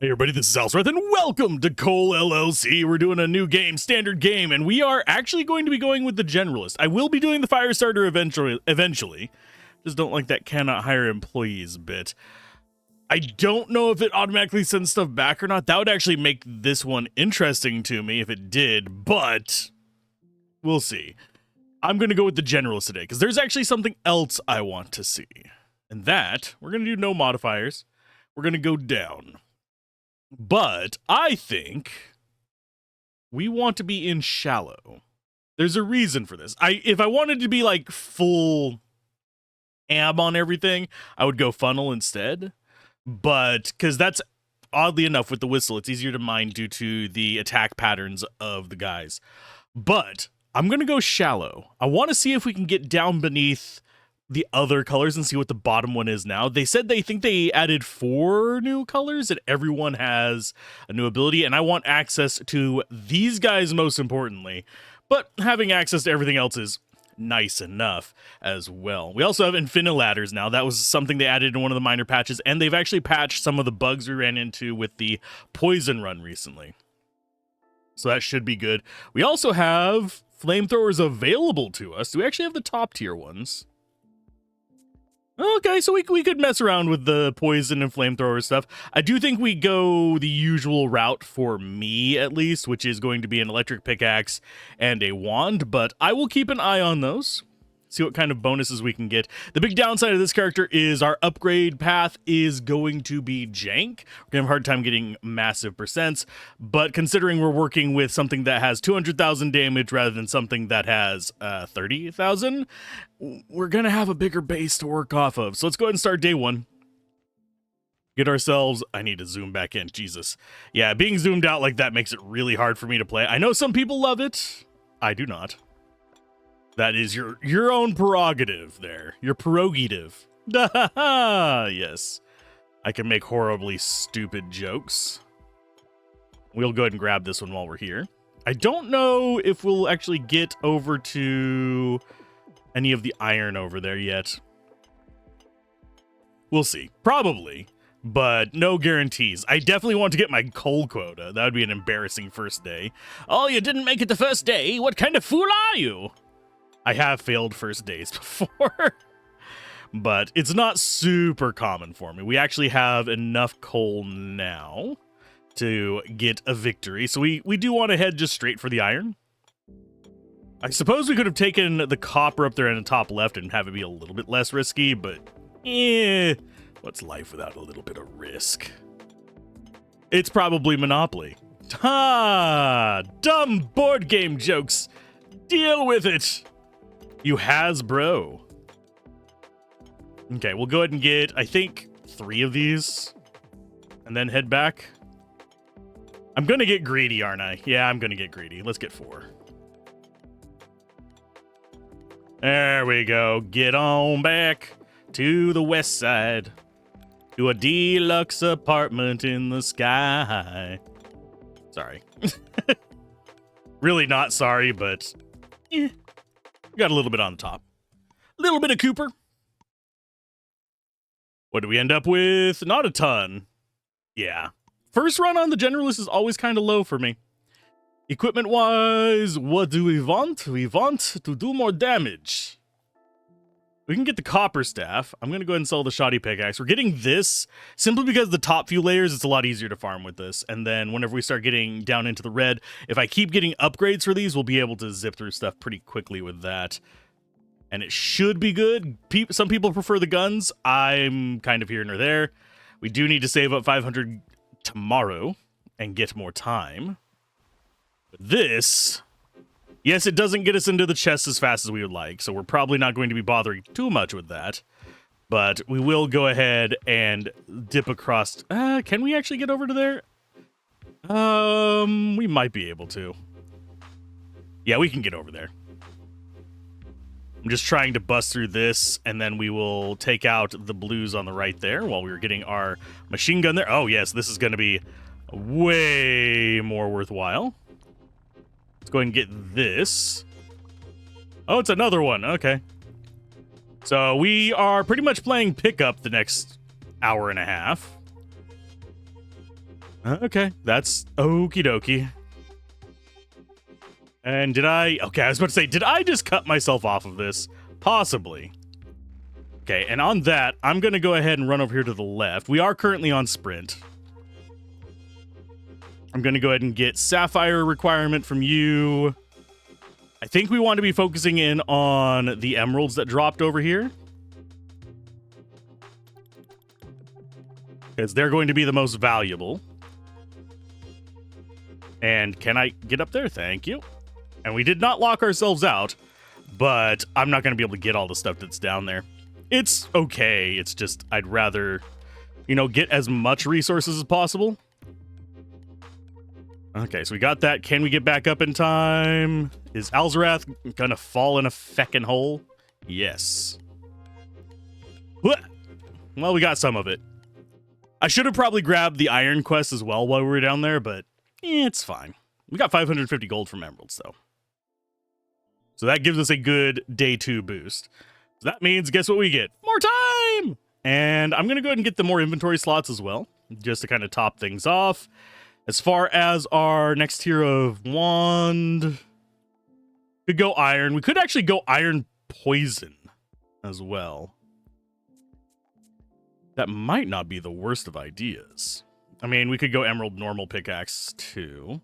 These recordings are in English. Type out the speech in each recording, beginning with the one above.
Hey everybody, this is Alzorath, and welcome to CoalLLC. We're doing a new game, standard game, and we are actually going to be going with the generalist. I will be doing the fire starter eventually. Just don't like that cannot hire employees bit. I don't know if it automatically sends stuff back or not. That would actually make this one interesting to me if it did, but we'll see. I'm going to go with the generalist today, because there's actually something else I want to see. And that, we're going to do no modifiers. We're going to go down. But I think we want to be in shallow. There's a reason for this. If I wanted to be like full am on everything, I would go funnel instead. But because that's oddly enough with the whistle, it's easier to mine due to the attack patterns of the guys. But I'm going to go shallow. I want to see if we can get down beneath the other colors and see what the bottom one is now. They said they think they added 4 new colors and everyone has a new ability, and I want access to these guys most importantly, but having access to everything else is nice enough as well. We also have infinite ladders now. That was something they added in one of the minor patches, and they've actually patched some of the bugs we ran into with the poison run recently. So that should be good. We also have flamethrowers available to us. We actually have the top tier ones. Okay, so we could mess around with the poison and flamethrower stuff. I do think we go the usual route for me, at least, which is going to be an electric pickaxe and a wand, but I will keep an eye on those, see what kind of bonuses we can get. The big downside of this character is our upgrade path is going to be jank. We're going to have a hard time getting massive percents, but considering we're working with something that has 200,000 damage rather than something that has 30,000, we're going to have a bigger base to work off of. So let's go ahead and start day 1. Get ourselves... I need to zoom back in. Jesus. Yeah, being zoomed out like that makes it really hard for me to play. I know some people love it. I do not. That is your own prerogative there. Your prerogative. Yes. I can make horribly stupid jokes. We'll go ahead and grab this one while we're here. I don't know if we'll actually get over to any of the iron over there yet. We'll see. Probably. But no guarantees. I definitely want to get my coal quota. That would be an embarrassing first day. Oh, you didn't make it the first day? What kind of fool are you? I have failed first days before, but it's not super common for me. We actually have enough coal now to get a victory, so we do want to head just straight for the iron. I suppose we could have taken the copper up there in the top left and have it be a little bit less risky, but what's life without a little bit of risk? It's probably Monopoly. Ha! Dumb board game jokes. Deal with it. You Hasbro. Okay, we'll go ahead and get, I think, 3 of these. And then head back. I'm going to get greedy, aren't I? Yeah, I'm going to get greedy. Let's get 4. There we go. Get on back to the west side. To a deluxe apartment in the sky. Sorry. Really not sorry, but... got a little bit on the top. A little bit of Cooper. What do we end up with? Not a ton. Yeah. First run on the generalist is always kind of low for me. Equipment-wise, what do we want? We want to do more damage. We can get the copper staff. I'm going to go ahead and sell the shoddy pickaxe. We're getting this simply because the top few layers, it's a lot easier to farm with this. And then whenever we start getting down into the red, if I keep getting upgrades for these, we'll be able to zip through stuff pretty quickly with that. And it should be good. Some people prefer the guns. I'm kind of here and there. We do need to save up 500 tomorrow and get more time. But this... yes, it doesn't get us into the chest as fast as we would like, so we're probably not going to be bothering too much with that. But we will go ahead and dip across... can we actually get over to there? We might be able to. Yeah, we can get over there. I'm just trying to bust through this, and then we will take out the blues on the right there while we were getting our machine gun there. Oh, yes, this is going to be way more worthwhile. Let's go ahead and get this. Oh, it's another one. Okay. So we are pretty much playing pickup the next hour and a half. Okay, that's okie dokie. And okay, I was about to say, did I just cut myself off of this? Possibly. Okay, and on that, I'm going to go ahead and run over here to the left. We are currently on sprint. I'm going to go ahead and get sapphire requirement from you. I think we want to be focusing in on the emeralds that dropped over here, because they're going to be the most valuable. And can I get up there? Thank you. And we did not lock ourselves out, but I'm not going to be able to get all the stuff that's down there. It's okay. It's just I'd rather, get as much resources as possible. Okay, so we got that. Can we get back up in time? Is Alzorath gonna fall in a feckin' hole? Yes. Well, we got some of it. I should have probably grabbed the iron quest as well while we were down there, but it's fine. We got 550 gold from emeralds, though. So that gives us a good day 2 boost. So that means, guess what we get? More time! And I'm gonna go ahead and get the more inventory slots as well, just to kind of top things off. As far as our next tier of wand, could go iron. We could actually go iron poison as well. That might not be the worst of ideas. I mean, we could go emerald normal pickaxe too.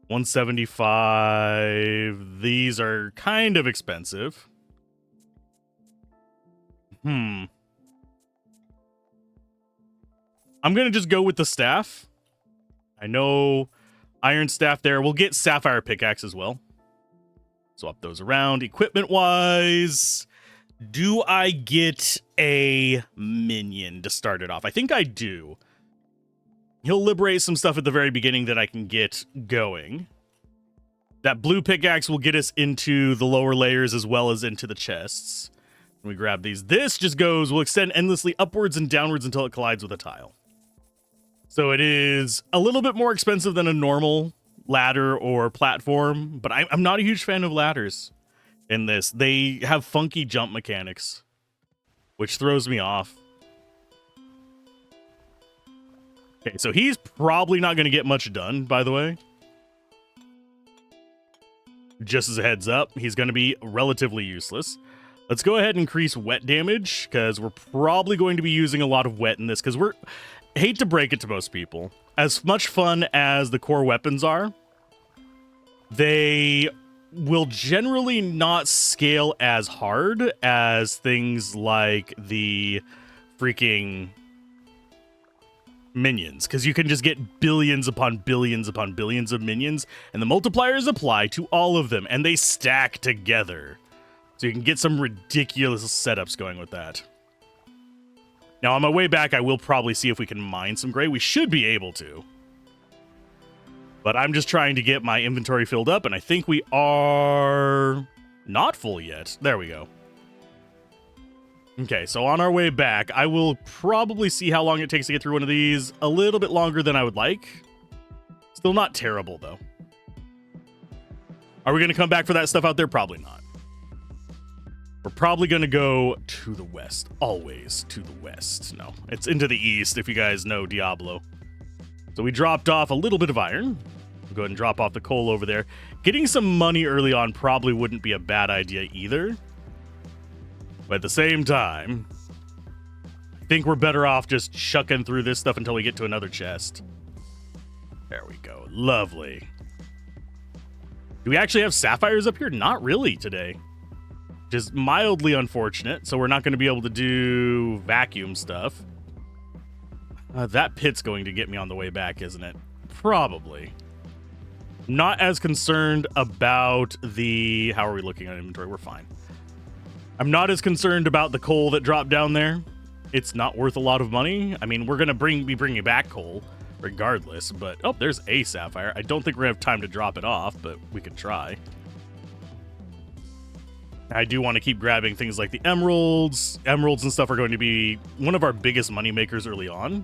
175. These are kind of expensive. I'm going to just go with the staff. I know iron staff there. We'll get sapphire pickaxe as well. Swap those around. Equipment-wise, do I get a minion to start it off? I think I do. He'll liberate some stuff at the very beginning that I can get going. That blue pickaxe will get us into the lower layers as well as into the chests. When we grab these, this just will extend endlessly upwards and downwards until it collides with a tile. So it is a little bit more expensive than a normal ladder or platform, but I'm not a huge fan of ladders in this. They have funky jump mechanics, which throws me off. Okay, so he's probably not going to get much done, by the way. Just as a heads up, he's going to be relatively useless. Let's go ahead and increase wet damage, because we're probably going to be using a lot of wet in this, because hate to break it to most people, as much fun as the core weapons are, they will generally not scale as hard as things like the freaking minions, because you can just get billions upon billions upon billions of minions, and the multipliers apply to all of them, and they stack together. So you can get some ridiculous setups going with that. Now, on my way back, I will probably see if we can mine some gray. We should be able to. But I'm just trying to get my inventory filled up, and I think we are not full yet. There we go. Okay, so on our way back, I will probably see how long it takes to get through one of these. A little bit longer than I would like. Still not terrible, though. Are we going to come back for that stuff out there? Probably not. We're probably going to go to the west. Always to the west. No, it's into the east, if you guys know Diablo. So we dropped off a little bit of iron. We'll go ahead and drop off the coal over there. Getting some money early on probably wouldn't be a bad idea either. But at the same time, I think we're better off just shucking through this stuff until we get to another chest. There we go. Lovely. Do we actually have sapphires up here? Not really today. Just mildly unfortunate, so we're not going to be able to do vacuum stuff. That pit's going to get me on the way back, isn't it? Probably. Not as concerned about the... How are we looking at inventory? We're fine. I'm not as concerned about the coal that dropped down there. It's not worth a lot of money. I mean, we're going to be bringing back coal regardless, but... Oh, there's a sapphire. I don't think we're going to have time to drop it off, but we could try. I do want to keep grabbing things like the emeralds. Emeralds and stuff are going to be one of our biggest money makers early on.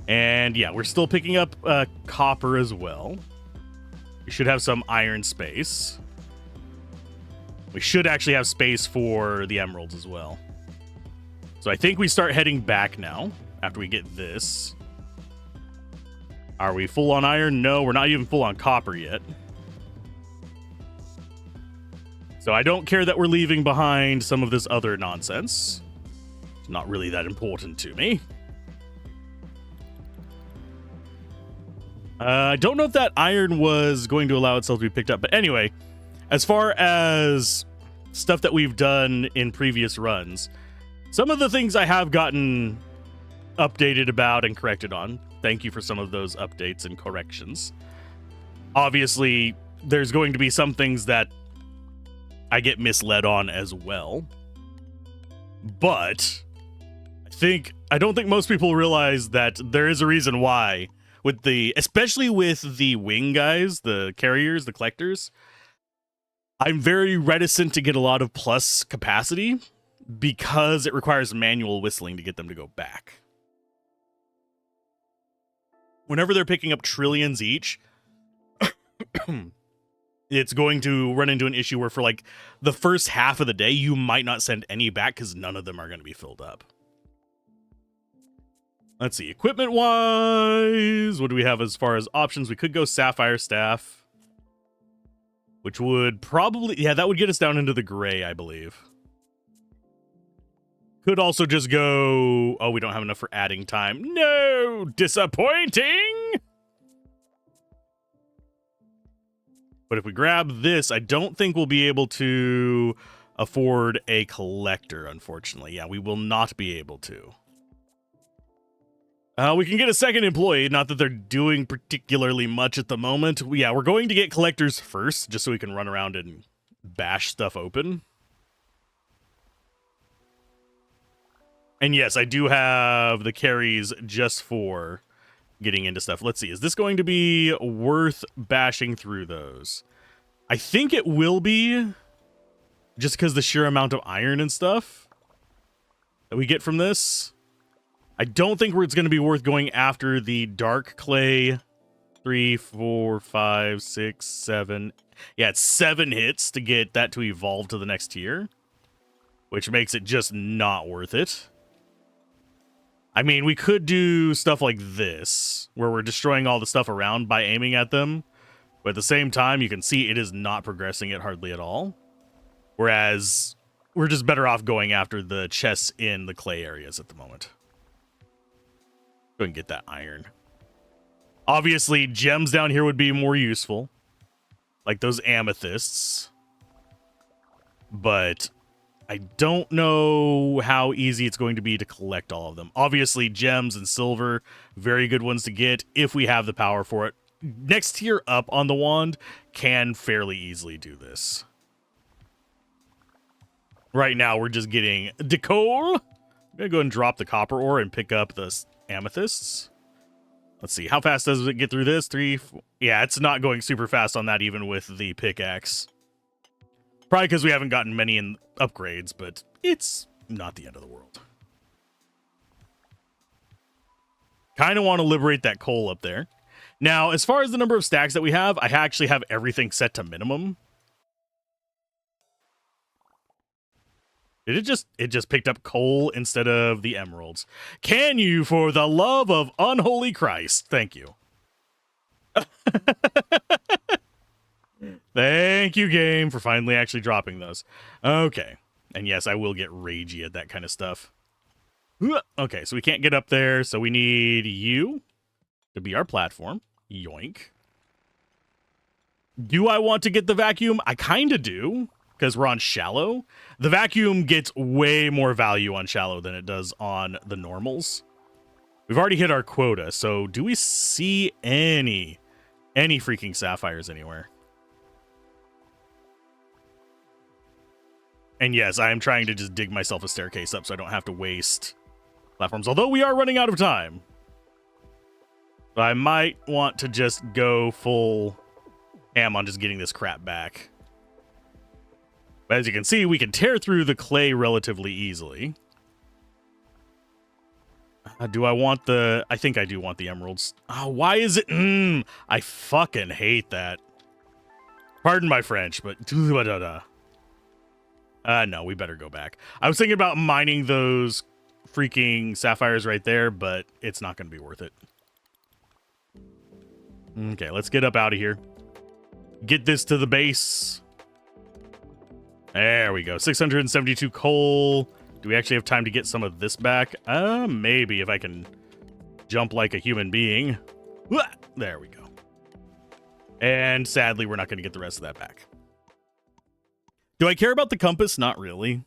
And yeah, we're still picking up copper as well. We should have some iron space. We should actually have space for the emeralds as well. So I think we start heading back now. after we get this. Are we full on iron? No, we're not even full on copper yet. So I don't care that we're leaving behind some of this other nonsense. It's not really that important to me. I don't know if that iron was going to allow itself to be picked up. But anyway, as far as stuff that we've done in previous runs, some of the things I have gotten updated about and corrected on. Thank you for some of those updates and corrections. Obviously, there's going to be some things that I get misled on as well. But I don't think most people realize that there is a reason why, especially with the wing guys, the carriers, the collectors, I'm very reticent to get a lot of plus capacity because it requires manual whistling to get them to go back. Whenever they're picking up trillions each, it's going to run into an issue where for like the first half of the day, you might not send any back because none of them are going to be filled up. Let's see, equipment-wise, what do we have as far as options? We could go Sapphire Staff, which would probably, yeah, that would get us down into the gray, I believe. Could also just go, oh, we don't have enough for adding time. No, disappointing! But if we grab this, I don't think we'll be able to afford a collector, unfortunately. Yeah, we will not be able to. We can get a second employee, not that they're doing particularly much at the moment. Yeah, we're going to get collectors first, just so we can run around and bash stuff open. And yes, I do have the carries just for getting into stuff. Let's see, is this going to be worth bashing through those? I think it will be, just because the sheer amount of iron and stuff that we get from this. I don't think it's going to be worth going after the dark clay. 3, 4, 5, 6, 7. Yeah, it's 7 hits to get that to evolve to the next tier, which makes it just not worth it. I mean, we could do stuff like this, where we're destroying all the stuff around by aiming at them. But at the same time, you can see it is not progressing it hardly at all. Whereas, we're just better off going after the chests in the clay areas at the moment. Go and get that iron. Obviously, gems down here would be more useful. Like those amethysts. But I don't know how easy it's going to be to collect all of them. Obviously, gems and silver, very good ones to get if we have the power for it. Next tier up on the wand can fairly easily do this. Right now, we're just getting coal. I'm going to go and drop the copper ore and pick up the amethysts. Let's see, how fast does it get through this? 3, 4. Yeah, it's not going super fast on that, even with the pickaxe. Probably because we haven't gotten many in upgrades, but it's not the end of the world. Kind of want to liberate that coal up there. Now, as far as the number of stacks that we have, I actually have everything set to minimum. It just picked up coal instead of the emeralds. Can you, for the love of unholy Christ? Thank you. Thank you, game, for finally actually dropping those. Okay. And yes, I will get ragey at that kind of stuff. Okay, so we can't get up there, so we need you to be our platform. Yoink. Do I want to get the vacuum? I kind of do, because we're on shallow. The vacuum gets way more value on shallow than it does on the normals. We've already hit our quota, so do we see any freaking sapphires anywhere? And yes, I am trying to just dig myself a staircase up so I don't have to waste platforms, although we are running out of time. But I might want to just go full ham on just getting this crap back. But as you can see, we can tear through the clay relatively easily. Do I want the... I think I do want the emeralds. Oh, why is it... I fucking hate that. Pardon my French, but... No, we better go back. I was thinking about mining those freaking sapphires right there, but it's not going to be worth it. Okay, let's get up out of here. Get this to the base. There we go. 672 coal. Do we actually have time to get some of this back? Maybe if I can jump like a human being. There we go. And sadly, we're not going to get the rest of that back. Do I care about the compass? Not really.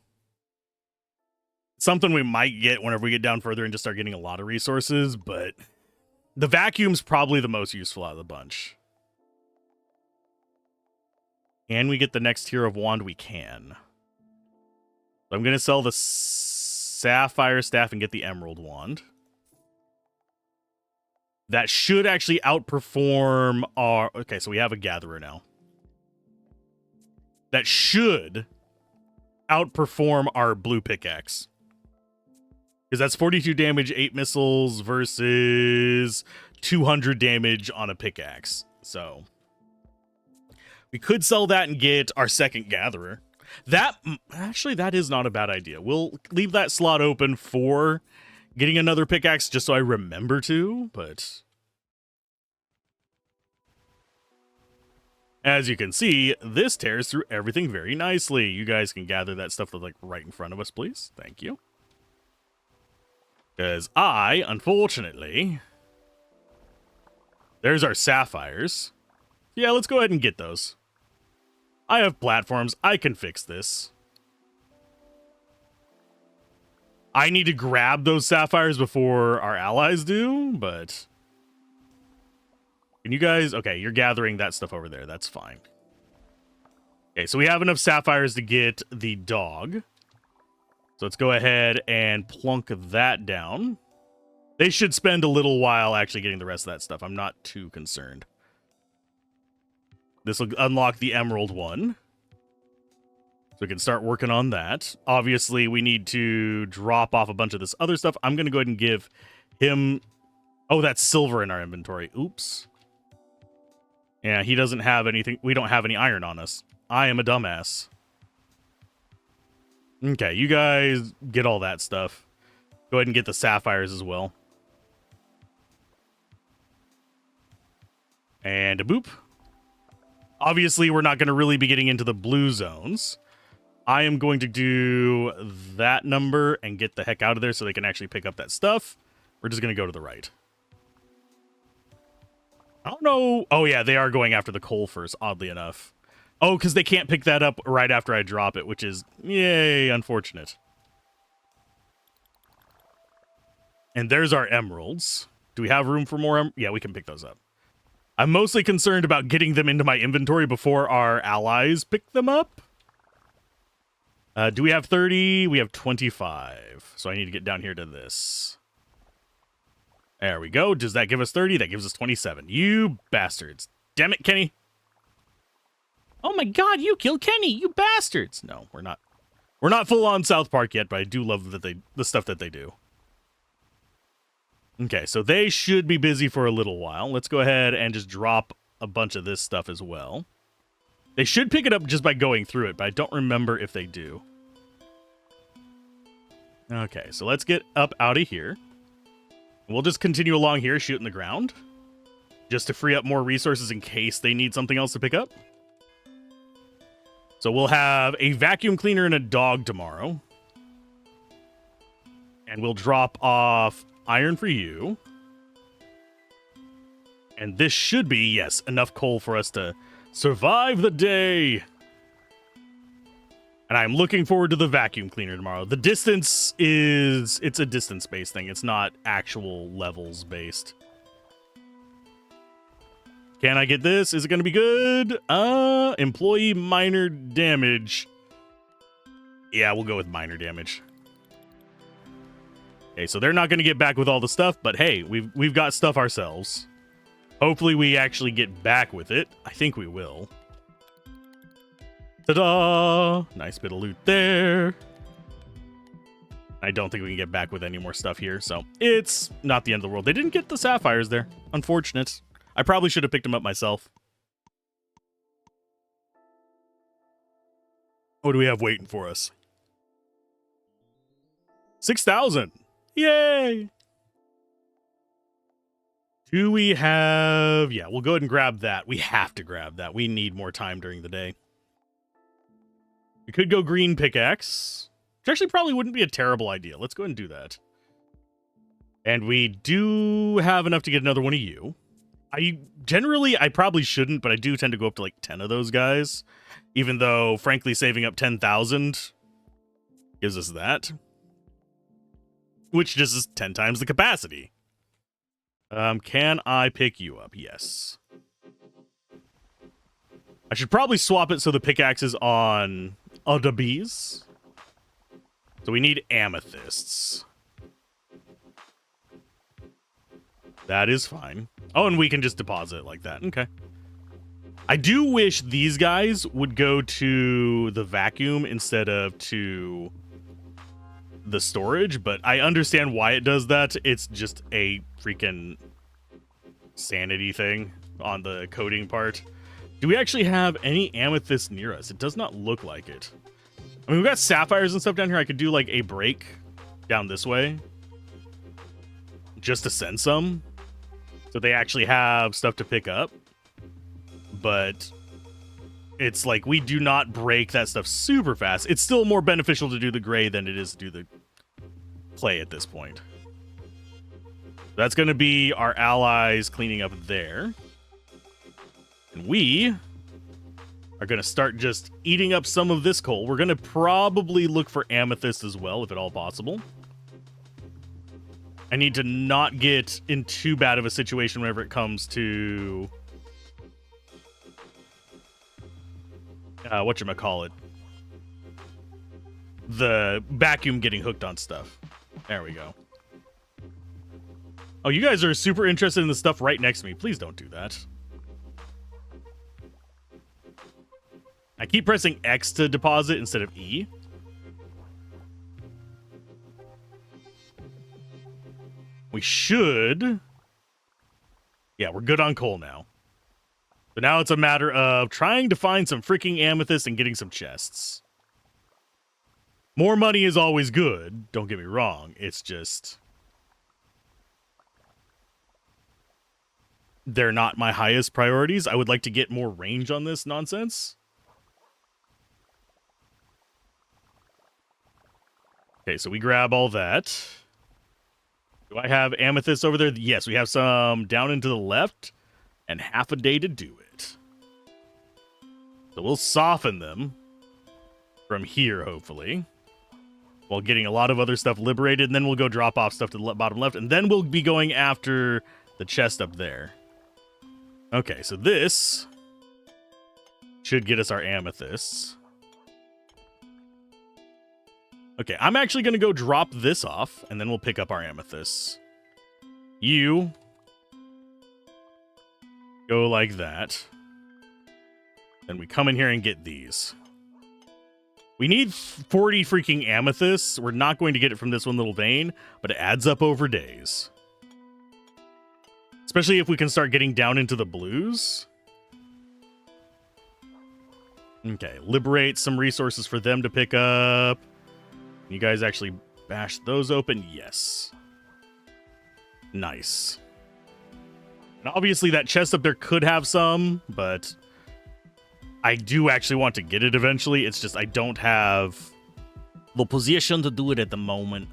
Something we might get whenever we get down further and just start getting a lot of resources, but the vacuum's probably the most useful out of the bunch. Can we get the next tier of wand? We can. So I'm going to sell the sapphire staff and get the emerald wand. That should actually outperform our... Okay, so we have a gatherer now. That should outperform our blue pickaxe. Because that's 42 damage, 8 missiles versus 200 damage on a pickaxe. So we could sell that and get our second gatherer. That is not a bad idea. We'll leave that slot open for getting another pickaxe just so I remember to, but as you can see, this tears through everything very nicely. You guys can gather that stuff that's like right in front of us, please. Thank you. Because unfortunately, there's our sapphires. Yeah, let's go ahead and get those. I have platforms. I can fix this. I need to grab those sapphires before our allies do, but... Can you guys... Okay, you're gathering that stuff over there. That's fine. Okay, so we have enough sapphires to get the dog. So let's go ahead and plunk that down. They should spend a little while actually getting the rest of that stuff. I'm not too concerned. This will unlock the emerald one. So we can start working on that. Obviously, we need to drop off a bunch of this other stuff. I'm going to go ahead and give him... Oh, that's silver in our inventory. Oops. Yeah, he doesn't have anything. We don't have any iron on us. I am a dumbass. Okay, you guys get all that stuff. Go ahead and get the sapphires as well. And a boop. Obviously, we're not going to really be getting into the blue zones. I am going to do that number and get the heck out of there so they can actually pick up that stuff. We're just going to go to the right. I don't know. Oh, yeah, they are going after the coal first, oddly enough. Oh, because they can't pick that up right after I drop it, which is, yay, unfortunate. And there's our emeralds. Do we have room for more? Yeah, we can pick those up. I'm mostly concerned about getting them into my inventory before our allies pick them up. Do we have 30? We have 25. So I need to get down here to this. There we go. Does that give us 30? That gives us 27. You bastards. Damn it, Kenny. Oh my god, you killed Kenny, you bastards. No, we're not. We're not full on South Park yet, but I do love that the stuff that they do. Okay, so they should be busy for a little while. Let's go ahead and just drop a bunch of this stuff as well. They should pick it up just by going through it, but I don't remember if they do. Okay, so let's get up out of here. We'll just continue along here, shooting the ground. Just to free up more resources in case they need something else to pick up. So we'll have a vacuum cleaner and a dog tomorrow. And we'll drop off iron for you. And this should be, yes, enough coal for us to survive the day. And I'm looking forward to the vacuum cleaner tomorrow. The distance is... It's a distance-based thing. It's not actual levels-based. Can I get this? Is it going to be good? Employee minor damage. Yeah, we'll go with minor damage. Okay, so they're not going to get back with all the stuff, but hey, we've got stuff ourselves. Hopefully we actually get back with it. I think we will. Ta-da! Nice bit of loot there. I don't think we can get back with any more stuff here, so it's not the end of the world. They didn't get the sapphires there. Unfortunate. I probably should have picked them up myself. What do we have waiting for us? 6,000. Yay! Do we have... Yeah, we'll go ahead and grab that. We have to grab that. We need more time during the day. We could go green pickaxe, which actually probably wouldn't be a terrible idea. Let's go ahead and do that. And we do have enough to get another one of you. I probably shouldn't, but I do tend to go up to like 10 of those guys. Even though, frankly, saving up 10,000 gives us that. Which just is 10 times the capacity. Can I pick you up? Yes. I should probably swap it so the pickaxe is on other bees. So we need amethysts. That is fine. Oh, and we can just deposit it like that. Okay. I do wish these guys would go to the vacuum instead of to the storage, but I understand why it does that. It's just a freaking sanity thing on the coding part. Do we actually have any amethysts near us? It does not look like it. I mean, we've got sapphires and stuff down here. I could do like a break down this way just to send some so they actually have stuff to pick up. But it's like we do not break that stuff super fast. It's still more beneficial to do the gray than it is to do the clay at this point. That's going to be our allies cleaning up there. And we are going to start just eating up some of this coal. We're going to probably look for amethyst as well, if at all possible. I need to not get in too bad of a situation whenever it comes to... whatchamacallit? The vacuum getting hooked on stuff. There we go. Oh, you guys are super interested in the stuff right next to me. Please don't do that. I keep pressing X to deposit instead of E. We should... Yeah, we're good on coal now. So now it's a matter of trying to find some freaking amethyst and getting some chests. More money is always good, don't get me wrong. It's just... they're not my highest priorities. I would like to get more range on this nonsense. Okay, so we grab all that. Do I have amethyst over there? Yes, we have some down and to the left. And half a day to do it. So we'll soften them from here, hopefully, while getting a lot of other stuff liberated, and then we'll go drop off stuff to the bottom left, and then we'll be going after the chest up there. Okay, so this should get us our amethysts. Okay, I'm actually going to go drop this off, and then we'll pick up our amethysts. You... go like that. Then we come in here and get these. We need 40 freaking amethysts. We're not going to get it from this one little vein, but it adds up over days. Especially if we can start getting down into the blues. Okay, liberate some resources for them to pick up. You guys actually bash those open? Yes. Nice. And obviously that chest up there could have some, but I do actually want to get it eventually. It's just I don't have the position to do it at the moment.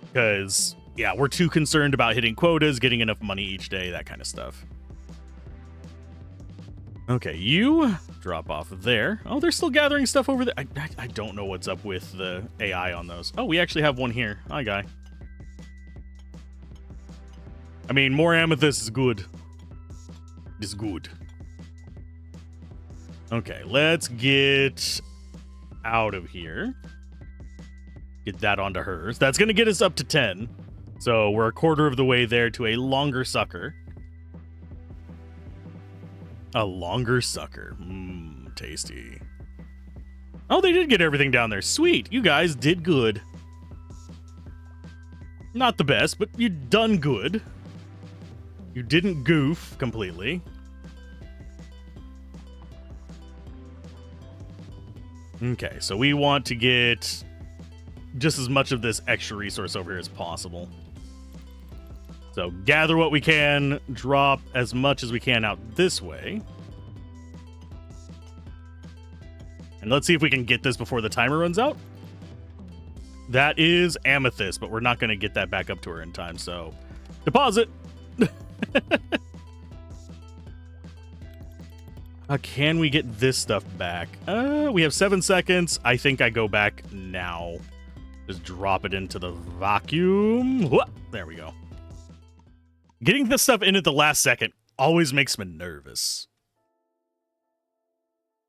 Because, yeah, we're too concerned about hitting quotas, getting enough money each day, that kind of stuff. Okay, you drop off there. Oh, they're still gathering stuff over there. I don't know what's up with the AI on those. Oh, we actually have one here. Hi, guy. I mean, more amethyst is good. It's good. Okay, let's get out of here. Get that onto hers. That's going to get us up to 10. So we're a quarter of the way there to a longer sucker. A longer sucker. Mmm, tasty. Oh, they did get everything down there. Sweet. You guys did good. Not the best, but you done good. You didn't goof completely. Okay, so we want to get just as much of this extra resource over here as possible. So gather what we can, drop as much as we can out this way. And let's see if we can get this before the timer runs out. That is amethyst, but we're not going to get that back up to her in time, so deposit. Can we get this stuff back? We have 7 seconds. I think I go back now. Just drop it into the vacuum. Whoop, there we go. Getting this stuff in at the last second always makes me nervous.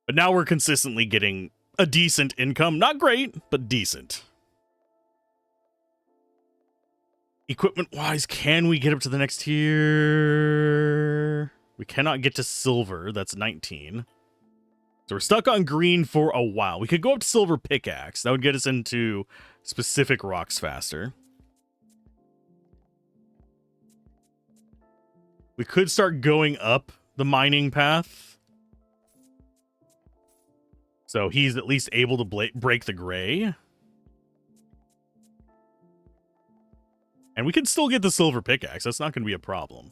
But now we're consistently getting a decent income. Not great, but decent. Equipment-wise, can we get up to the next tier? We cannot get to silver. That's 19. So we're stuck on green for a while. We could go up to silver pickaxe. That would get us into specific rocks faster. We could start going up the mining path. So he's at least able to break the gray. And we can still get the silver pickaxe. That's not going to be a problem.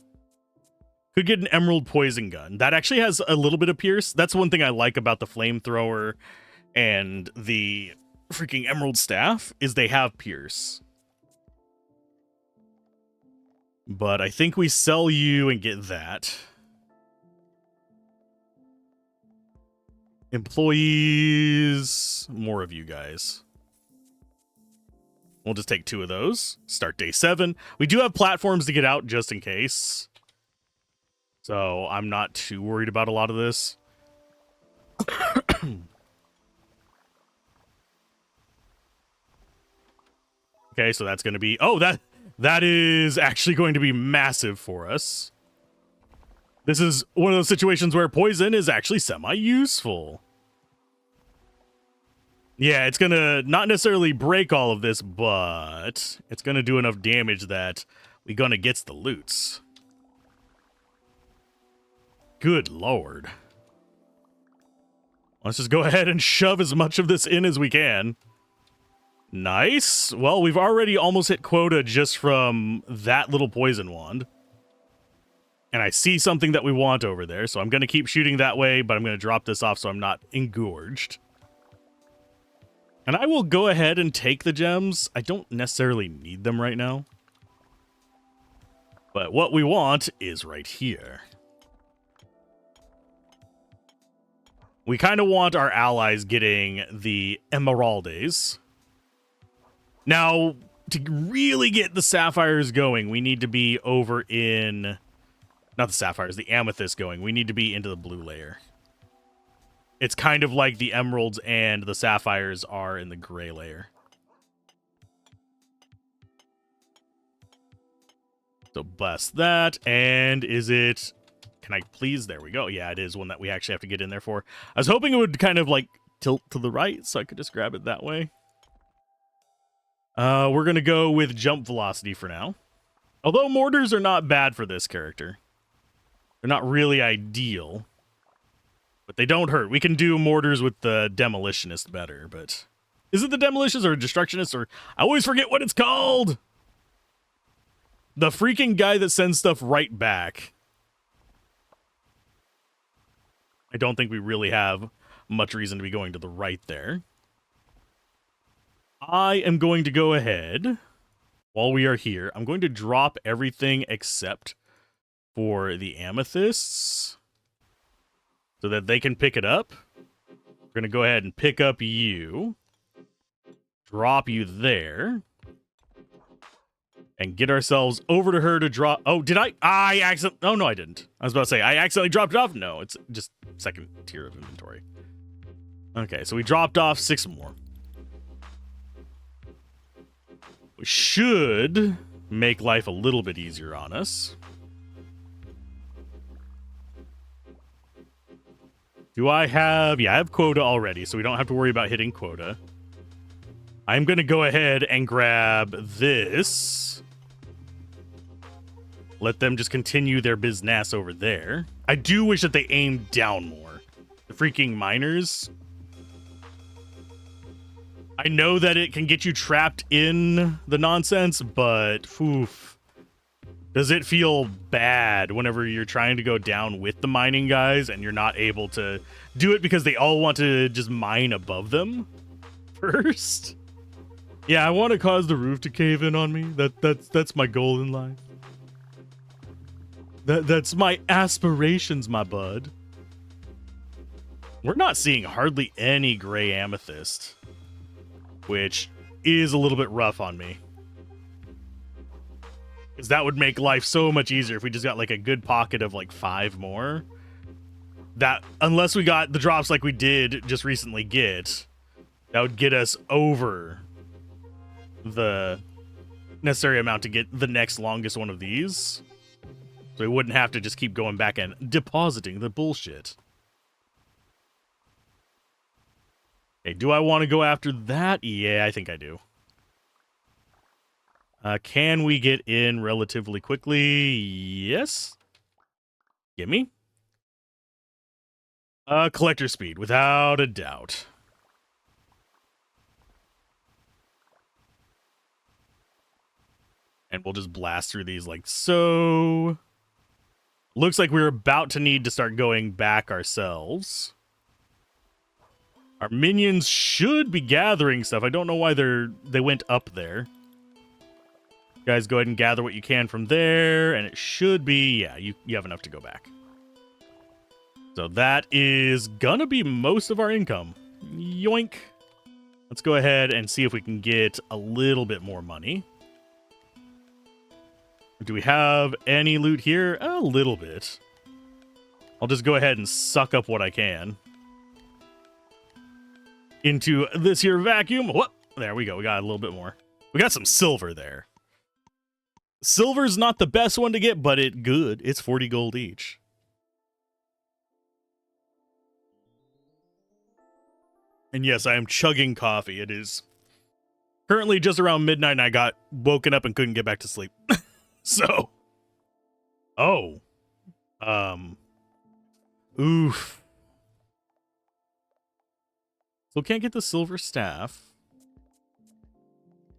Could get an emerald poison gun. That actually has a little bit of pierce. That's one thing I like about the flamethrower and the freaking emerald staff is they have pierce. But I think we sell you and get that. Employees. More of you guys. We'll just take 2 of those. Start day 7. We do have platforms to get out just in case. So I'm not too worried about a lot of this. Okay, so that's going to be... Oh, that is actually going to be massive for us. This is one of those situations where poison is actually semi-useful. Yeah, it's going to not necessarily break all of this, but it's going to do enough damage that we're going to get the loots. Good lord. Let's just go ahead and shove as much of this in as we can. Nice. Well, we've already almost hit quota just from that little poison wand. And I see something that we want over there, so I'm going to keep shooting that way, but I'm going to drop this off so I'm not engorged. And I will go ahead and take the gems. I don't necessarily need them right now. But what we want is right here. We kind of want our allies getting the emeraldes. Now, to really get the sapphires going, we need to be over in... Not the sapphires, the amethyst going. We need to be into the blue layer. It's kind of like the emeralds and the sapphires are in the gray layer. So bust that. And is it... Can I please? There we go. Yeah, it is one that we actually have to get in there for. I was hoping it would kind of like tilt to the right so I could just grab it that way. We're going to go with jump velocity for now. Although mortars are not bad for this character. They're not really ideal. But they don't hurt. We can do mortars with the demolitionist better, but... Is it the demolitionist or destructionist or... I always forget what it's called! The freaking guy that sends stuff right back. I don't think we really have much reason to be going to the right there. I am going to go ahead, while we are here, I'm going to drop everything except for the amethysts so that they can pick it up. We're going to go ahead and pick up you, drop you there, and get ourselves over to her to drop... Oh, did I accidentally... Oh, no, I didn't. I was about to say, I accidentally dropped it off. No, it's just second tier of inventory. Okay, so we dropped off 6 more. We should make life a little bit easier on us. Do I have... Yeah, I have quota already, so we don't have to worry about hitting quota. I'm going to go ahead and grab this. Let them just continue their business over there. I do wish that they aimed down more. The freaking miners. I know that it can get you trapped in the nonsense, but oof, does it feel bad whenever you're trying to go down with the mining guys and you're not able to do it because they all want to just mine above them first? Yeah, I want to cause the roof to cave in on me. That's my goal in life. That's my aspirations, my bud. We're not seeing hardly any gray amethyst, which is a little bit rough on me. Because that would make life so much easier if we just got like a good pocket of like 5 more. That, unless we got the drops like we did just recently get, that would get us over the necessary amount to get the next longest one of these. So we wouldn't have to just keep going back and depositing the bullshit. Okay, do I want to go after that? Yeah, I think I do. Can we get in relatively quickly? Yes. Gimme. Collector speed, without a doubt. And we'll just blast through these like so. Looks like we're about to need to start going back ourselves. Our minions should be gathering stuff. I don't know why they went up there. Guys, go ahead and gather what you can from there, and it should be, yeah, you have enough to go back. So that is gonna be most of our income. Yoink. Let's go ahead and see if we can get a little bit more money. Do we have any loot here? A little bit. I'll just go ahead and suck up what I can into this here vacuum. Whoop. There we go. We got a little bit more. We got some silver there. Silver's not the best one to get, but it's good. It's 40 gold each. And yes, I am chugging coffee. It is currently just around midnight, and I got woken up and couldn't get back to sleep. So, oof. So can't get the silver staff.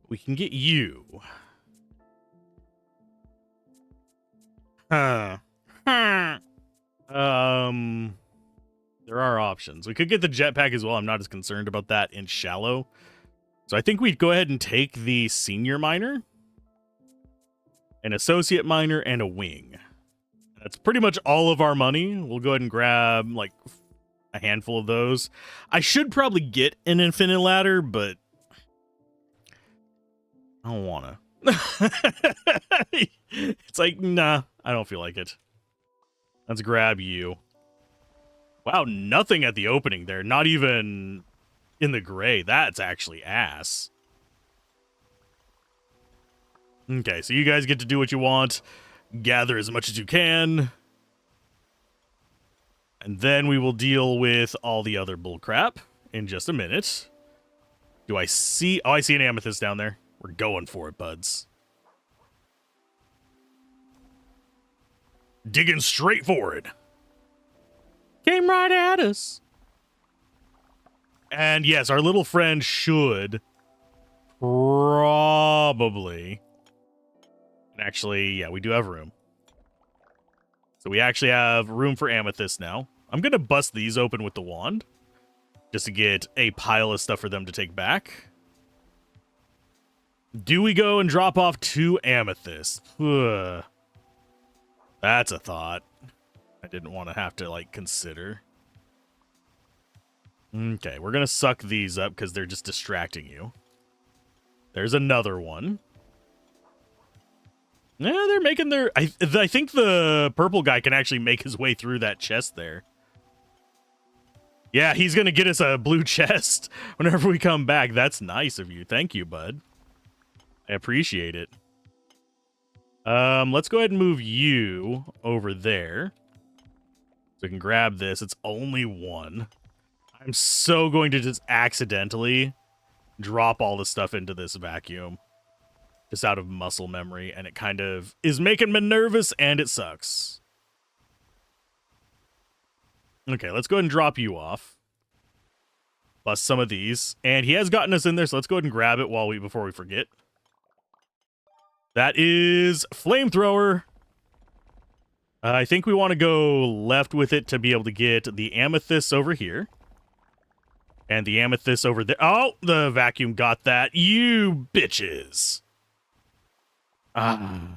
We can get you. There are options. We could get the jetpack as well. I'm not as concerned about that in shallow. So I think we'd go ahead and take the senior miner, an associate miner, and a wing. That's pretty much all of our money. We'll go ahead and grab like a handful of those. I should probably get an infinite ladder, but I don't wanna. It's like, nah, I don't feel like it. Let's grab you. Wow, nothing at the opening there. Not even in the gray. That's actually ass. Okay, so you guys get to do what you want. Gather as much as you can. And then we will deal with all the other bullcrap in just a minute. Do I see... Oh, I see an amethyst down there. We're going for it, buds. Digging straight for it. Came right at us. And yes, our little friend should probably... And actually, yeah, we do have room. So we actually have room for amethyst now. I'm going to bust these open with the wand, just to get a pile of stuff for them to take back. Do we go and drop off 2 amethysts? Ugh. That's a thought I didn't want to have to, like, consider. Okay, we're going to suck these up because they're just distracting you. There's another one. Yeah, they're making their... I think the purple guy can actually make his way through that chest there. Yeah, he's going to get us a blue chest whenever we come back. That's nice of you. Thank you, bud. I appreciate it. Let's go ahead and move you over there. So we can grab this. It's only 1. I'm so going to just accidentally drop all the stuff into this vacuum. Just out of muscle memory, and it kind of is making me nervous, and it sucks. Okay, let's go ahead and drop you off. bust some of these. And he has gotten us in there, so let's go ahead and grab it before we forget. That is flamethrower. I think we want to go left with it to be able to get the amethyst over here. And the amethyst over there. Oh, the vacuum got that. You bitches. The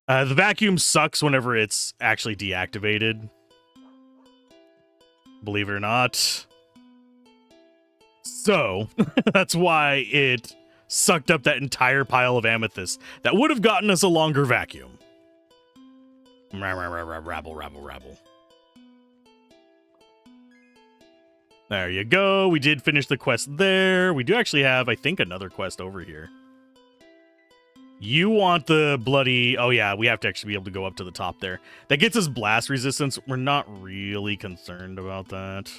vacuum sucks whenever it's actually deactivated. Believe it or not. So, that's why it sucked up that entire pile of amethyst that would have gotten us a longer vacuum. Rabble, rabble, rabble. There you go. We did finish the quest there. We do actually have, I think, another quest over here. You want the bloody... Oh, yeah, we have to actually be able to go up to the top there. That gets us blast resistance. We're not really concerned about that.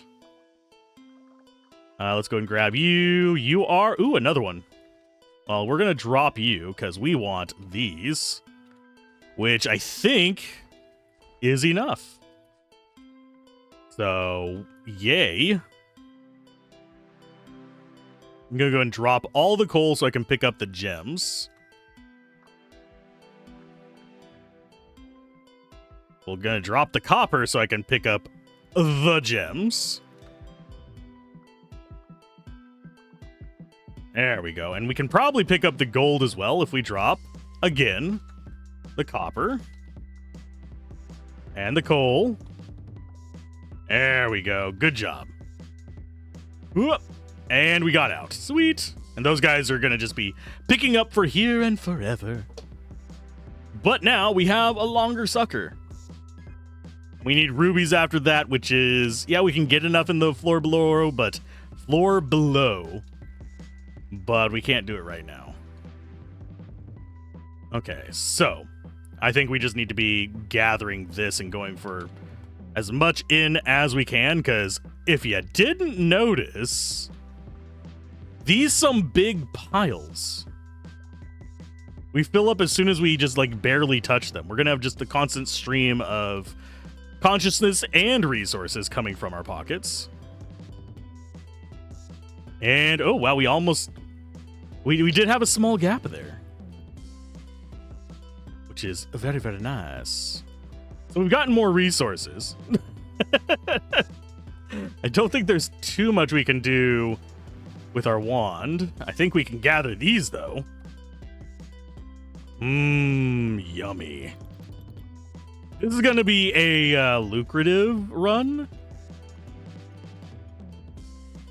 Let's go and grab you. You are... Ooh, another one. Well, we're going to drop you because we want these, which I think is enough. So, yay. I'm going to go and drop all the coal so I can pick up the gems. We're going to drop the copper so I can pick up the gems. There we go. And we can probably pick up the gold as well if we drop, again, the copper. And the coal. There we go. Good job. Whoop. And we got out. Sweet. And those guys are going to just be picking up for here and forever. But now we have a longer sucker. We need rubies after that, which is... Yeah, we can get enough in the floor below, but... Floor below. But we can't do it right now. Okay, so... I think we just need to be gathering this and going for as much in as we can, because if you didn't notice... These some big piles. We fill up as soon as we just like barely touch them. We're gonna have just the constant stream of consciousness and resources coming from our pockets. And oh wow, we did have a small gap there, which is very, very nice. So we've gotten more resources. I don't think there's too much we can do with our wand. I think we can gather these, though. Yummy. This is going to be a lucrative run.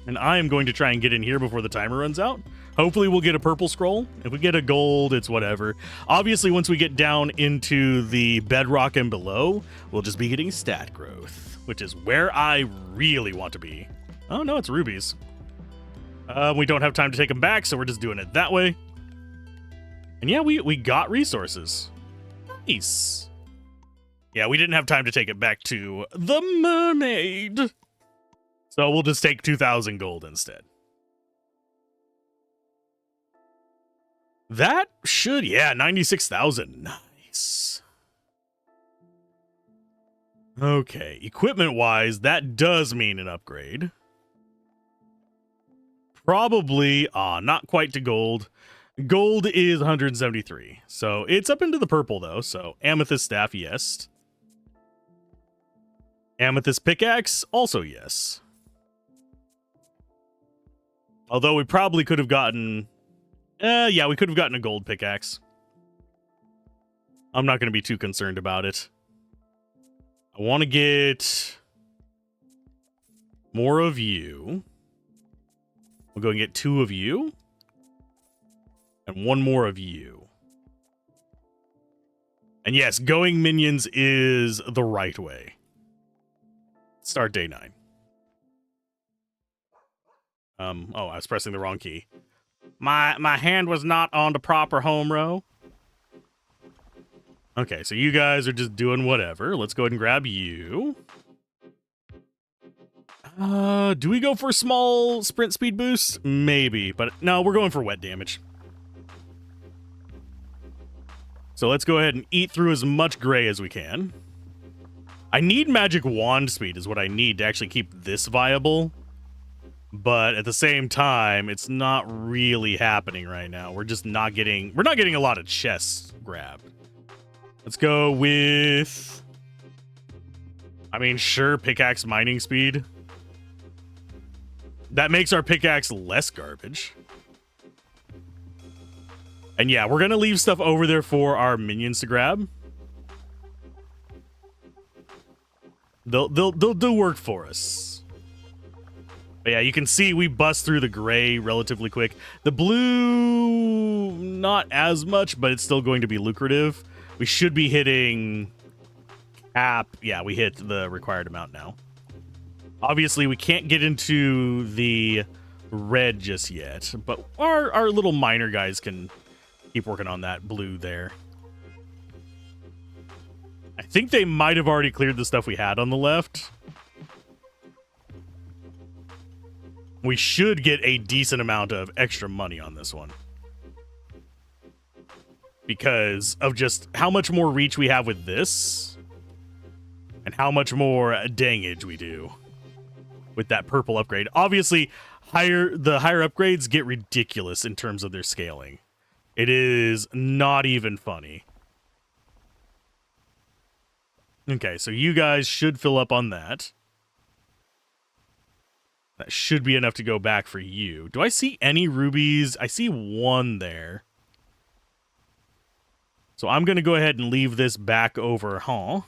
And I am going to try and get in here before the timer runs out. Hopefully we'll get a purple scroll. If we get a gold, it's whatever. Obviously, once we get down into the bedrock and below, we'll just be getting stat growth, which is where I really want to be. Oh, no, it's rubies. We don't have time to take them back, so we're just doing it that way. And yeah, we got resources. Nice. Yeah, we didn't have time to take it back to the mermaid. So we'll just take 2,000 gold instead. That should, yeah, 96,000. Nice. Okay, equipment-wise, that does mean an upgrade. Probably, not quite to gold. Gold is 173. So it's up into the purple, though. So amethyst staff, yes. Amethyst pickaxe, also yes. Although we probably could have gotten... yeah, we could have gotten a gold pickaxe. I'm not going to be too concerned about it. I want to get more of you. We'll go and get 2 of you. And 1 more of you. And yes, going minions is the right way. Start day 9. Oh, I was pressing the wrong key. My hand was not on the proper home row. Okay, so you guys are just doing whatever. Let's go ahead and grab you. Do we go for small sprint speed boost? Maybe, but no, we're going for wet damage. So let's go ahead and eat through as much gray as we can. I need magic wand speed is what I need to actually keep this viable. But at the same time, it's not really happening right now. We're not getting a lot of chests grabbed. Let's go with, I mean, sure, pickaxe mining speed. That makes our pickaxe less garbage. And yeah, we're gonna leave stuff over there for our minions to grab. They'll do work for us. But yeah, you can see we bust through the gray relatively quick. The blue, not as much, but it's still going to be lucrative. We should be hitting cap. Yeah, we hit the required amount now. Obviously, we can't get into the red just yet, but our little miner guys can keep working on that blue there. I think they might have already cleared the stuff we had on the left. We should get a decent amount of extra money on this one, because of just how much more reach we have with this and how much more dangage we do with that purple upgrade. Obviously, the higher upgrades get ridiculous in terms of their scaling. It is not even funny. Okay, so you guys should fill up on that. That should be enough to go back for you. Do I see any rubies? I see one there. So I'm going to go ahead and leave this back over, so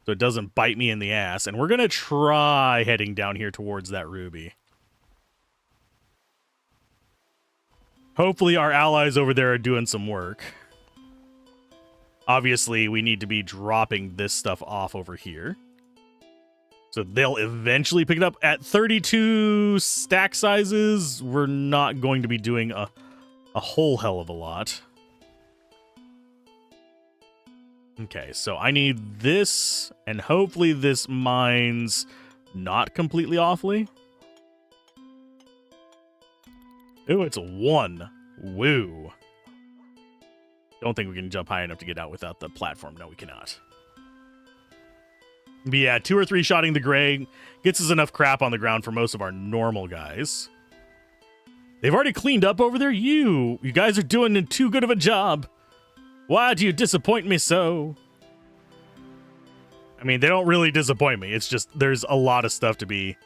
it doesn't bite me in the ass. And we're going to try heading down here towards that ruby. Hopefully our allies over there are doing some work. Obviously, we need to be dropping this stuff off over here. So they'll eventually pick it up. At 32 stack sizes, we're not going to be doing a whole hell of a lot. Okay, so I need this, and hopefully this mines not completely awfully. Ooh, it's a 1. Woo. Don't think we can jump high enough to get out without the platform. No, we cannot. But yeah, 2 or 3 shotting the gray gets us enough crap on the ground for most of our normal guys. They've already cleaned up over there. You guys are doing too good of a job. Why do you disappoint me so? I mean, they don't really disappoint me. It's just there's a lot of stuff to be...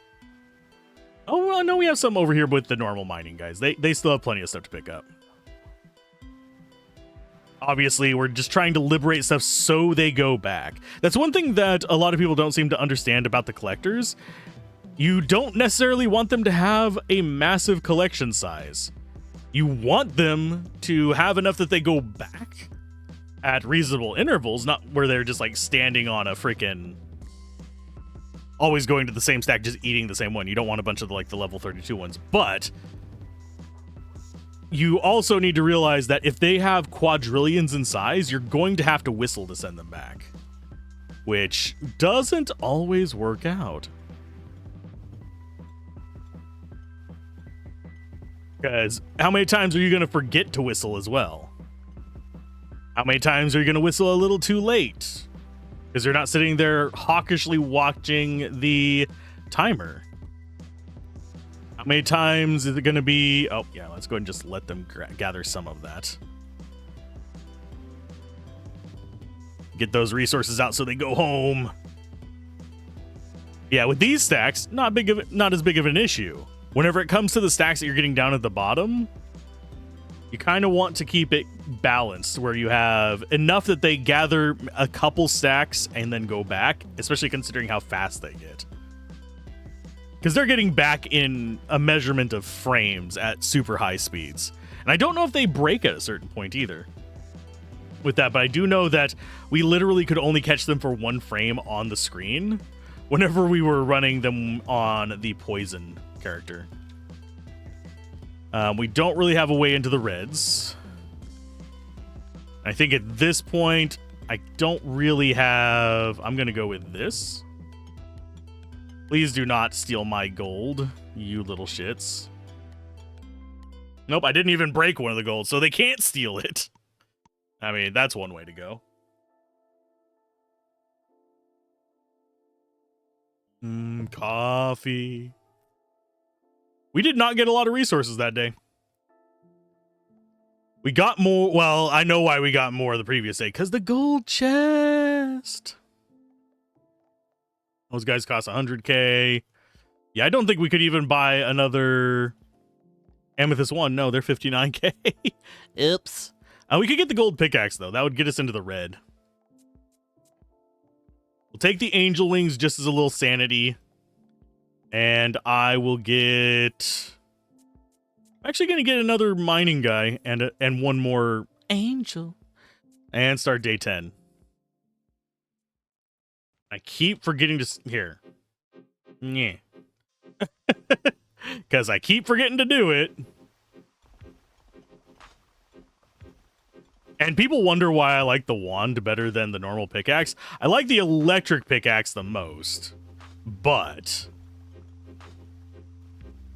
Oh, well, no, we have some over here with the normal mining guys. They still have plenty of stuff to pick up. Obviously, we're just trying to liberate stuff so they go back. That's one thing that a lot of people don't seem to understand about the collectors. You don't necessarily want them to have a massive collection size. You want them to have enough that they go back at reasonable intervals, not where they're just like standing on a freaking... always going to the same stack, just eating the same one. You don't want a bunch of like the level 32 ones, but... you also need to realize that if they have quadrillions in size, you're going to have to whistle to send them back, which doesn't always work out. Because how many times are you going to forget to whistle as well? How many times are you going to whistle a little too late? Because you're not sitting there hawkishly watching the timer. How many times is it going to be? Oh, yeah, let's go ahead and just let them gather some of that. Get those resources out so they go home. Yeah, with these stacks, not as big of an issue. Whenever it comes to the stacks that you're getting down at the bottom, you kind of want to keep it balanced where you have enough that they gather a couple stacks and then go back, especially considering how fast they get. Because they're getting back in a measurement of frames at super high speeds. And I don't know if they break at a certain point either with that, but I do know that we literally could only catch them for 1 frame on the screen whenever we were running them on the poison character. We don't really have a way into the reds. I think at this point, I don't really have... I'm going to go with this. Please do not steal my gold, you little shits. Nope, I didn't even break one of the gold, so they can't steal it. I mean, that's one way to go. Coffee. We did not get a lot of resources that day. We got more. Well, I know why we got more the previous day. Because the gold chest. Those guys cost 100k. Yeah, I don't think we could even buy another Amethyst 1. No, they're 59k. Oops. We could get the gold pickaxe, though. That would get us into the red. We'll take the angel wings just as a little sanity. And I will get... I'm actually going to get another mining guy and one more angel. And start day 10. I keep forgetting to... Here. Yeah. Because I keep forgetting to do it. And people wonder why I like the wand better than the normal pickaxe. I like the electric pickaxe the most. But...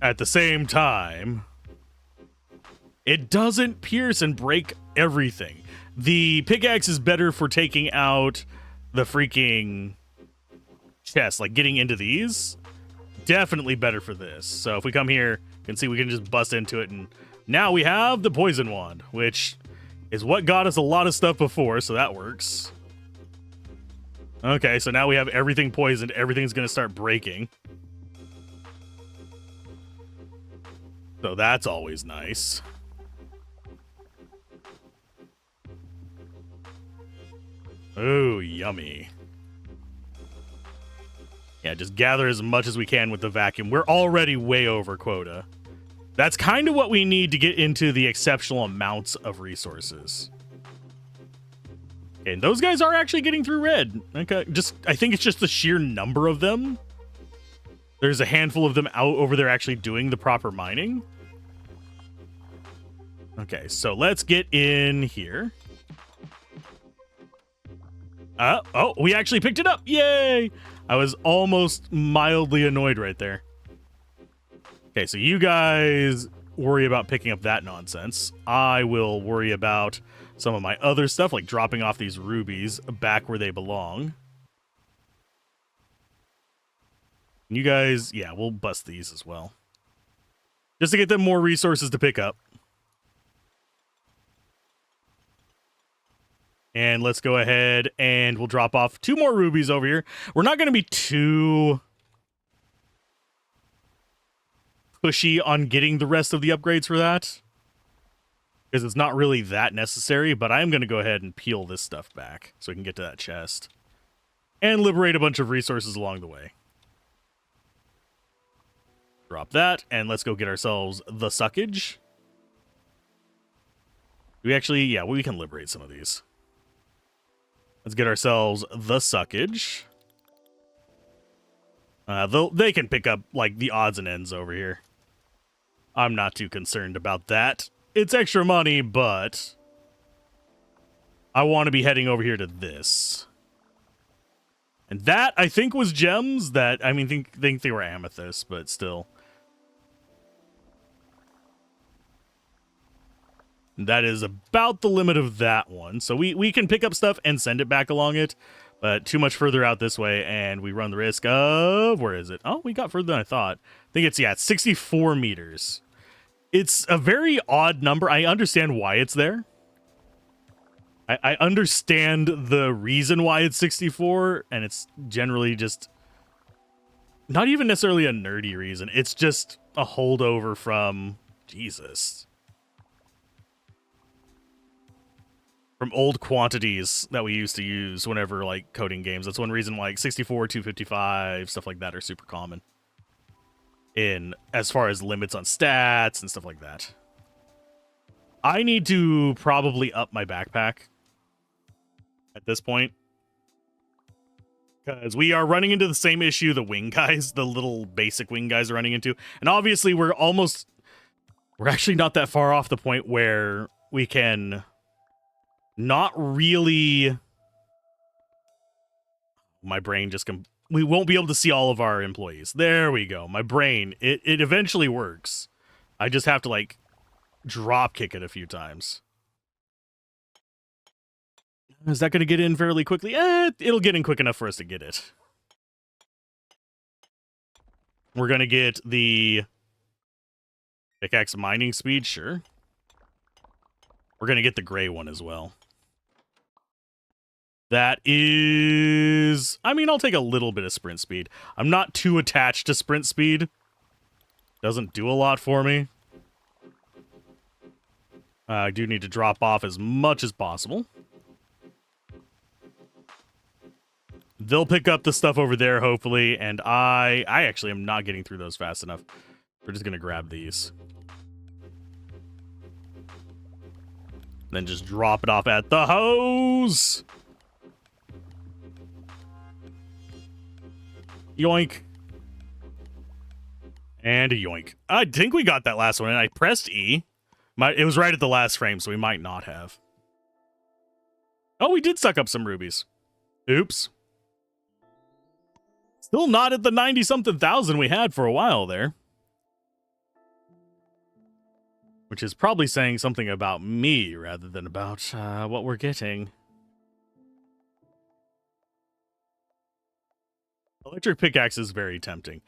at the same time... it doesn't pierce and break everything. The pickaxe is better for taking out the freaking chest, like getting into these. Definitely better for this. So if we come here, you can see we can just bust into it. And now we have the poison wand, which is what got us a lot of stuff before. So that works. Okay, so now we have everything poisoned. Everything's going to start breaking. So that's always nice. Oh, yummy. Yeah, just gather as much as we can with the vacuum. We're already way over quota. That's kind of what we need to get into the exceptional amounts of resources. Okay, and those guys are actually getting through red. Okay, I think it's just the sheer number of them. There's a handful of them out over there actually doing the proper mining. Okay, so let's get in here. Oh, we actually picked it up. Yay! I was almost mildly annoyed right there. Okay, so you guys worry about picking up that nonsense. I will worry about some of my other stuff, like dropping off these rubies back where they belong. You guys, yeah, we'll bust these as well. Just to get them more resources to pick up. And let's go ahead and we'll drop off 2 more rubies over here. We're not going to be too pushy on getting the rest of the upgrades for that, because it's not really that necessary, but I am going to go ahead and peel this stuff back so we can get to that chest and liberate a bunch of resources along the way. Drop that, and let's go get ourselves the suckage. We actually, yeah, we can liberate some of these. Let's get ourselves the suckage. They can pick up, like, the odds and ends over here. I'm not too concerned about that. It's extra money, but I want to be heading over here to this. And that, I think, was gems that, I mean, think they were amethysts, but still. That is about the limit of that one. So we can pick up stuff and send it back along it, but too much further out this way, and we run the risk of... where is it? Oh, we got further than I thought. I think it's, yeah, it's 64 meters. It's a very odd number. I understand why it's there. I understand the reason why it's 64, and it's generally just... not even necessarily a nerdy reason. It's just a holdover from... Jesus... from old quantities that we used to use whenever, like, coding games. That's one reason, like, 64, 255, stuff like that are super common. In, as far as limits on stats and stuff like that. I need to probably up my backpack at this point. Because we are running into the same issue the wing guys, the little basic wing guys are running into. And obviously we're actually not that far off the point where we can... not really... my brain just... we won't be able to see all of our employees. There we go. My brain, it eventually works. I just have to, like, drop kick it a few times. Is that going to get in fairly quickly? It'll get in quick enough for us to get it. We're going to get the pickaxe mining speed, sure. We're going to get the gray one as well. That is... I mean, I'll take a little bit of sprint speed. I'm not too attached to sprint speed. Doesn't do a lot for me. I do need to drop off as much as possible. They'll pick up the stuff over there, hopefully, and I actually am not getting through those fast enough. We're just going to grab these. Then just drop it off at the hose! Yoink. And a yoink. I think we got that last one, and I pressed E. It was right at the last frame, so we might not have. Oh, we did suck up some rubies. Oops. Still not at the 90-something thousand we had for a while there. Which is probably saying something about me rather than about what we're getting. Electric pickaxe is very tempting.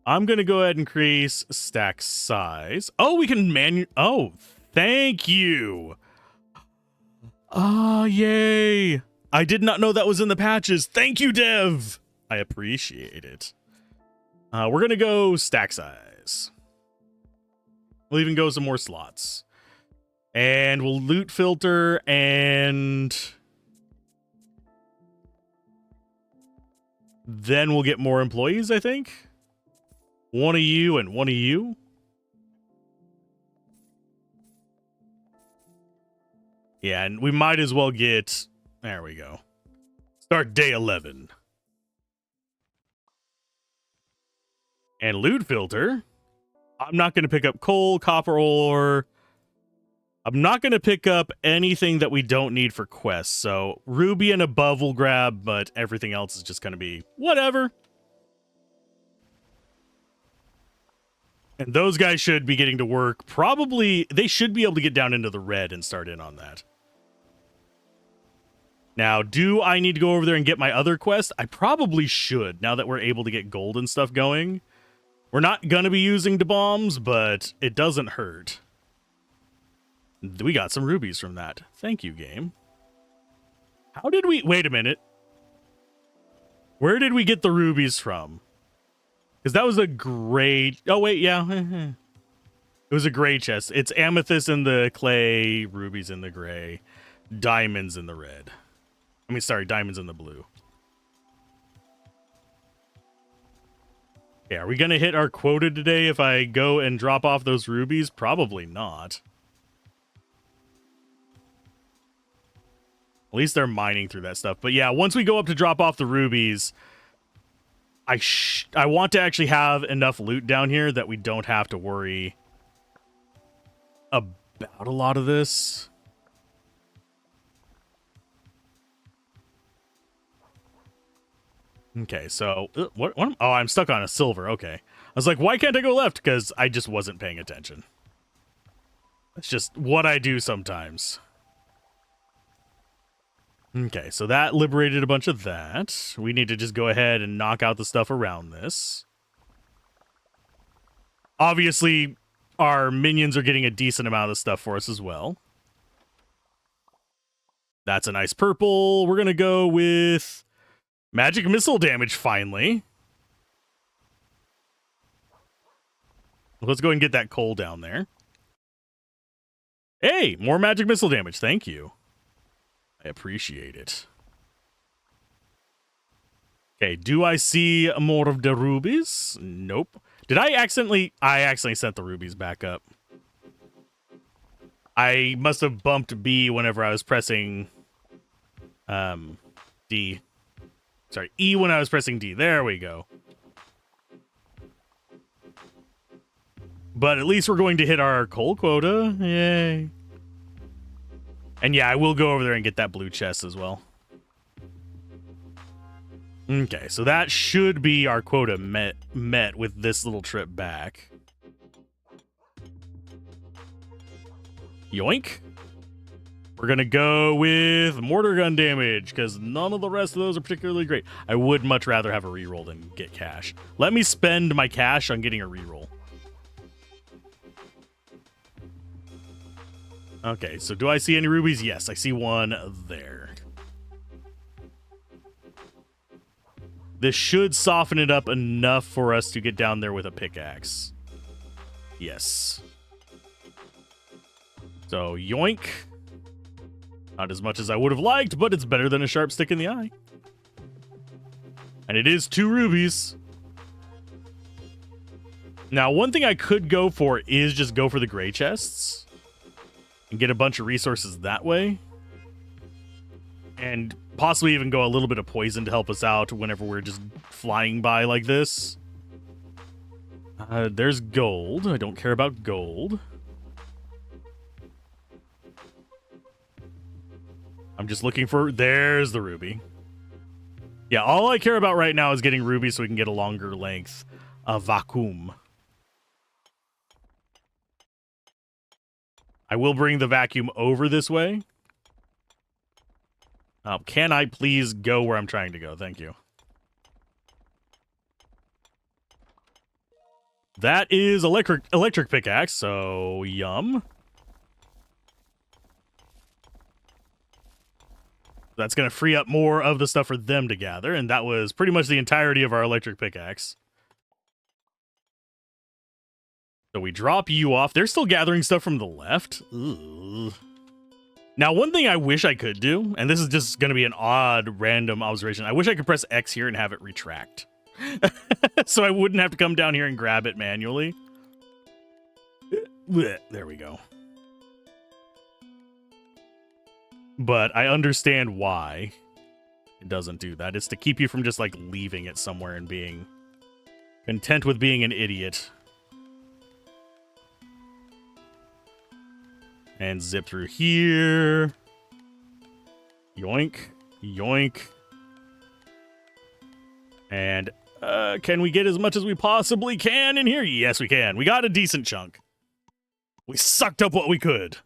I'm going to go ahead and increase stack size. Oh, we can Oh, thank you. Oh, yay. I did not know that was in the patches. Thank you, Dev. I appreciate it. We're going to go stack size. We'll even go some more slots. And we'll loot filter and... then we'll get more employees, I think. One of you and one of you. Yeah, and we might as well get... there we go. Start day 11. And loot filter. I'm not going to pick up coal, copper ore. I'm not going to pick up anything that we don't need for quests. So ruby and above will grab, but everything else is just going to be whatever. And those guys should be getting to work. Probably, they should be able to get down into the red and start in on that. Now, do I need to go over there and get my other quest? I probably should, now that we're able to get gold and stuff going. We're not going to be using the bombs, but it doesn't hurt. We got some rubies from that. Thank you, game. How did we... wait a minute. Where did we get the rubies from? Because that was a great... oh, wait, yeah. It was a gray chest. It's amethyst in the clay, rubies in the gray, diamonds in the red. I mean, sorry, diamonds in the blue. Yeah, are we going to hit our quota today if I go and drop off those rubies? Probably not. At least they're mining through that stuff. But yeah, once we go up to drop off the rubies, I want to actually have enough loot down here that we don't have to worry about a lot of this. Okay, so what oh, I'm stuck on a silver. Okay. I was like, why can't I go left? Because I just wasn't paying attention. It's just what I do sometimes. Okay, so that liberated a bunch of that. We need to just go ahead and knock out the stuff around this. Obviously, our minions are getting a decent amount of stuff for us as well. That's a nice purple. We're going to go with magic missile damage, finally. Let's go and get that coal down there. Hey, more magic missile damage. Thank you. I appreciate it. Okay, do I see more of the rubies? Nope. Did I accidentally... I accidentally sent the rubies back up. I must have bumped B whenever I was pressing... D. Sorry, E when I was pressing D. There we go. But at least we're going to hit our coal quota. Yay. And yeah, I will go over there and get that blue chest as well. Okay, so that should be our quota met with this little trip back. Yoink. We're going to go with mortar gun damage because none of the rest of those are particularly great. I would much rather have a reroll than get cash. Let me spend my cash on getting a reroll. Okay, so do I see any rubies? Yes, I see one there. This should soften it up enough for us to get down there with a pickaxe. Yes. So, yoink. Not as much as I would have liked, but it's better than a sharp stick in the eye. And it is 2 rubies. Now, one thing I could go for is just go for the gray chests and get a bunch of resources that way. And possibly even go a little bit of poison to help us out whenever we're just flying by like this. There's gold. I don't care about gold. I'm just looking for... There's the ruby. Yeah, all I care about right now is getting ruby so we can get a longer length of vacuum. I will bring the vacuum over this way. Can I please go where I'm trying to go? Thank you. That is electric pickaxe, so yum. That's going to free up more of the stuff for them to gather, and that was pretty much the entirety of our electric pickaxe. So we drop you off. They're still gathering stuff from the left. Ugh. Now, one thing I wish I could do, and this is just going to be an odd, random observation. I wish I could press X here and have it retract. So I wouldn't have to come down here and grab it manually. There we go. But I understand why it doesn't do that. It's to keep you from just, like, leaving it somewhere and being content with being an idiot. And zip through here. Yoink. Yoink. And can we get as much as we possibly can in here? Yes, we can. We got a decent chunk. We sucked up what we could.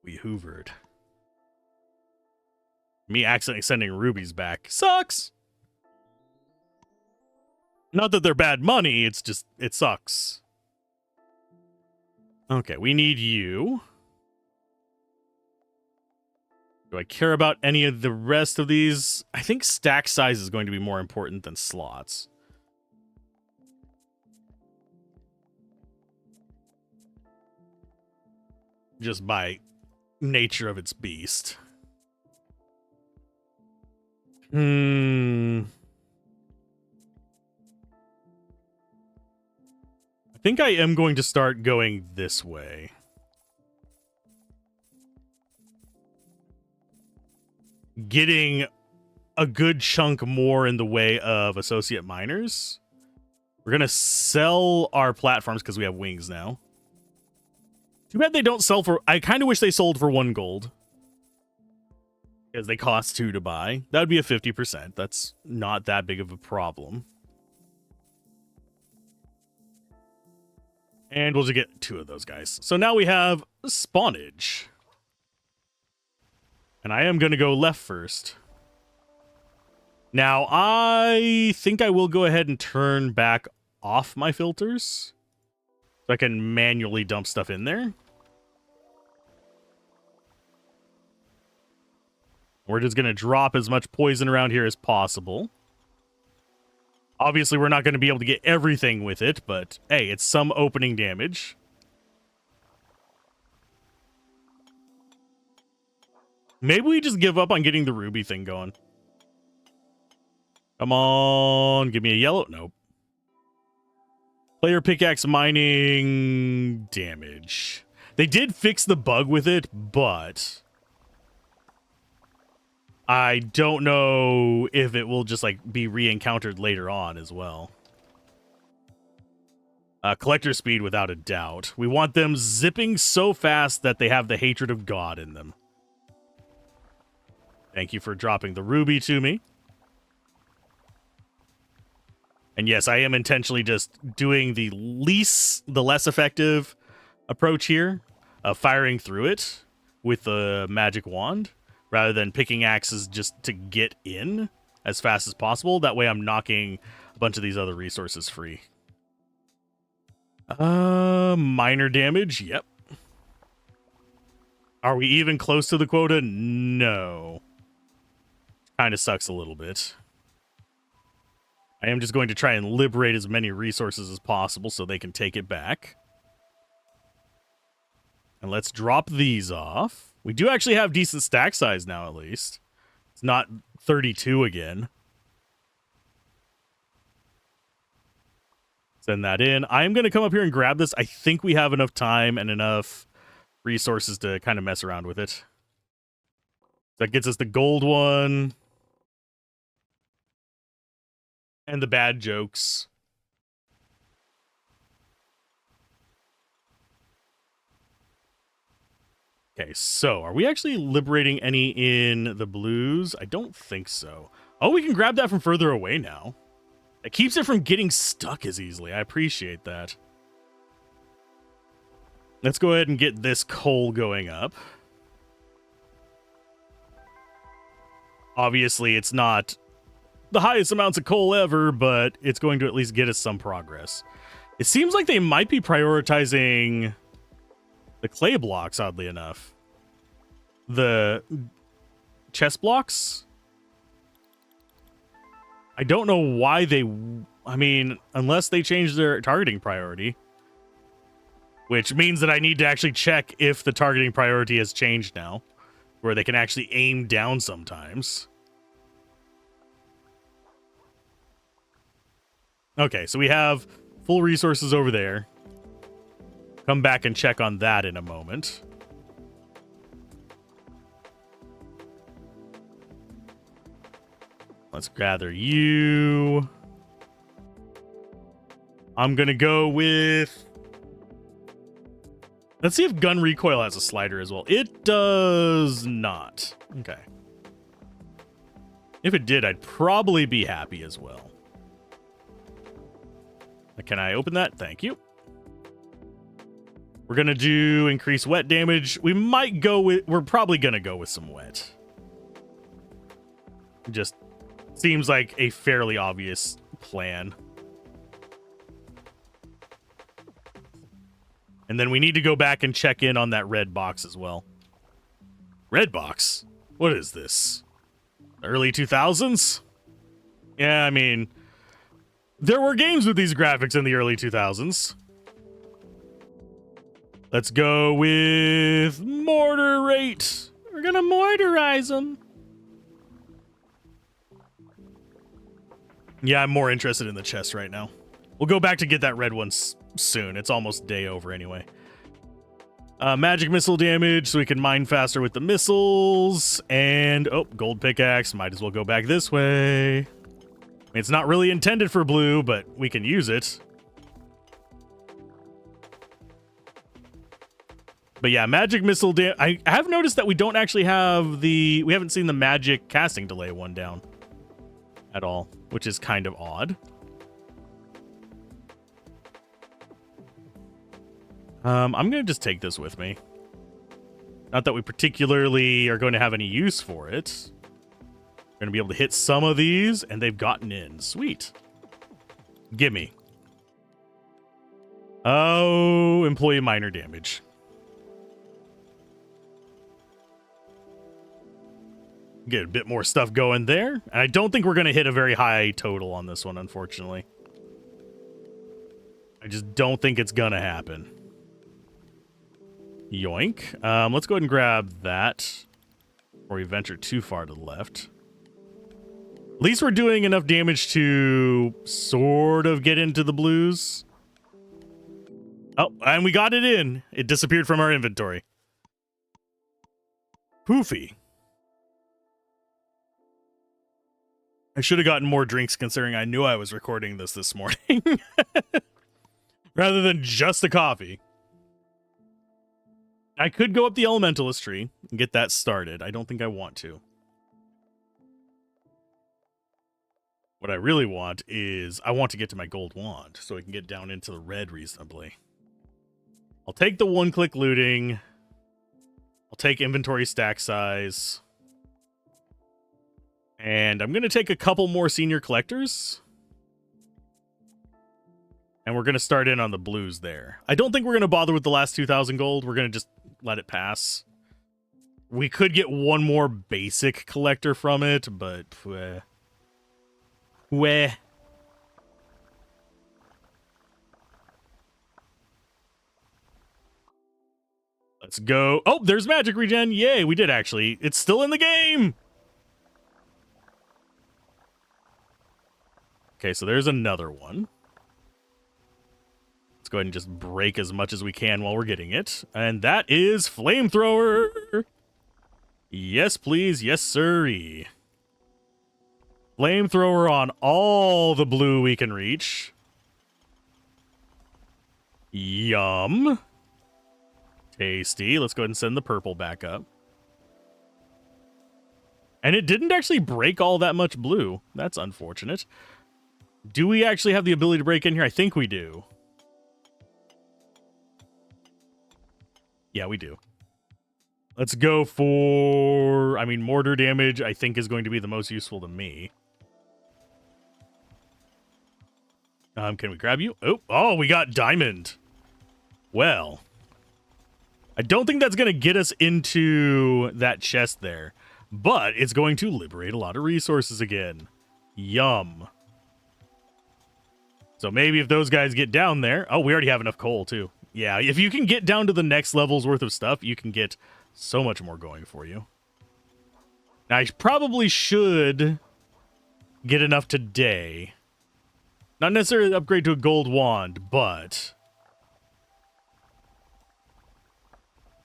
We hoovered. Me accidentally sending rubies back sucks. Not that they're bad money, it's just, it sucks. Okay, we need you. Do I care about any of the rest of these? I think stack size is going to be more important than slots. Just by nature of its beast. I think I am going to start going this way. Getting a good chunk more in the way of associate miners. We're going to sell our platforms because we have wings now. Too bad they don't sell for... I kind of wish they sold for 1 gold. Because they cost 2 to buy. That would be a 50%. That's not that big of a problem. And we'll just get 2 of those guys. So now we have spawnage. And I am going to go left first. Now, I think I will go ahead and turn back off my filters. So I can manually dump stuff in there. We're just going to drop as much poison around here as possible. Obviously, we're not going to be able to get everything with it, but hey, it's some opening damage. Maybe we just give up on getting the ruby thing going. Come on, give me a yellow. Nope. Player pickaxe mining damage. They did fix the bug with it, but I don't know if it will just like be re-encountered later on as well. Collector speed without a doubt. We want them zipping so fast that they have the hatred of God in them. Thank you for dropping the ruby to me. And yes, I am intentionally just doing the less effective approach here of firing through it. with the magic wand rather than picking axes just to get in as fast as possible. That way I'm knocking a bunch of these other resources free. Minor damage, yep. Are we even close to the quota? No. Kind of sucks a little bit. I am just going to try and liberate as many resources as possible so they can take it back. And let's drop these off. We do actually have decent stack size now, at least. It's not 32 again. Send that in. I'm going to come up here and grab this. I think we have enough time and enough resources to kind of mess around with it. That gets us the gold one. And the bad jokes. Okay, so are we actually liberating any in the blues? I don't think so. Oh, we can grab that from further away now. It keeps it from getting stuck as easily. I appreciate that. Let's go ahead and get this coal going up. Obviously, it's not the highest amounts of coal ever, but it's going to at least get us some progress. It seems like they might be prioritizing the clay blocks, oddly enough. The chest blocks? I don't know why they... I mean, unless they change their targeting priority. Which means that I need to actually check if the targeting priority has changed now. Where they can actually aim down sometimes. Okay, so we have full resources over there. Come back and check on that in a moment. Let's gather you. I'm gonna go with... Let's see if gun recoil has a slider as well. It does not. Okay. If it did, I'd probably be happy as well. Can I open that? Thank you. We're going to do increase wet damage. We might go with... We're probably going to go with some wet. Just seems like a fairly obvious plan. And then we need to go back and check in on that red box as well. Red box? What is this? Early 2000s? Yeah, I mean... There were games with these graphics in the early 2000s. Let's go with mortar rate. We're gonna mortarize them. Yeah, I'm more interested in the chest right now. We'll go back to get that red one soon. It's almost day over anyway. Magic missile damage, so we can mine faster with the missiles. And, oh, gold pickaxe. Might as well go back this way. It's not really intended for blue, but we can use it. But yeah, magic missile damage. I have noticed that we don't actually have the... We haven't seen the magic casting delay one down at all, which is kind of odd. I'm going to just take this with me. Not that we particularly are going to have any use for it. We're going to be able to hit some of these, and they've gotten in. Sweet. Gimme. Oh, employee minor damage. Get a bit more stuff going there. And I don't think we're going to hit a very high total on this one, unfortunately. I just don't think it's going to happen. Yoink. Let's go ahead and grab that before we venture too far to the left. At least we're doing enough damage to sort of get into the blues. Oh, and we got it in. It disappeared from our inventory. Poofy. I should have gotten more drinks considering I knew I was recording this morning. Rather than just a coffee. I could go up the Elementalist tree and get that started. I don't think I want to. What I really want is I want to get to my gold wand so I can get down into the red reasonably. I'll take the one-click looting. I'll take inventory stack size. And I'm going to take a couple more senior collectors. And we're going to start in on the blues there. I don't think we're going to bother with the last 2,000 gold. We're going to just let it pass. We could get one more basic collector from it, but... Weh. Let's go. Oh, there's magic regen. Yay, we did actually. It's still in the game. Okay, so there's another one. Let's go ahead and just break as much as we can while we're getting it. And that is flamethrower. Yes, please. Yes, sirree. Flamethrower on all the blue we can reach. Yum. Tasty. Let's go ahead and send the purple back up. And it didn't actually break all that much blue. That's unfortunate. Do we actually have the ability to break in here? I think we do. Yeah, we do. Let's go for... I mean, mortar damage, I think, is going to be the most useful to me. Can we grab you? Oh, we got diamond. Well, I don't think that's going to get us into that chest there, but it's going to liberate a lot of resources again. Yum. So maybe if those guys get down there... Oh, we already have enough coal, too. Yeah, if you can get down to the next level's worth of stuff, you can get so much more going for you. Now, I probably should get enough today. Not necessarily upgrade to a gold wand, but...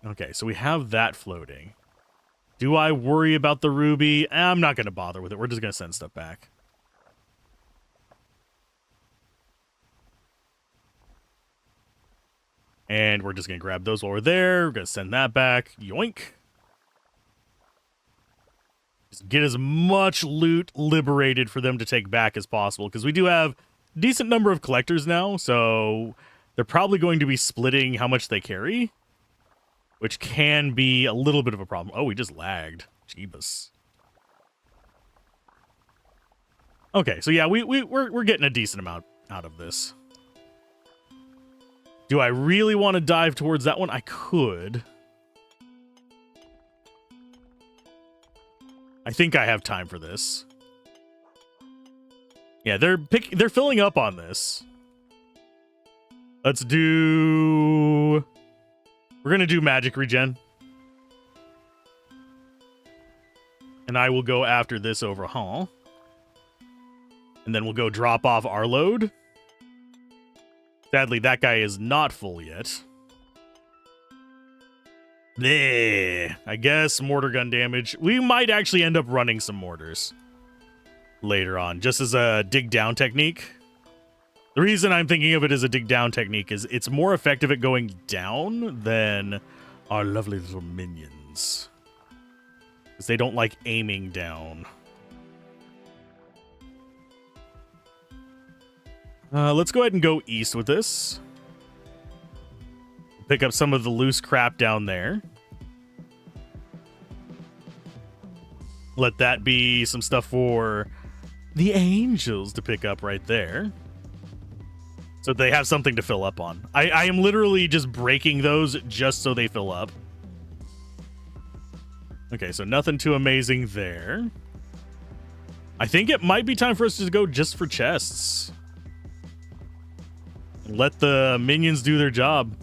Okay, so we have that floating. Do I worry about the ruby? I'm not going to bother with it. We're just going to send stuff back. And we're just going to grab those while we're there. We're going to send that back. Yoink. Just get as much loot liberated for them to take back as possible. Because we do have a decent number of collectors now. So they're probably going to be splitting how much they carry. Which can be a little bit of a problem. Oh, we just lagged. Jeebus. Okay, so yeah, we're getting a decent amount out of this. Do I really want to dive towards that one? I could. I think I have time for this. Yeah, they're filling up on this. Let's do... We're going to do magic regen. And I will go after this overhaul. And then we'll go drop off our load. Sadly, that guy is not full yet. Bleh. I guess mortar gun damage. We might actually end up running some mortars later on, just as a dig down technique. The reason I'm thinking of it as a dig down technique is it's more effective at going down than our lovely little minions. Because they don't like aiming down. Let's go ahead and go east with this. Pick up some of the loose crap down there. Let that be some stuff for the angels to pick up right there. So they have something to fill up on. I am literally just breaking those just so they fill up. Okay, so nothing too amazing there. I think it might be time for us to go just for chests. Let the minions do their job.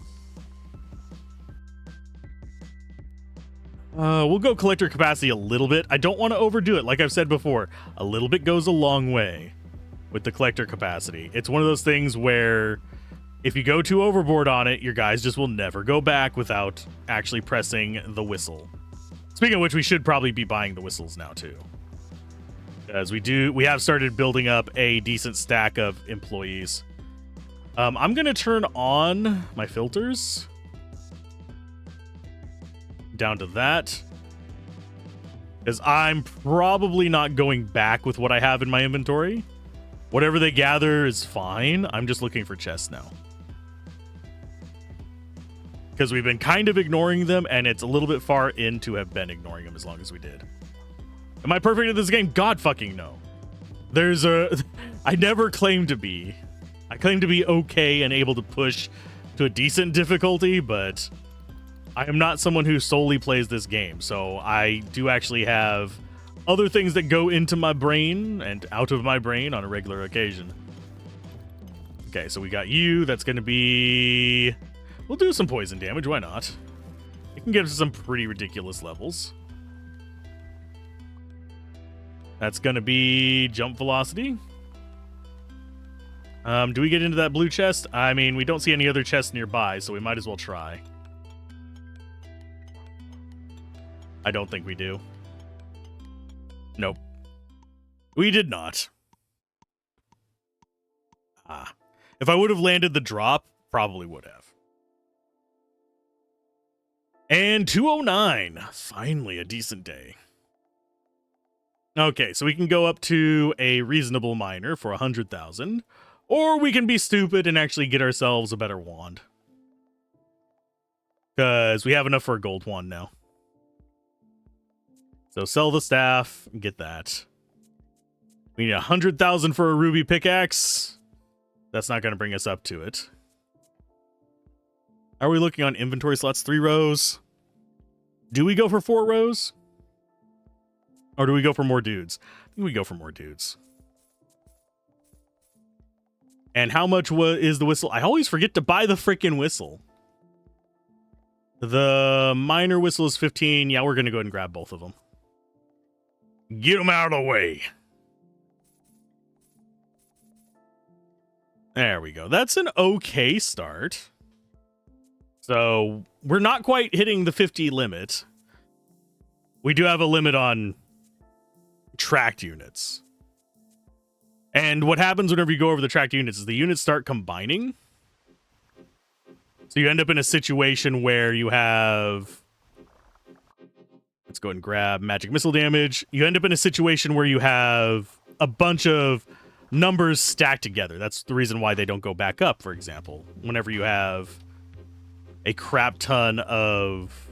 We'll go collector capacity a little bit. I don't want to overdo it. Like I've said before, a little bit goes a long way with the collector capacity. It's one of those things where if you go too overboard on it, your guys just will never go back without actually pressing the whistle. Speaking of which, we should probably be buying the whistles now too. Because we have started building up a decent stack of employees. I'm going to turn on my filters. Down to that. Because I'm probably not going back with what I have in my inventory. Whatever they gather is fine. I'm just looking for chests now. because we've been kind of ignoring them, and it's a little bit far in to have been ignoring them as long as we did. Am I perfect at this game? God fucking no. I never claim to be. I claim to be okay and able to push to a decent difficulty, but I am not someone who solely plays this game. So I do actually have other things that go into my brain and out of my brain on a regular occasion. Okay, so we got you. That's going to be... We'll do some poison damage. Why not? It can get us some pretty ridiculous levels. That's going to be jump velocity. Do we get into that blue chest? I mean, we don't see any other chests nearby, so we might as well try. I don't think we do. Nope. We did not. Ah. If I would have landed the drop, probably would have. And 209. Finally, a decent day. Okay, so we can go up to a reasonable miner for 100,000. Or we can be stupid and actually get ourselves a better wand. Because we have enough for a gold wand now. So sell the staff and get that. We need 100,000 for a ruby pickaxe. That's not going to bring us up to it. Are we looking on inventory slots? 3 rows. Do we go for 4 rows? Or do we go for more dudes? I think we go for more dudes. And how much is the whistle? I always forget to buy the freaking whistle. The minor whistle is 15. Yeah, we're going to go ahead and grab both of them. Get them out of the way. There we go. That's an okay start. So we're not quite hitting the 50 limit. We do have a limit on tracked units. And what happens whenever you go over the tracked units is the units start combining. So you end up in a situation where you have... Let's go ahead and grab magic missile damage. You end up in a situation where you have a bunch of numbers stacked together. That's the reason why they don't go back up, for example. Whenever you have a crap ton of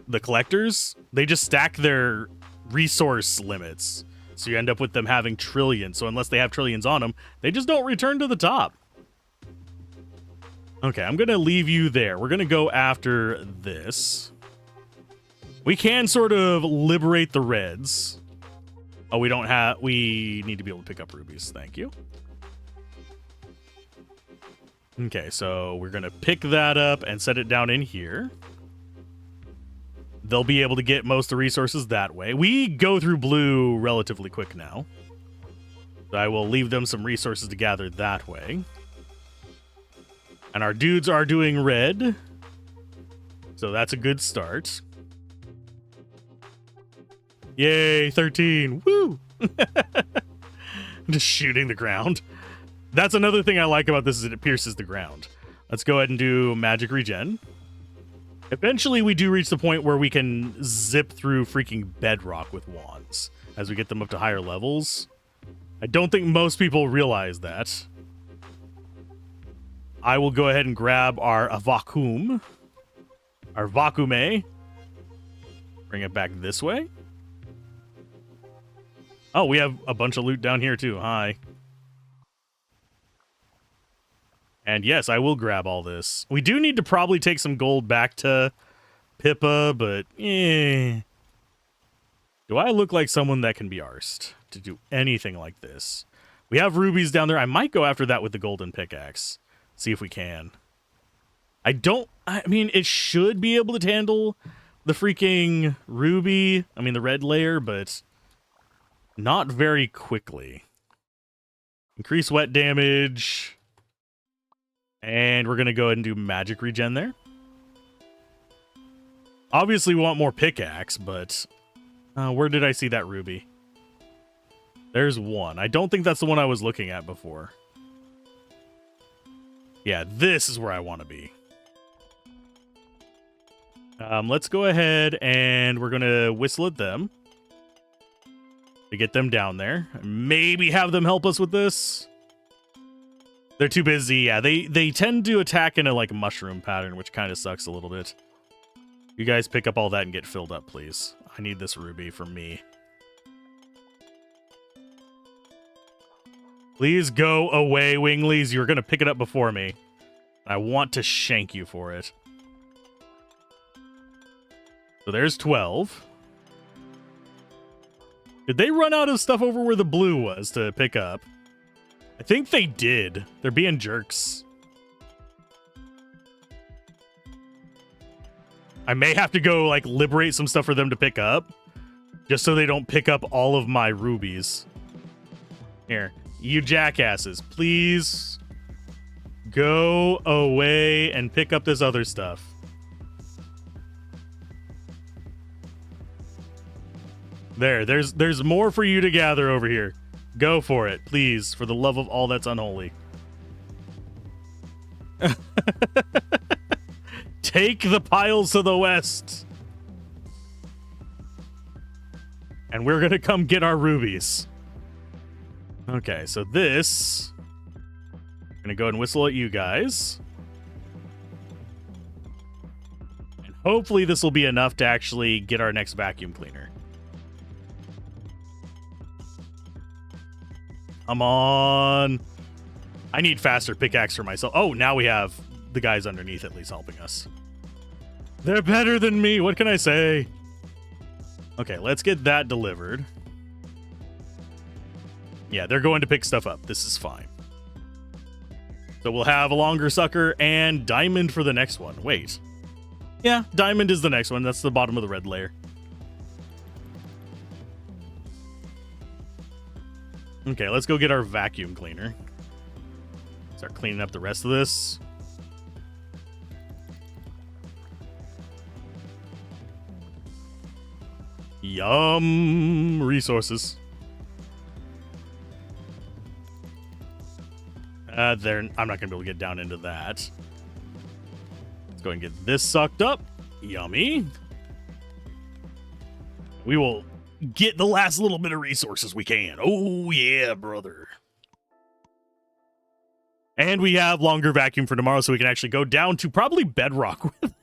the collectors, they just stack their resource limits. So you end up with them having trillions. So unless they have trillions on them, they just don't return to the top. Okay, I'm going to leave you there. We're going to go after this. We can sort of liberate the reds. Oh, we don't have... We need to be able to pick up rubies. Thank you. Okay, so we're going to pick that up and set it down in here. They'll be able to get most of the resources that way. We go through blue relatively quick now. So I will leave them some resources to gather that way. And our dudes are doing red. So that's a good start. Yay, 13. Woo! Just shooting the ground. That's another thing I like about this is it pierces the ground. Let's go ahead and do magic regen. Eventually, we do reach the point where we can zip through freaking bedrock with wands as we get them up to higher levels. I don't think most people realize that. I will go ahead and grab our vacuum. Our vacuume. Bring it back this way. Oh, we have a bunch of loot down here too. Hi. And yes, I will grab all this. We do need to probably take some gold back to Pippa, but do I look like someone that can be arsed to do anything like this? We have rubies down there. I might go after that with the golden pickaxe. See if we can. I mean, it should be able to handle the freaking ruby. I mean, the red layer, but not very quickly. Increase wet damage. And we're going to go ahead and do magic regen there. Obviously, we want more pickaxe, but where did I see that ruby? There's one. I don't think that's the one I was looking at before. Yeah, this is where I want to be. Let's go ahead and we're going to whistle at them to get them down there. Maybe have them help us with this. They're too busy. Yeah, they tend to attack in a like mushroom pattern, which kind of sucks a little bit. You guys pick up all that and get filled up, please. I need this ruby for me. Please go away, Winglies. You're going to pick it up before me. I want to shank you for it. So there's 12. Did they run out of stuff over where the blue was to pick up? I think they did. They're being jerks. I may have to go, like, liberate some stuff for them to pick up. Just so they don't pick up all of my rubies. Here. You jackasses, please go away and pick up this other stuff. There's more for you to gather over here. Go for it, please, for the love of all that's unholy. Take the piles to the west. And we're gonna come get our rubies. Okay, so this... I'm gonna go and whistle at you guys. And hopefully this will be enough to actually get our next vacuum cleaner. Come on. I need faster pickaxe for myself. Oh, now we have the guys underneath at least helping us. They're better than me. What can I say? Okay, let's get that delivered. Yeah, they're going to pick stuff up. This is fine. So we'll have a longer sucker and diamond for the next one. Wait. Yeah, diamond is the next one. That's the bottom of the red layer. Okay, let's go get our vacuum cleaner. Start cleaning up the rest of this. Yum! Resources. I'm not going to be able to get down into that. Let's go and get this sucked up. Yummy. We will get the last little bit of resources we can. Oh, yeah, brother. And we have longer vacuum for tomorrow, so we can actually go down to probably bedrock with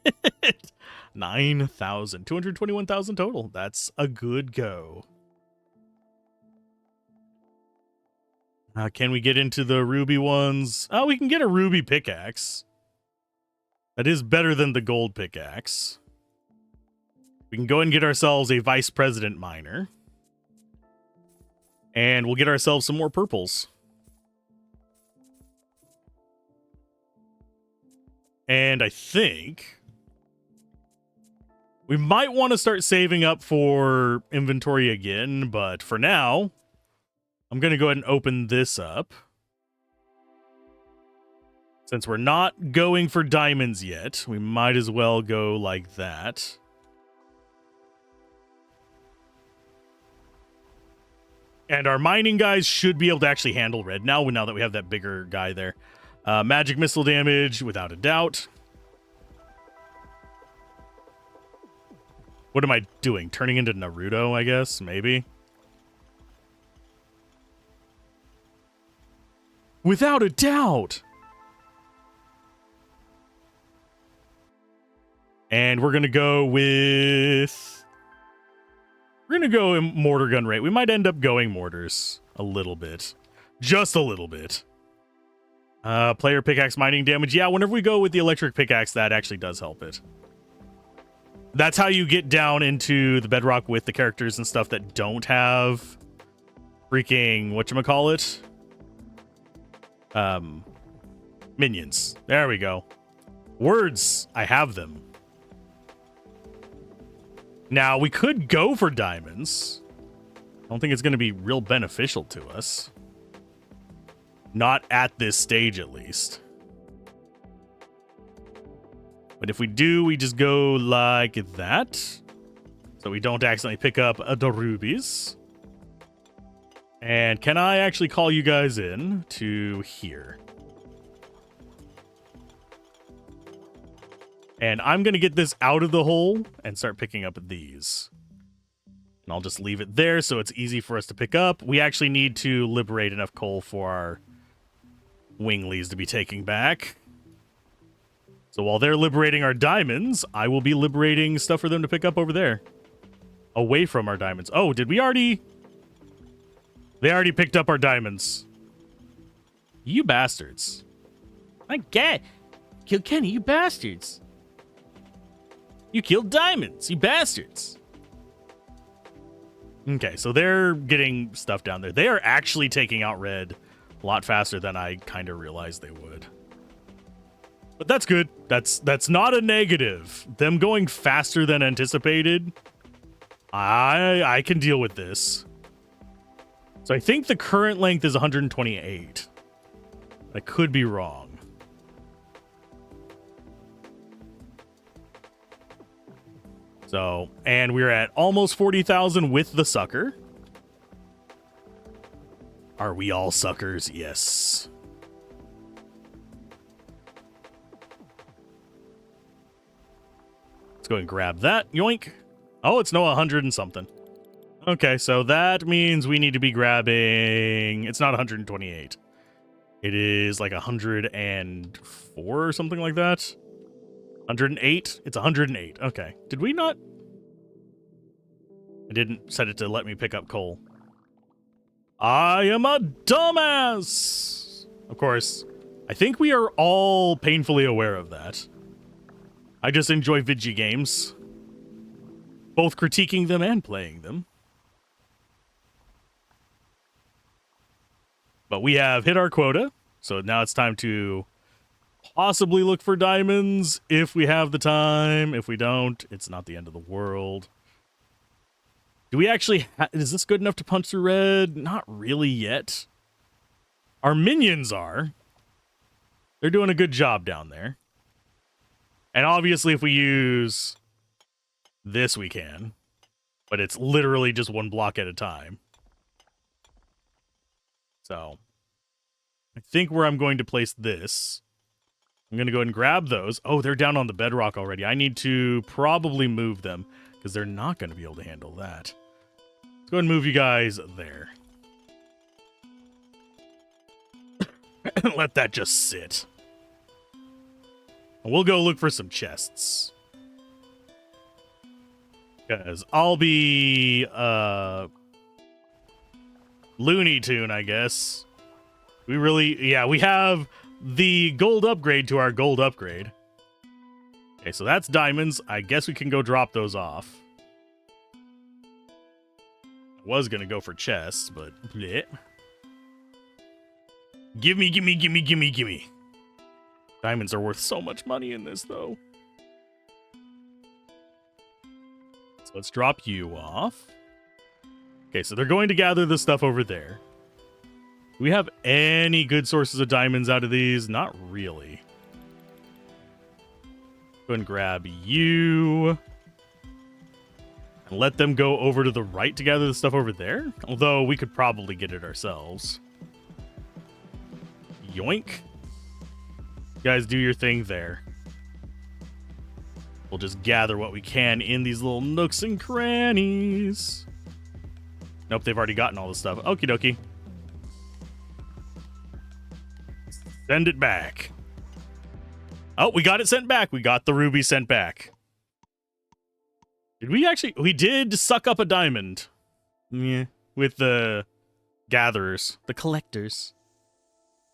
it. 9,000. 221,000 total. That's a good go. Can we get into the ruby ones? Oh, we can get a ruby pickaxe. That is better than the gold pickaxe. We can go and get ourselves a vice president miner. And we'll get ourselves some more purples. And I think we might want to start saving up for inventory again, but for now, I'm going to go ahead and open this up. Since we're not going for diamonds yet, we might as well go like that. And our mining guys should be able to actually handle red now that we have that bigger guy there. Magic missile damage, without a doubt. What am I doing? Turning into Naruto, I guess? Maybe? Without a doubt! And we're going to go with... We're going to go in mortar gun rate. We might end up going mortars a little bit. Just a little bit. Player pickaxe mining damage. Yeah, whenever we go with the electric pickaxe, that actually does help it. That's how you get down into the bedrock with the characters and stuff that don't have freaking, whatchamacallit? Minions. There we go. Words. I have them. Now, we could go for diamonds. I don't think it's going to be real beneficial to us. Not at this stage, at least. But if we do, we just go like that. So we don't accidentally pick up the rubies. And can I actually call you guys in to here? And I'm going to get this out of the hole and start picking up these. And I'll just leave it there so it's easy for us to pick up. We actually need to liberate enough coal for our Winglies to be taking back. So while they're liberating our diamonds, I will be liberating stuff for them to pick up over there. Away from our diamonds. Oh, did we already... They already picked up our diamonds. You bastards. My God. Kilkenny, you bastards. You killed diamonds, you bastards. Okay, so they're getting stuff down there. They are actually taking out red a lot faster than I kind of realized they would. But that's good. That's not a negative. Them going faster than anticipated, I can deal with this. So I think the current length is 128. I could be wrong. So, and we're at almost 40,000 with the sucker. Are we all suckers? Yes. Let's go and grab that. Yoink. Oh, it's no 100 and something. Okay, so that means we need to be grabbing... It's not 128. It is like 104 or something like that. 108? It's 108. Okay. Did we not? I didn't set it to let me pick up coal. I am a dumbass! Of course, I think we are all painfully aware of that. I just enjoy video games. Both critiquing them and playing them. But we have hit our quota, so now it's time to possibly look for diamonds if we have the time. If we don't, it's not the end of the world. Do we actually... is this good enough to punch through red? Not really yet. Our minions are. They're doing a good job down there. And obviously if we use this, we can. But it's literally just one block at a time. So, I think where I'm going to place this, I'm going to go ahead and grab those. Oh, they're down on the bedrock already. I need to probably move them because they're not going to be able to handle that. Let's go ahead and move you guys there. Let that just sit. And we'll go look for some chests. Because I'll be, Looney Tune, I guess. We really... Yeah, we have the gold upgrade to our gold upgrade. Okay, so that's diamonds. I guess we can go drop those off. I was going to go for chests, but... Bleh. Gimme, gimme, gimme, gimme, gimme. Diamonds are worth so much money in this, though. So let's drop you off. Okay, so they're going to gather the stuff over there. Do we have any good sources of diamonds out of these? Not really. Go and grab you. And let them go over to the right to gather the stuff over there. Although we could probably get it ourselves. Yoink. You guys do your thing there. We'll just gather what we can in these little nooks and crannies. Nope, they've already gotten all the stuff. Okie dokie. Send it back. Oh, we got it sent back. We got the ruby sent back. Did we actually... We did suck up a diamond. Yeah. With the gatherers. The collectors.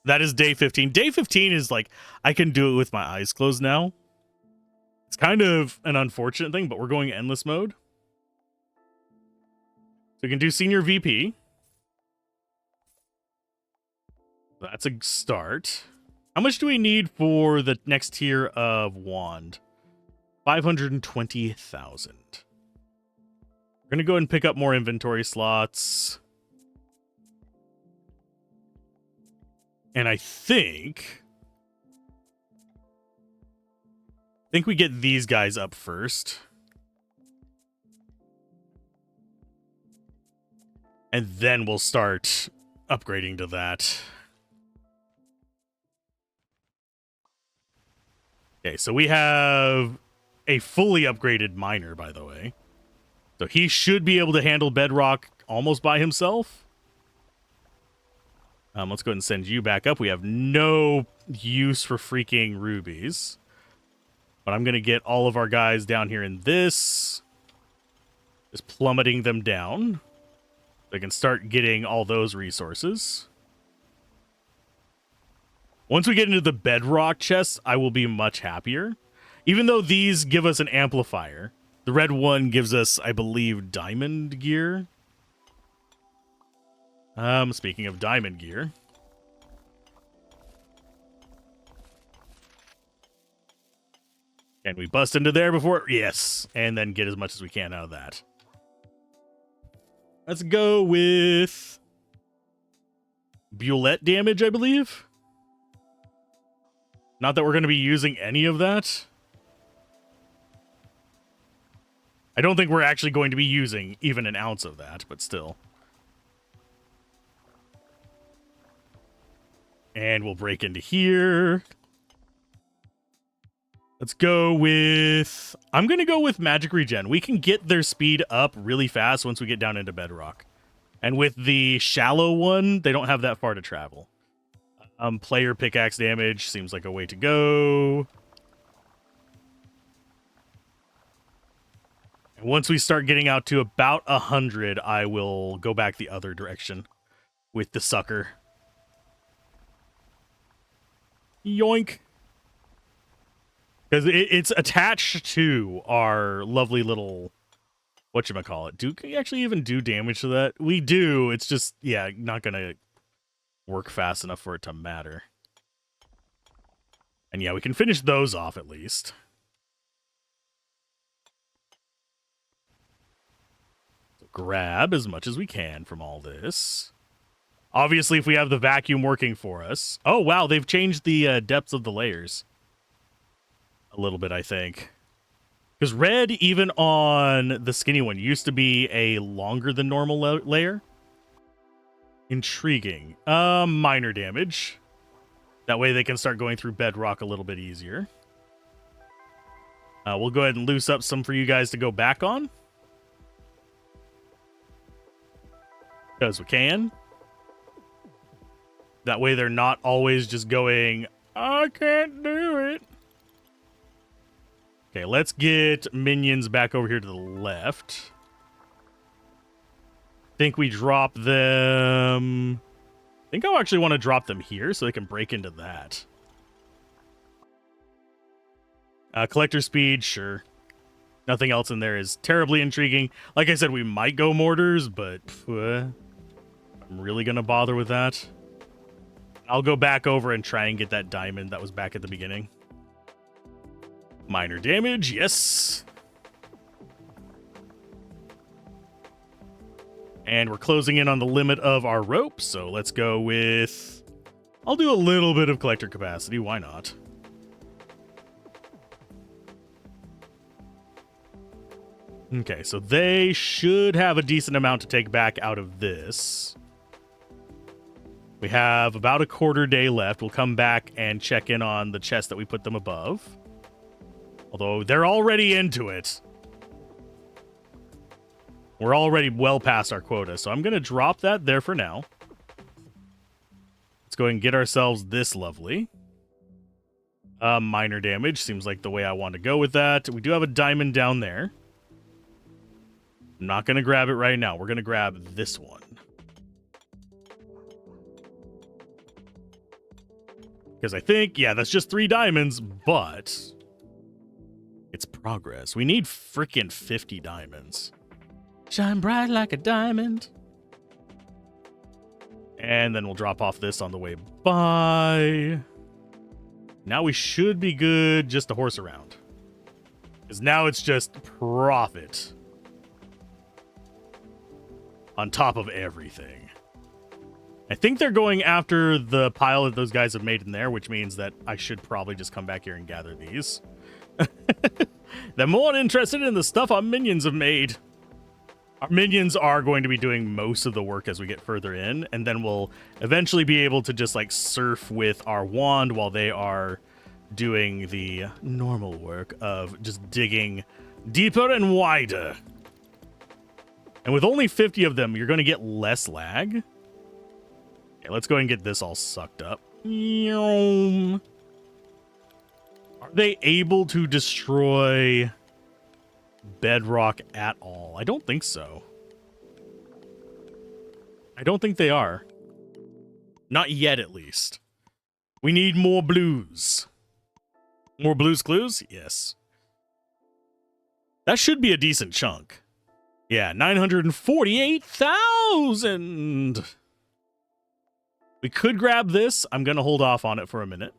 That is day 15. Day 15 is like... I can do it with my eyes closed now. It's kind of an unfortunate thing, but we're going endless mode. So we can do senior VP. That's a start. How much do we need for the next tier of wand? 520,000. We're going to go ahead and pick up more inventory slots. And I think we get these guys up first. And then we'll start upgrading to that. Okay, so we have a fully upgraded miner, by the way. So he should be able to handle bedrock almost by himself. Let's go ahead and send you back up. We have no use for freaking rubies. But I'm going to get all of our guys down here in this. Just plummeting them down. They can start getting all those resources. Once we get into the bedrock chests, I will be much happier. Even though these give us an amplifier. The red one gives us, I believe, diamond gear. Speaking of diamond gear. Can we bust into there before? Yes. And then get as much as we can out of that. Let's go with bullet damage, I believe. Not that we're going to be using any of that. I don't think we're actually going to be using even an ounce of that, but still. And we'll break into here. Let's go with... I'm going to go with magic regen. We can get their speed up really fast once we get down into bedrock. And with the shallow one, they don't have that far to travel. Player pickaxe damage seems like a way to go. And once we start getting out to about 100, I will go back the other direction with the sucker. Yoink. Because it's attached to our lovely little, whatchamacallit. Do we actually even do damage to that? We do. It's just, yeah, not going to work fast enough for it to matter. And yeah, we can finish those off at least. So grab as much as we can from all this. Obviously, if we have the vacuum working for us. Oh, wow, they've changed the depths of the layers. A little bit, I think. Because red, even on the skinny one, used to be a longer than normal layer. Intriguing. Minor damage. That way they can start going through bedrock a little bit easier. We'll go ahead and loose up some for you guys to go back on. Because we can. That way they're not always just going, I can't do it. Okay, let's get minions back over here to the left. Think we drop them... I think I actually want to drop them here so they can break into that. Collector speed, sure. Nothing else in there is terribly intriguing. Like I said, we might go mortars, but I'm really going to bother with that. I'll go back over and try and get that diamond that was back at the beginning. Minor damage, yes. And we're closing in on the limit of our rope, so let's go with... I'll do a little bit of collector capacity, why not? Okay, so they should have a decent amount to take back out of this. We have about a quarter day left. We'll come back and check in on the chest that we put them above. Although they're already into it. We're already well past our quota, so I'm going to drop that there for now. Let's go ahead and get ourselves this lovely. Minor damage seems like the way I want to go with that. We do have a diamond down there. I'm not going to grab it right now. We're going to grab this one. Because I think, yeah, that's just 3 diamonds, but it's progress. We need freaking 50 diamonds. Shine bright like a diamond. And then we'll drop off this on the way by. Now we should be good just to horse around. Because now it's just profit. On top of everything. I think they're going after the pile that those guys have made in there, which means that I should probably just come back here and gather these. They're more interested in the stuff our minions have made. Our minions are going to be doing most of the work as we get further in, and then we'll eventually be able to just like surf with our wand while they are doing the normal work of just digging deeper and wider. And with only 50 of them, you're going to get less lag. let's go ahead and get this all sucked up. Are they able to destroy bedrock at all? I don't think so. I don't think they are. Not yet, at least. We need more blues. More blues clues? Yes. That should be a decent chunk. Yeah, 948,000. We could grab this. I'm going to hold off on it for a minute.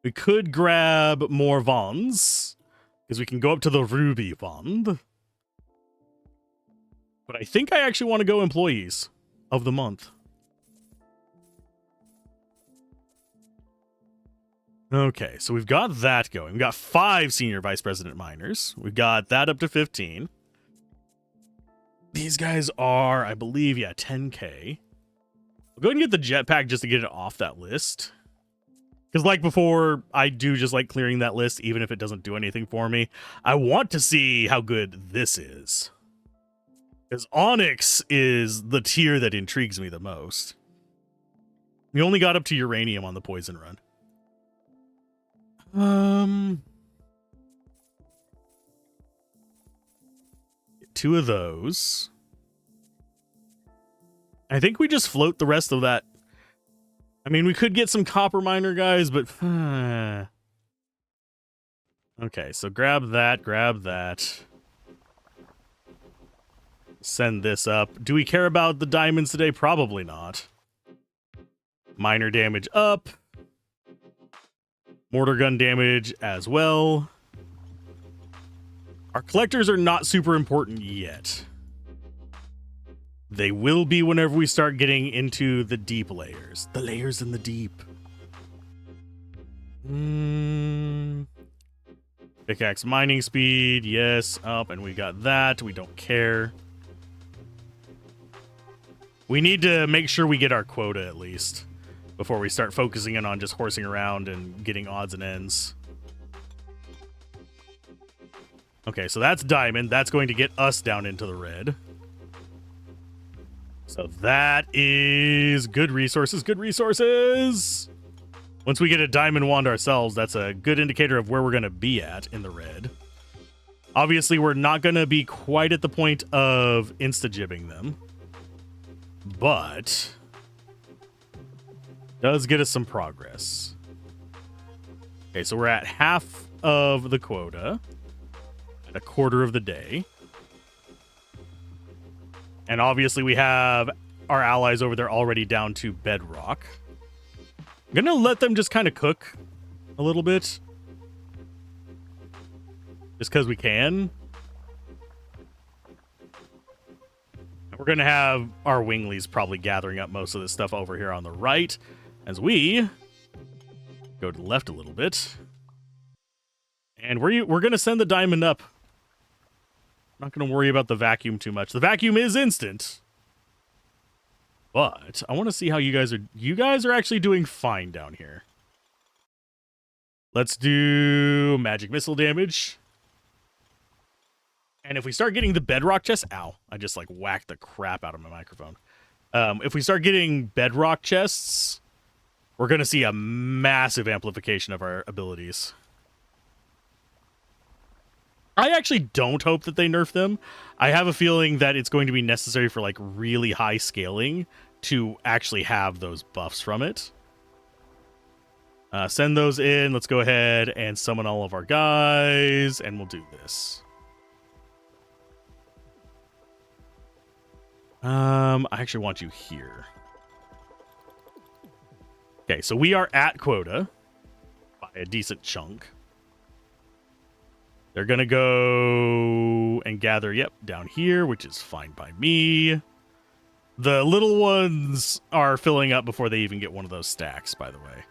We could grab more Vons, because we can go up to the Ruby Bond. But I think I actually want to go employees of the month. Okay, so we've got that going. We've got 5 senior vice president miners. We've got that up to 15. These guys are, I believe, yeah, 10K. We'll go ahead and get the jetpack just to get it off that list. Because like before, I do just like clearing that list, even if it doesn't do anything for me. I want to see how good this is. Because Onyx is the tier that intrigues me the most. We only got up to uranium on the poison run. 2 of those. I think we just float the rest of that. I mean, we could get some copper miner guys, but okay, so grab that. Send this up. Do we care about the diamonds today? Probably not. Miner damage up. Mortar gun damage as well. Our collectors are not super important yet. They will be whenever we start getting into the deep layers. The layers in the deep. Pickaxe mining speed. Yes, up. And we got that. We don't care. We need to make sure we get our quota at least before we start focusing in on just horsing around and getting odds and ends. Okay, so that's diamond. That's going to get us down into the red. So that is good resources, good resources. Once we get a diamond wand ourselves, that's a good indicator of where we're going to be at in the red. Obviously, we're not going to be quite at the point of insta-jibbing them. But does get us some progress. Okay, so we're at half of the quota. At a quarter of the day. And obviously we have our allies over there already down to bedrock. I'm going to let them just kind of cook a little bit. Just because we can. We're going to have our winglies probably gathering up most of this stuff over here on the right. As we go to the left a little bit. And we're going to send the diamond up. Not going to worry about the vacuum too much. The vacuum is instant. But I want to see how you guys are. You guys are actually doing fine down here. Let's do magic missile damage. And if we start getting the bedrock chests... Ow. I just like whacked the crap out of my microphone. If we start getting bedrock chests, we're going to see a massive amplification of our abilities. I actually don't hope that they nerf them. I have a feeling that it's going to be necessary for like really high scaling to actually have those buffs from it. Send those in. Let's go ahead and summon all of our guys, and we'll do this. I actually want you here. Okay, so we are at quota by a decent chunk. They're going to go and gather, yep, down here, which is fine by me. The little ones are filling up before they even get one of those stacks, by the way.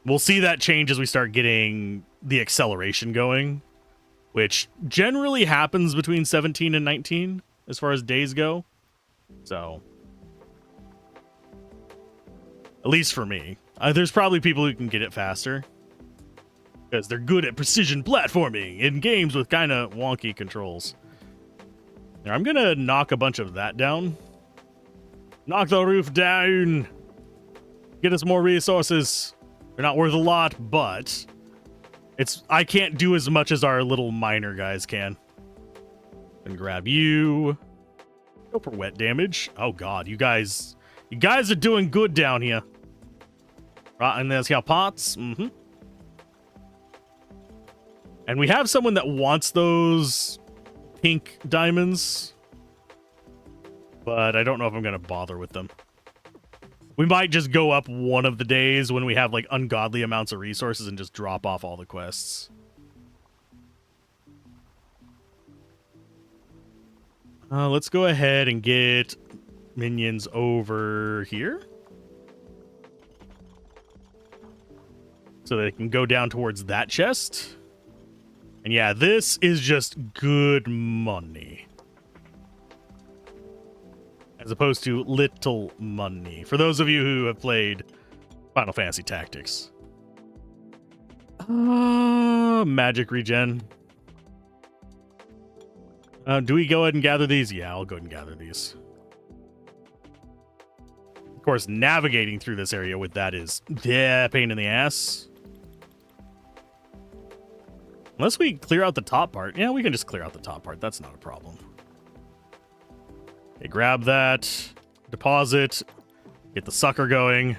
We'll see that change as we start getting the acceleration going, which generally happens between 17 and 19 as far as days go. So, at least for me. There's probably people who can get it faster. Because they're good at precision platforming in games with kind of wonky controls. Now, I'm going to knock a bunch of that down. Knock the roof down. Get us more resources. They're not worth a lot, but I can't do as much as our little miner guys can. And grab you. Go for wet damage. Oh god, you guys are doing good down here. Right, and there's your pots. Mm-hmm. And we have someone that wants those pink diamonds, but I don't know if I'm gonna bother with them. We might just go up one of the days when we have like ungodly amounts of resources and just drop off all the quests. Let's go ahead and get minions over here, so they can go down towards that chest. And yeah, this is just good money, as opposed to little money. For those of you who have played Final Fantasy Tactics. Magic regen. Do we go ahead and gather these? Yeah, I'll go ahead and gather these. Of course, navigating through this area with that is, yeah, pain in the ass. Unless we clear out the top part. Yeah, we can just clear out the top part. That's not a problem. Okay, grab that. Deposit. Get the sucker going.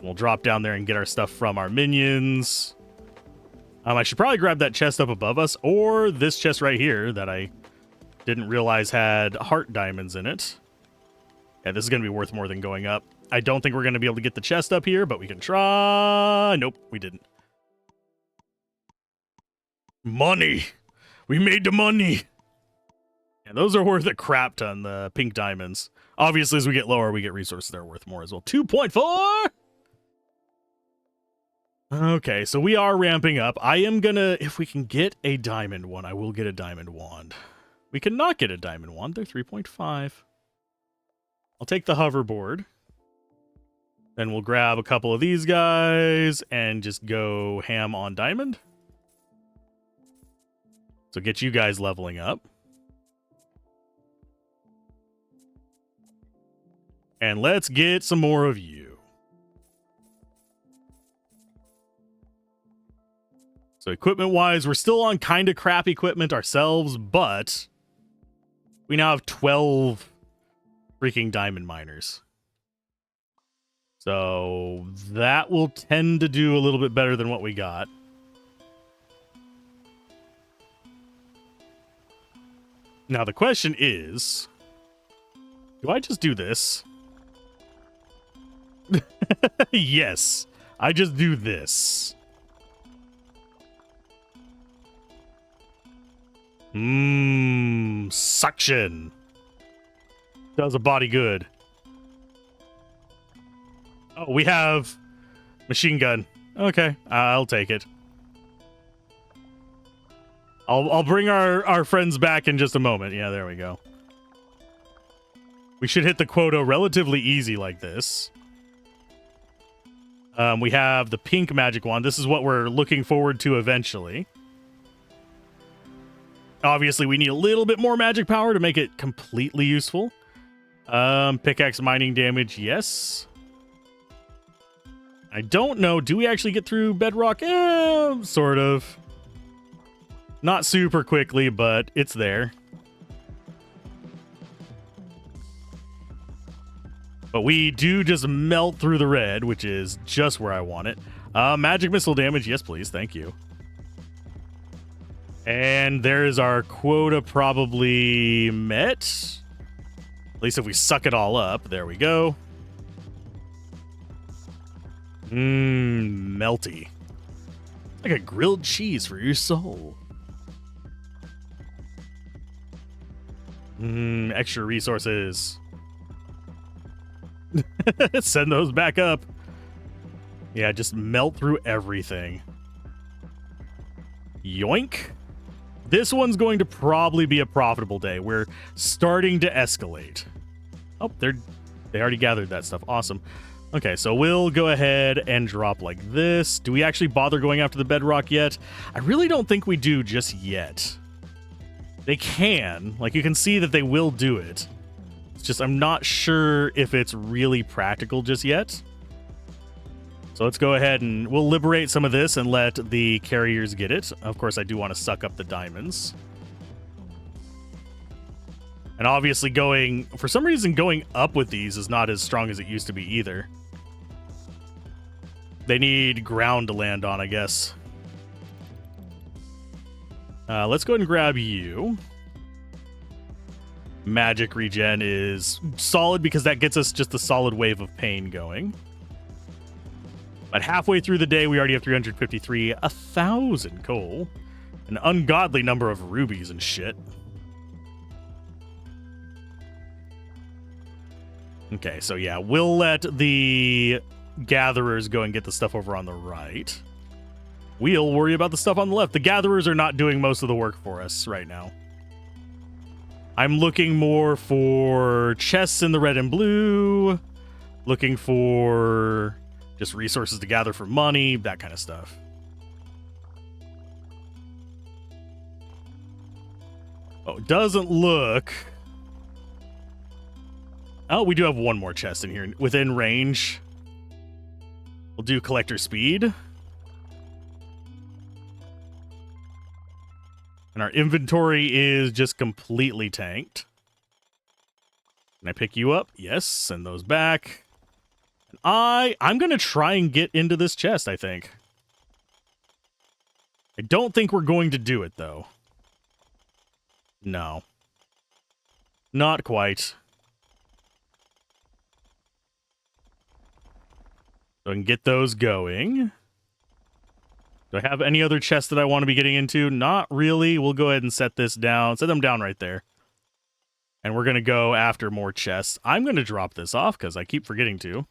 We'll drop down there and get our stuff from our minions. I should probably grab that chest up above us, or this chest right here that I didn't realize had heart diamonds in it. Yeah, this is going to be worth more than going up. I don't think we're going to be able to get the chest up here, but we can try. Nope, we didn't. Money! We made the money! Yeah, those are worth a crap ton, the pink diamonds. Obviously, as we get lower, we get resources that are worth more as well. 2.4! Okay, so we are ramping up. I am gonna, if we can get a diamond one, I will get a diamond wand. We cannot get a diamond wand. They're 3.5. I'll take the hoverboard. Then we'll grab a couple of these guys and just go ham on diamond. So get you guys leveling up. And let's get some more of you. So equipment-wise, we're still on kind of crap equipment ourselves, but we now have 12 freaking diamond miners. So that will tend to do a little bit better than what we got. Now the question is, do I just do this? Yes, I just do this. Suction. Does a body good. Oh, we have machine gun. Okay, I'll take it. I'll bring our friends back in just a moment. Yeah, there we go. We should hit the quota relatively easy like this. We have the pink magic wand. This is what we're looking forward to eventually. Obviously, we need a little bit more magic power to make it completely useful. Pickaxe mining damage, yes. I don't know. Do we actually get through bedrock? Sort of. Not super quickly, but it's there. But we do just melt through the red, which is just where I want it. Magic missile damage, yes please, thank you. And there's our quota probably met. At least if we suck it all up. There we go. Melty. Like a grilled cheese for your soul. Extra resources. Send those back up. Yeah, just melt through everything. Yoink. This one's going to probably be a profitable day. We're starting to escalate. Oh, they already gathered that stuff. Awesome. Okay, so we'll go ahead and drop like this. Do we actually bother going after the bedrock yet? I really don't think we do just yet. They can. Like, you can see that they will do it. It's just I'm not sure if it's really practical just yet. So let's go ahead and we'll liberate some of this and let the carriers get it. Of course, I do want to suck up the diamonds. And obviously for some reason, going up with these is not as strong as it used to be either. They need ground to land on, I guess. Let's go ahead and grab you. Magic regen is solid because that gets us just a solid wave of pain going. But halfway through the day, we already have 353, 1,000 coal, an ungodly number of rubies and shit. Okay, so yeah, we'll let the gatherers go and get the stuff over on the right. We'll worry about the stuff on the left. The gatherers are not doing most of the work for us right now. I'm looking more for chests in the red and blue, looking for just resources to gather for money, that kind of stuff. Oh, it doesn't look... Oh, we do have one more chest in here within range. We'll do collector speed. And our inventory is just completely tanked. Can I pick you up? Yes, send those back. And I'm going to try and get into this chest, I think. I don't think we're going to do it, though. No. Not quite. So I can get those going. Do I have any other chests that I want to be getting into? Not really. We'll go ahead and set this down. Set them down right there. And we're going to go after more chests. I'm going to drop this off because I keep forgetting to.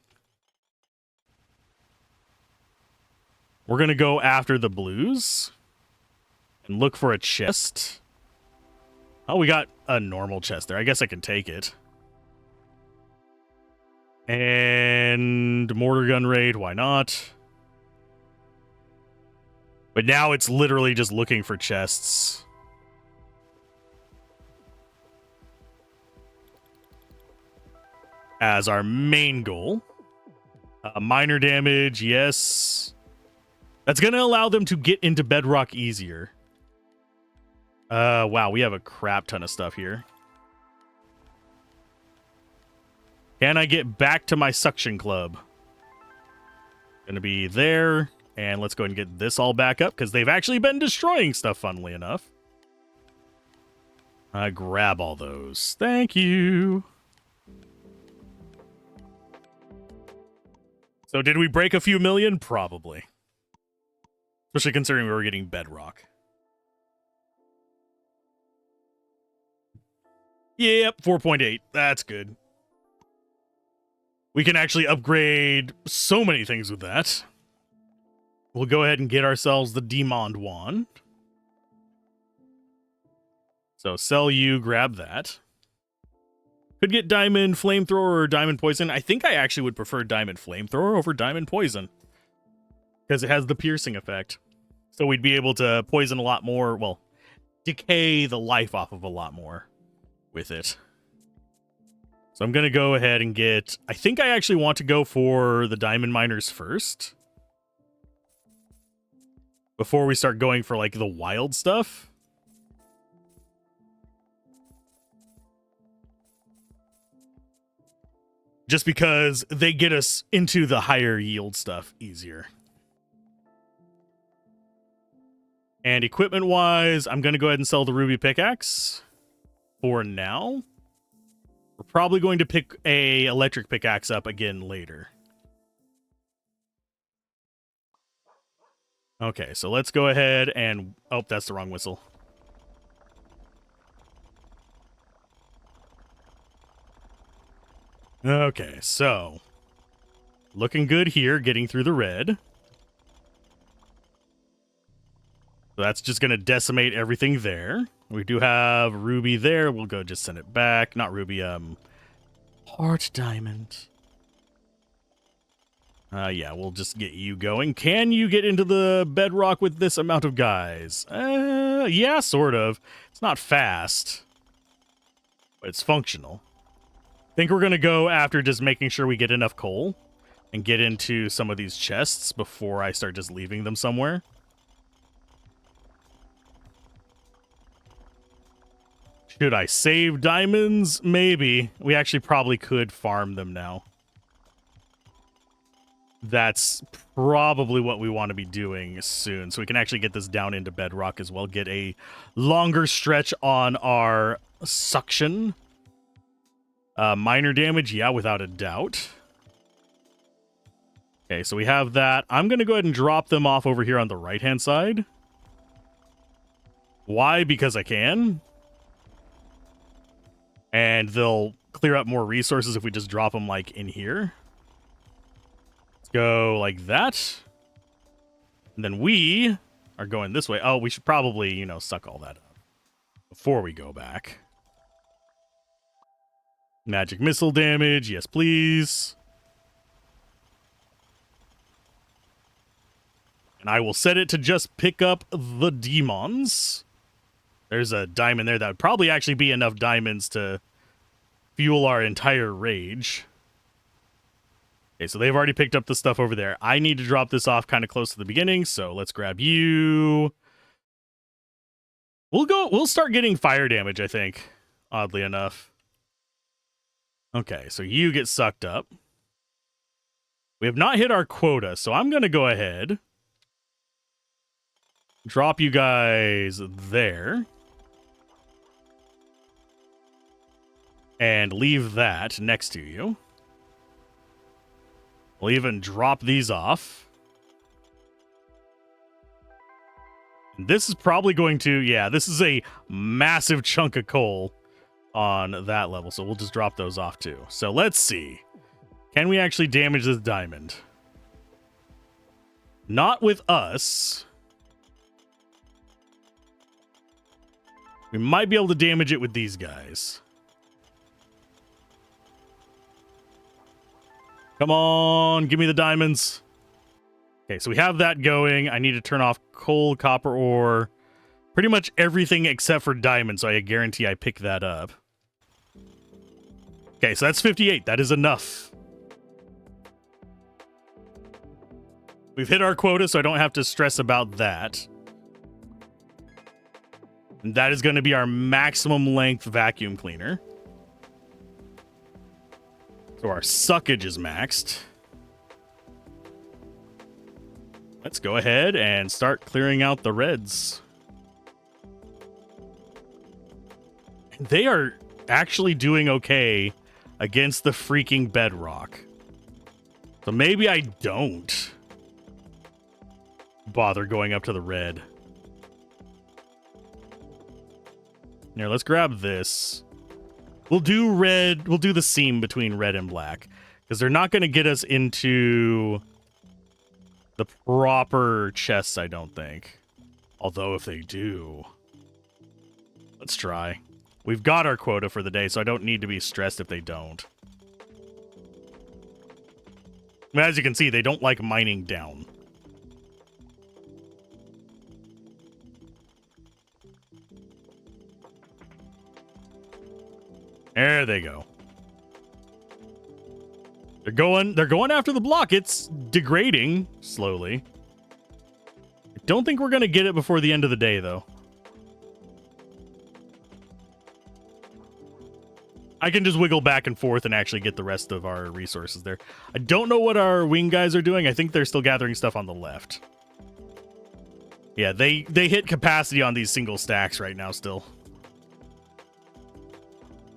We're going to go after the blues and look for a chest. Oh, we got a normal chest there. I guess I can take it. And mortar gun raid, why not? But now it's literally just looking for chests. As our main goal. Minor damage, yes. That's going to allow them to get into bedrock easier. Wow, we have a crap ton of stuff here. Can I get back to my suction club? Gonna be there. And let's go ahead and get this all back up, because they've actually been destroying stuff, funnily enough. Grab all those. Thank you. So did we break a few million? Probably. Especially considering we were getting bedrock. Yep, 4.8. That's good. We can actually upgrade so many things with that. We'll go ahead and get ourselves the Demand Wand. So sell you, grab that. Could get Diamond Flamethrower or Diamond Poison. I think I actually would prefer Diamond Flamethrower over Diamond Poison, because it has the piercing effect. So we'd be able to poison a lot more, well, decay the life off of a lot more with it. So I'm going to go ahead and get... I think I actually want to go for the Diamond Miners first. Before we start going for, like, the wild stuff. Just because they get us into the higher yield stuff easier. And equipment-wise, I'm going to go ahead and sell the Ruby Pickaxe. For now. We're probably going to pick a electric pickaxe up again later. Okay, so let's go ahead and... Oh, that's the wrong whistle. Okay, so... Looking good here, getting through the red. So that's just going to decimate everything there. We do have Ruby there. We'll go just send it back. Not Ruby, Heart Diamond. Yeah, we'll just get you going. Can you get into the bedrock with this amount of guys? Yeah, sort of. It's not fast, but it's functional. Think we're going to go after just making sure we get enough coal and get into some of these chests before I start just leaving them somewhere. Should I save diamonds? Maybe. We actually probably could farm them now. That's probably what we want to be doing soon, so we can actually get this down into bedrock as well. Get a longer stretch on our suction. Minor damage, yeah, without a doubt. Okay, so we have that. I'm going to go ahead and drop them off over here on the right-hand side. Why? Because I can. And they'll clear up more resources if we just drop them, like, in here. Let's go like that. And then we are going this way. Oh, we should probably, you know, suck all that up before we go back. Magic missile damage. Yes, please. And I will set it to just pick up the demons. There's a diamond there. That would probably actually be enough diamonds to fuel our entire rage. Okay, so they've already picked up the stuff over there. I need to drop this off kind of close to the beginning, so let's grab you. We'll start getting fire damage, I think, oddly enough. Okay, so you get sucked up. We have not hit our quota, so I'm going to go ahead. Drop you guys there. And leave that next to you. We'll even drop these off. And this is probably going to... Yeah, this is a massive chunk of coal on that level. So we'll just drop those off too. So let's see. Can we actually damage this diamond? Not with us. We might be able to damage it with these guys. Come on, give me the diamonds. Okay, so we have that going. I need to turn off coal, copper ore, pretty much everything except for diamonds, so I guarantee I pick that up. Okay, so that's 58. That is enough. We've hit our quota, so I don't have to stress about that. And that is going to be our maximum length vacuum cleaner. So our suckage is maxed. Let's go ahead and start clearing out the reds. They are actually doing okay against the freaking bedrock. So maybe I don't bother going up to the red. Here, let's grab this. We'll do red. We'll do the seam between red and black because they're not going to get us into the proper chests, I don't think. Although if they do, let's try. We've got our quota for the day, so I don't need to be stressed if they don't. As you can see, they don't like mining down. There they go. They're going after the block. It's degrading slowly. I don't think we're going to get it before the end of the day, though. I can just wiggle back and forth and actually get the rest of our resources there. I don't know what our wing guys are doing. I think they're still gathering stuff on the left. Yeah, they hit capacity on these single stacks right now still.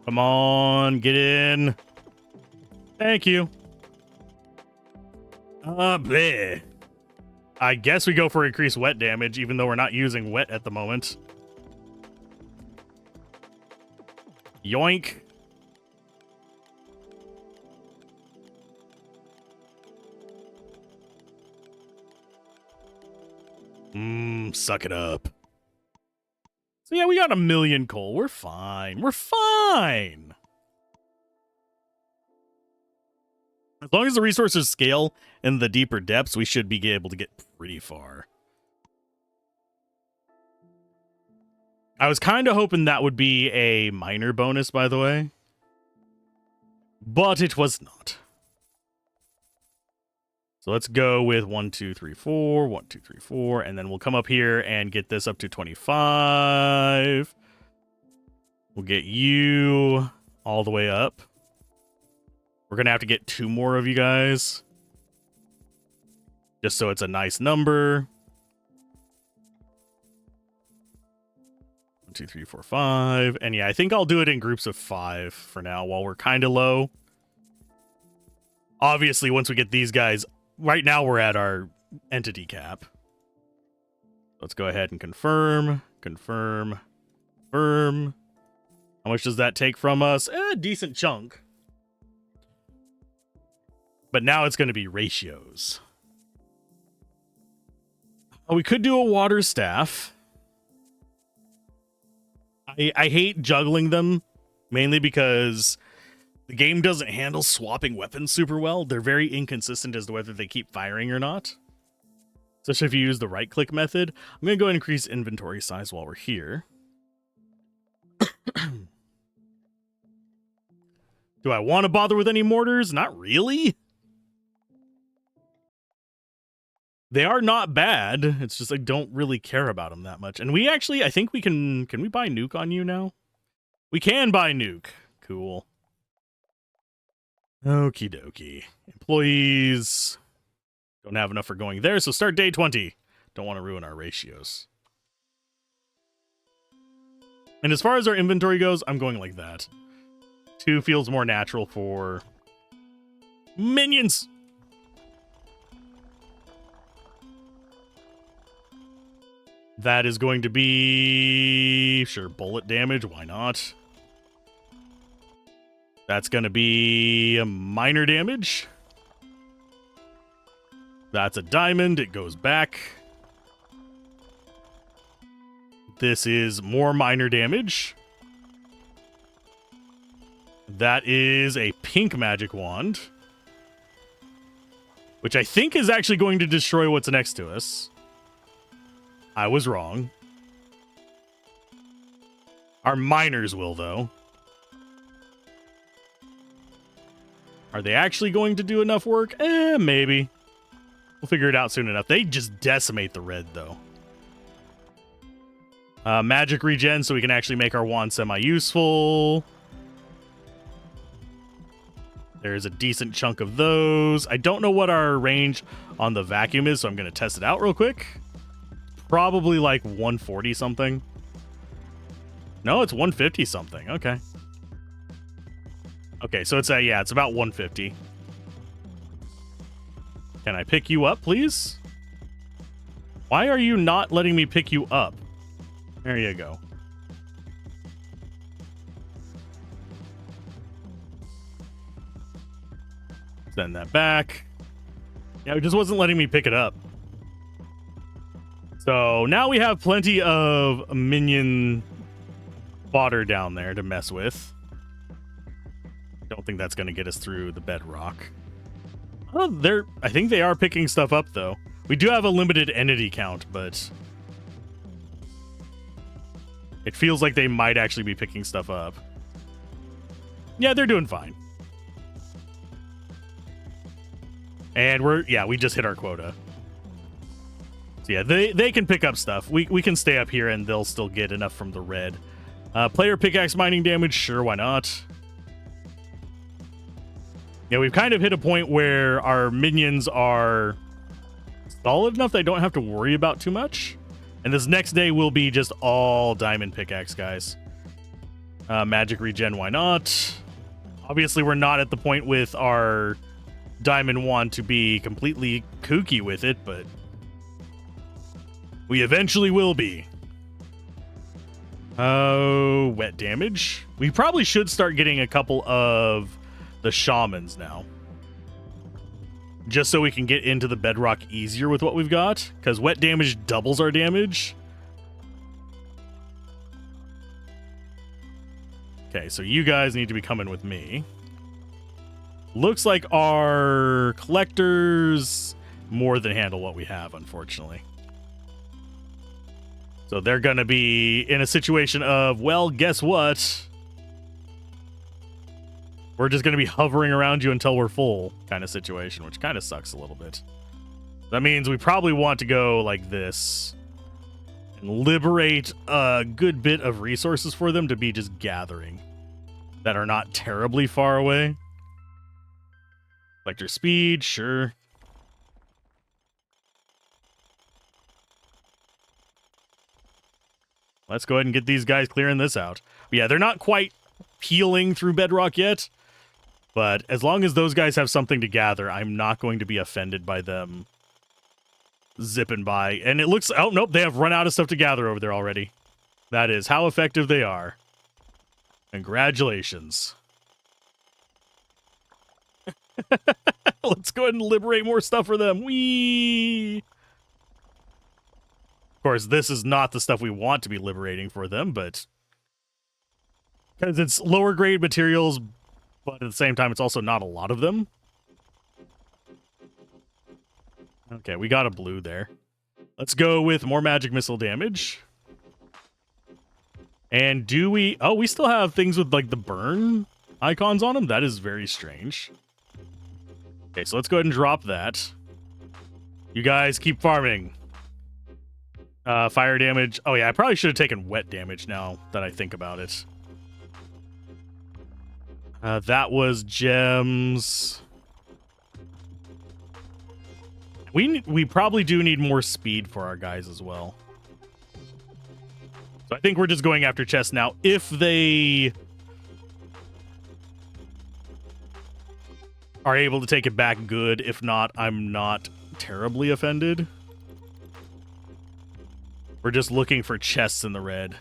Come on, get in. Thank you. Bleh. I guess we go for increased wet damage, even though we're not using wet at the moment. Yoink. Suck it up. So yeah, we got 1 million coal. We're fine. We're fine. As long as the resources scale in the deeper depths, we should be able to get pretty far. I was kind of hoping that would be a minor bonus, by the way. but it was not. So let's go with 1, 2, 3, 4, 1, 2, 3, 4, and then we'll come up here and get this up to 25. We'll get you all the way up. We're going to have to get 2 more of you guys, just so it's a nice number. 1, 2, 3, 4, 5. And yeah, I think I'll do it in groups of 5 for now while we're kind of low. Obviously, once we get these guys, right now we're at our entity cap. Let's go ahead and confirm. Confirm. Confirm. How much does that take from us? A decent chunk. But now it's going to be ratios. Oh, we could do a water staff. I hate juggling them, mainly because the game doesn't handle swapping weapons super well. They're very inconsistent as to whether they keep firing or not, especially if you use the right-click method. I'm going to go ahead and increase inventory size while we're here. Do I want to bother with any mortars? Not really. They are not bad. It's just I don't really care about them that much. And we actually, I think we can we buy nuke on you now? We can buy nuke. Cool. Okie dokie. Employees don't have enough for going there, so start day 20. Don't want to ruin our ratios. And as far as our inventory goes, I'm going like that. 2 feels more natural for minions. That is going to be, sure, bullet damage. Why not? That's going to be a minor damage. That's a diamond. It goes back. This is more minor damage. That is a pink magic wand, which I think is actually going to destroy what's next to us. I was wrong. Our miners will, though. Are they actually going to do enough work? Maybe. We'll figure it out soon enough. They just decimate the red, though. Magic regen, so we can actually make our wand semi-useful. There's a decent chunk of those. I don't know what our range on the vacuum is, so I'm going to test it out real quick. Probably like 140 something. No, it's 150 something. Okay. Okay, so it's it's about 150. Can I pick you up, please? Why are you not letting me pick you up? There you go. Send that back. Yeah, it just wasn't letting me pick it up. So now we have plenty of minion fodder down there to mess with. Don't think that's going to get us through the bedrock. Oh, I think they are picking stuff up, though. We do have a limited entity count, but it feels like they might actually be picking stuff up. Yeah, they're doing fine. And we just hit our quota. So yeah, they can pick up stuff. We can stay up here and they'll still get enough from the red. Player pickaxe mining damage, sure, why not? Yeah, we've kind of hit a point where our minions are solid enough they don't have to worry about too much. And this next day will be just all diamond pickaxe guys. Magic regen, why not? Obviously, we're not at the point with our diamond wand to be completely kooky with it, but we eventually will be. Oh, wet damage. We probably should start getting a couple of the shamans now, just so we can get into the bedrock easier with what we've got, because wet damage doubles our damage. Okay, so you guys need to be coming with me. Looks like our collectors more than handle what we have, unfortunately. So they're going to be in a situation of, well, guess what? We're just going to be hovering around you until we're full kind of situation, which kind of sucks a little bit. That means we probably want to go like this and liberate a good bit of resources for them to be just gathering that are not terribly far away. Collector speed, sure. Let's go ahead and get these guys clearing this out. But yeah, they're not quite peeling through bedrock yet. But as long as those guys have something to gather, I'm not going to be offended by them zipping by. And it looks... Oh, nope, they have run out of stuff to gather over there already. That is how effective they are. Congratulations. Let's go ahead and liberate more stuff for them. Whee! Of course, this is not the stuff we want to be liberating for them, but... because it's lower grade materials, but at the same time, it's also not a lot of them. Okay, we got a blue there. Let's go with more magic missile damage. And do we... oh, we still have things with, like, the burn icons on them? That is very strange. Okay, so let's go ahead and drop that. You guys keep farming. Fire damage. Oh, yeah, I probably should have taken wet damage now that I think about it. That was gems. We probably do need more speed for our guys as well. So I think we're just going after chests now. If they are able to take it back, good. If not, I'm not terribly offended. We're just looking for chests in the red.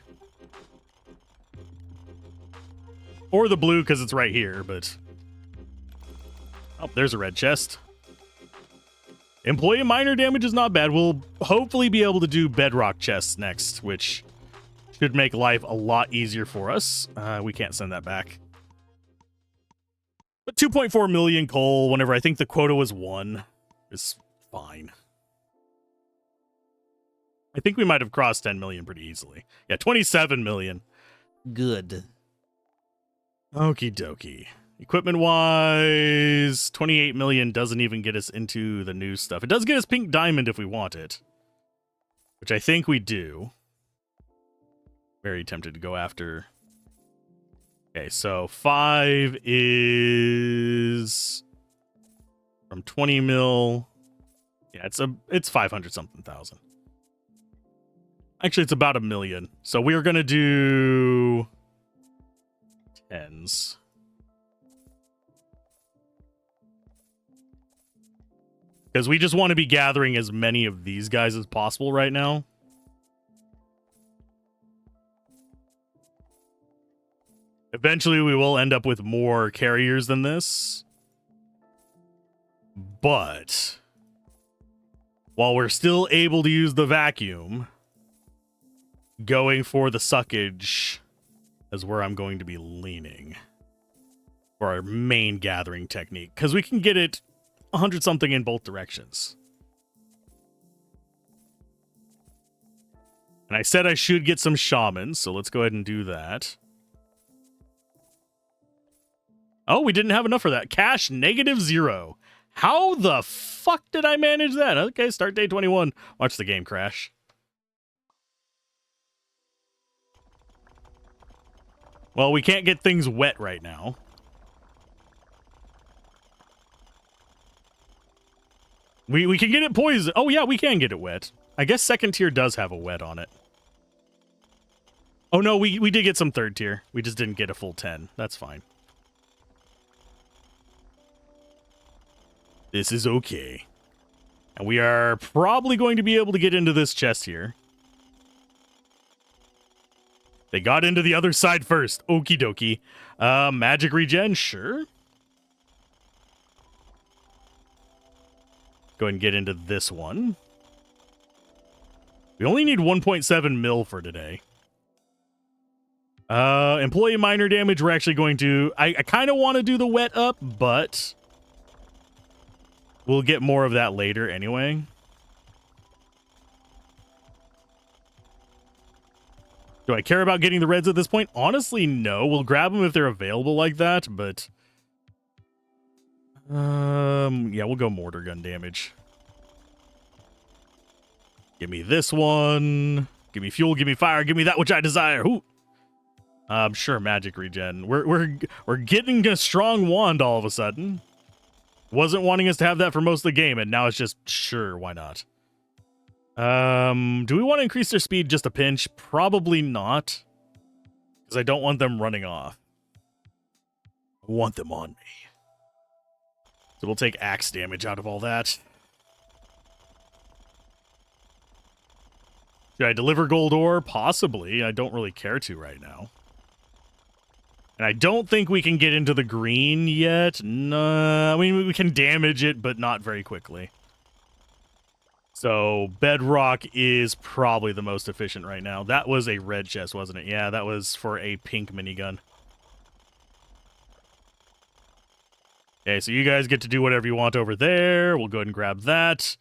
Or the blue, because it's right here, but... oh, there's a red chest. Employee minor damage is not bad. We'll hopefully be able to do bedrock chests next, which should make life a lot easier for us. We can't send that back. But 2.4 million coal, whenever I think the quota was 1, is fine. I think we might have crossed 10 million pretty easily. Yeah, 27 million. Good. Okie dokie. Equipment-wise, 28 million doesn't even get us into the new stuff. It does get us pink diamond if we want it, which I think we do. Very tempted to go after. Okay, so 5 is from 20 mil. Yeah, it's 500 something thousand. Actually, it's about 1 million. So we are gonna do 10s. Because we just want to be gathering as many of these guys as possible right now. Eventually, we will end up with more carriers than this. But while we're still able to use the vacuum, going for the suckage is where I'm going to be leaning for our main gathering technique. Because we can get it 100 something in both directions. And I said I should get some shamans, so let's go ahead and do that. Oh, we didn't have enough for that. Cash -0. How the fuck did I manage that? Okay, start day 21. Watch the game crash. Well, we can't get things wet right now. We can get it poisoned. Oh, yeah, we can get it wet. I guess second tier does have a wet on it. Oh, no, we did get some third tier. We just didn't get a full 10. That's fine. This is okay. And we are probably going to be able to get into this chest here. They got into the other side first. Okie dokie. Magic regen, sure. Go ahead and get into this one. We only need 1.7 mil for today. Employee minor damage, we're actually going to... I kind of want to do the wet up, but we'll get more of that later anyway. Do I care about getting the reds at this point? Honestly, no. We'll grab them if they're available like that, but Yeah, we'll go mortar gun damage. Give me this one. Give me fuel, give me fire, give me that which I desire. Ooh. Sure, magic regen. We're getting a strong wand all of a sudden. Wasn't wanting us to have that for most of the game, and now it's just sure, why not? Do we want to increase their speed just a pinch? Probably not. Because I don't want them running off. I want them on me. So we'll take axe damage out of all that. Should I deliver gold ore? Possibly. I don't really care to right now. And I don't think we can get into the green yet. No, I mean, we can damage it, but not very quickly. So bedrock is probably the most efficient right now. That was a red chest, wasn't it? Yeah, that was for a pink minigun. Okay, so you guys get to do whatever you want over there. We'll go ahead and grab that.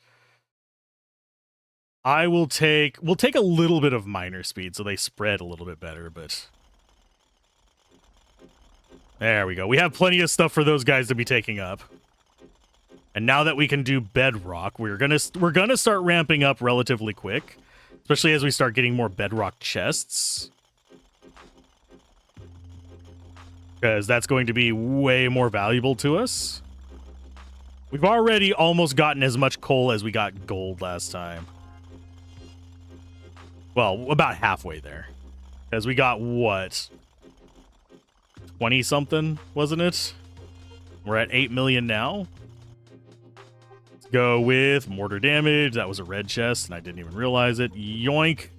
We'll take a little bit of miner speed so they spread a little bit better, but there we go. We have plenty of stuff for those guys to be taking up. And now that we can do bedrock, we're gonna start ramping up relatively quick, especially as we start getting more bedrock chests. Because that's going to be way more valuable to us. We've already almost gotten as much coal as we got gold last time. Well, about halfway there. Because we got, what? 20-something, wasn't it? We're at 8 million now. Let's go with mortar damage. That was a red chest, and I didn't even realize it. Yoink.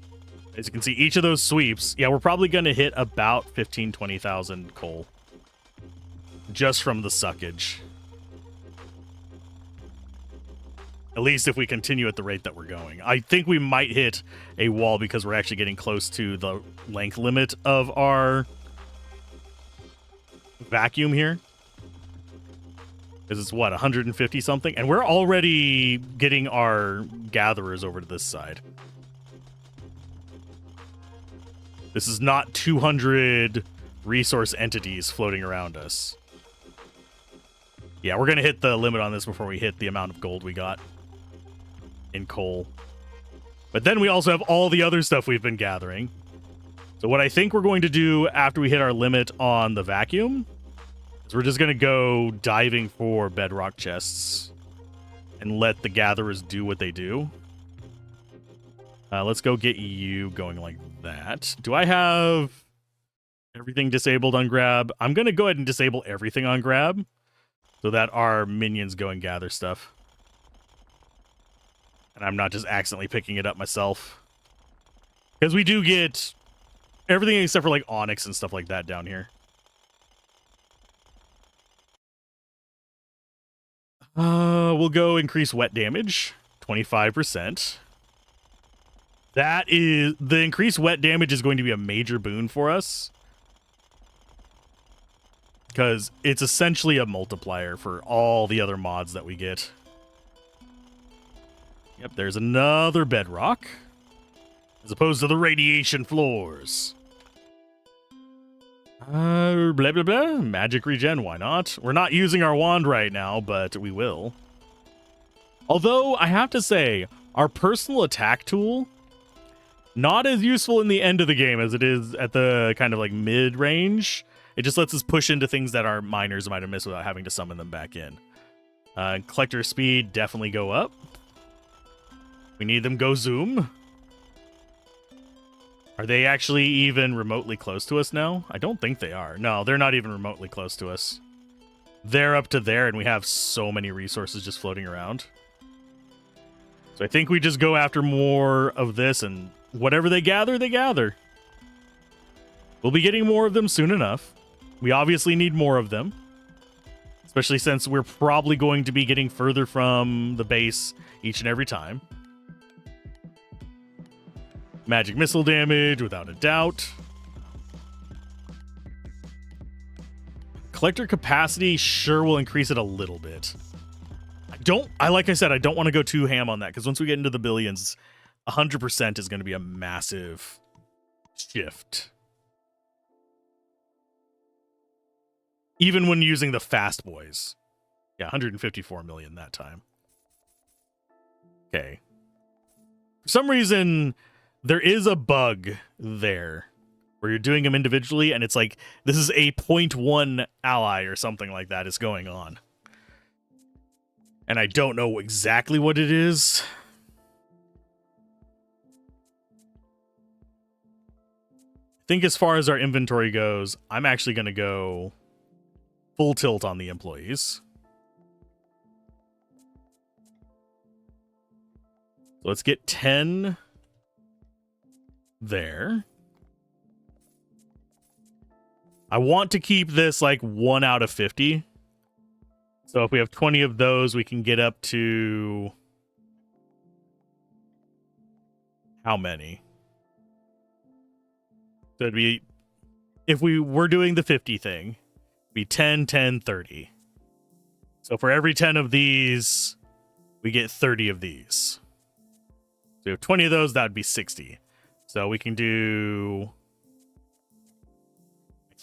As you can see, each of those sweeps, yeah, we're probably going to hit about 15,000, 20,000 coal. Just from the suckage. At least if we continue at the rate that we're going. I think we might hit a wall because we're actually getting close to the length limit of our vacuum here. Because it's, what, 150 something? And we're already getting our gatherers over to this side. This is not 200 resource entities floating around us. Yeah, we're going to hit the limit on this before we hit the amount of gold we got in coal. But then we also have all the other stuff we've been gathering. So what I think we're going to do after we hit our limit on the vacuum is we're just going to go diving for bedrock chests and let the gatherers do what they do. Let's go get you going like that. Do I have everything disabled on grab? I'm going to go ahead and disable everything on grab so that our minions go and gather stuff. And I'm not just accidentally picking it up myself. Because we do get everything except for like onyx and stuff like that down here. We'll go increase wet damage, 25%. That is, the increased wet damage is going to be a major boon for us. Because it's essentially a multiplier for all the other mods that we get. Yep, there's another bedrock. As opposed to the radiation floors. Blah, blah, blah. Magic regen, why not? We're not using our wand right now, but we will. Although, I have to say, our personal attack tool, not as useful in the end of the game as it is at the kind of like mid-range. It just lets us push into things that our miners might have missed without having to summon them back in. Collector speed, definitely go up. We need them go zoom. Are they actually even remotely close to us now? I don't think they are. No, they're not even remotely close to us. They're up to there, and we have so many resources just floating around. So I think we just go after more of this, and whatever they gather, they gather. We'll be getting more of them soon enough. We obviously need more of them. Especially since we're probably going to be getting further from the base each and every time. Magic missile damage, without a doubt. Collector capacity sure will increase it a little bit. Like I said, I don't want to go too ham on that, because once we get into the billions, 100% is going to be a massive shift. Even when using the fast boys. Yeah, 154 million that time. Okay. For some reason, there is a bug there where you're doing them individually, and it's like, this is a 0.1 ally or something like that is going on. And I don't know exactly what it is. I think as far as our inventory goes, I'm actually going to go full tilt on the employees. So let's get 10 there. I want to keep this like 1 out of 50. So if we have 20 of those, we can get up to how many? So it'd be, if we were doing the 50 thing, it'd be 10, 10, 30. So for every 10 of these, we get 30 of these. So we have 20 of those, that would be 60. So we can do,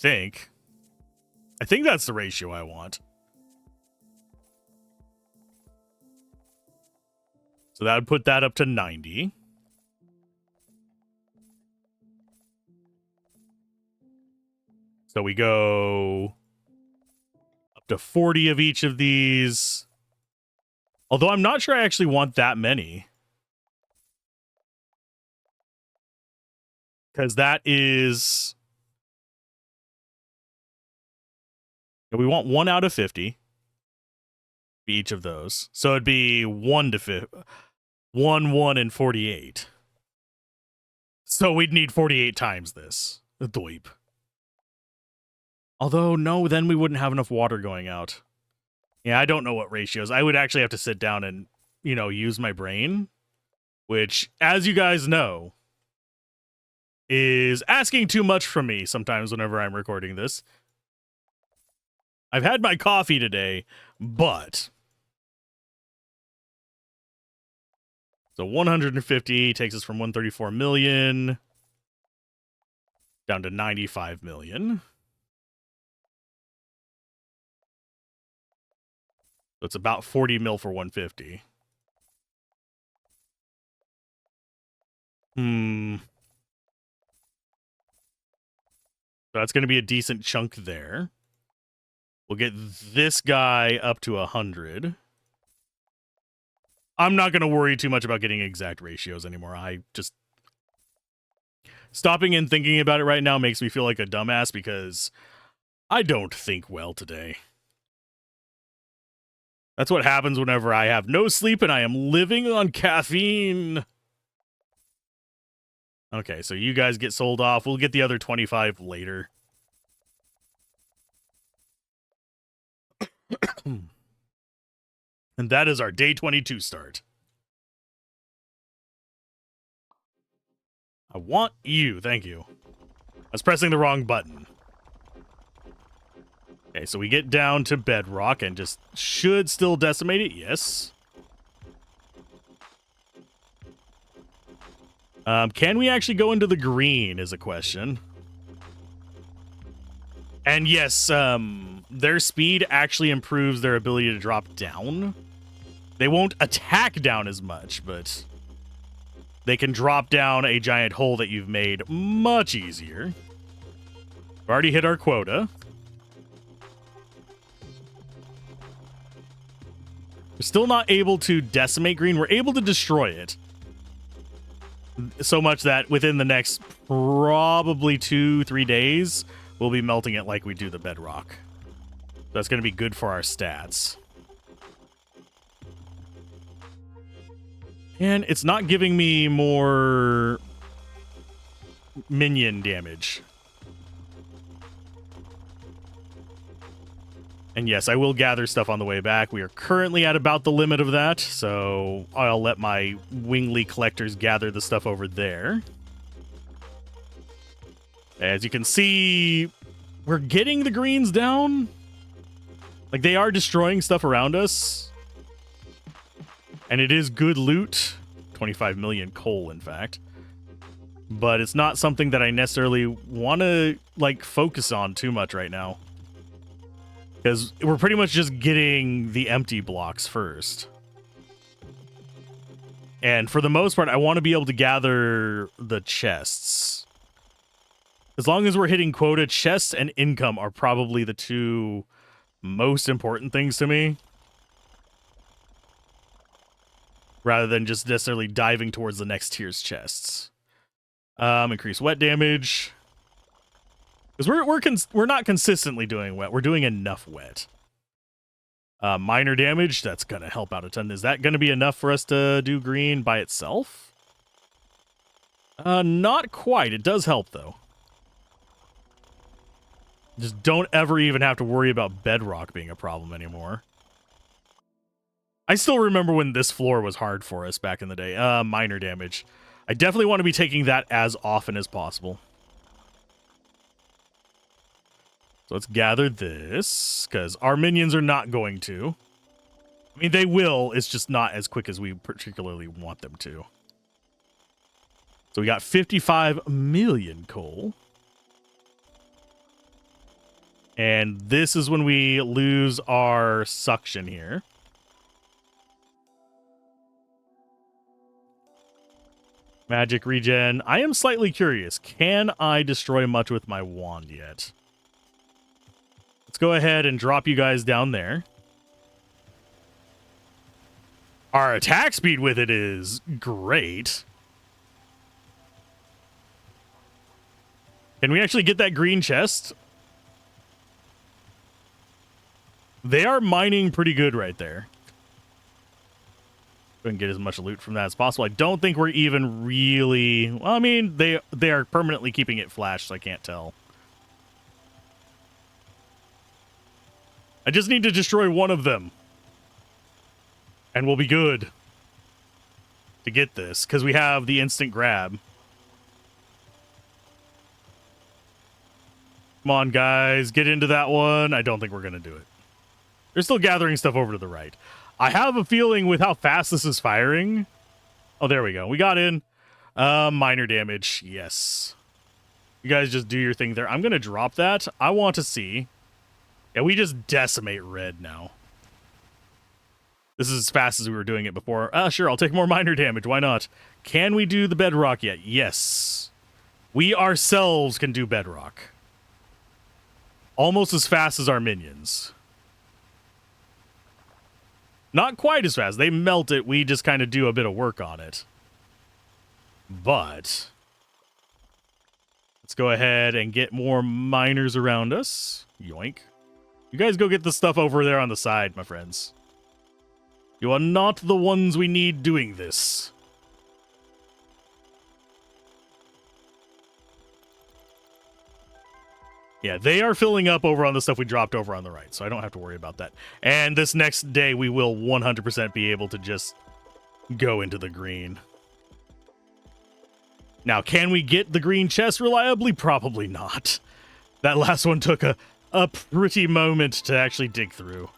I think that's the ratio I want. So that would put that up to 90. So we go up to 40 of each of these. Although I'm not sure I actually want that many. Because that is... we want 1 out of 50. Each of those. So it'd be 1 to 50. 1, 1, and 48. So we'd need 48 times this. The dweep. Although, no, then we wouldn't have enough water going out. Yeah, I don't know what ratios. I would actually have to sit down and, you know, use my brain. Which, as you guys know, is asking too much from me sometimes whenever I'm recording this. I've had my coffee today, but... So 150 takes us from 134 million down to 95 million. So it's about 40 mil for 150. So that's going to be a decent chunk there. We'll get this guy up to 100. I'm not going to worry too much about getting exact ratios anymore. I just... stopping and thinking about it right now makes me feel like a dumbass because I don't think well today. That's what happens whenever I have no sleep and I am living on caffeine. Okay, so you guys get sold off. We'll get the other 25 later. And that is our day 22 start. I want you. Thank you. I was pressing the wrong button. Okay, so we get down to bedrock and just should still decimate it. Yes. Can we actually go into the green is a question. And yes, their speed actually improves their ability to drop down. They won't attack down as much, but they can drop down a giant hole that you've made much easier. We've already hit our quota. We're still not able to decimate green. We're able to destroy it. So much that within the next probably 2-3 days, we'll be melting it like we do the bedrock. That's going to be good for our stats. And it's not giving me more minion damage. And yes, I will gather stuff on the way back. We are currently at about the limit of that, so I'll let my wingly collectors gather the stuff over there. As you can see, we're getting the greens down. Like, they are destroying stuff around us. And it is good loot. 25 million coal, in fact. But it's not something that I necessarily want to, like, focus on too much right now. Because we're pretty much just getting the empty blocks first. And for the most part, I want to be able to gather the chests. As long as we're hitting quota, chests and income are probably the two most important things to me. Rather than just necessarily diving towards the next tier's chests. Increase wet damage. Because we're not consistently doing wet. We're doing enough wet. Minor damage, that's going to help out a ton. Is that going to be enough for us to do green by itself? Not quite. It does help, though. Just don't ever even have to worry about bedrock being a problem anymore. I still remember when this floor was hard for us back in the day. Minor damage. I definitely want to be taking that as often as possible. So let's gather this, because our minions are not going to. I mean, they will. It's just not as quick as we particularly want them to. So we got 55 million coal. And this is when we lose our suction here. Magic regen. I am slightly curious. Can I destroy much with my wand yet? Let's go ahead and drop you guys down there. Our attack speed with it is great. Can we actually get that green chest? They are mining pretty good right there. Go and get as much loot from that as possible. I don't think we're even really... Well, I mean, they are permanently keeping it flashed, so I can't tell. I just need to destroy one of them. And we'll be good to get this, because we have the instant grab. Come on, guys. Get into that one. I don't think we're going to do it. They're still gathering stuff over to the right. I have a feeling with how fast this is firing. Oh, there we go. We got in. Minor damage. Yes. You guys just do your thing there. I'm going to drop that. I want to see... Yeah, we just decimate red now. This is as fast as we were doing it before. Sure, I'll take more minor damage. Why not? Can we do the bedrock yet? Yes. We ourselves can do bedrock. Almost as fast as our minions. Not quite as fast. They melt it. We just kind of do a bit of work on it. But... let's go ahead and get more miners around us. Yoink. You guys go get the stuff over there on the side, my friends. You are not the ones we need doing this. Yeah, they are filling up over on the stuff we dropped over on the right, so I don't have to worry about that. And this next day, we will 100% be able to just go into the green. Now, can we get the green chest reliably? Probably not. That last one took a pretty moment to actually dig through.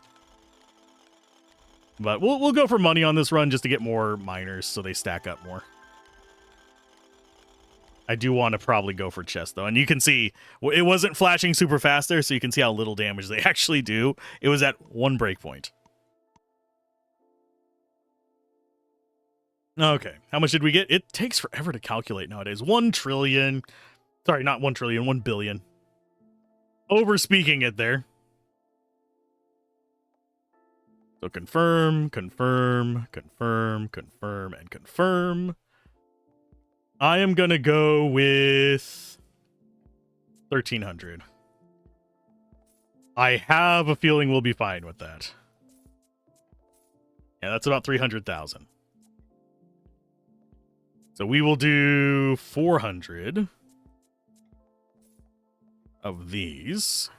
But we'll go for money on this run just to get more miners so they stack up more. I do want to probably go for chest, though. And you can see, it wasn't flashing super fast there, so you can see how little damage they actually do. It was at one breakpoint. Okay, how much did we get? It takes forever to calculate nowadays. 1 trillion. Sorry, not 1 trillion, 1 billion. Over-speaking it there. So confirm, confirm, confirm, confirm, and confirm. I am going to go with 1,300. I have a feeling we'll be fine with that. Yeah, that's about 300,000. So we will do 400 of these.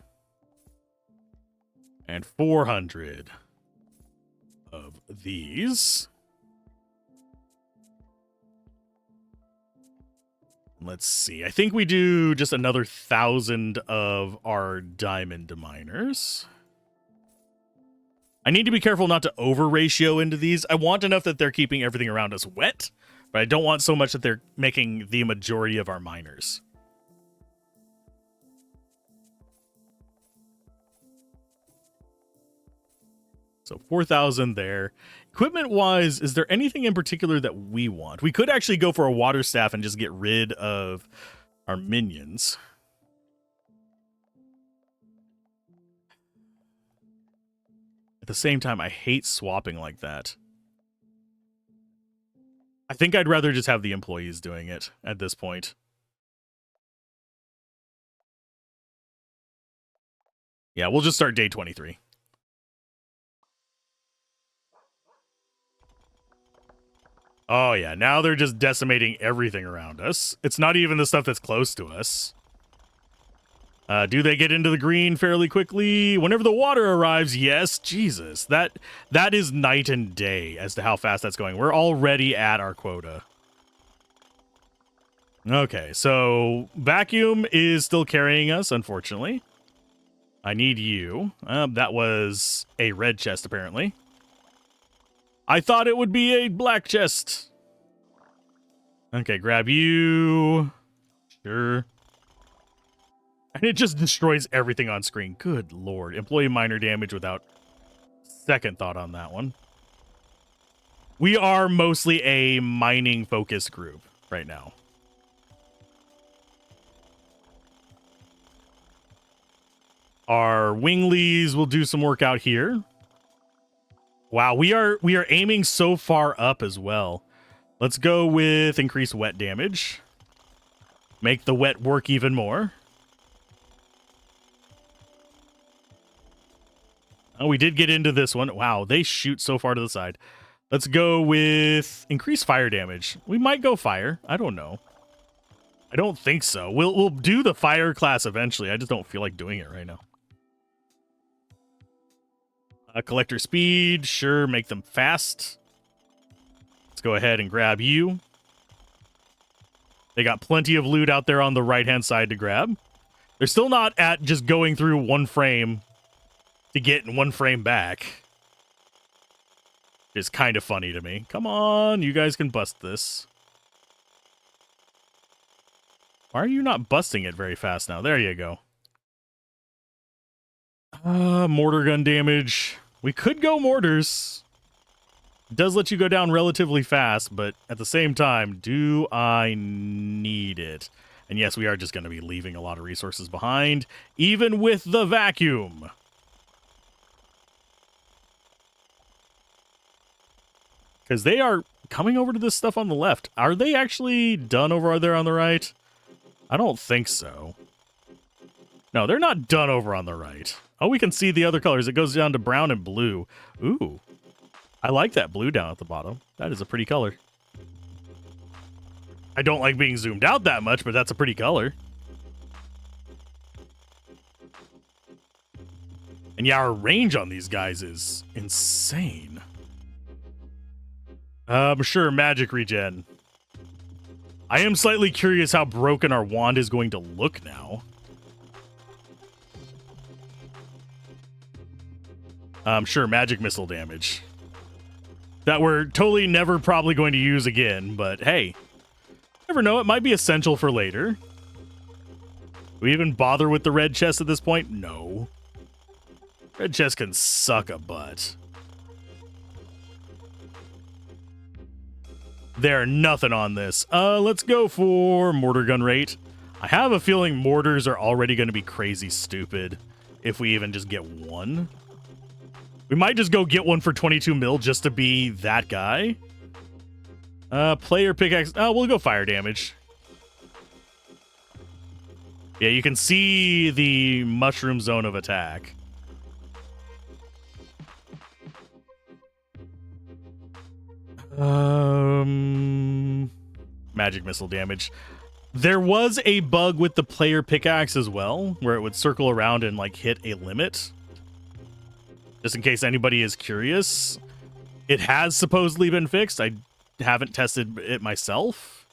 And 400 of these. Let's see. I think we do just another 1,000 of our diamond miners. I need to be careful not to over ratio into these. I want enough that they're keeping everything around us wet, but I don't want so much that they're making the majority of our miners. So 4,000 there. Equipment-wise, is there anything in particular that we want? We could actually go for a water staff and just get rid of our minions. At the same time, I hate swapping like that. I think I'd rather just have the employees doing it at this point. Yeah, we'll just start day 23. Oh, yeah. Now they're just decimating everything around us. It's not even the stuff that's close to us. Do they get into the green fairly quickly? Whenever the water arrives, yes. Jesus, that is night and day as to how fast that's going. We're already at our quota. Okay, so vacuum is still carrying us, unfortunately. I need you. That was a red chest, apparently. I thought it would be a black chest. Okay, grab you. Sure. And it just destroys everything on screen. Good lord. Employee minor damage without second thought on that one. We are mostly a mining focused group right now. Our winglies will do some work out here. Wow, we are aiming so far up as well. Let's go with increased wet damage. Make the wet work even more. Oh, we did get into this one. Wow, they shoot so far to the side. Let's go with increased fire damage. We might go fire. I don't know. I don't think so. We'll do the fire class eventually. I just don't feel like doing it right now. Collector speed. Sure, make them fast. Let's go ahead and grab you. They got plenty of loot out there on the right-hand side to grab. They're still not at just going through one frame to get one frame back. It's kind of funny to me. Come on, you guys can bust this. Why are you not busting it very fast now? There you go. Mortar gun damage. We could go mortars. It does let you go down relatively fast, but at the same time, do I need it? And yes, we are just going to be leaving a lot of resources behind, even with the vacuum. Because they are coming over to this stuff on the left. Are they actually done over there on the right? I don't think so. No, they're not done over on the right. Oh, we can see the other colors. It goes down to brown and blue. Ooh. I like that blue down at the bottom. That is a pretty color. I don't like being zoomed out that much, but that's a pretty color. And yeah, our range on these guys is insane. Sure, magic regen. I am slightly curious how broken our wand is going to look now. Sure, magic missile damage. That we're totally never probably going to use again, but hey. Never know, it might be essential for later. Do we even bother with the red chest at this point? No. Red chest can suck a butt. They're nothing on this. Let's go for mortar gun rate. I have a feeling mortars are already going to be crazy stupid if we even just get one. We might just go get one for 22 mil just to be that guy. Player pickaxe. Oh, we'll go fire damage. Yeah, you can see the mushroom zone of attack. Magic missile damage. There was a bug with the player pickaxe as well, where it would circle around and like hit a limit. Just in case anybody is curious, it has supposedly been fixed. I haven't tested it myself,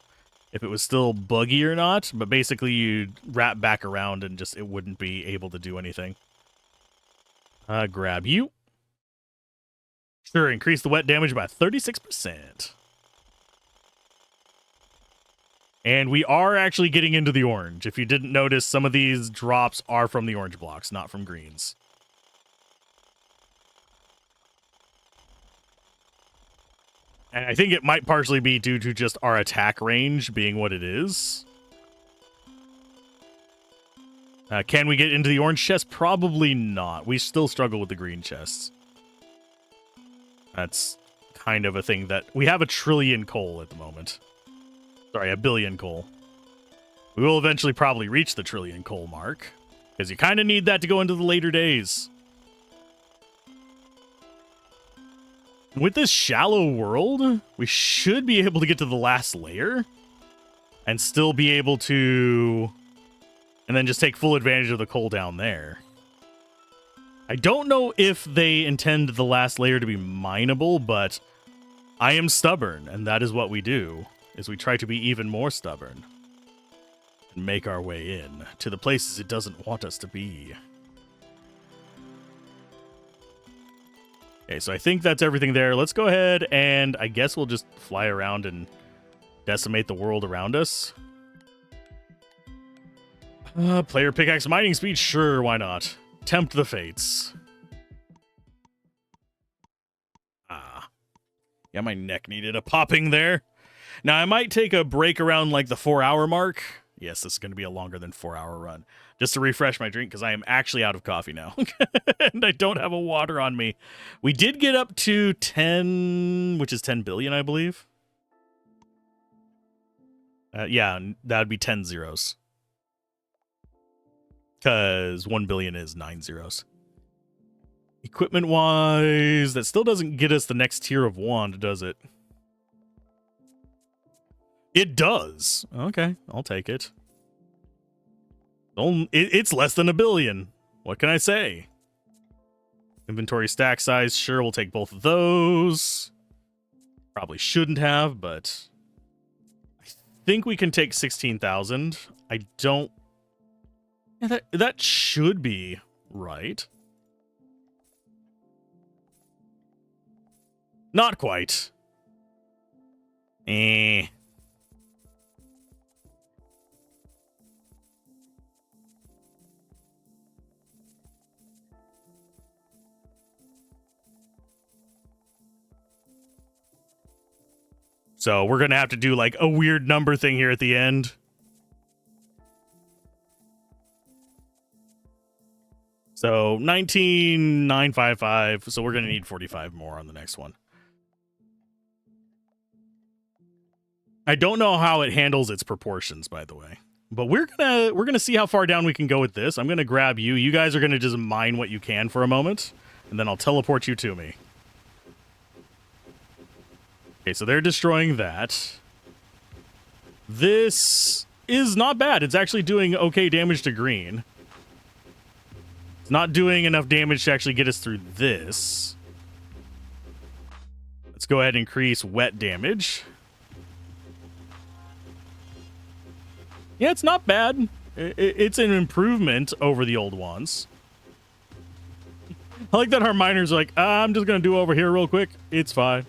if it was still buggy or not, but basically you'd wrap back around and just it wouldn't be able to do anything. Grab you. Sure, increase the wet damage by 36%. And we are actually getting into the orange. If you didn't notice, some of these drops are from the orange blocks, not from greens. And I think it might partially be due to just our attack range being what it is. Can we get into the orange chest? Probably not. We still struggle with the green chests. That's kind of a thing that... We have 1 trillion coal at the moment. Sorry, 1 billion coal. We will eventually probably reach the 1 trillion coal mark. Because you kind of need that to go into the later days. With this shallow world, we should be able to get to the last layer. And still be able to... And then just take full advantage of the coal down there. I don't know if they intend the last layer to be mineable, but I am stubborn, and that is what we do, is we try to be even more stubborn. And make our way in to the places it doesn't want us to be. Okay, so I think that's everything there. Let's go ahead, and I guess we'll just fly around and decimate the world around us. Player pickaxe mining speed? Sure, why not? Tempt the fates. Yeah, my neck needed a popping there. Now, I might take a break around like the 4-hour mark. Yes, this is going to be a longer than 4-hour run. Just to refresh my drink, because I am actually out of coffee now. And I don't have a water on me. We did get up to 10, which is 10 billion, I believe. Yeah, that would be 10 zeros. Because 1 billion is 9 zeros. Equipment-wise, that still doesn't get us the next tier of wand, does it? It does. Okay, I'll take it. It's less than 1 billion. What can I say? Inventory stack size, sure, we'll take both of those. Probably shouldn't have, but... I think we can take 16,000. I don't... Yeah, that should be right. Not quite. So we're going to have to do like a weird number thing here at the end. So 19,955. So we're going to need 45 more on the next one. I don't know how it handles its proportions, by the way. But we're gonna see how far down we can go with this. I'm gonna grab you. You guys are gonna just mine what you can for a moment, and then I'll teleport you to me. Okay, so they're destroying that. This is not bad. It's actually doing okay damage to green. It's not doing enough damage to actually get us through this. Let's go ahead and increase wet damage. Yeah, it's not bad. It's an improvement over the old ones. I like that our miners are like, I'm just going to do over here real quick. It's fine.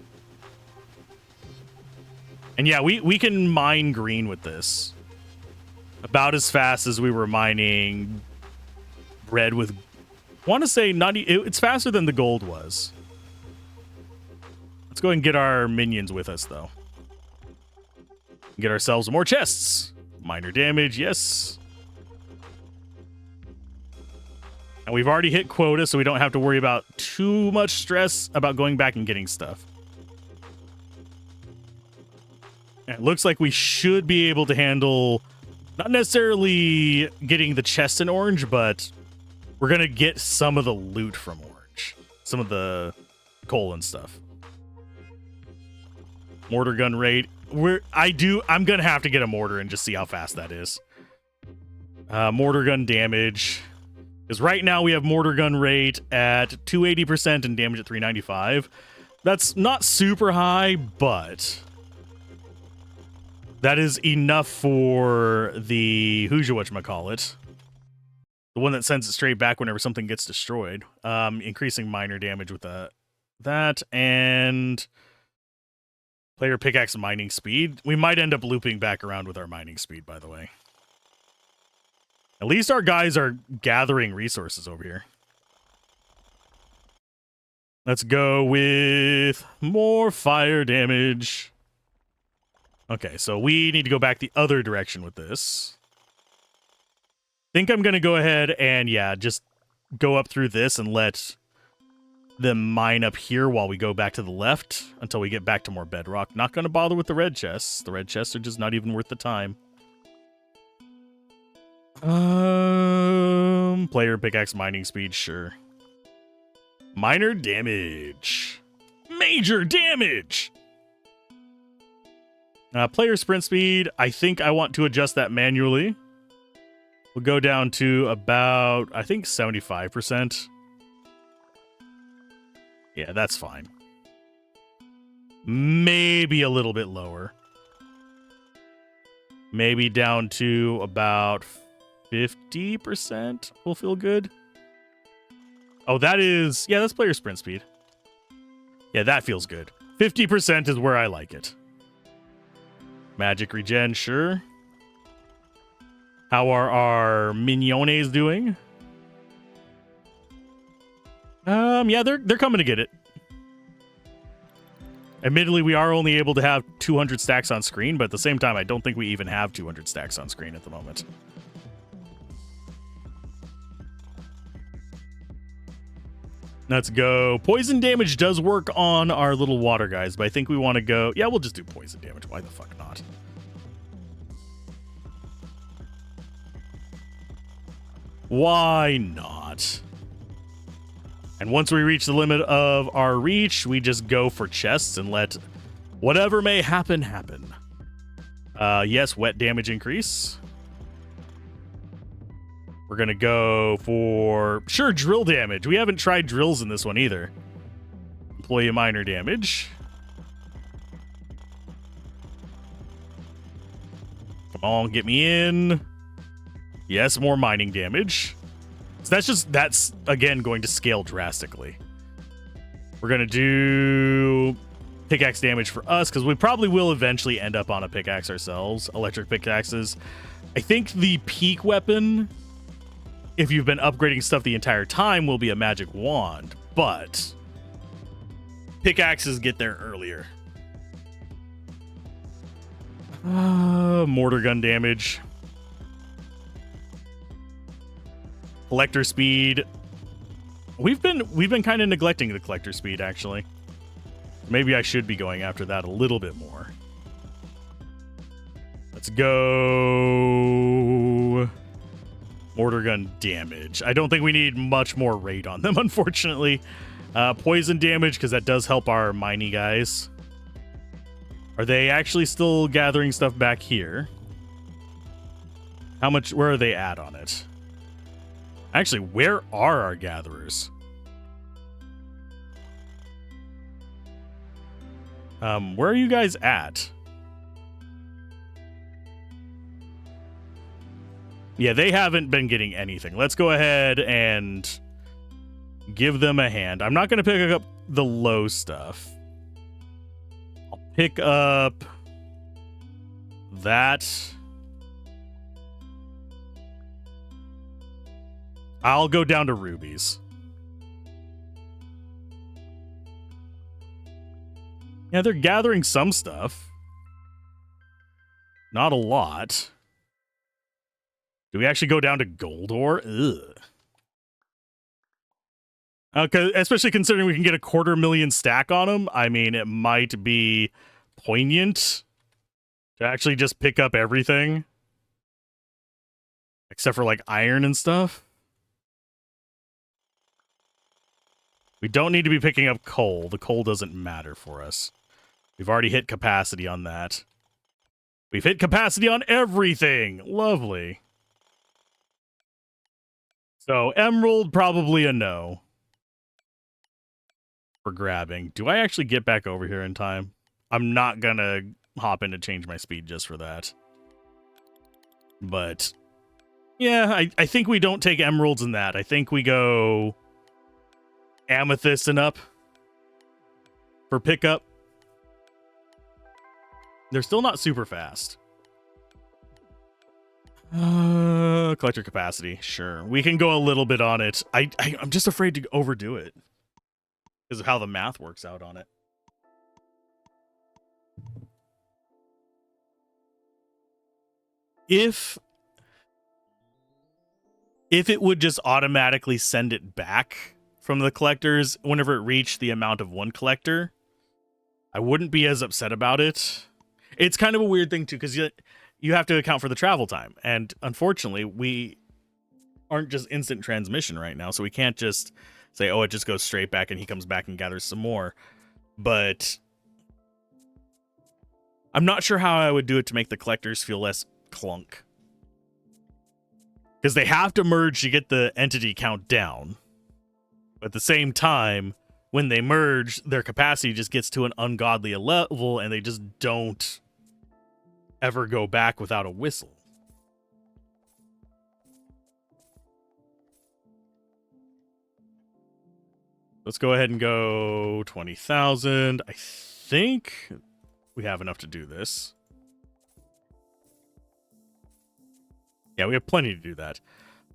And yeah, we can mine green with this. About as fast as we were mining red with... I want to say it's faster than the gold was. Let's go ahead and get our minions with us, though. Get ourselves more chests. Minor damage, yes. And we've already hit quota, so we don't have to worry about too much stress about going back and getting stuff. And it looks like we should be able to handle, not necessarily getting the chest in orange, but we're going to get some of the loot from orange. Some of the coal and stuff. Mortar gun rate. I'm gonna have to get a mortar and just see how fast that is. Mortar gun damage. Because right now we have mortar gun rate at 280% and damage at 395. That's not super high, but that is enough for the whatchamacallit. The one that sends it straight back whenever something gets destroyed. Increasing minor damage with that and player pickaxe mining speed. We might end up looping back around with our mining speed, by the way. At least our guys are gathering resources over here. Let's go with more fire damage. Okay, so we need to go back the other direction with this. Think I'm going to go ahead and, yeah, just go up through this and let them mine up here while we go back to the left until we get back to more bedrock. Not going to bother with the red chests. The red chests are just not even worth the time. Player pickaxe mining speed, sure. Minor damage. Major damage! Player sprint speed, I think I want to adjust that manually. We'll go down to about, I think, 75%. Yeah, that's fine. Maybe a little bit lower. Maybe down to about 50% will feel good. Oh, that is... Yeah, that's player sprint speed. Yeah, that feels good. 50% is where I like it. Magic regen, sure. How are our miniones doing? Yeah, they're coming to get it. Admittedly, we are only able to have 200 stacks on screen, but at the same time, I don't think we even have 200 stacks on screen at the moment. Let's go. Poison damage does work on our little water guys, but I think we want to go... Yeah, we'll just do poison damage. Why the fuck not? Why not? And once we reach the limit of our reach, we just go for chests and let whatever may happen, happen. Yes, wet damage increase. We're going to go for, sure, drill damage. We haven't tried drills in this one either. Employee minor damage. Come on, get me in. Yes, more mining damage. So that's again going to scale drastically. We're going to do pickaxe damage for us because we probably will eventually end up on a pickaxe ourselves. Electric pickaxes. I think the peak weapon, if you've been upgrading stuff the entire time, will be a magic wand, but pickaxes get there earlier. Mortar gun damage. Collector speed. We've been kind of neglecting the collector speed, actually. Maybe I should be going after that a little bit more. Let's go. Mortar gun damage. I don't think we need much more rate on them, unfortunately. Poison damage, because that does help our miney guys. Are they actually still gathering stuff back here? Where are they at on it? Actually, where are our gatherers? Where are you guys at? Yeah, they haven't been getting anything. Let's go ahead and give them a hand. I'm not going to pick up the low stuff. I'll pick up that. I'll go down to rubies. Yeah, they're gathering some stuff. Not a lot. Do we actually go down to gold ore? Ugh. Okay, especially considering we can get a 250,000 stack on them. I mean, it might be poignant to actually just pick up everything. Except for, like, iron and stuff. We don't need to be picking up coal. The coal doesn't matter for us. We've already hit capacity on that. We've hit capacity on everything. Lovely. So, emerald, probably a no. For grabbing. Do I actually get back over here in time? I'm not gonna hop in to change my speed just for that. But, yeah, I think we don't take emeralds in that. I think we go amethyst and up for pickup. They're still not super fast. Collector capacity, sure. We can go a little bit on it. I'm just afraid to overdo it. because of how the math works out on it. If it would just automatically send it back from the collectors whenever it reached the amount of one collector, I wouldn't be as upset about it. It's kind of a weird thing too, because you have to account for the travel time, and unfortunately we aren't just instant transmission right now, so we can't just say, oh, it just goes straight back and he comes back and gathers some more. But I'm not sure how I would do it to make the collectors feel less clunk, because they have to merge to get the entity count down. But at the same time, when they merge, their capacity just gets to an ungodly level, and they just don't ever go back without a whistle. Let's go ahead and go 20,000. I think we have enough to do this. Yeah, we have plenty to do that.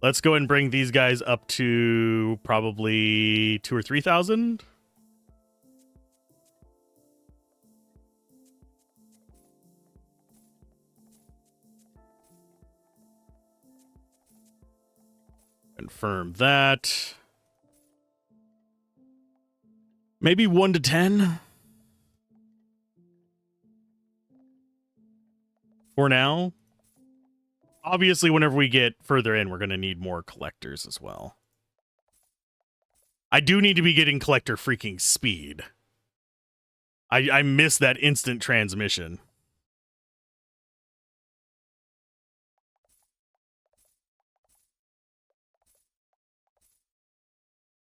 Let's go ahead and bring these guys up to probably 2,000 or 3,000. Confirm that. Maybe 1 to 10 for now. Obviously, whenever we get further in, we're going to need more collectors as well. I do need to be getting collector freaking speed. I miss that instant transmission.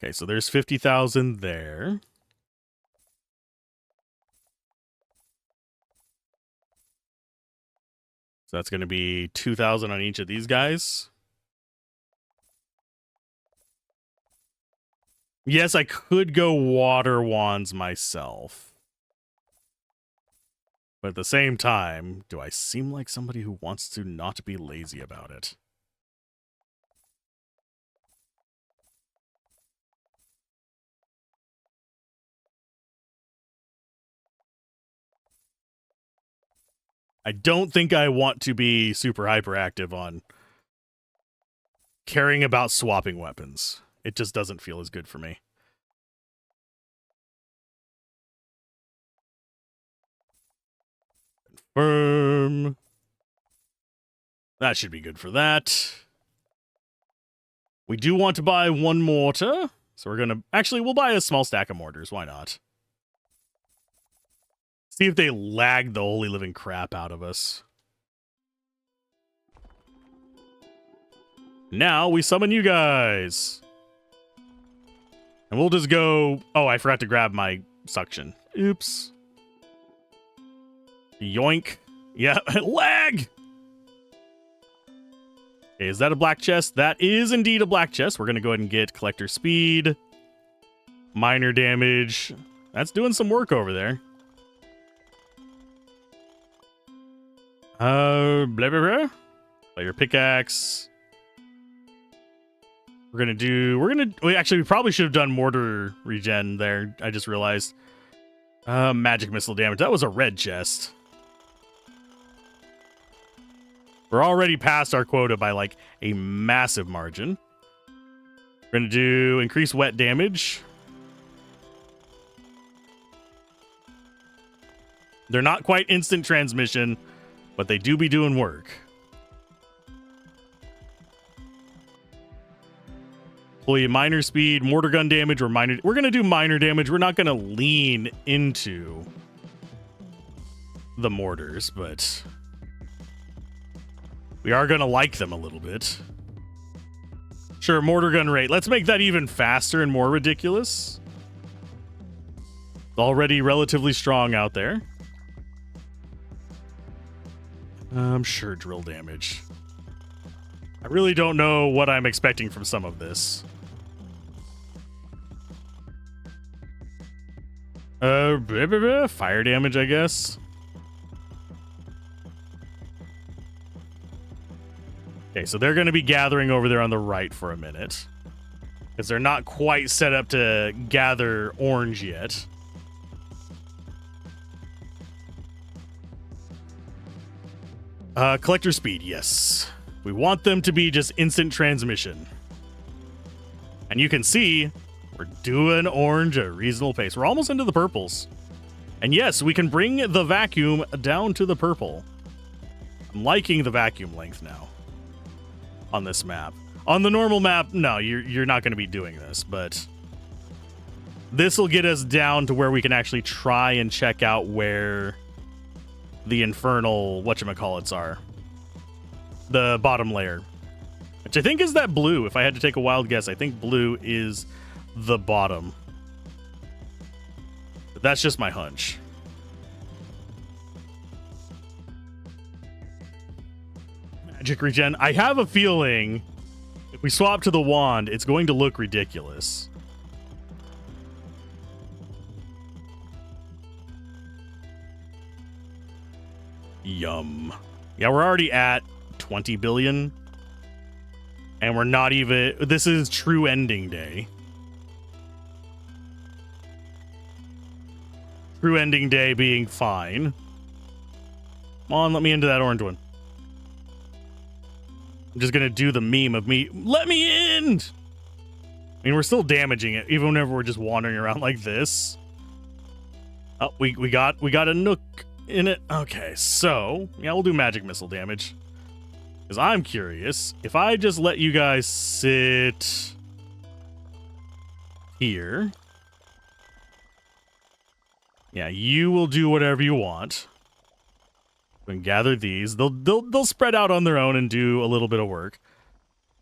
Okay, so there's 50,000 there. So that's going to be 2,000 on each of these guys. Yes, I could go water wands myself. But at the same time, do I seem like somebody who wants to not be lazy about it? I don't think I want to be super hyperactive on caring about swapping weapons. It just doesn't feel as good for me. Confirm. That should be good for that. We do want to buy 1 mortar. So we're going to... Actually, we'll buy a small stack of mortars. Why not? See if they lag the holy living crap out of us. Now we summon you guys. And we'll just go... Oh, I forgot to grab my suction. Oops. Yoink. Yeah, lag! Okay, is that a black chest? That is indeed a black chest. We're going to go ahead and get collector speed. Minor damage. That's doing some work over there. Blah, blah, blah. Play your pickaxe. We probably should have done mortar regen there. I just realized. Magic missile damage. That was a red chest. We're already past our quota by like a massive margin. We're going to do increase wet damage. They're not quite instant transmission, but they do be doing work. Employee minor speed, mortar gun damage, or minor. We're going to do minor damage. We're not going to lean into the mortars, but we are going to like them a little bit. Sure, mortar gun rate. Let's make that even faster and more ridiculous. It's already relatively strong out there. I'm sure drill damage. I really don't know what I'm expecting from some of this. Fire damage, I guess. Okay, so they're going to be gathering over there on the right for a minute. because they're not quite set up to gather orange yet. Collector speed, yes. We want them to be just instant transmission. And you can see we're doing orange at a reasonable pace. We're almost into the purples. And yes, we can bring the vacuum down to the purple. I'm liking the vacuum length now on this map. On the normal map, no, you're not going to be doing this, but this will get us down to where we can actually try and check out where the infernal whatchamacallits are. The bottom layer, which I think is that blue. If I had to take a wild guess, I think blue is the bottom. But that's just my hunch. Magic regen. I have a feeling if we swap to the wand, it's going to look ridiculous. Yum. Yeah, we're already at 20 billion. And we're not even... This is true ending day. True ending day being fine. Come on, let me into that orange one. I'm just gonna do the meme of me. Let me in! I mean, we're still damaging it, even whenever we're just wandering around like this. Oh, we got a nook in it. Okay, so yeah, we'll do magic missile damage. Because I'm curious, if I just let you guys sit here. Yeah, you will do whatever you want. We can gather these. They'll spread out on their own and do a little bit of work.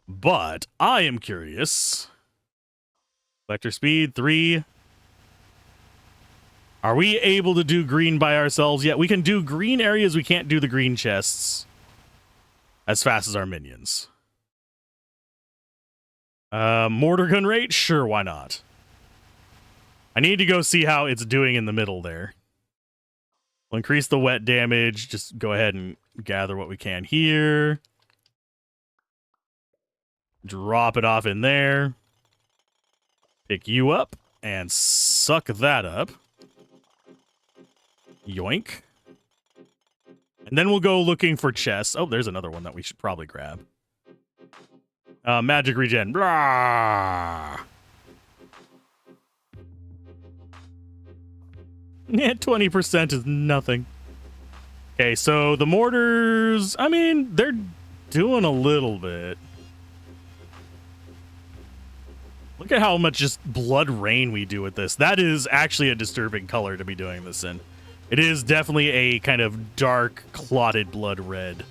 But I am curious. Collector speed 3. Are we able to do green by ourselves yet? We can do green areas. We can't do the green chests as fast as our minions. Mortar gun rate? Sure, why not? I need to go see how it's doing in the middle there. We'll increase the wet damage. Just go ahead and gather what we can here. Drop it off in there. Pick you up and suck that up. Yoink. And then we'll go looking for chests. Oh, there's another one that we should probably grab. Magic regen. Blah. Yeah, 20% is nothing. Okay, so the mortars, I mean, they're doing a little bit. Look at how much just blood rain we do with this. That is actually a disturbing color to be doing this in. It is definitely a kind of dark, clotted blood red.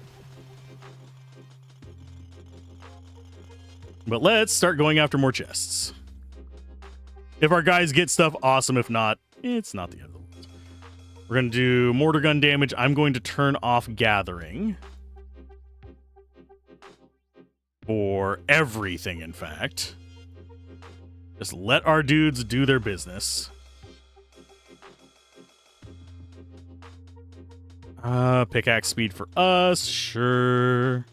But let's start going after more chests. If our guys get stuff, awesome. If not, it's not the end of the world. We're going to do mortar gun damage. I'm going to turn off gathering. For everything, in fact. Just let our dudes do their business. Pickaxe speed for us, sure.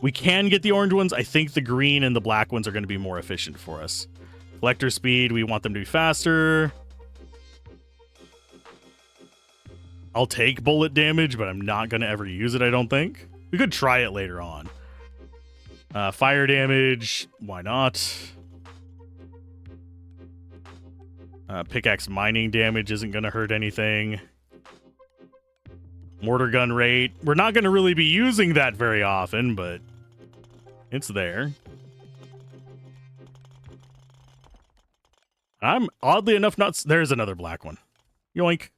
We can get the orange ones. I think the green and the black ones are going to be more efficient for us. Collector speed, we want them to be faster. I'll take bullet damage, but I'm not going to ever use it, I don't think. We could try it later on. Fire damage, why not? Pickaxe mining damage isn't going to hurt anything. Mortar gun rate. We're not going to really be using that very often, but it's there. I'm oddly enough not... There's another black one. Yoink.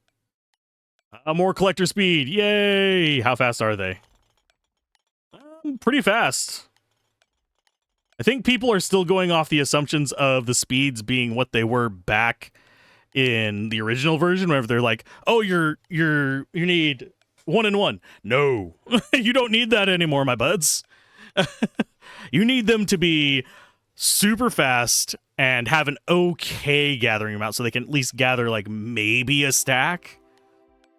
More collector speed. Yay! How fast are they? Pretty fast. I think people are still going off the assumptions of the speeds being what they were back in the original version, whenever they're like, oh, you need 1 and 1. No, you don't need that anymore, my buds. You need them to be super fast and have an okay gathering amount so they can at least gather like maybe a stack.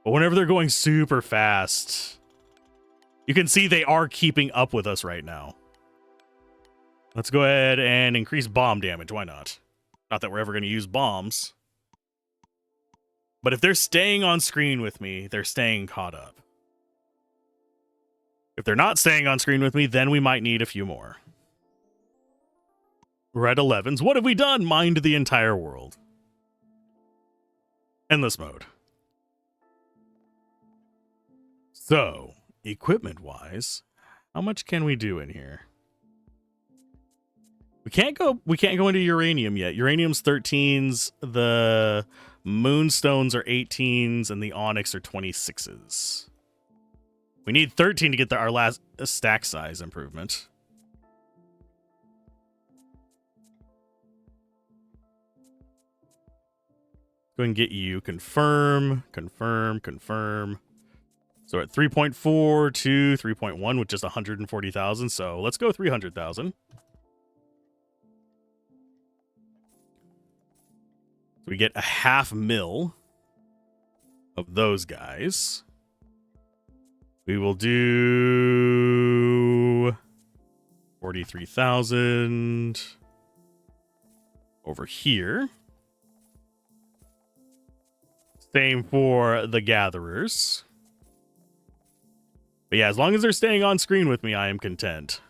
But whenever they're going super fast, you can see they are keeping up with us right now. Let's go ahead and increase bomb damage. Why not? Not that we're ever going to use bombs. But if they're staying on screen with me, they're staying caught up. If they're not staying on screen with me, then we might need a few more. We're at 11s. What have we done? Mined the entire world. Endless mode. So, equipment-wise, how much can we do in here? We can't go into uranium yet. Uranium's 13s, the moonstones are 18s, and the onyx are 26s. We need 13 to get our last stack size improvement. Go ahead and get you. Confirm. So at 3.4 to 3.1 with just 140,000. So let's go 300,000. So we get a 500,000 of those guys. We will do 43,000 over here. Same for the gatherers. But yeah, as long as they're staying on screen with me, I am content.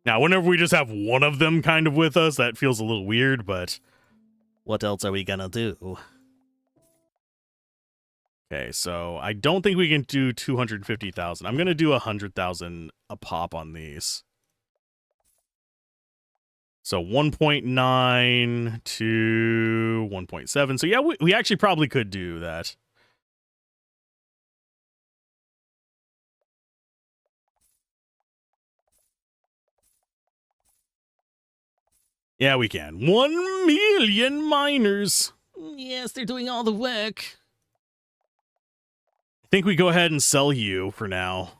Now, whenever we just have one of them kind of with us, that feels a little weird, but what else are we gonna do? Okay, so I don't think we can do 250,000. I'm gonna do 100,000 a pop on these. So 1.9 to 1.7. So yeah, we actually probably could do that. Yeah, we can. 1 million miners. Yes, they're doing all the work. I think we go ahead and sell you for now.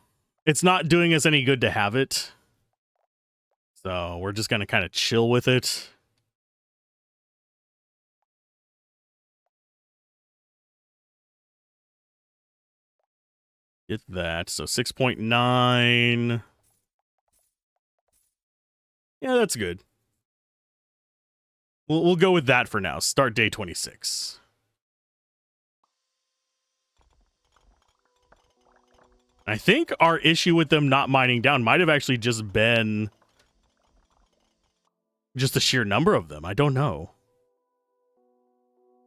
It's not doing us any good to have it. So we're just going to kind of chill with it. Get that. So 6.9. Yeah, that's good. We'll go with that for now. Start day 26. I think our issue with them not mining down might have actually just been just the sheer number of them. I don't know.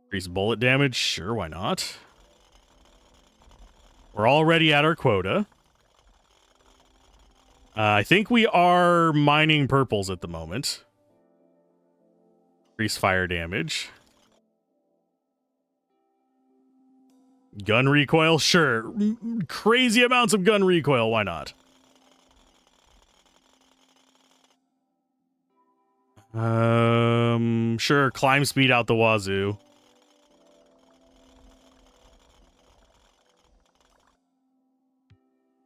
Increase bullet damage? Sure, why not? We're already at our quota. I think we are mining purples at the moment. Increase fire damage. Gun recoil? Sure. Crazy amounts of gun recoil. Why not? Sure. Climb speed out the wazoo.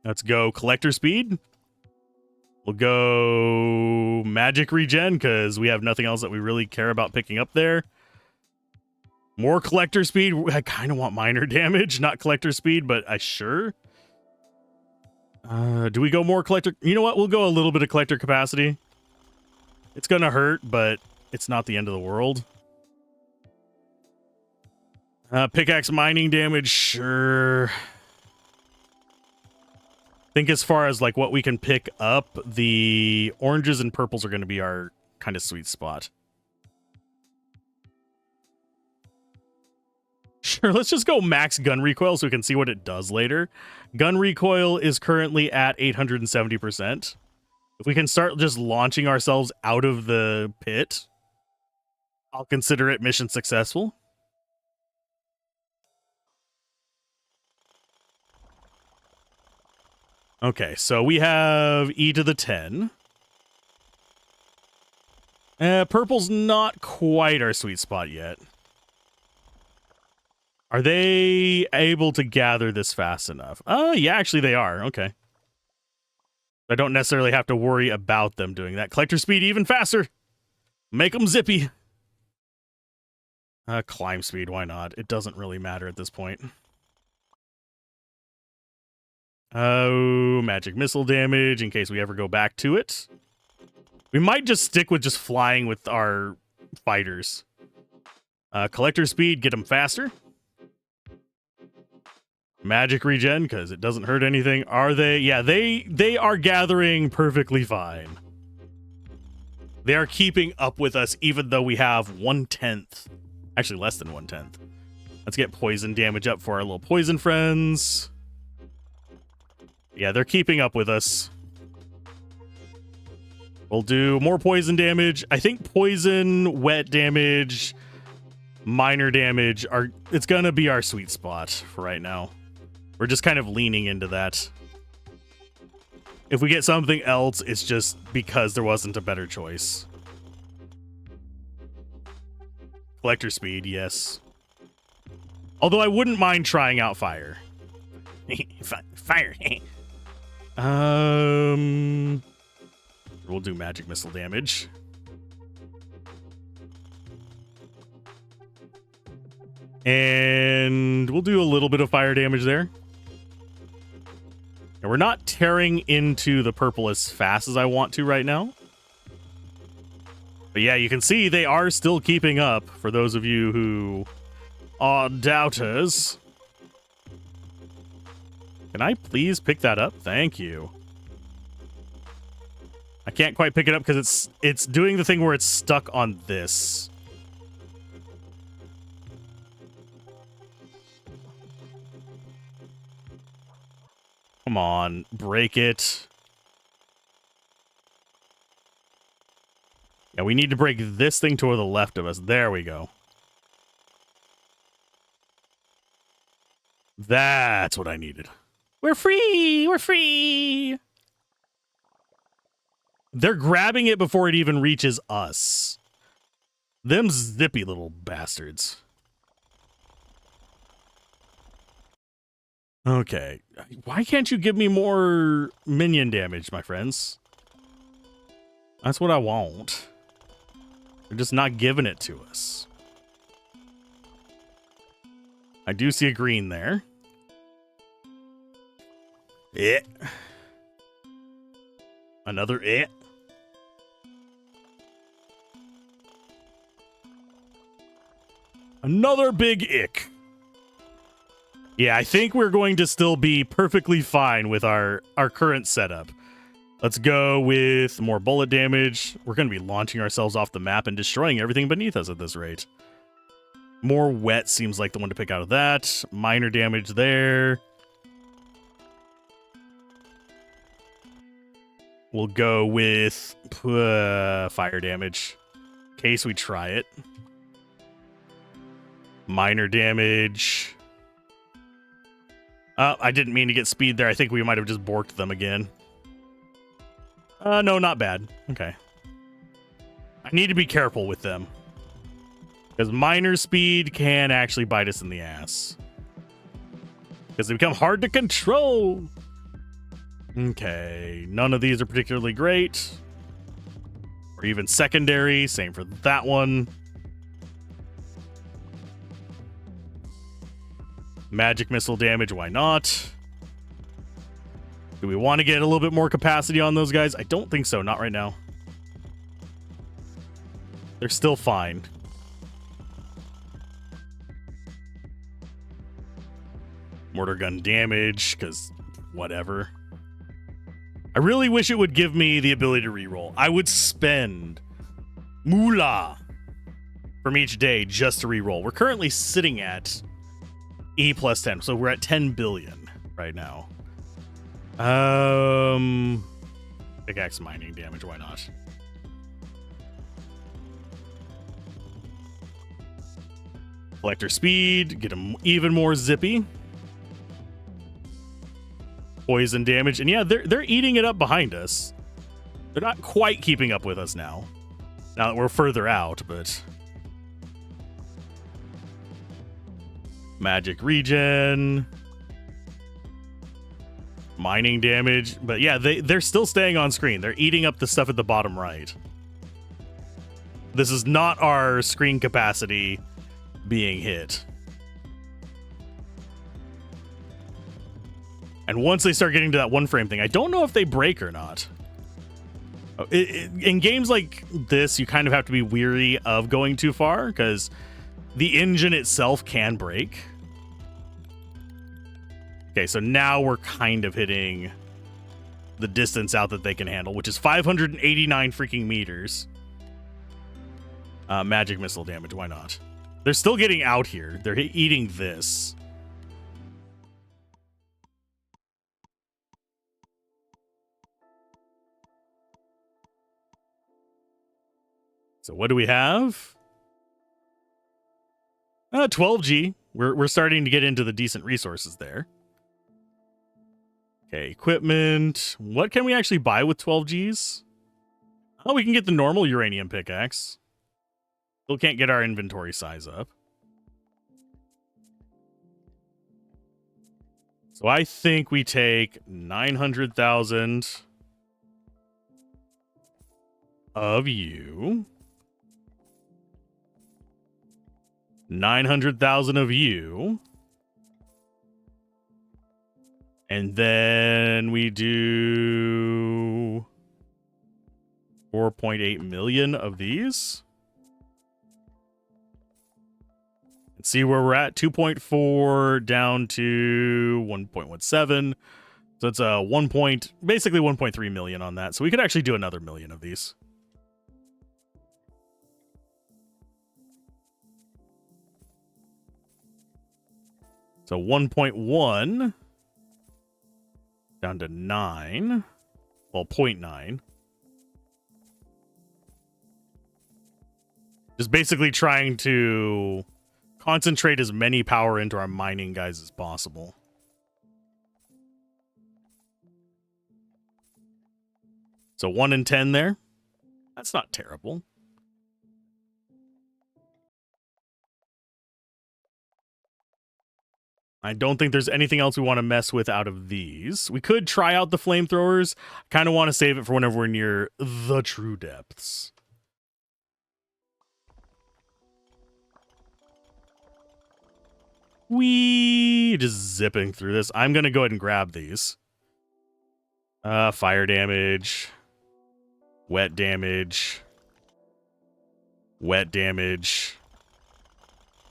Let's go collector speed. We'll go magic regen because we have nothing else that we really care about picking up there. More collector speed. I kind of want minor damage, not collector speed, but I sure. Do we go more collector? You know what? We'll go a little bit of collector capacity. It's going to hurt, but it's not the end of the world. Pickaxe mining damage. Sure. I think as far as like what we can pick up, the oranges and purples are going to be our kind of sweet spot. Sure, let's just go max gun recoil so we can see what it does later. Gun recoil is currently at 870%. If we can start just launching ourselves out of the pit, I'll consider it mission successful. Okay, so we have E to the 10. Purple's not quite our sweet spot yet. Are they able to gather this fast enough? Oh, yeah, actually they are. Okay. I don't necessarily have to worry about them doing that. Collector speed even faster. Make them zippy. Climb speed, why not? It doesn't really matter at this point. Oh, magic missile damage in case we ever go back to it. We might just stick with just flying with our fighters. Collector speed, get them faster. Magic regen, because it doesn't hurt anything. Are they? Yeah, they are gathering perfectly fine. They are keeping up with us, even though we have 1/10. Actually, less than 1/10. Let's get poison damage up for our little poison friends. Yeah, they're keeping up with us. We'll do more poison damage. I think poison, wet damage, minor damage it's gonna be our sweet spot for right now. We're just kind of leaning into that. If we get something else, it's just because there wasn't a better choice. Collector speed, yes. Although I wouldn't mind trying out fire. Fire. We'll do magic missile damage. And we'll do a little bit of fire damage there. And we're not tearing into the purple as fast as I want to right now. But yeah, you can see they are still keeping up for those of you who are doubters. Can I please pick that up? Thank you. I can't quite pick it up because it's doing the thing where it's stuck on this. Come on, break it. Yeah, we need to break this thing toward the left of us. There we go. That's what I needed. We're free! We're free! They're grabbing it before it even reaches us. Them zippy little bastards. Okay. Why can't you give me more minion damage, my friends? That's what I want. They're just not giving it to us. I do see a green there. Eh. Another eh. Another big ick. Yeah, I think we're going to still be perfectly fine with our current setup. Let's go with more bullet damage. We're going to be launching ourselves off the map and destroying everything beneath us at this rate. More wet seems like the one to pick out of that. Minor damage there. We'll go with fire damage in case we try it. Minor damage. I didn't mean to get speed there. I think we might have just borked them again. No, not bad. Okay. I need to be careful with them. Because minor speed can actually bite us in the ass. Because they become hard to control. Okay. None of these are particularly great. Or even secondary. Same for that one. Magic missile damage, why not? Do we want to get a little bit more capacity on those guys? I don't think so, not right now. They're still fine. Mortar gun damage, because whatever. I really wish it would give me the ability to reroll. I would spend moolah from each day just to reroll. We're currently sitting at E plus 10, so we're at 10 billion right now. Pickaxe mining damage, why not? Collector speed, get them even more zippy. Poison damage, and yeah, they're eating it up behind us. They're not quite keeping up with us now. Now that we're further out, but magic regen, mining damage, but yeah, they're still staying on screen. They're eating up the stuff at the bottom right. This is not our screen capacity being hit. And once they start getting to that one frame thing, I don't know if they break or not. In games like this, you kind of have to be weary of going too far because the engine itself can break. Okay, so now we're kind of hitting the distance out that they can handle, which is 589 freaking meters. Magic missile damage, why not? They're still getting out here. They're eating this. So what do we have? 12G. We're starting to get into the decent resources there. Okay, equipment. What can we actually buy with 12Gs? Oh, we can get the normal uranium pickaxe. Still can't get our inventory size up. So I think we take 900,000 of you. 900,000 of you. And then we do 4.8 million of these. And see where we're at. 2.4 down to 1.17. So it's a basically 1.3 million on that. So we could actually do another million of these. So 1.1 down to 9. Well, 0.9. Just basically trying to concentrate as many power into our mining guys as possible. So 1 in 10 there. That's not terrible. I don't think there's anything else we want to mess with out of these. We could try out the flamethrowers. Kind of want to save it for whenever we're near the true depths. We just zipping through this. I'm going to go ahead and grab these. Fire damage. Wet damage. Wet damage.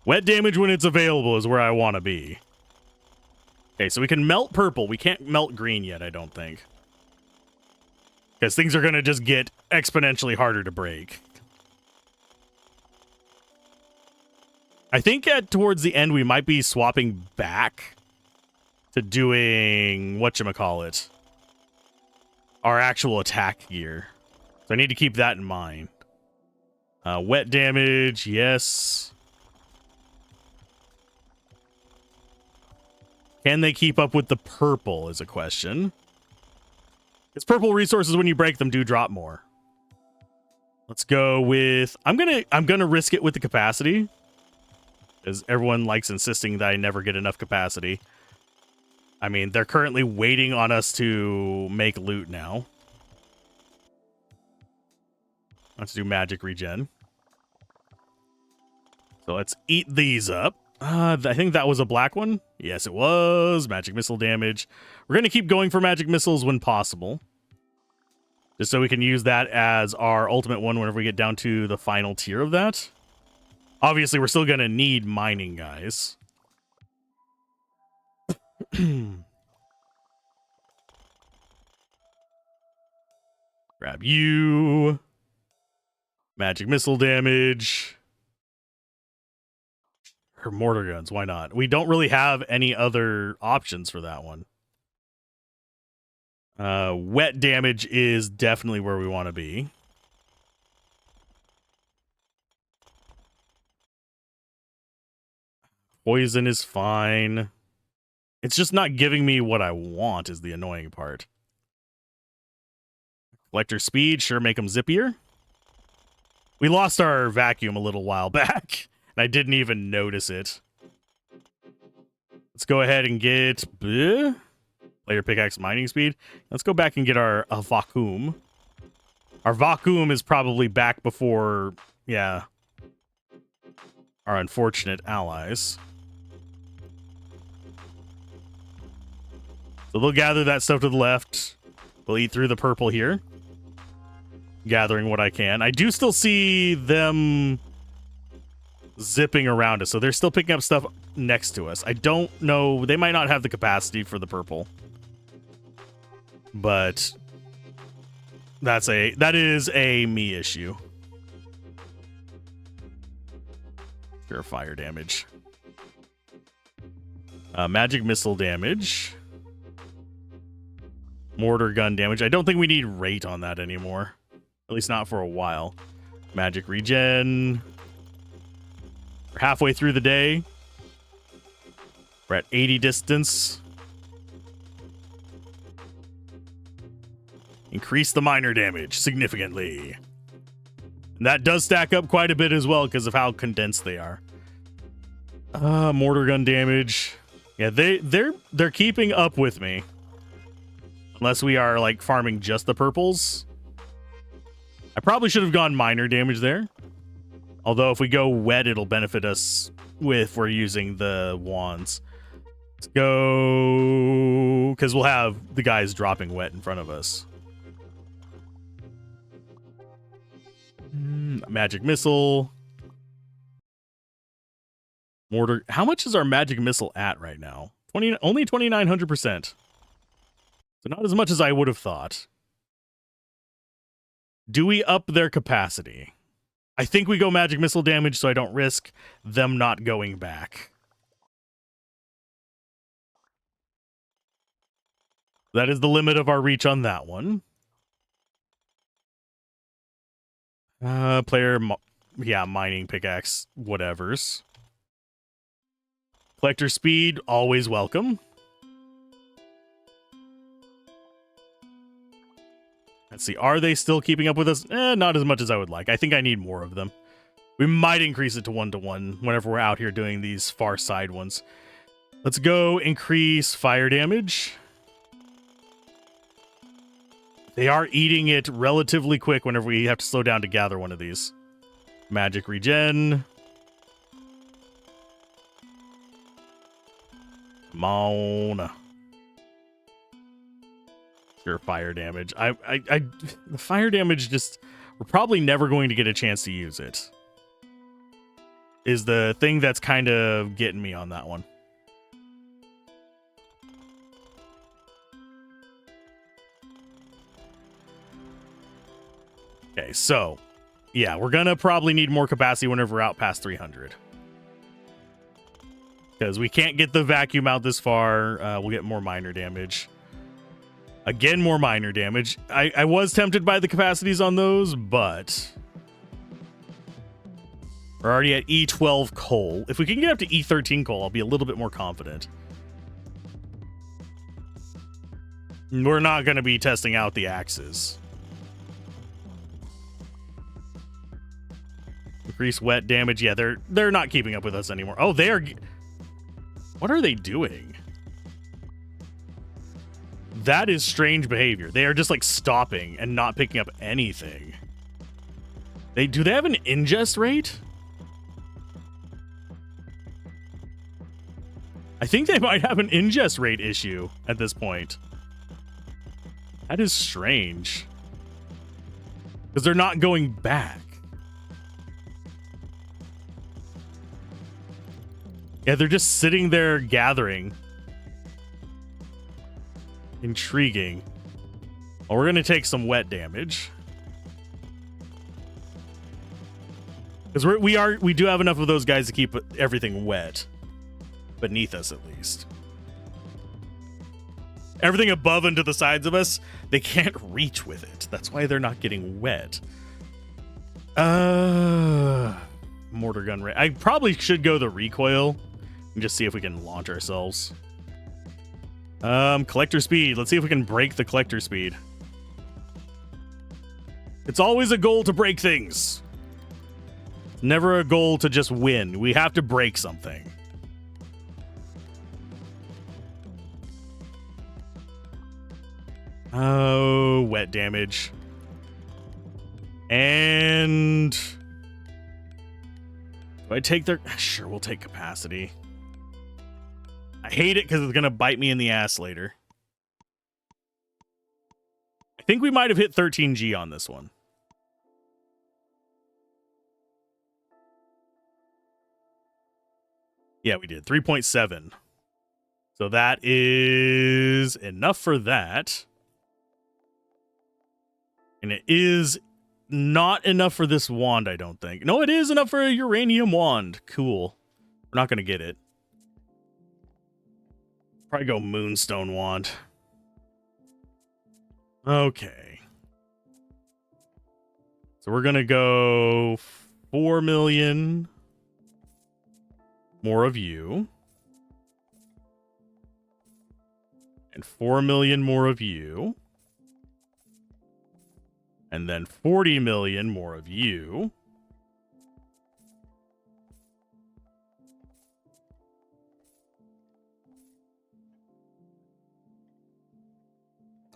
Wet damage when it's available is where I want to be. Okay, so we can melt purple. We can't melt green yet, I don't think. Because things are going to just get exponentially harder to break. I think towards the end we might be swapping back to doing whatchamacallit. Our actual attack gear. So I need to keep that in mind. Wet damage, yes. Can they keep up with the purple is a question. Because purple resources, when you break them, do drop more. Let's go with... I'm gonna risk it with the capacity. Because everyone likes insisting that I never get enough capacity. I mean, they're currently waiting on us to make loot now. Let's do magic regen. So let's eat these up. I think that was a black one. Yes, it was. Magic missile damage. We're going to keep going for magic missiles when possible. Just so we can use that as our ultimate one whenever we get down to the final tier of that. Obviously, we're still going to need mining, guys. Grab you. Magic missile damage. Her mortar guns, why not? We don't really have any other options for that one. Wet damage is definitely where we want to be. Poison is fine. It's just not giving me what I want is the annoying part. Collector speed, sure, make them zippier. We lost our vacuum a little while back. I didn't even notice it. Let's go ahead and get layer pickaxe mining speed. Let's go back and get our vacuum. Our vacuum is probably back before, yeah, our unfortunate allies. So they'll gather that stuff to the left. We'll eat through the purple here. Gathering what I can. I do still see them zipping around us, so they're still picking up stuff next to us. I don't know. They might not have the capacity for the purple. But that is a me issue. Pure fire damage. Magic missile damage. Mortar gun damage. I don't think we need rate on that anymore. At least not for a while. Magic regen. We're halfway through the day. We're at 80 distance. Increase the minor damage significantly. And that does stack up quite a bit as well because of how condensed they are. Mortar gun damage. Yeah, they're keeping up with me. Unless we are like farming just the purples. I probably should have gone minor damage there. Although if we go wet, it'll benefit us if we're using the wands. Let's go, because we'll have the guys dropping wet in front of us. Magic missile. Mortar. How much is our magic missile at right now? Only 2,900%. So not as much as I would have thought. Do we up their capacity? I think we go magic missile damage so I don't risk them not going back. That is the limit of our reach on that one. Mining pickaxe, whatevers. Collector speed, always welcome. Let's see, are they still keeping up with us? Not as much as I would like. I think I need more of them. We might increase it to 1-to-1 whenever we're out here doing these far side ones. Let's go increase fire damage. They are eating it relatively quick whenever we have to slow down to gather one of these. Magic regen. Come on. Pure fire damage. The fire damage just... We're probably never going to get a chance to use it. Is the thing that's kind of getting me on that one. Okay, so, yeah, we're gonna probably need more capacity whenever we're out past 300. Because we can't get the vacuum out this far. We'll get more minor damage. Again, more minor damage. I was tempted by the capacities on those, but... We're already at E12 coal. If we can get up to E13 coal, I'll be a little bit more confident. We're not going to be testing out the axes. Increase wet damage. Yeah, they're not keeping up with us anymore. Oh, they are... What are they doing? That is strange behavior. They are just like stopping and not picking up anything. Do they have an ingest rate? I think they might have an ingest rate issue at this point. That is strange. Because they're not going back. Yeah, they're just sitting there gathering. Intriguing. Well, we're going to take some wet damage. Because we do have enough of those guys to keep everything wet. Beneath us, at least. Everything above and to the sides of us, they can't reach with it. That's why they're not getting wet. Mortar gun rate. I probably should go the recoil and just see if we can launch ourselves. Collector speed. Let's see if we can break the collector speed. It's always a goal to break things. Never a goal to just win. We have to break something. Oh, wet damage. And... Do I take their... Sure, we'll take capacity. I hate it because it's going to bite me in the ass later. think we might have hit 13G on this one. Yeah, we did. 3.7. So that is enough for that. And it is not enough for this wand, I don't think. No, it is enough for a uranium wand. Cool. We're not going to get it. Probably go moonstone wand. Okay. So we're going to go 4 million more of you. And 4 million more of you. And then 40 million more of you.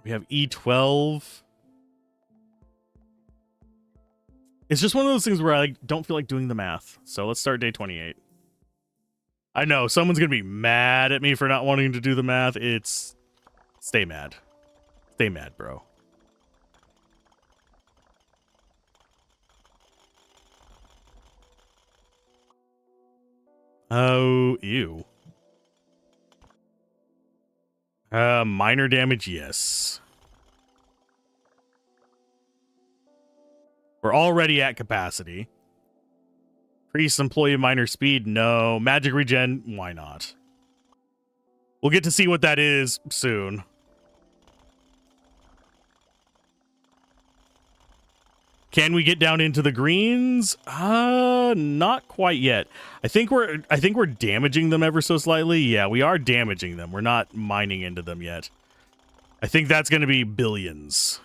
We have E12. It's just one of those things where I don't feel like doing the math. So let's start day 28. I know, someone's going to be mad at me for not wanting to do the math. It's... Stay mad. Stay mad, bro. Oh, ew. Minor damage, yes. We're already at capacity. Increase employee minor speed, no. Magic regen, why not? We'll get to see what that is soon. Can we get down into the greens? Not quite yet. I think we're damaging them ever so slightly. Yeah, we are damaging them. We're not mining into them yet. I think that's going to be billions.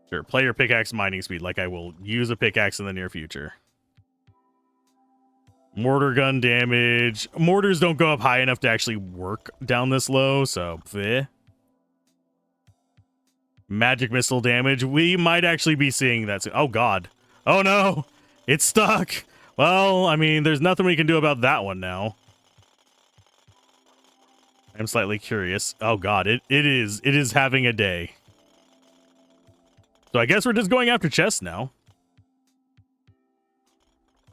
Sure, player pickaxe mining speed. Like I will use a pickaxe in the near future. Mortar gun damage. Mortars don't go up high enough to actually work down this low, so bleh. Magic missile damage. We might actually be seeing that. Oh, God. Oh, no. It's stuck. Well, I mean, there's nothing we can do about that one now. I'm slightly curious. Oh, God. It is having a day. So I guess we're just going after chests now.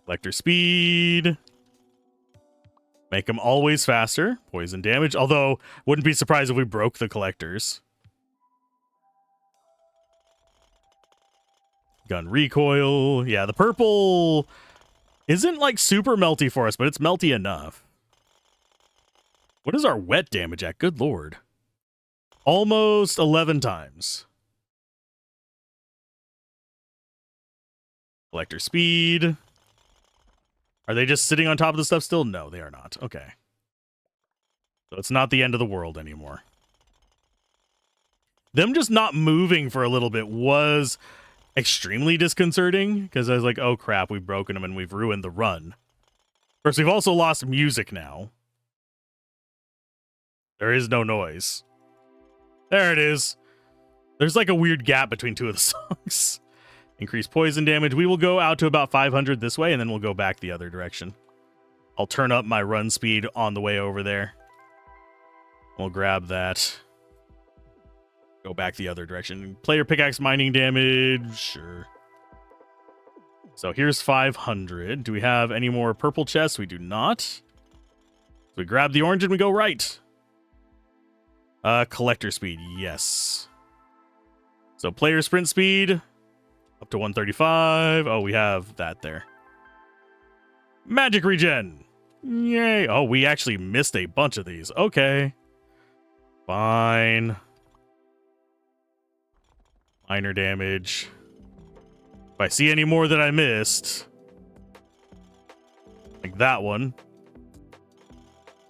Collector speed. Make them always faster. Poison damage. Although, wouldn't be surprised if we broke the collectors. Gun recoil. Yeah, the purple isn't like super melty for us, but it's melty enough. What is our wet damage at? Good lord. Almost 11 times. Collector speed. Are they just sitting on top of the stuff still? No, they are not. Okay. So it's not the end of the world anymore. Them just not moving for a little bit was extremely disconcerting, because I was like, oh crap, we've broken them and we've ruined the run. Of course, we've also lost music now. There is no noise. There it is. There's like a weird gap between two of the songs. Increase poison damage. We will go out to about 500 this way, and then we'll go back the other direction. I'll turn up my run speed on the way over there. We'll grab that. Go back the other direction. Player pickaxe mining damage. Sure. So here's 500. Do we have any more purple chests? We do not. So we grab the orange and we go right. Collector speed. Yes. So player sprint speed. Up to 135. Oh, we have that there. Magic regen. Yay. Oh, we actually missed a bunch of these. Okay. Fine. Minor damage. If I see any more that I missed, like that one.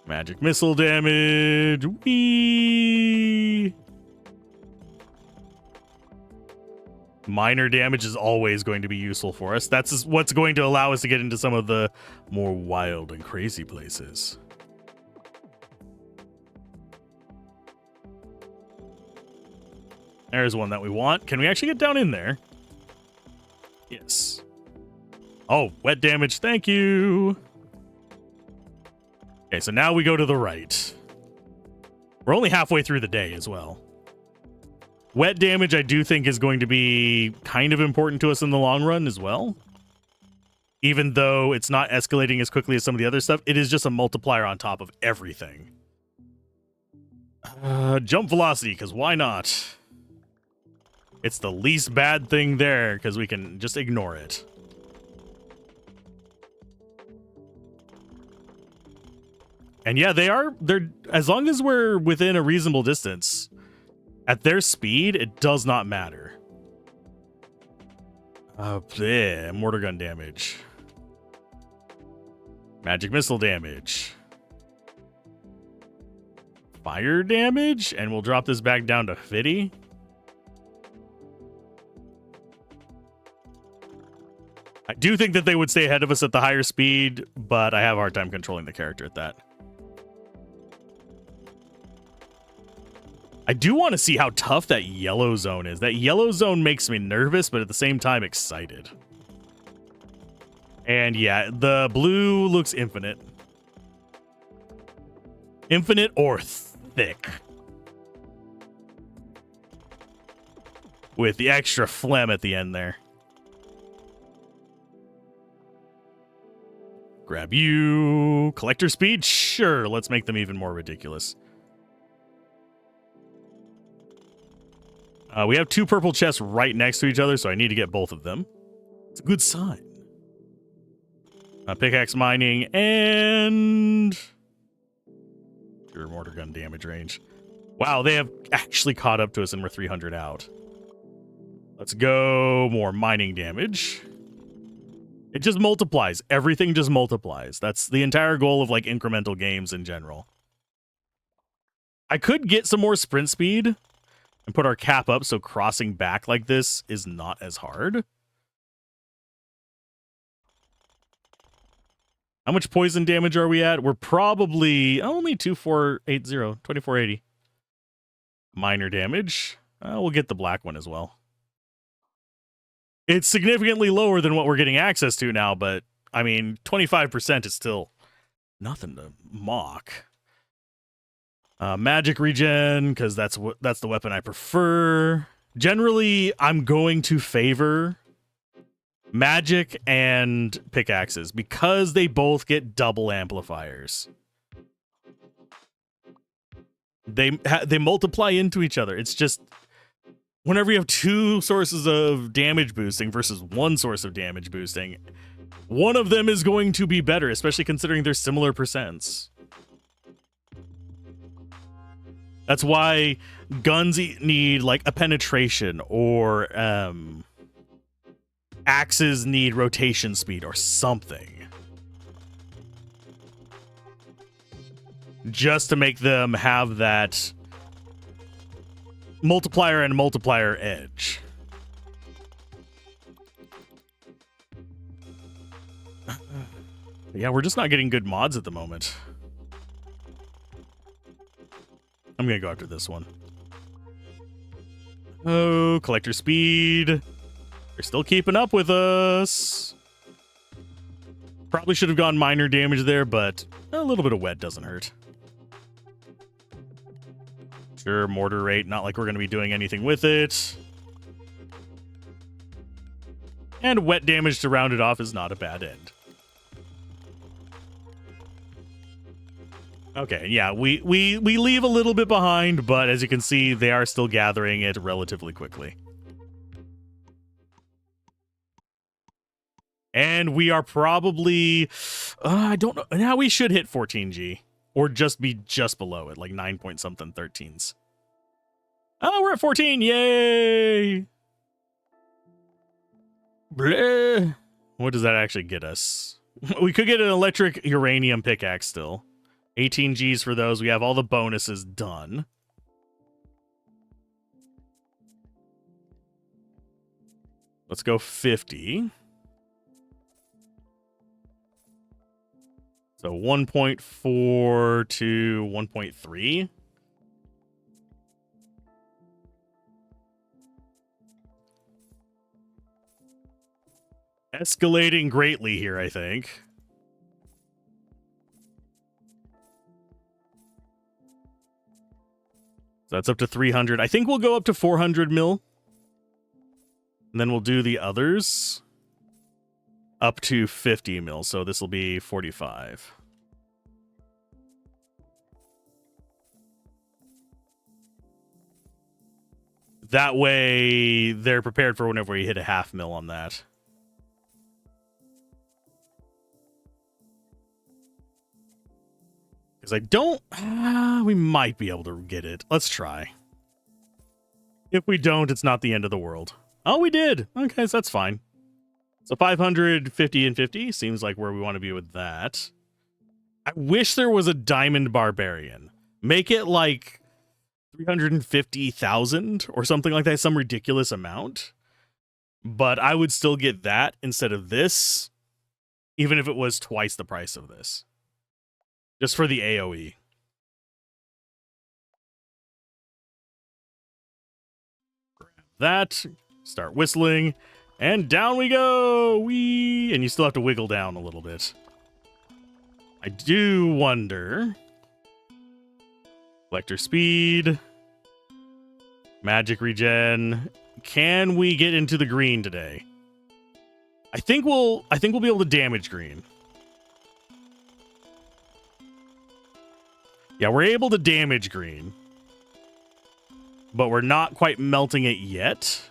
Magic missile damage. Whee! Minor damage is always going to be useful for us. That's what's going to allow us to get into some of the more wild and crazy places. There's one that we want. Can we actually get down in there? Yes. Oh, wet damage. Thank you. Okay, so now we go to the right. We're only halfway through the day as well. Wet damage, I do think, is going to be kind of important to us in the long run as well. Even though it's not escalating as quickly as some of the other stuff, it is just a multiplier on top of everything. Jump velocity, because why not? It's the least bad thing there, because we can just ignore it. And yeah, they're as long as we're within a reasonable distance, at their speed, it does not matter. Mortar gun damage. Magic missile damage. Fire damage, and we'll drop this back down to 50. I do think that they would stay ahead of us at the higher speed, but I have a hard time controlling the character at that. I do want to see how tough that yellow zone is. That yellow zone makes me nervous, but at the same time excited. And yeah, the blue looks infinite. Infinite or thick. With the extra phlegm at the end there. Grab you. Collector speed? Sure, let's make them even more ridiculous. We have 2 purple chests right next to each other, so I need to get both of them. It's a good sign. Pickaxe mining and... Your mortar gun damage range. Wow, they have actually caught up to us and we're 300 out. Let's go more mining damage. It just multiplies. Everything just multiplies. That's the entire goal of like incremental games in general. I could get some more sprint speed and put our cap up so crossing back like this is not as hard. How much poison damage are we at? We're probably only 2480. Minor damage. We'll get the black one as well. It's significantly lower than what we're getting access to now, but I mean, 25% is still nothing to mock. Magic regen, because that's the weapon I prefer. Generally, I'm going to favor magic and pickaxes because they both get double amplifiers. They multiply into each other. It's just whenever you have 2 sources of damage boosting versus 1 source of damage boosting, one of them is going to be better, especially considering they're similar percents. That's why guns need like a penetration, or axes need rotation speed or something, just to make them have that multiplier and multiplier edge. Yeah, we're just not getting good mods at the moment. I'm gonna go after this one. Oh, collector speed. They're still keeping up with us. Probably should have gone minor damage there, but a little bit of wet doesn't hurt. Sure, mortar rate, not like we're going to be doing anything with it. And wet damage to round it off is not a bad end. Okay, yeah, we leave a little bit behind, but as you can see, they are still gathering it relatively quickly. And we are probably, I don't know, now we should hit 14G. Or just be just below it, like 9 point something 13s. Oh, we're at 14, yay! Bleh. What does that actually get us? We could get an electric uranium pickaxe still. 18 Gs for those. We have all the bonuses done. Let's go 50. So 1.4 to 1.3. Escalating greatly here, I think. So that's up to 300. I think we'll go up to 400 mil. And then we'll do the others up to 50 mil. So this will be 45. That way they're prepared for whenever we hit a half mil on that. Because I don't... we might be able to get it. Let's try. If we don't, it's not the end of the world. Oh, we did. Okay, so that's fine. So 500, 50, and 50 seems like where we want to be with that. I wish there was a Diamond Barbarian. Make it like 350,000 or something like that, some ridiculous amount. But I would still get that instead of this, even if it was twice the price of this. Just for the AoE. Grab that, start whistling, and down we go! Whee! And you still have to wiggle down a little bit. I do wonder... Collector speed. Magic regen. Can we get into the green today? I think we'll be able to damage green. Yeah, we're able to damage green. But we're not quite melting it yet.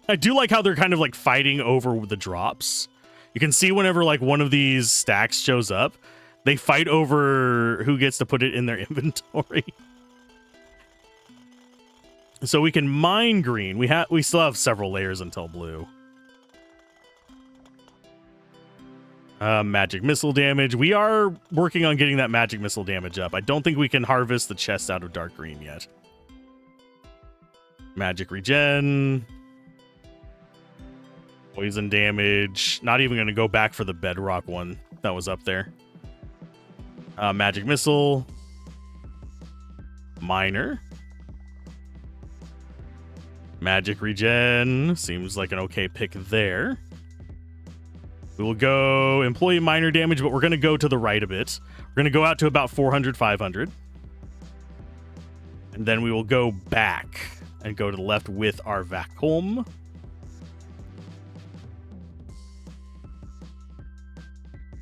I do like how they're kind of like fighting over the drops. You can see whenever like one of these stacks shows up, they fight over who gets to put it in their inventory. So we can mine green. We still have several layers until blue. Magic missile damage. We are working on getting that magic missile damage up. I don't think we can harvest the chest out of dark green yet. Magic regen. Poison damage. Not even going to go back for the bedrock one that was up there. Magic missile. Miner. Magic regen. Seems like an okay pick there. We will go employee miner damage, but we're going to go to the right a bit. We're going to go out to about 400, 500. And then we will go back and go to the left with our vacuum.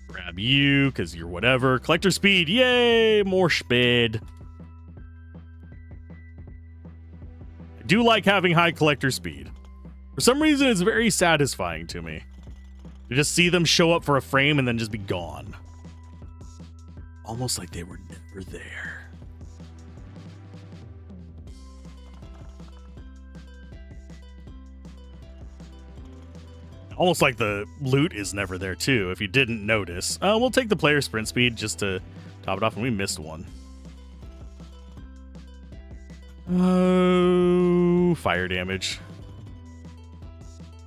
Grab you, because you're whatever. Collector speed. Yay! More speed. I do like having high collector speed. For some reason, it's very satisfying to me. You just see them show up for a frame and then just be gone. Almost like they were never there. Almost like the loot is never there too, if you didn't notice. We'll take the player sprint speed just to top it off, and we missed one. Oh, fire damage.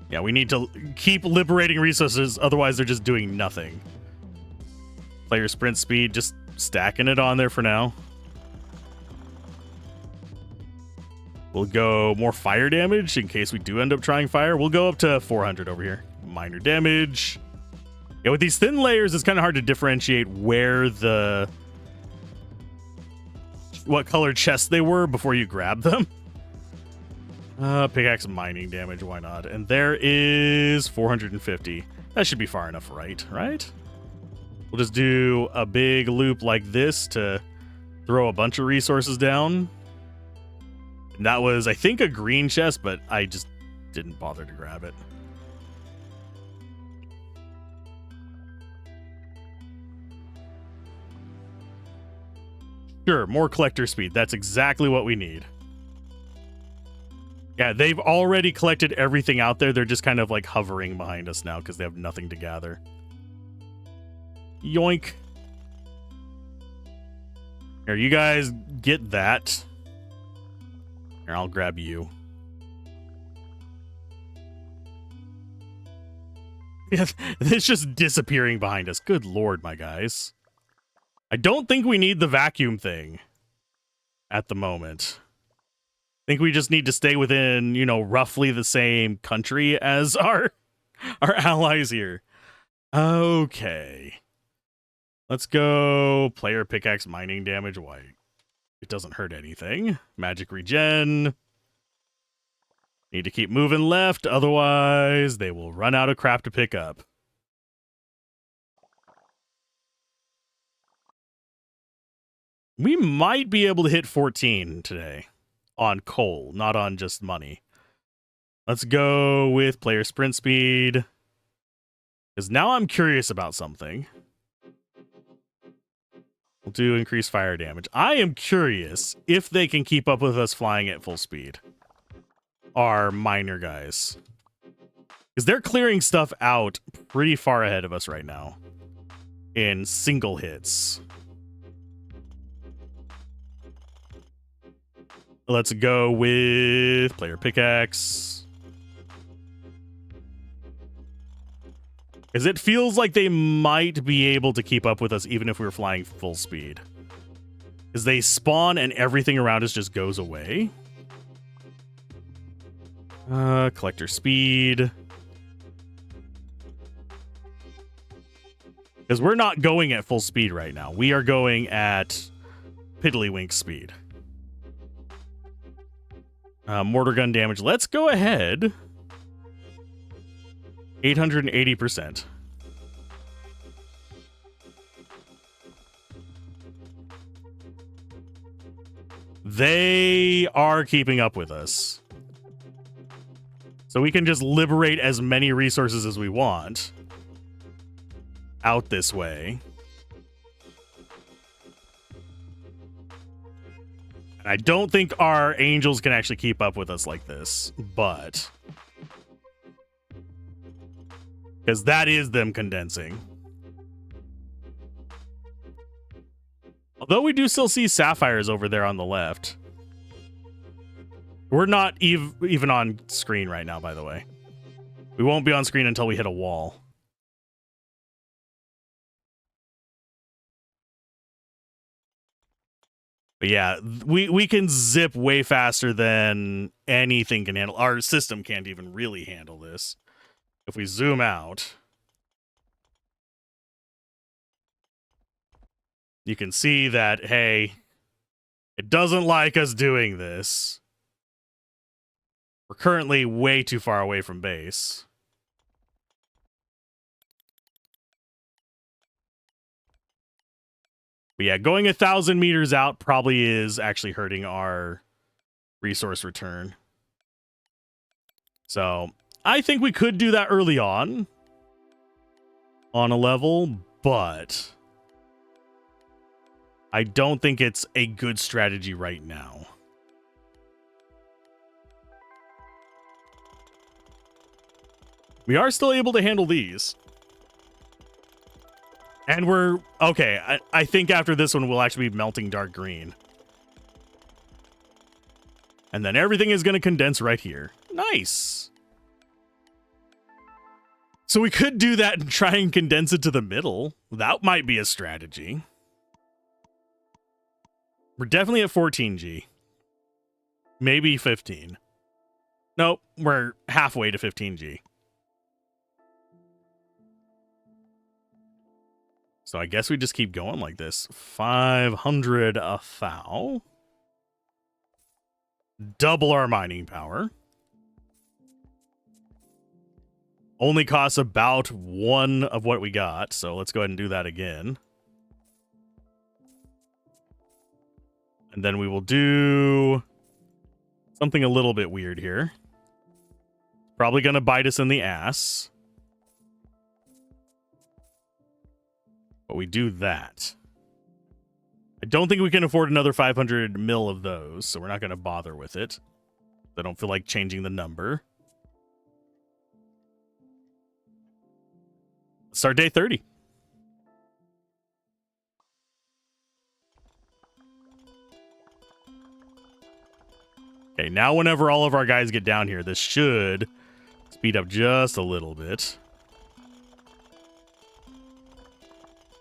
Yeah, we need to keep liberating resources, otherwise they're just doing nothing. Player sprint speed, just stacking it on there for now. We'll go more fire damage in case we do end up trying fire. We'll go up to 400 over here. Minor damage. Yeah, with these thin layers, it's kind of hard to differentiate where what color chests they were before you grab them. Pickaxe mining damage, why not? And there is 450. That should be far enough, right? We'll just do a big loop like this to throw a bunch of resources down. And that was, I think, a green chest, but I just didn't bother to grab it. Sure, more collector speed. That's exactly what we need. Yeah, they've already collected everything out there. They're just kind of like hovering behind us now because they have nothing to gather. Yoink. Here, you guys get that. Here, I'll grab you. Yeah, it's just disappearing behind us. Good lord, my guys. I don't think we need the vacuum thing at the moment. I think we just need to stay within, roughly the same country as our allies here. Okay. Let's go player pickaxe mining damage white. It doesn't hurt anything. Magic regen. Need to keep moving left, otherwise they will run out of crap to pick up. We might be able to hit 14 today on coal, not on just money. Let's go with player sprint speed. Because now I'm curious about something. We'll do increased fire damage. I am curious if they can keep up with us flying at full speed. Our minor guys. Because they're clearing stuff out pretty far ahead of us right now. In single hits. Let's go with player pickaxe. Because it feels like they might be able to keep up with us even if we were flying full speed. Because they spawn and everything around us just goes away. Collector speed. Because we're not going at full speed right now. We are going at piddlywink speed. Mortar gun damage. Let's go ahead. 880%. They are keeping up with us. So we can just liberate as many resources as we want out this way. And I don't think our angels can actually keep up with us like this, but because that is them condensing. Although we do still see sapphires over there on the left. We're not even on screen right now, by the way. We won't be on screen until we hit a wall. But yeah, we can zip way faster than anything can handle. Our system can't even really handle this. If we zoom out, you can see that, hey, it doesn't like us doing this. We're currently way too far away from base. But yeah, going 1,000 meters out probably is actually hurting our resource return. So I think we could do that early on a level, but I don't think it's a good strategy right now. We are still able to handle these. And we're... Okay, I think after this one, we'll actually be melting dark green. And then everything is going to condense right here. Nice! So we could do that and try and condense it to the middle. That might be a strategy. We're definitely at 14G. Maybe 15. Nope, we're halfway to 15G. So I guess we just keep going like this. 500 a thou. Double our mining power. Only costs about 1 of what we got. So let's go ahead and do that again. And then we will do something a little bit weird here. Probably going to bite us in the ass. But we do that. I don't think we can afford another 500 mil of those, so we're not going to bother with it. I don't feel like changing the number. Start day 30. Okay, now whenever all of our guys get down here, this should speed up just a little bit.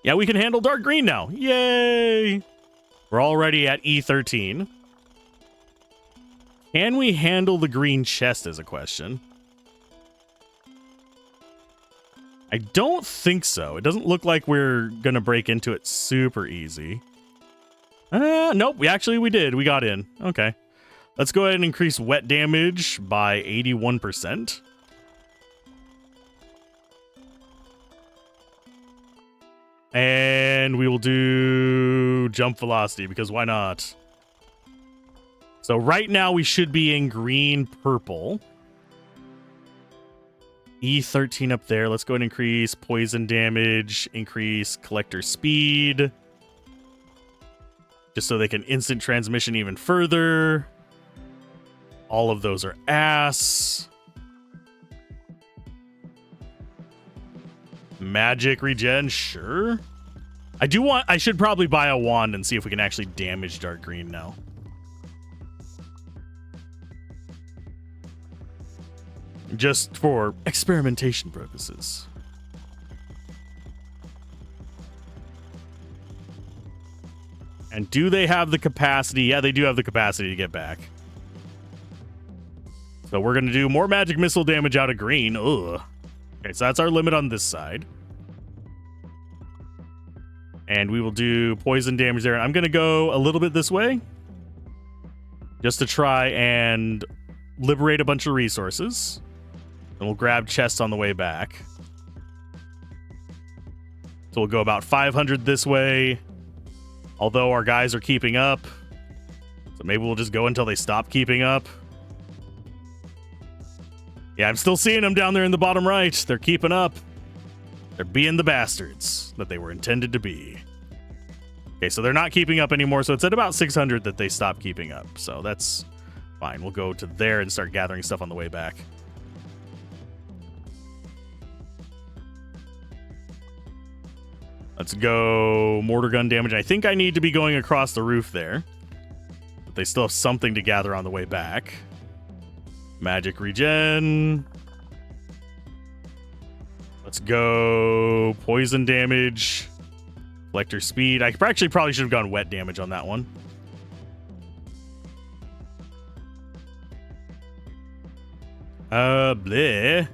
Yeah, we can handle dark green now. Yay! We're already at E13. Can we handle the green chest is a question. I don't think so. It doesn't look like we're going to break into it super easy. Nope. We did. We got in. Okay. Let's go ahead and increase wet damage by 81%. And we will do jump velocity because why not? So right now we should be in green purple. E13 up there. Let's go ahead and increase poison damage, increase collector speed. Just so they can instant transmission even further. All of those are ass. Magic regen, sure. I should probably buy a wand and see if we can actually damage dark green now. Just for experimentation purposes. And do they have the capacity? Yeah, they do have the capacity to get back. So we're going to do more magic missile damage out of green. Ugh. Okay, so that's our limit on this side. And we will do poison damage there. I'm going to go a little bit this way. Just to try and liberate a bunch of resources. And we'll grab chests on the way back. So we'll go about 500 this way. Although our guys are keeping up. So maybe we'll just go until they stop keeping up. Yeah, I'm still seeing them down there in the bottom right. They're keeping up. They're being the bastards that they were intended to be. Okay, so they're not keeping up anymore. So it's at about 600 that they stop keeping up. So that's fine. We'll go to there and start gathering stuff on the way back. Let's go mortar gun damage. I think I need to be going across the roof there. But they still have something to gather on the way back. Magic regen. Let's go poison damage. Collector speed. I actually probably should have gone wet damage on that one. Bleh.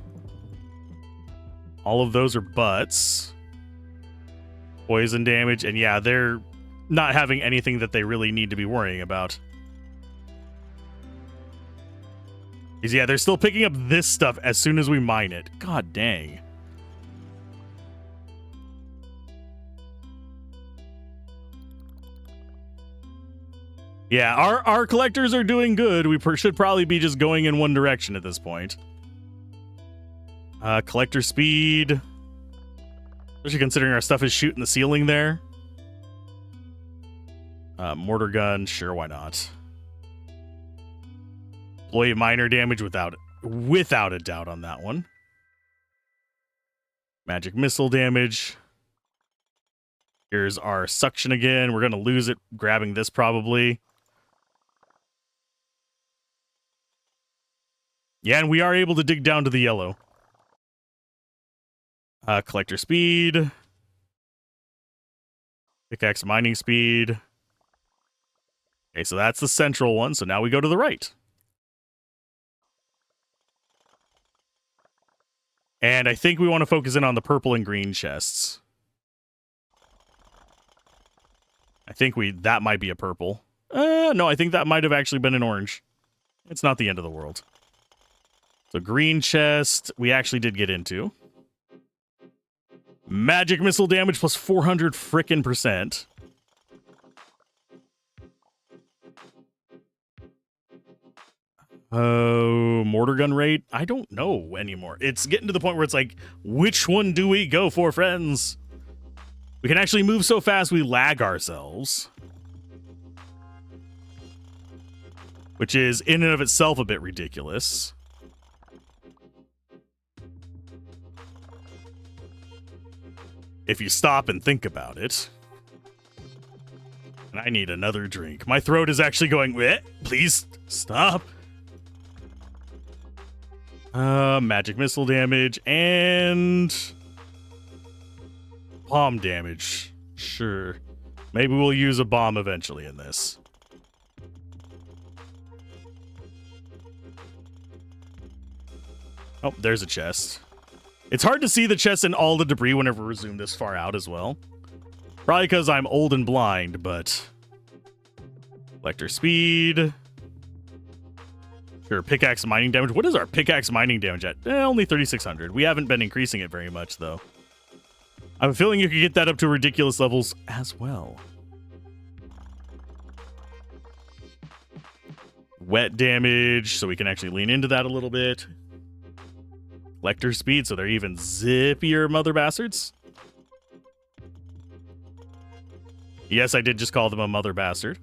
All of those are butts. Poison damage. And yeah, they're not having anything that they really need to be worrying about. Because yeah, they're still picking up this stuff as soon as we mine it. God dang. Yeah, our collectors are doing good. We should probably be just going in one direction at this point. Collector speed. Especially considering our stuff is shooting the ceiling there. Mortar gun, sure, why not? Employee minor damage without a doubt on that one. Magic missile damage. Here's our suction again. We're going to lose it grabbing this probably. Yeah, and we are able to dig down to the yellow. Collector speed. Pickaxe mining speed. Okay, so that's the central one. So now we go to the right. And I think we want to focus in on the purple and green chests. I think that might be a purple. No, I think that might have actually been an orange. It's not the end of the world. So green chest, we actually did get into. Magic missile damage plus 400 frickin' %. Mortar gun rate? I don't know anymore. It's getting to the point where it's like, which one do we go for, friends? We can actually move so fast we lag ourselves. Which is in and of itself a bit ridiculous. If you stop and think about it. And I need another drink. My throat is actually going, please stop. Magic missile damage and bomb damage. Sure. Maybe we'll use a bomb eventually in this. Oh, there's a chest. It's hard to see the chest and all the debris whenever we zoom this far out as well. Probably because I'm old and blind, but Collector speed. Sure, pickaxe mining damage. What is our pickaxe mining damage at? Only 3,600. We haven't been increasing it very much, though. I have a feeling you could get that up to ridiculous levels as well. Wet damage, so we can actually lean into that a little bit. Collector speed, so they're even zippier mother bastards. Yes, I did just call them a mother bastard.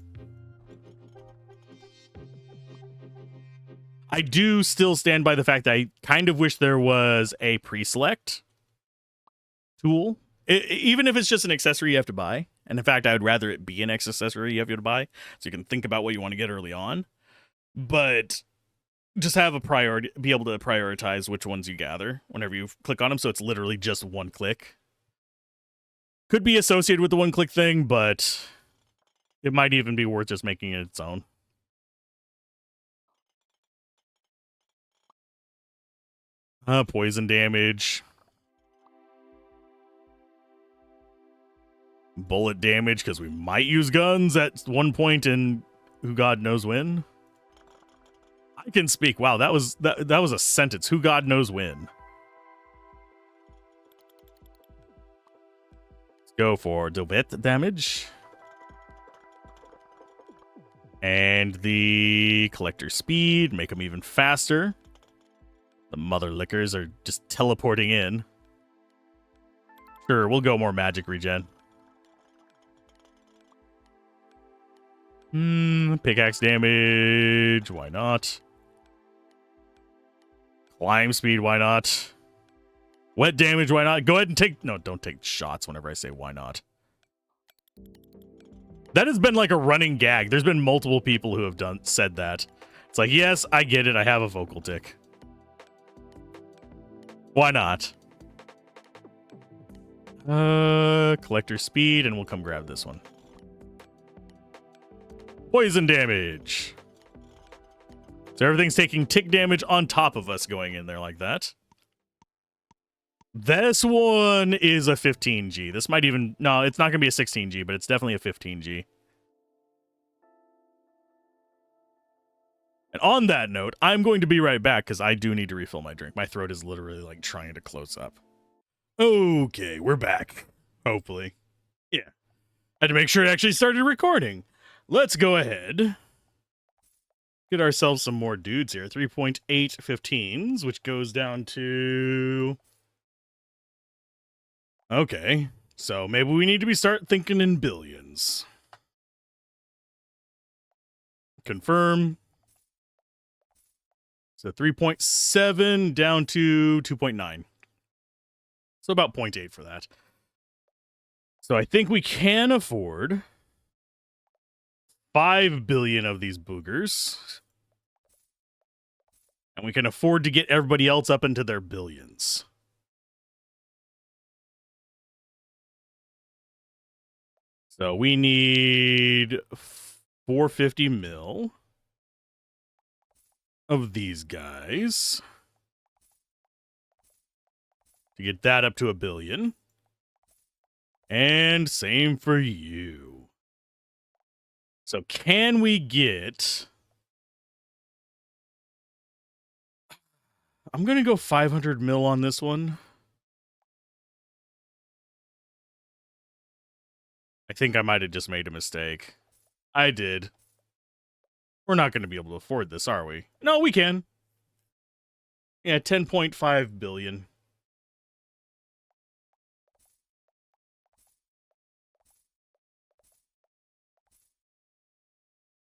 I do still stand by the fact that I kind of wish there was a pre-select tool. Even if it's just an accessory you have to buy. And in fact, I would rather it be an accessory you have to buy, so you can think about what you want to get early on. But just have a priority, be able to prioritize which ones you gather whenever you click on them, so it's literally just one click. Could be associated with the one-click thing, but it might even be worth just making it its own. Poison damage. Bullet damage, because we might use guns at one point in who God knows when. I can speak. Wow, that was a sentence. Who God knows when. Let's go for Dobet damage. And the collector speed, make them even faster. The mother lickers are just teleporting in. Sure, we'll go more magic regen. Pickaxe damage, why not? Climb speed, why not? Wet damage, why not? Go ahead and take... No, don't take shots whenever I say why not. That has been like a running gag. There's been multiple people who have said that. It's like, yes, I get it. I have a vocal tick. Why not? Collector speed, and we'll come grab this one. Poison damage. So everything's taking tick damage on top of us going in there like that. This one is a 15G. This might even... No, it's not going to be a 16G, but it's definitely a 15G. And on that note, I'm going to be right back because I do need to refill my drink. My throat is literally like trying to close up. Okay, we're back. Hopefully. Yeah. I had to make sure it actually started recording. Let's go ahead. Get ourselves some more dudes here. 3.8 15s, which goes down to... Okay, so maybe we need to start thinking in billions. Confirm. So 3.7 down to 2.9. So about 0.8 for that. So I think we can afford 5 billion of these boogers. And we can afford to get everybody else up into their billions. So we need 450 mil of these guys to get that up to 1 billion. And same for you. So can we get... I'm going to go 500 mil on this one. I think I might have just made a mistake. I did. We're not going to be able to afford this, are we? No, we can. Yeah, 10.5 billion.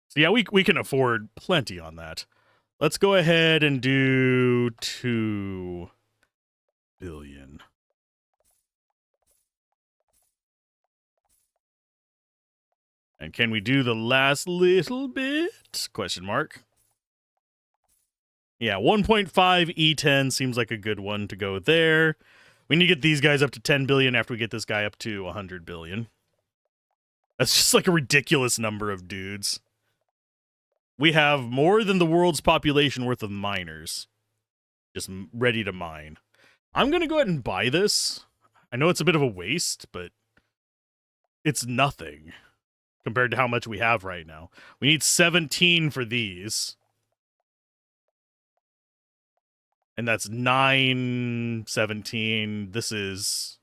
So yeah, we can afford plenty on that. Let's go ahead and do 2 billion. And can we do the last little bit? Question mark. Yeah, 1.5 E10 seems like a good one to go there. We need to get these guys up to 10 billion after we get this guy up to 100 billion. That's just like a ridiculous number of dudes. We have more than the world's population worth of miners. Just ready to mine. I'm going to go ahead and buy this. I know it's a bit of a waste, but it's nothing compared to how much we have right now. We need 17 for these. And that's 9, 17. That's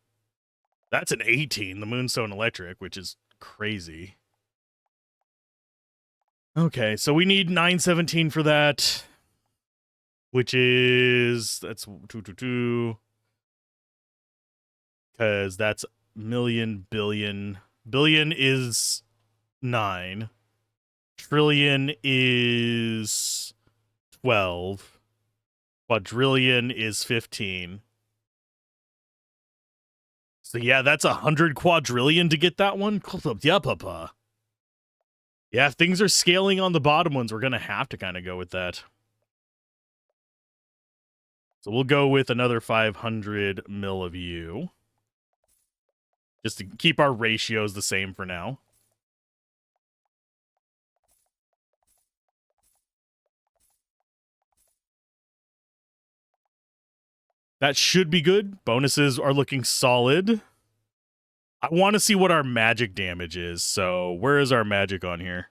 an 18, the Moonstone Electric, which is crazy. Okay, so we need 917 for that, which is, that's 222, because that's million, billion. Billion is 9. Trillion is 12. Quadrillion is 15. So yeah, that's 100 quadrillion to get that one. Yeah, papa. Yeah, if things are scaling on the bottom ones, we're going to have to kind of go with that. So we'll go with another 500 mil of you. Just to keep our ratios the same for now. That should be good. Bonuses are looking solid. I want to see what our magic damage is. So where is our magic on here?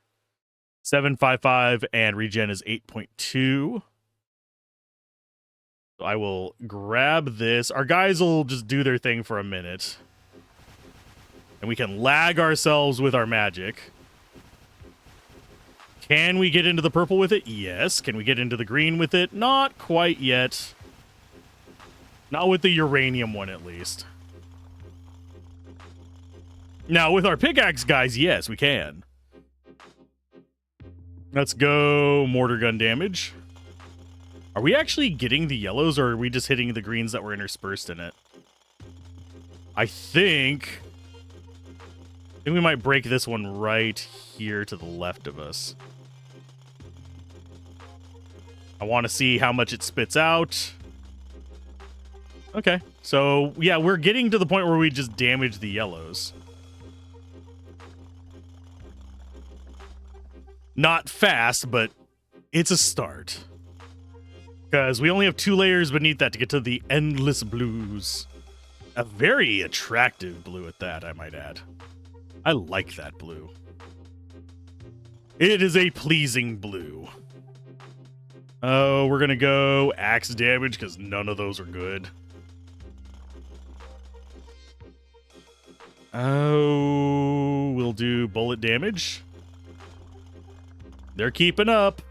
755 and regen is 8.2. So I will grab this. Our guys will just do their thing for a minute. And we can lag ourselves with our magic. Can we get into the purple with it? Yes. Can we get into the green with it? Not quite yet. Not with the uranium one, at least. Now, with our pickaxe guys, yes, we can. Let's go mortar gun damage. Are we actually getting the yellows, or are we just hitting the greens that were interspersed in it? I think we might break this one right here to the left of us. I want to see how much it spits out. Okay, so yeah, we're getting to the point where we just damage the yellows. Not fast, but it's a start. Because we only have 2 layers beneath that to get to the endless blues. A very attractive blue at that, I might add. I like that blue. It is a pleasing blue. Oh, we're going to go axe damage because none of those are good. Oh, we'll do bullet damage. They're keeping up.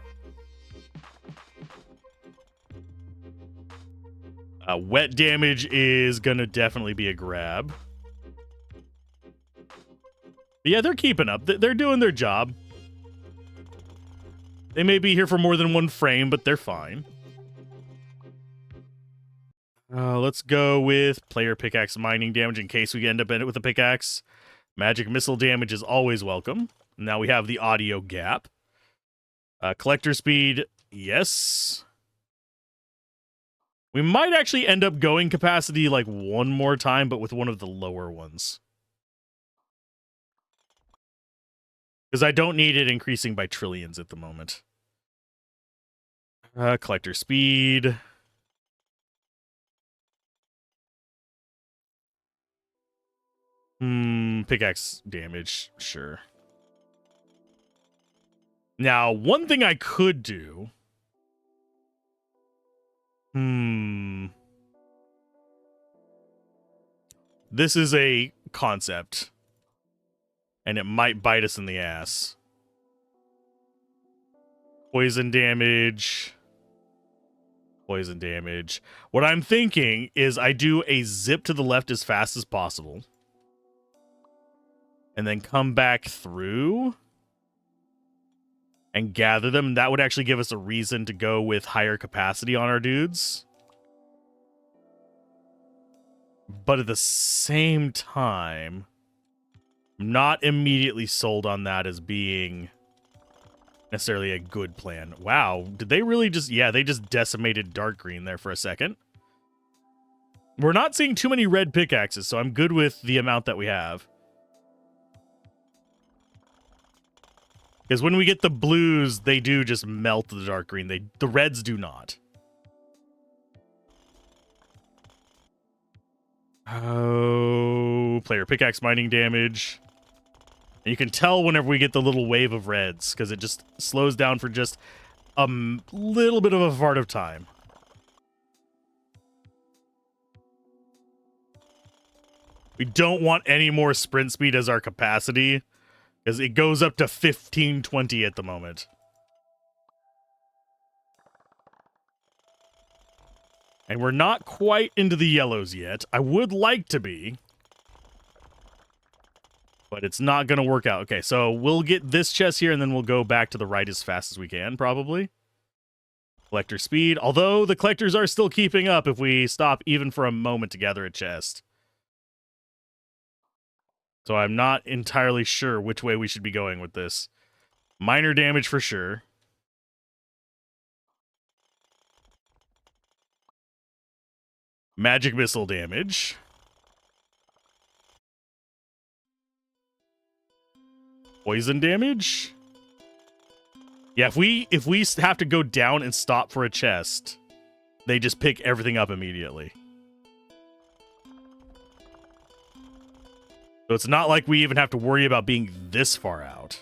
Wet damage is going to definitely be a grab. But yeah, they're keeping up. They're doing their job. They may be here for more than one frame, but they're fine. Let's go with player pickaxe mining damage in case we end up in it with a pickaxe. Magic missile damage is always welcome. Now we have the audio gap. Collector speed, yes. We might actually end up going capacity like one more time, but with one of the lower ones. Because I don't need it increasing by trillions at the moment. Collector speed. Pickaxe damage, sure. Now, one thing I could do. This is a concept. And it might bite us in the ass. Poison damage. Poison damage. What I'm thinking is I do a zip to the left as fast as possible. And then come back through. And gather them. That would actually give us a reason to go with higher capacity on our dudes. But at the same time, I'm not immediately sold on that as being necessarily a good plan. Wow, did they really just... Yeah, they just decimated dark green there for a second. We're not seeing too many red pickaxes, so I'm good with the amount that we have. Because when we get the blues, they do just melt the dark green. The reds do not. Oh, player pickaxe mining damage. And you can tell whenever we get the little wave of reds, because it just slows down for just a little bit of a fart of time. We don't want any more sprint speed as our capacity, because it goes up to 1520 at the moment. And we're not quite into the yellows yet. I would like to be, but it's not going to work out. Okay, so we'll get this chest here, and then we'll go back to the right as fast as we can, probably. Collector speed, although the collectors are still keeping up if we stop even for a moment to gather a chest. So I'm not entirely sure which way we should be going with this. Minor damage for sure. Magic missile damage. Poison damage. Yeah, if we have to go down and stop for a chest, they just pick everything up immediately. So it's not like we even have to worry about being this far out.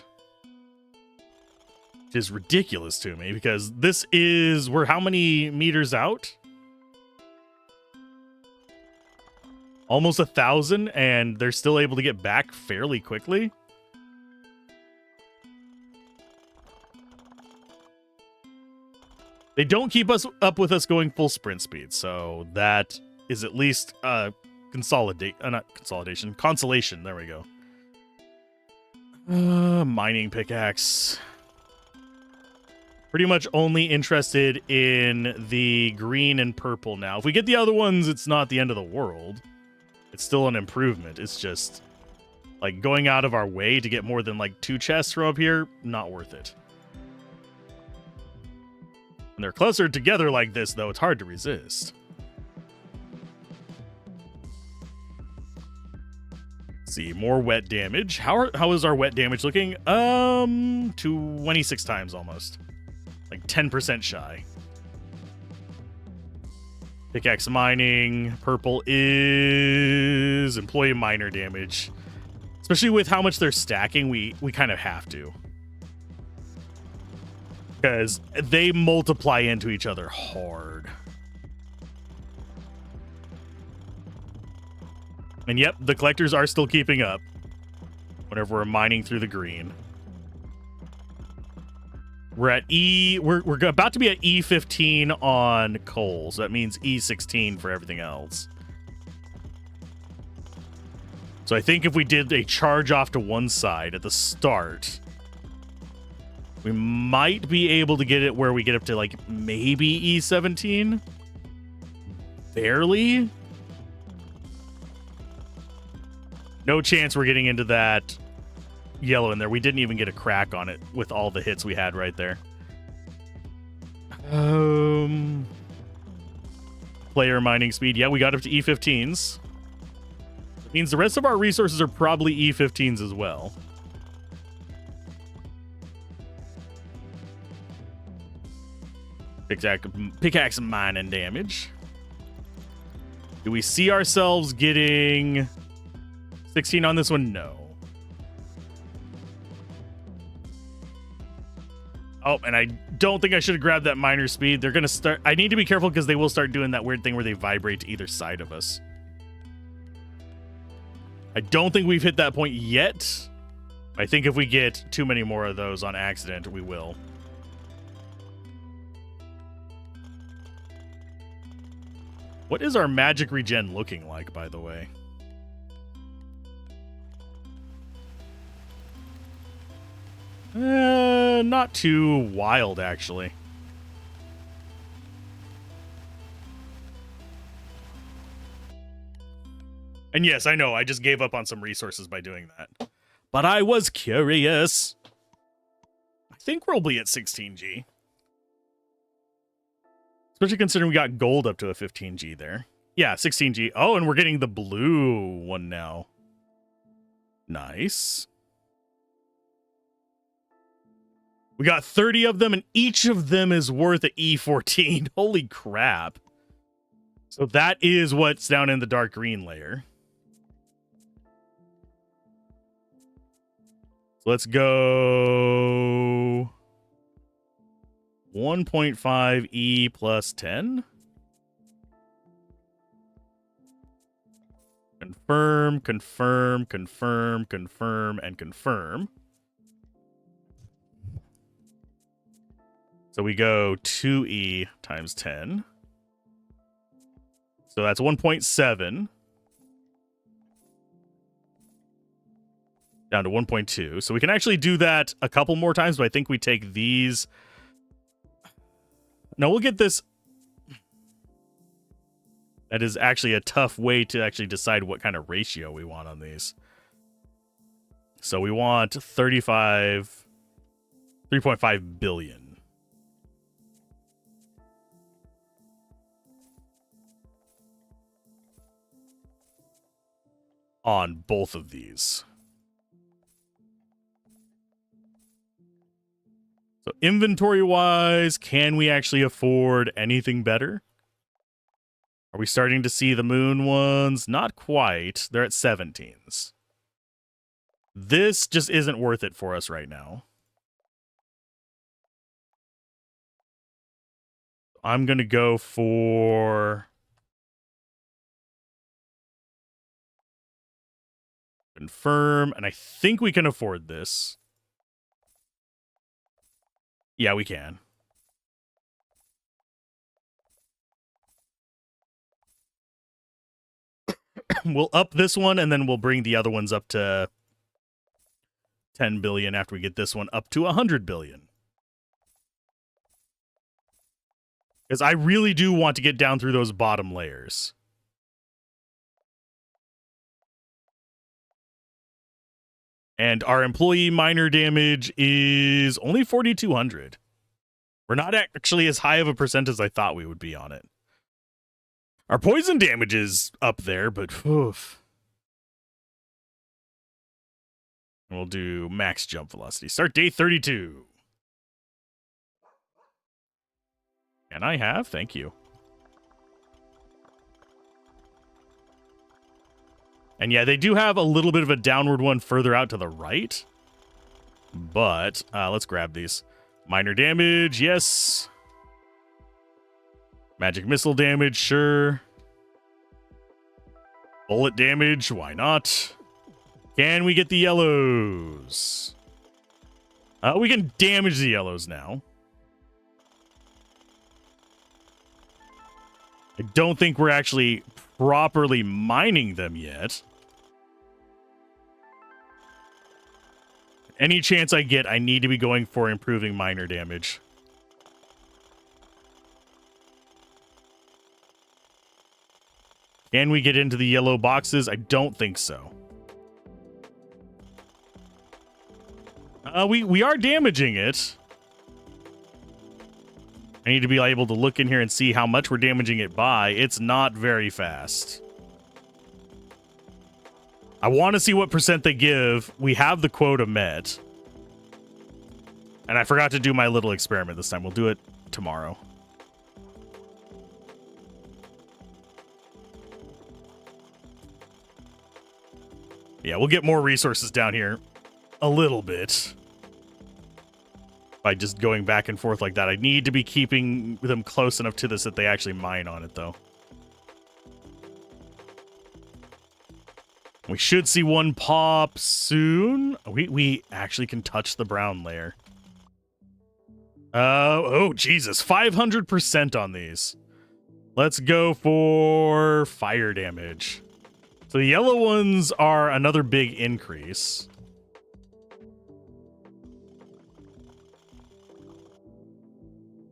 Which is ridiculous to me, because this is... We're how many meters out? Almost 1,000, and they're still able to get back fairly quickly. They don't keep us up with us going full sprint speed, so that is at least consolation. There we go. Mining pickaxe. Pretty much only interested in the green and purple now. If we get the other ones, it's not the end of the world. It's still an improvement. It's just like going out of our way to get more than like 2 chests from up here, not worth it. When they're closer together like this, though, it's hard to resist. See, more wet damage. How is our wet damage looking? 26 times almost. Like 10% shy. Pickaxe mining. Purple is employee miner damage. Especially with how much they're stacking, we kind of have to. Because they multiply into each other hard. And yep, the collectors are still keeping up whenever we're mining through the green. We're at we're about to be at E15 on coal, so that means E16 for everything else. So I think if we did a charge off to one side at the start, we might be able to get it where we get up to like maybe E17. Barely. No chance we're getting into that yellow in there. We didn't even get a crack on it with all the hits we had right there. Player mining speed. Yeah, we got up to E15s. It means the rest of our resources are probably E15s as well. Pickaxe mining damage. Do we see ourselves getting 16 on this one? No. Oh, and I don't think I should have grabbed that miner speed. They're going to start... I need to be careful because they will start doing that weird thing where they vibrate to either side of us. I don't think we've hit that point yet. I think if we get too many more of those on accident, we will. What is our magic regen looking like, by the way? Not too wild, actually. And yes, I know, I just gave up on some resources by doing that. But I was curious. I think we'll be at 16G. Especially considering we got gold up to a 15G there. Yeah, 16G. Oh, and we're getting the blue one now. Nice. We got 30 of them, and each of them is worth an E14. Holy crap. So that is what's down in the dark green layer. So let's go 1.5 E plus 10. Confirm, confirm, confirm, confirm, and confirm. So we go 2E times 10. So that's 1.7. Down to 1.2. So we can actually do that a couple more times, but I think we take these. No, we'll get this. That is actually a tough way to actually decide what kind of ratio we want on these. So we want 3.5 billion. On both of these. So inventory-wise, can we actually afford anything better? Are we starting to see the moon ones? Not quite. They're at 17s. This just isn't worth it for us right now. I'm going to go for confirm, and I think we can afford this. Yeah, we can. We'll up this one, and then we'll bring the other ones up to 10 billion after we get this one up to 100 billion. Because I really do want to get down through those bottom layers. And our employee minor damage is only 4,200. We're not actually as high of a percent as I thought we would be on it. Our poison damage is up there, but oof. We'll do max jump velocity. Start day 32. Can I have? Thank you. And yeah, they do have a little bit of a downward one further out to the right. But let's grab these. Minor damage, yes. Magic missile damage, sure. Bullet damage, why not? Can we get the yellows? We can damage the yellows now. I don't think we're actually properly mining them yet. Any chance I get, I need to be going for improving minor damage. Can we get into the yellow boxes? I don't think so. We are damaging it. I need to be able to look in here and see how much we're damaging it by. It's not very fast. I want to see what percent they give. We have the quota met. And I forgot to do my little experiment this time. We'll do it tomorrow. Yeah, we'll get more resources down here a little bit. By just going back and forth like that. I need to be keeping them close enough to this that they actually mine on it, though. We should see one pop soon. We actually can touch the brown layer. Oh, Jesus. 500% on these. Let's go for fire damage. So the yellow ones are another big increase.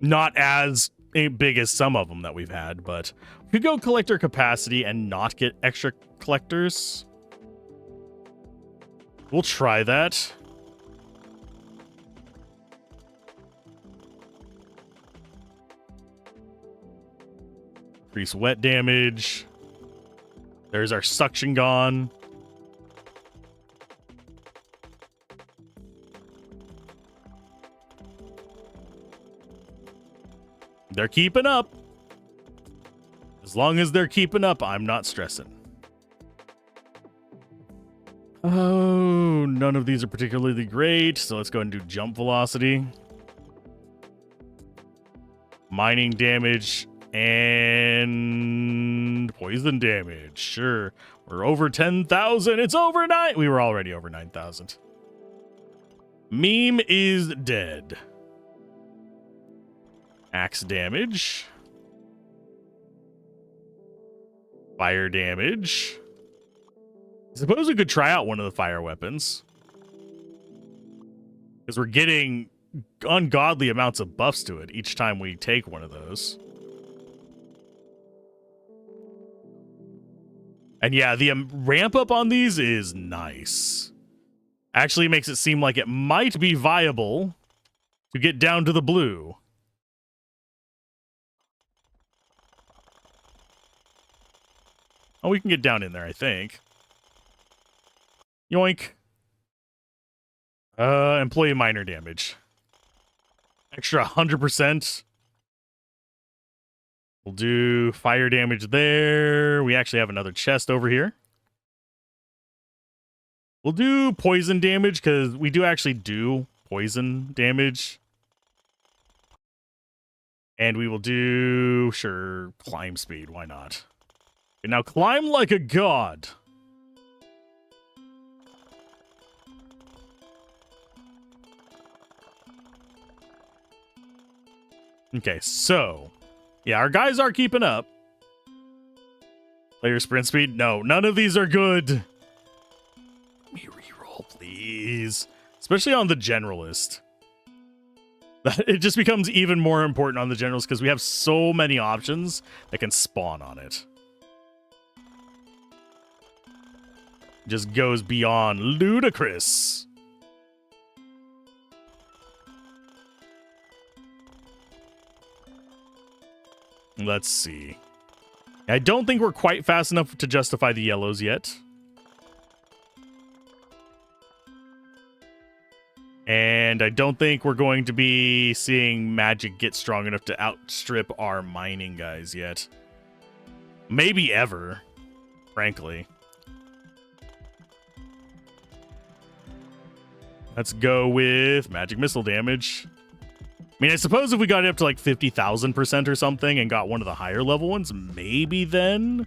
Not as big as some of them that we've had, but we could go collector capacity and not get extra collectors. We'll try that. Increase wet damage. There's our suction gone. They're keeping up. As long as they're keeping up, I'm not stressing. Oh, none of these are particularly great. So let's go ahead and do jump velocity. Mining damage and poison damage. Sure. We're over 10,000. It's over 9. We were already over 9,000. Meme is dead. Axe damage. Fire damage. I suppose we could try out one of the fire weapons. Because we're getting ungodly amounts of buffs to it each time we take one of those. And yeah, the ramp up on these is nice. Actually makes it seem like it might be viable to get down to the blue. Oh, we can get down in there, I think. Yoink. Employee minor damage. Extra 100%. We'll do fire damage there. We actually have another chest over here. We'll do poison damage because we do actually do poison damage. And we will do, sure, climb speed. Why not? Okay, now climb like a god. Okay, so yeah, our guys are keeping up. Player sprint speed? No, none of these are good. Let me reroll, please. Especially on the generalist. It just becomes even more important on the generalist because we have so many options that can spawn on it. Just goes beyond ludicrous. Let's see. I don't think we're quite fast enough to justify the yellows yet. And I don't think we're going to be seeing magic get strong enough to outstrip our mining guys yet. Maybe ever, frankly. Let's go with magic missile damage. I mean, I suppose if we got it up to like 50,000% or something and got one of the higher level ones, maybe then.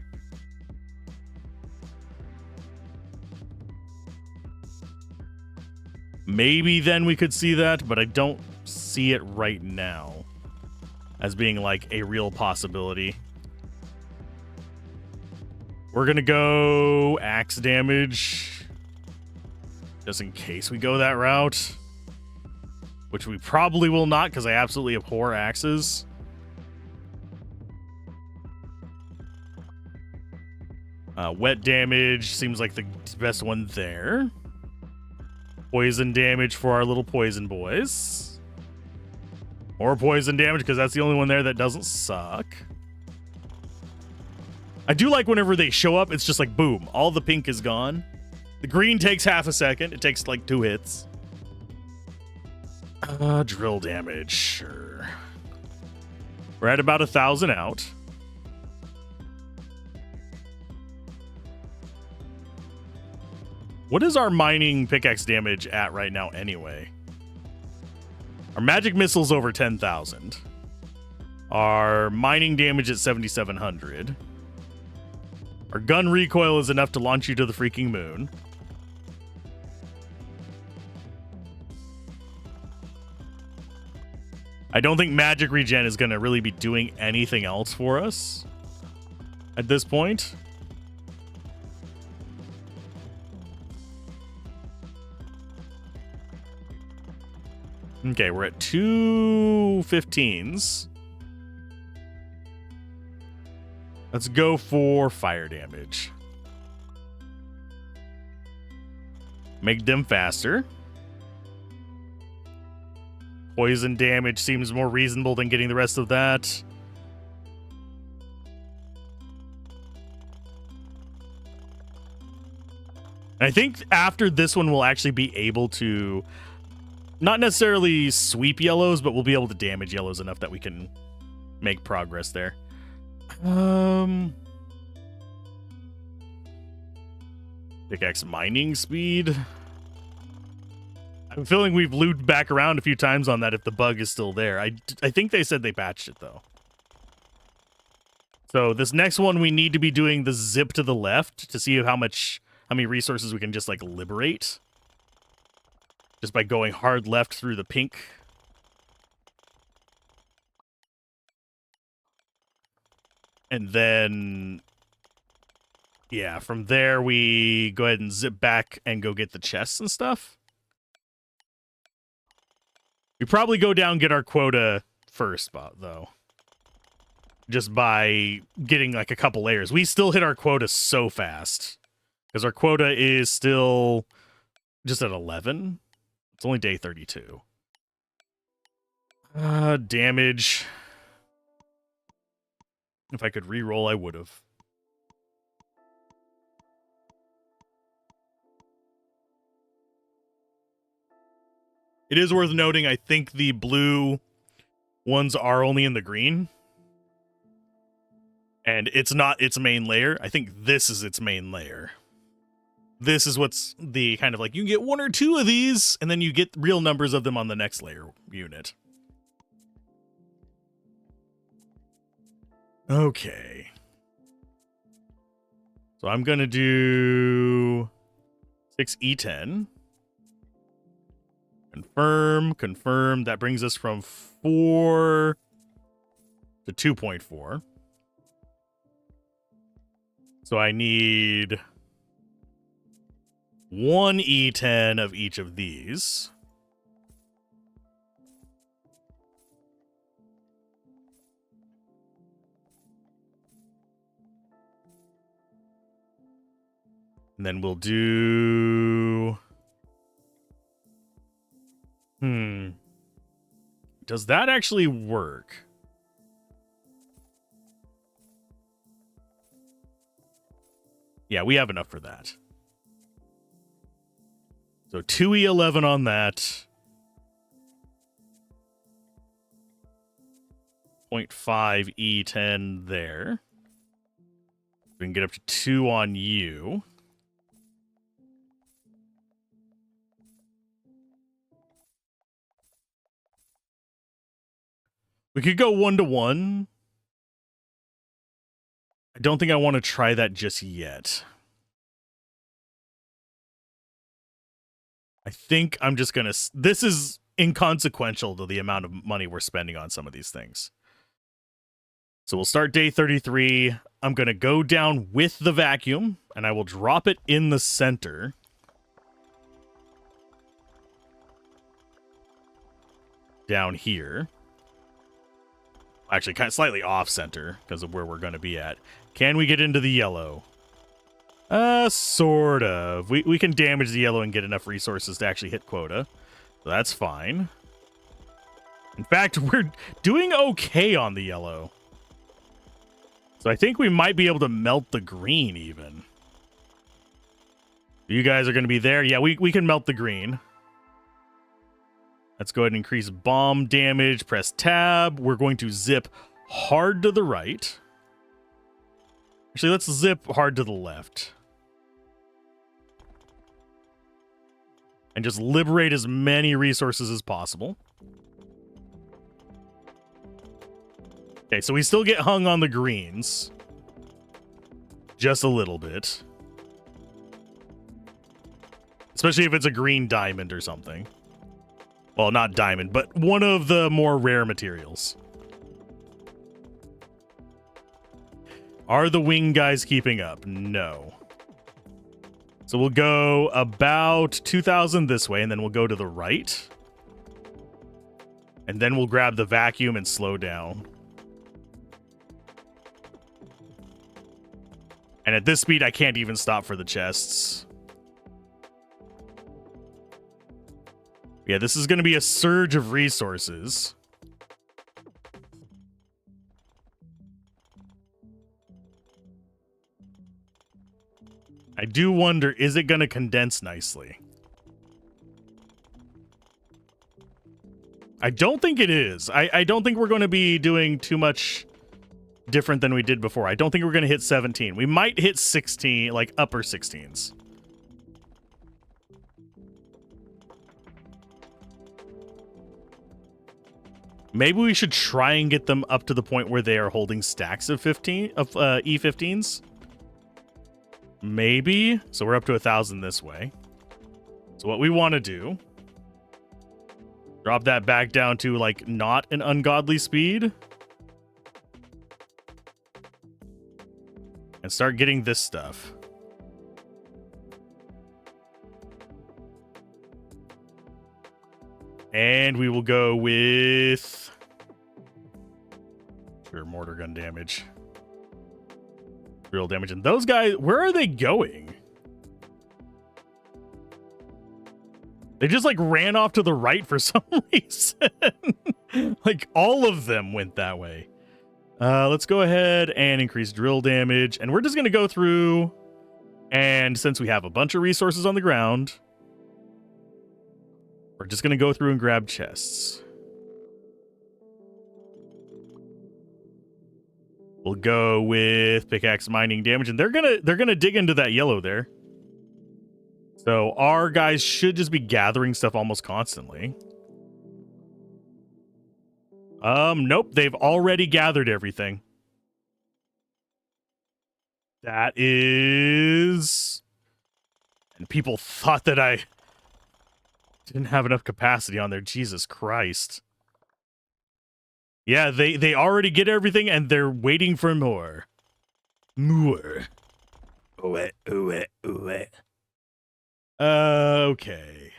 Maybe then we could see that, but I don't see it right now as being like a real possibility. We're going to go axe damage just in case we go that route. Which we probably will not, because I absolutely abhor axes. Wet damage seems like the best one there. Poison damage for our little poison boys. More poison damage, because that's the only one there that doesn't suck. I do like whenever they show up, it's just like, boom, all the pink is gone. The green takes half a second. It takes like 2 hits. Drill damage, sure. We're at about 1,000 out. What is our mining pickaxe damage at right now anyway? Our magic missile's over 10,000. Our mining damage at 7,700. Our gun recoil is enough to launch you to the freaking moon. I don't think magic regen is going to really be doing anything else for us at this point. Okay, we're at 2 15s. Let's go for fire damage. Make them faster. Poison damage seems more reasonable than getting the rest of that. And I think after this one, we'll actually be able to not necessarily sweep yellows, but we'll be able to damage yellows enough that we can make progress there. Pickaxe mining speed. I'm feeling we've looped back around a few times on that if the bug is still there. I think they said they patched it, though. So this next one, we need to be doing the zip to the left to see how many resources we can just, like, liberate. Just by going hard left through the pink. And then, yeah, from there we go ahead and zip back and go get the chests and stuff. We probably go down and get our quota first, though. Just by getting, like, a couple layers. We still hit our quota so fast. Because our quota is still just at 11. It's only day 32. Damage. If I could re-roll, I would have. It is worth noting, I think the blue ones are only in the green. And it's not its main layer. I think this is its main layer. This is what's the kind of like, you can get 1 or 2 of these, and then you get real numbers of them on the next layer unit. Okay. So I'm going to do 6E10. Confirm. That brings us from 4 to 2.4. So I need 1 E10 of each of these. And then we'll do... Does that actually work? Yeah, we have enough for that. So 2E11 on that. 0.5 E10 there. We can get up to 2 on you. We could go 1-to-1. I don't think I want to try that just yet. I think I'm just going to... This is inconsequential to the amount of money we're spending on some of these things. So we'll start day 33. I'm going to go down with the vacuum, and I will drop it in the center. Down here. Actually, kind of slightly off center because of where we're going to be at. Can we get into the yellow? Sort of. We can damage the yellow and get enough resources to actually hit quota. So that's fine. In fact, we're doing okay on the yellow. So I think we might be able to melt the green even. You guys are going to be there? Yeah, we can melt the green. Let's go ahead and increase bomb damage. Press tab. We're going to zip hard to the right. Actually, let's zip hard to the left. And just liberate as many resources as possible. Okay, so we still get hung on the greens. Just a little bit. Especially if it's a green diamond or something. Well, not diamond, but one of the more rare materials. Are the wing guys keeping up? No. So we'll go about 2,000 this way, and then we'll go to the right. And then we'll grab the vacuum and slow down. And at this speed, I can't even stop for the chests. Yeah, this is going to be a surge of resources. I do wonder, is it going to condense nicely? I don't think it is. I don't think we're going to be doing too much different than we did before. I don't think we're going to hit 17. We might hit 16, like upper 16s. Maybe we should try and get them up to the point where they are holding stacks of E15s. Maybe. So we're up to 1,000 this way. So what we want to do, drop that back down to like not an ungodly speed. And start getting this stuff. And we will go with sure, mortar gun damage. Real damage. And those guys, where are they going? They just like ran off to the right for some reason. Like all of them went that way. Let's go ahead and increase drill damage. And we're just going to go through. And since we have a bunch of resources on the ground, we're just going to go through and grab chests. We'll go with pickaxe mining damage, and they're gonna dig into that yellow there. So our guys should just be gathering stuff almost constantly. Nope, they've already gathered everything. That is... And people thought that I didn't have enough capacity on there. Jesus Christ. Yeah, they already get everything, and they're waiting for more. More. Okay.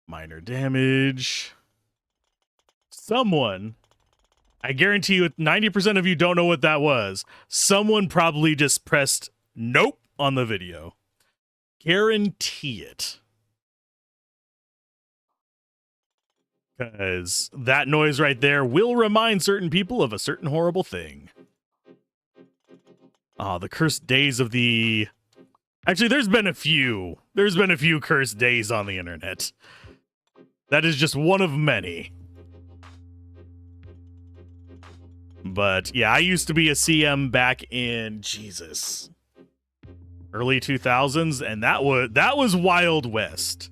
Minor damage. Someone, I guarantee you 90% of you don't know what that was. Someone probably just pressed nope on the video. Guarantee it. Because that noise right there will remind certain people of a certain horrible thing. Oh, the cursed days of the... Actually, there's been a few. There's been a few cursed days on the internet. That is just one of many. But yeah, I used to be a CM back in Jesus, early 2000s, and that was Wild West.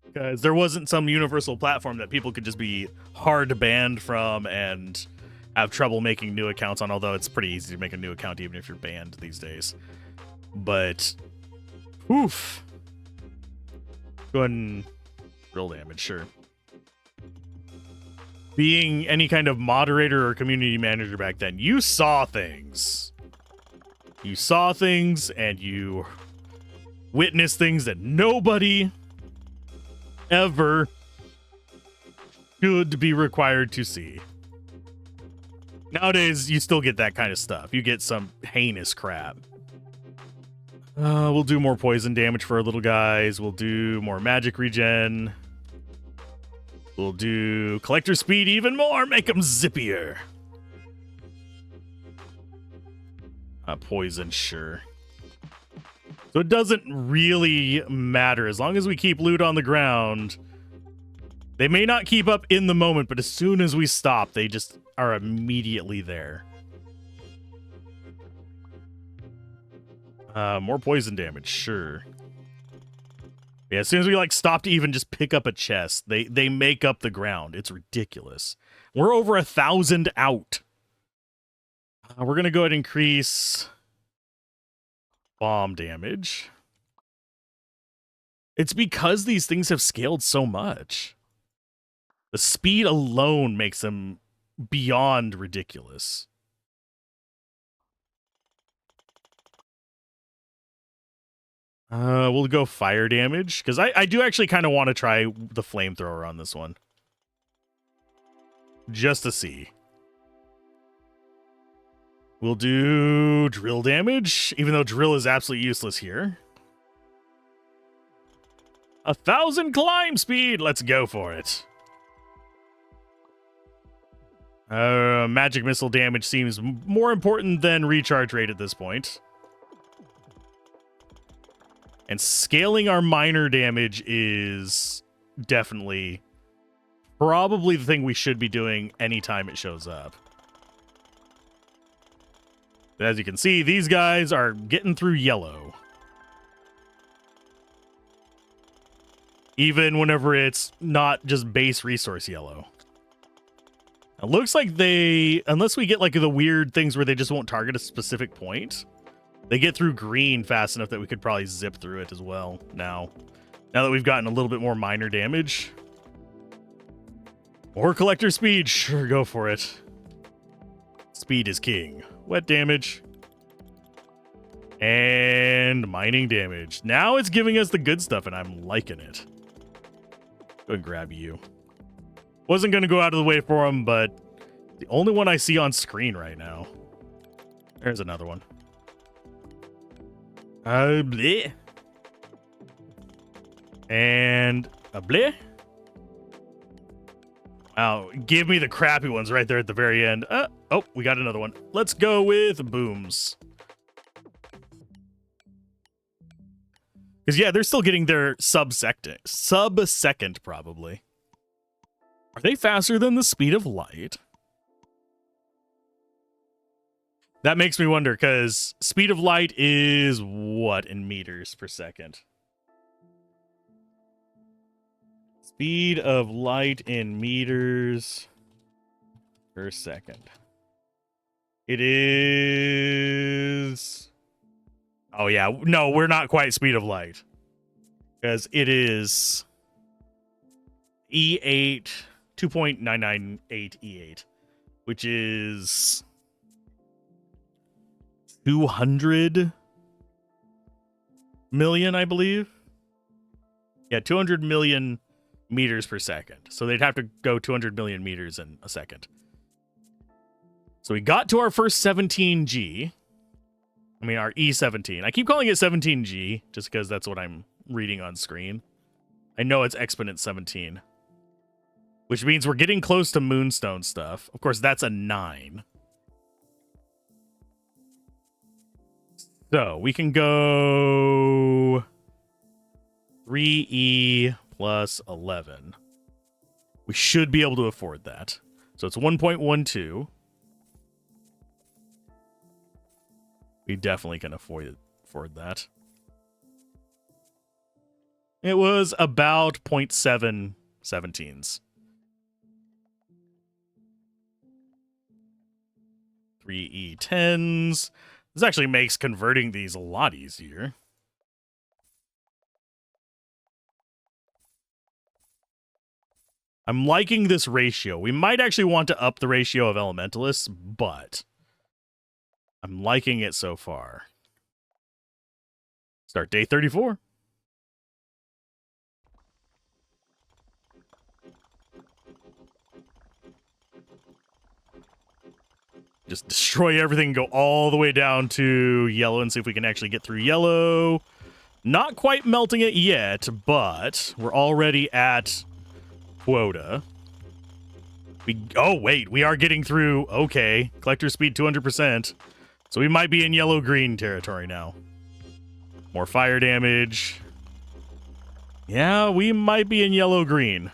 Because there wasn't some universal platform that people could just be hard banned from and have trouble making new accounts on, although it's pretty easy to make a new account even if you're banned these days. But, oof. Go ahead and drill damage, sure. Being any kind of moderator or community manager back then, you saw things. You saw things and you witnessed things that nobody ever should be required to see. Nowadays, you still get that kind of stuff. You get some heinous crap. We'll do more poison damage for our little guys. We'll do more magic regen. We'll do collector speed even more. Make them zippier. Poison, sure. So it doesn't really matter. As long as we keep loot on the ground, they may not keep up in the moment, but as soon as we stop, they just are immediately there. More poison damage, sure. Yeah, as soon as we like stop to even just pick up a chest, they make up the ground. It's ridiculous. We're over 1,000 out. We're gonna go ahead and increase bomb damage. It's because these things have scaled so much. The speed alone makes them beyond ridiculous. We'll go fire damage, because I do actually kind of want to try the flamethrower on this one. Just to see. We'll do drill damage, even though drill is absolutely useless here. 1,000 climb speed! Let's go for it. Magic missile damage seems more important than recharge rate at this point. And scaling our minor damage is definitely probably the thing we should be doing anytime it shows up. But as you can see, these guys are getting through yellow. even whenever it's not just base resource yellow. It looks like they, unless we get like the weird things where they just won't target a specific point, they get through green fast enough that we could probably zip through it as well now. Now that we've gotten a little bit more minor damage. Or collector speed, sure, go for it. Speed is king. Wet damage. And mining damage. Now it's giving us the good stuff, and I'm liking it. Go and grab you. Wasn't going to go out of the way for him, but the only one I see on screen right now. There's another one. Bleh. And a bleh. Wow, give me the crappy ones right there at the very end. Oh, we got another one. Let's go with booms. Because, yeah, they're still getting their sub-second, probably. Are they faster than the speed of light? That makes me wonder, because speed of light is what in meters per second? Speed of light in meters per second. It is... Oh, yeah. No, we're not quite speed of light. Because it is E8, 2.998 E8, which is 200 million, I believe. Yeah, 200 million meters per second. So they'd have to go 200 million meters in a second. So we got to our first 17G. I mean, our E17. I keep calling it 17G just because that's what I'm reading on screen. I know it's exponent 17. Which means we're getting close to Moonstone stuff. Of course, that's a 9. So we can go 3E plus 11. We should be able to afford that. So it's 1.12. We definitely can afford that. It was about 0.7 17s. 3E10s. This actually makes converting these a lot easier. I'm liking this ratio. We might actually want to up the ratio of elementalists, but I'm liking it so far. Start day 34. Just destroy everything, go all the way down to yellow and see if we can actually get through yellow. Not quite melting it yet, but we're already at quota. Oh, wait, we are getting through. Okay, collector speed 200%. So we might be in yellow-green territory now. More fire damage. Yeah, we might be in yellow-green.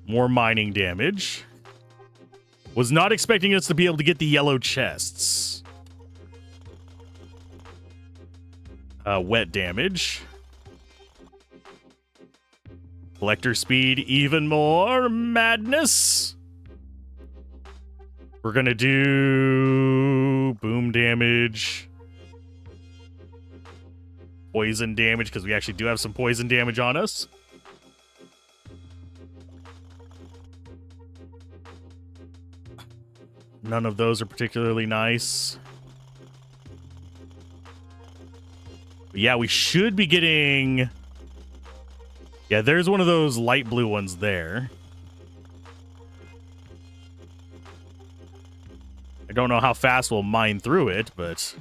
More mining damage. Was not expecting us to be able to get the yellow chests. Wet damage. Collector speed even more. Madness. We're gonna do boom damage. Poison damage, because we actually do have some poison damage on us. None of those are particularly nice. But yeah, we should be getting... Yeah, there's one of those light blue ones there. I don't know how fast we'll mine through it, but...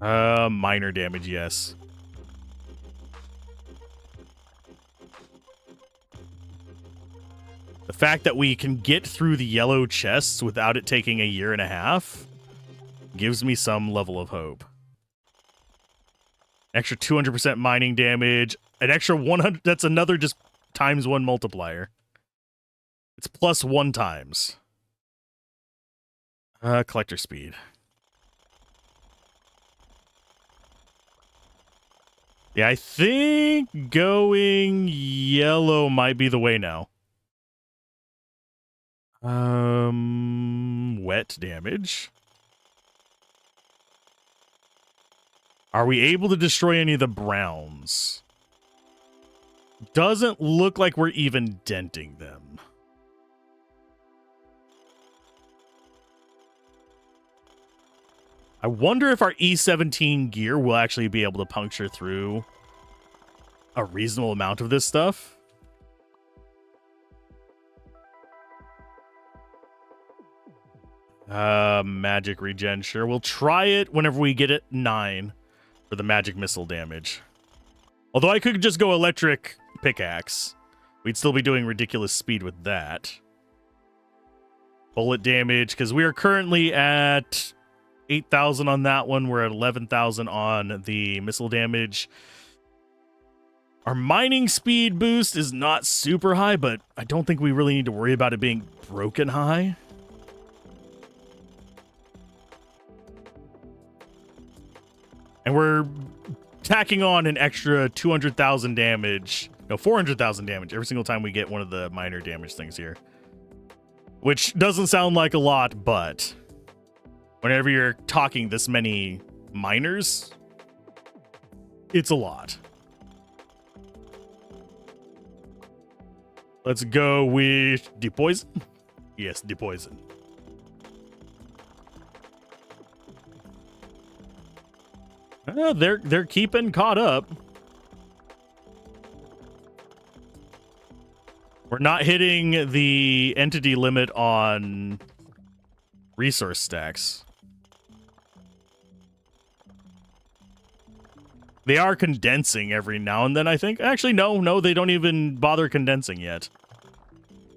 minor damage, yes. The fact that we can get through the yellow chests without it taking a year and a half gives me some level of hope. Extra 200% mining damage. An extra 100... That's another just times 1 multiplier. It's plus 1 times. Collector speed. Yeah, I think going yellow might be the way now. Wet damage. Are we able to destroy any of the browns? Doesn't look like we're even denting them. I wonder if our E17 gear will actually be able to puncture through a reasonable amount of this stuff. Magic regen, sure. We'll try it whenever we get it 9 for the magic missile damage. Although I could just go electric pickaxe. We'd still be doing ridiculous speed with that. Bullet damage, because we are currently at 8,000 on that one. We're at 11,000 on the missile damage. Our mining speed boost is not super high, but I don't think we really need to worry about it being broken high. And we're tacking on an extra 200,000 damage. No, 400,000 damage every single time we get one of the minor damage things here. Which doesn't sound like a lot, but whenever you're talking this many minors, it's a lot. Let's go with depoison. Yes, depoison. They're keeping caught up. We're not hitting the entity limit on resource stacks. They are condensing every now and then, I think. Actually, no, they don't even bother condensing yet.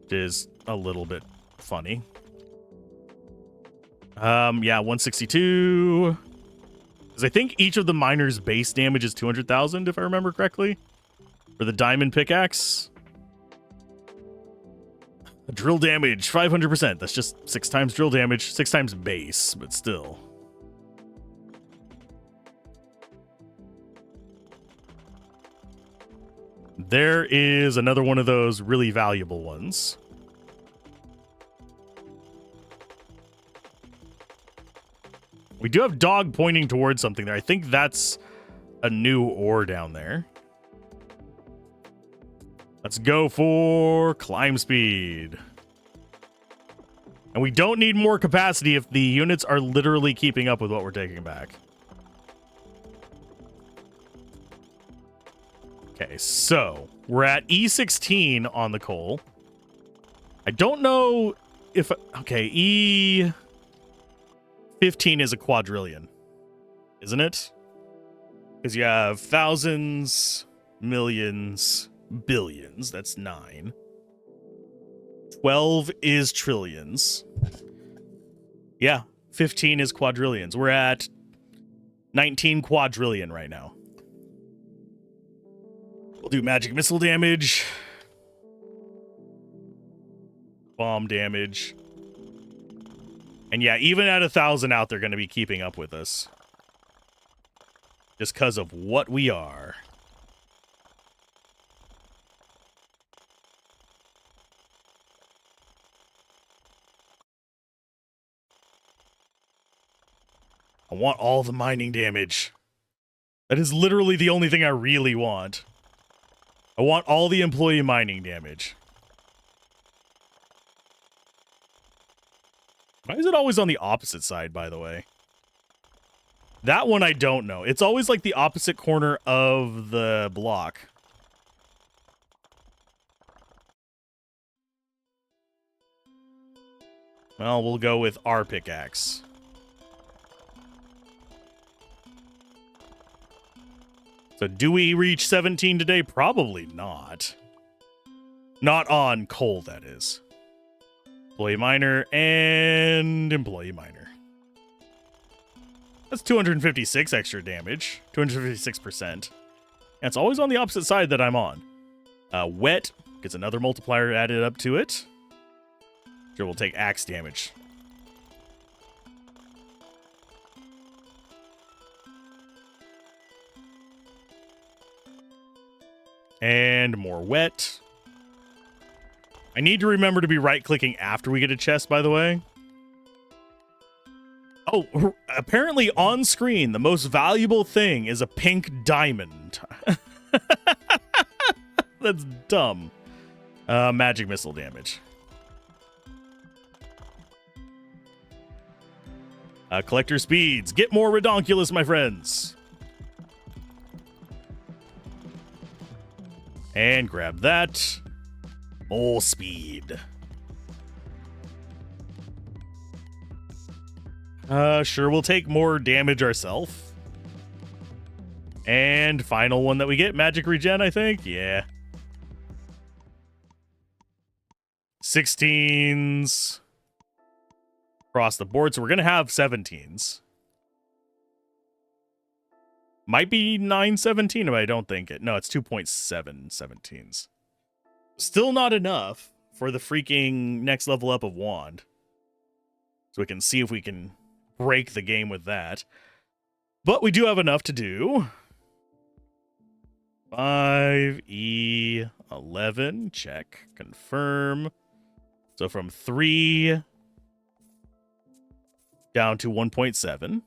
Which is a little bit funny. Yeah, 162. Because I think each of the miners' base damage is 200,000, if I remember correctly. For the diamond pickaxe. Drill damage, 500%. That's just 6 times drill damage, 6 times base, but still. There is another one of those really valuable ones. We do have dog pointing towards something there. I think that's a new ore down there. Let's go for climb speed. And we don't need more capacity if the units are literally keeping up with what we're taking back. Okay, so we're at E16 on the coal. I don't know if... Okay, E15 is a quadrillion, isn't it? Because you have thousands, millions, billions. That's 9. 12 is trillions. Yeah, 15 is quadrillions. We're at 19 quadrillion right now. We'll do magic missile damage. Bomb damage. And yeah, even at 1,000 out, they're going to be keeping up with us. Just because of what we are. I want all the mining damage. That is literally the only thing I really want. I want all the employee mining damage. Why is it always on the opposite side, by the way? That one I don't know. It's always like the opposite corner of the block. Well, we'll go with our pickaxe. So do we reach 17 today? Probably not. Not on coal, that is. Employee miner and employee miner. That's 256 extra damage. 256%. And it's always on the opposite side that I'm on. Wet gets another multiplier added up to it. Sure, we'll take axe damage. And more wet. I need to remember to be right-clicking after we get a chest, by the way. Oh, apparently on screen, the most valuable thing is a pink diamond. That's dumb. Magic missile damage. Collector speeds. Get more redonkulous, my friends. And grab that. More speed. Sure, we'll take more damage ourselves. And final one that we get, magic regen, I think. Yeah. 16s. Across the board, so we're going to have 17s. Might be 917, but I don't think it. No, it's 2.7 17s. Still not enough for the freaking next level up of wand. So we can see if we can break the game with that. But we do have enough to do. 5E11, check, confirm. So from 3 down to 1.7.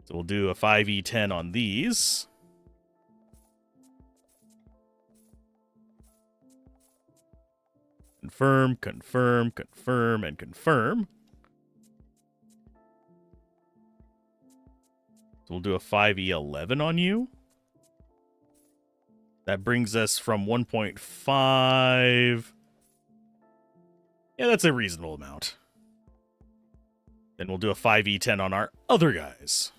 So we'll do a 5E10 on these. Confirm, confirm, confirm, and confirm. So we'll do a 5E11 on you. That brings us from 1.5. Yeah, that's a reasonable amount. Then we'll do a 5E10 on our other guys.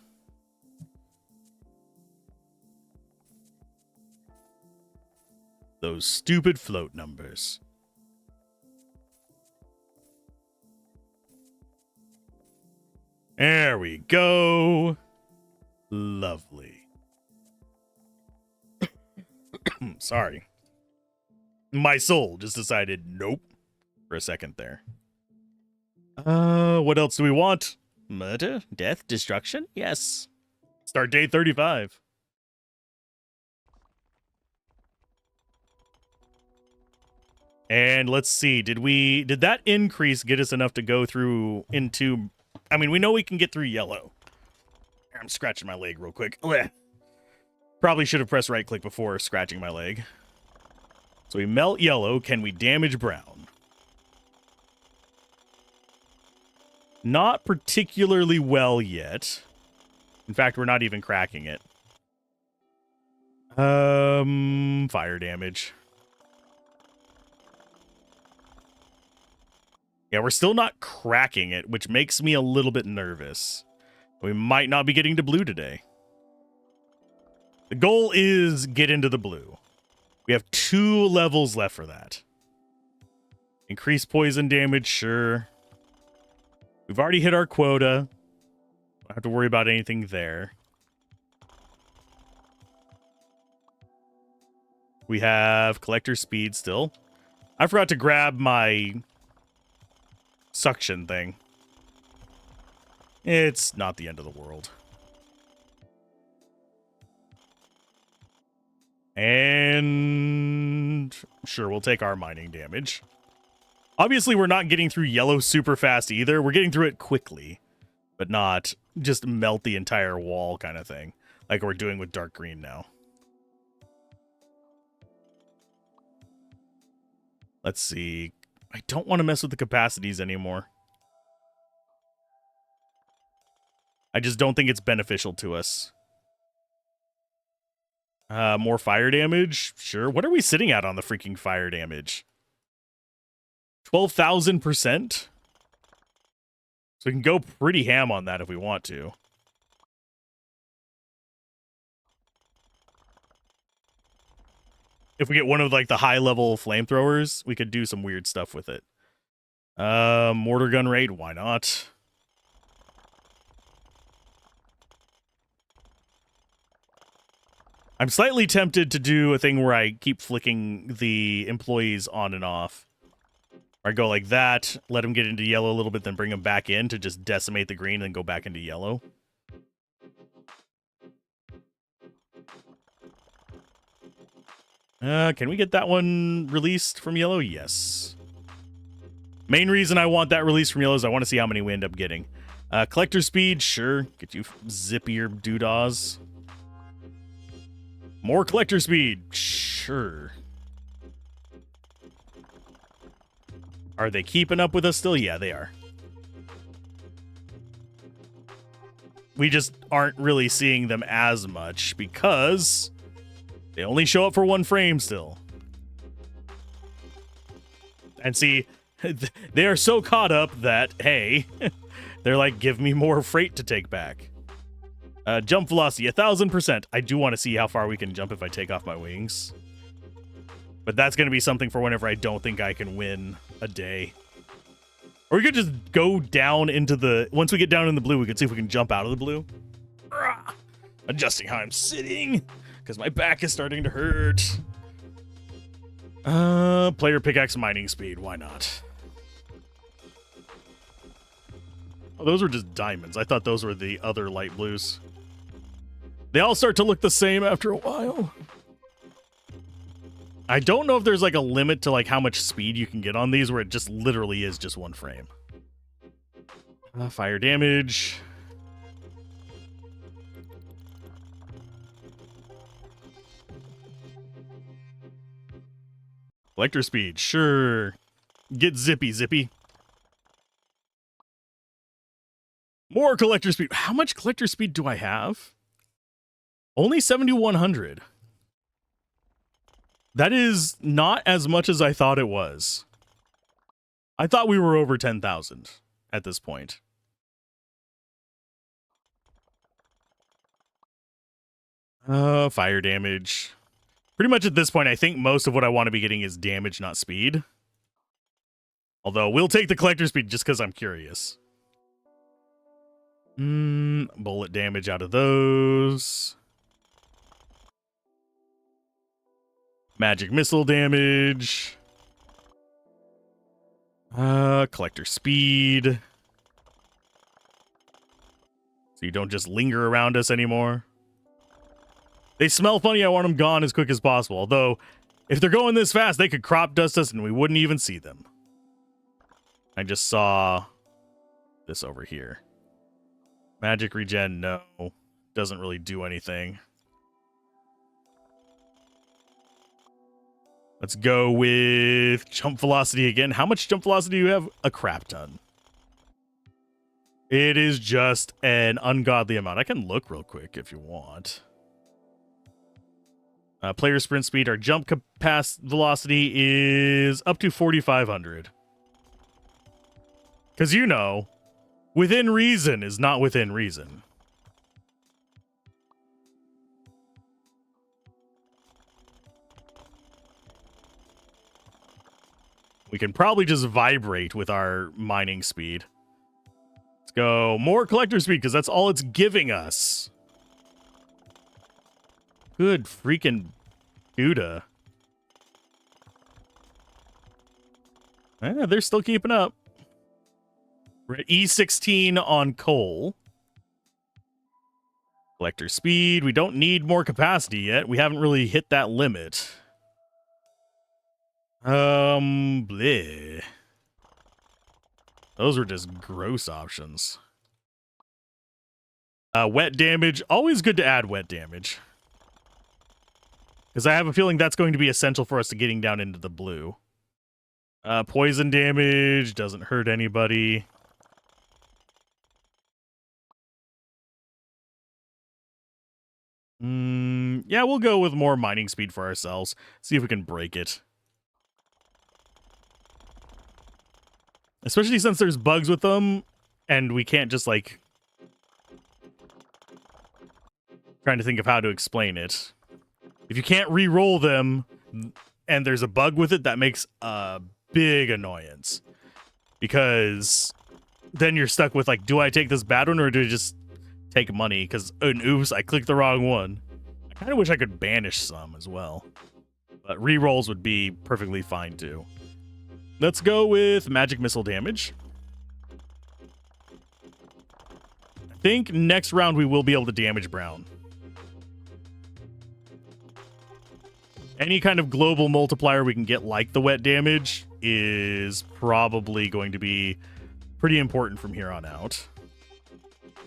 Those stupid float numbers. There we go. Lovely. Sorry. My soul just decided nope for a second there. What else do we want? Murder? Death? Destruction? Yes. Start date 35. And let's see, did that increase get us enough to go through into, I mean, we know we can get through yellow. I'm scratching my leg real quick. Blech. Probably should have pressed right click before scratching my leg. So we melt yellow. Can we damage brown? Not particularly well yet. In fact, we're not even cracking it. Fire damage. Yeah, we're still not cracking it, which makes me a little bit nervous. We might not be getting to blue today. The goal is get into the blue. We have 2 levels left for that. Increase poison damage, sure. We've already hit our quota. Don't have to worry about anything there. We have collector speed still. I forgot to grab my suction thing. It's not the end of the world. And sure, we'll take our mining damage. Obviously, we're not getting through yellow super fast either. We're getting through it quickly, but not just melt the entire wall kind of thing, like we're doing with dark green now. Let's see. I don't want to mess with the capacities anymore. I just don't think it's beneficial to us. More fire damage? Sure. What are we sitting at on the freaking fire damage? 12,000%? So we can go pretty ham on that if we want to. If we get one of like the high level flamethrowers, we could do some weird stuff with it. Mortar gun rate, why not? I'm slightly tempted to do a thing where I keep flicking the employees on and off. Or I go like that, let them get into yellow a little bit, then bring them back in to just decimate the green and then go back into yellow. Can we get that one released from yellow? Yes. Main reason I want that released from yellow is I want to see how many we end up getting. Collector speed, sure. Get you zippier doodahs. More collector speed, sure. Are they keeping up with us still? Yeah, they are. We just aren't really seeing them as much because they only show up for one frame still. And see, they are so caught up that, hey, they're like, give me more freight to take back. Jump velocity, 1,000%. I do want to see how far we can jump if I take off my wings. But that's going to be something for whenever I don't think I can win a day. Or we could just go down into the... Once we get down in the blue, we could see if we can jump out of the blue. Adjusting how I'm sitting, because my back is starting to hurt. Player pickaxe mining speed. Why not? Oh, those were just diamonds. I thought those were the other light blues. They all start to look the same after a while. I don't know if there's like a limit to like how much speed you can get on these where it just literally is just one frame. Fire damage. Collector speed, sure. Get zippy. More collector speed. How much collector speed do I have? Only 7,100. That is not as much as I thought it was. I thought we were over 10,000 at this point. Fire damage. Pretty much at this point, I think most of what I want to be getting is damage, not speed. Although, we'll take the collector speed just because I'm curious. Bullet damage out of those. Magic missile damage. Collector speed. So you don't just linger around us anymore. They smell funny, I want them gone as quick as possible. Although, if they're going this fast, they could crop dust us and we wouldn't even see them. I just saw this over here. Magic regen, no. Doesn't really do anything. Let's go with jump velocity again. How much jump velocity do you have? A crap ton. It is just an ungodly amount. I can look real quick if you want. Player sprint speed, our jump velocity is up to 4,500. Because you know, within reason is not within reason. We can probably just vibrate with our mining speed. Let's go more collector speed, because that's all it's giving us. Good freaking Buddha. They're still keeping up. We're at E16 on coal. Collector speed. We don't need more capacity yet. We haven't really hit that limit. Bleh. Those were just gross options. Wet damage. Always good to add wet damage. Because I have a feeling that's going to be essential for us to getting down into the blue. Poison damage. Doesn't hurt anybody. Yeah, we'll go with more mining speed for ourselves. See if we can break it. Especially since there's bugs with them, and we can't just, like... Trying to think of how to explain it. If you can't re-roll them, and there's a bug with it, that makes a big annoyance. Because then you're stuck with, like, do I take this bad one, or do I just take money? Because, oops, I clicked the wrong one. I kind of wish I could banish some as well. But re-rolls would be perfectly fine, too. Let's go with magic missile damage. I think next round we will be able to damage brown. Any kind of global multiplier we can get, like the wet damage, is probably going to be pretty important from here on out.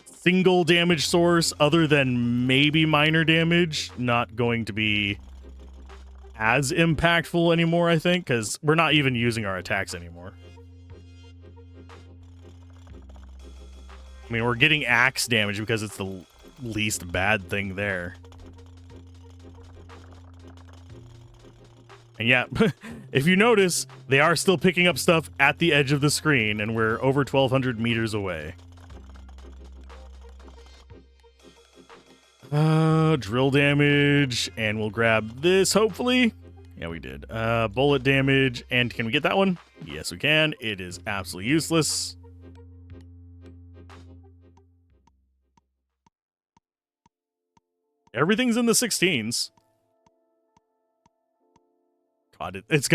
Single damage source, other than maybe minor damage, not going to be as impactful anymore, I think, because we're not even using our attacks anymore. I mean, we're getting axe damage because it's the least bad thing there. And yeah, if you notice, they are still picking up stuff at the edge of the screen, and we're over 1,200 meters away. Drill damage, and we'll grab this, hopefully. Yeah, we did. Bullet damage, and can we get that one? Yes, we can. It is absolutely useless. Everything's in the 16s. God, it's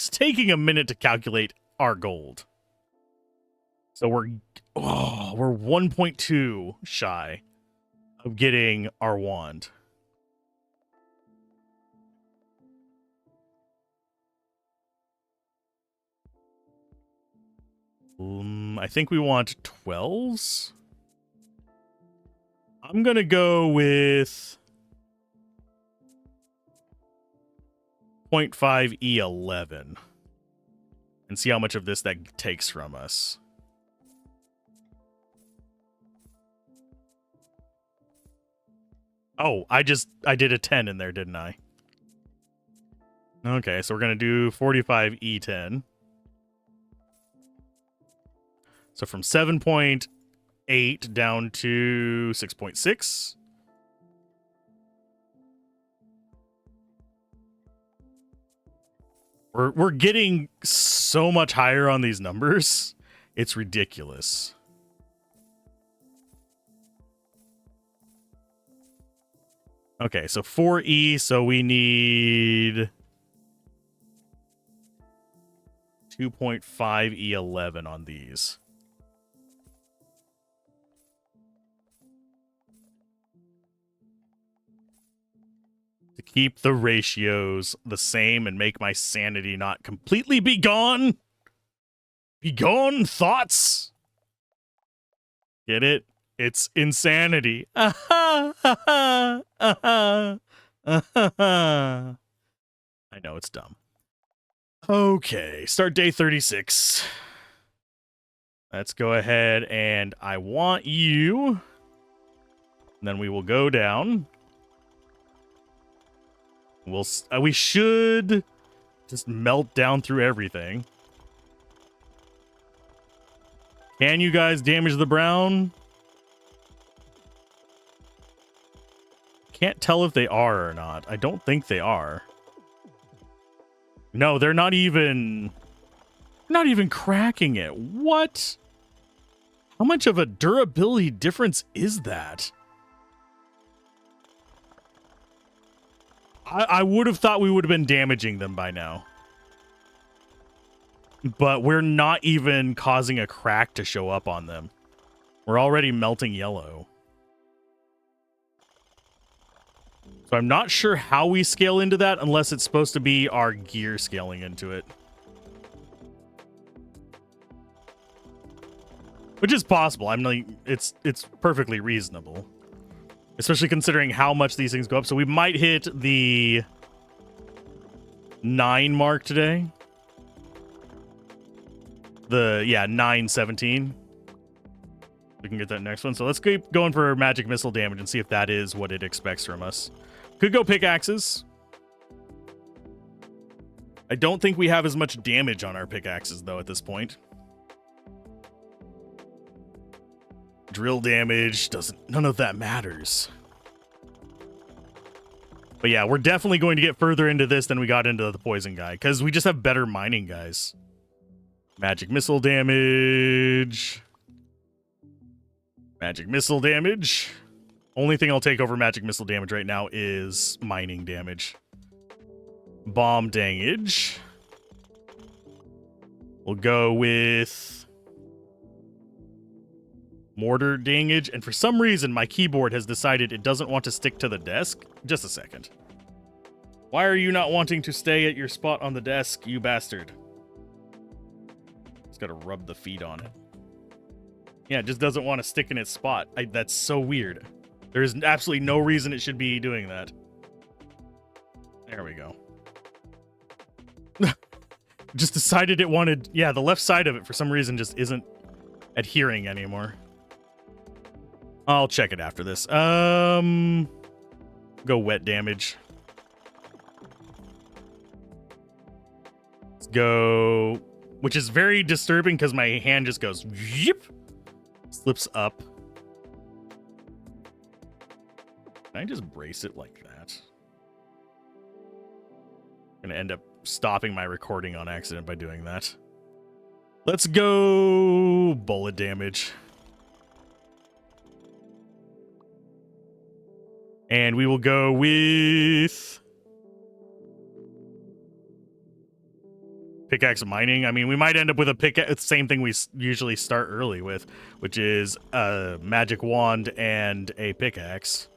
taking a minute to calculate our gold. So we're 1.2 shy of getting our wand. I think we want 12s. I'm gonna go with 0.5 E11 and see how much of this that takes from us. Oh, I did a 10 in there, didn't I? Okay, so we're gonna do 45 E10. So from 7.8 down to 6.6. We're getting so much higher on these numbers. It's ridiculous. Okay, so 4E, so we need 2.5 E11 on these. To keep the ratios the same and make my sanity not completely be gone. Be gone, thoughts. Get it? It's insanity. I know, it's dumb. Okay, start day 36. Let's go ahead and I want you. And then we will go down. We should just melt down through everything. Can you guys damage the brown? Can't tell if they are or not. I don't think they are. No, they're not even cracking it. What? How much of a durability difference is that? I would have thought we would have been damaging them by now. But we're not even causing a crack to show up on them. We're already melting yellow. So I'm not sure how we scale into that unless it's supposed to be our gear scaling into it. Which is possible. I'm like, it's perfectly reasonable. Especially considering how much these things go up. So we might hit the 9 mark today. Yeah, 917. We can get that next one. So let's keep going for magic missile damage and see if that is what it expects from us. Could go pickaxes. I don't think we have as much damage on our pickaxes, though, at this point. Drill damage none of that matters. But yeah, we're definitely going to get further into this than we got into the poison guy, because we just have better mining guys. Magic missile damage. Magic missile damage. Only thing I'll take over magic missile damage right now is mining damage. Bomb damage. We'll go with mortar damage, and for some reason my keyboard has decided it doesn't want to stick to the desk. Just a second. Why are you not wanting to stay at your spot on the desk, you bastard? Just gotta rub the feet on it. Yeah, it just doesn't want to stick in its spot. That's so weird. There's absolutely no reason it should be doing that. There we go. Just decided it wanted... Yeah, the left side of it, for some reason, just isn't adhering anymore. I'll check it after this. Go wet damage. Let's go... Which is very disturbing because my hand just goes... Yip, slips up. Can I just brace it like that? I'm gonna end up stopping my recording on accident by doing that. Let's go bullet damage. And we will go with pickaxe mining. I mean, we might end up with a pickaxe, same thing we usually start early with, which is a magic wand and a pickaxe.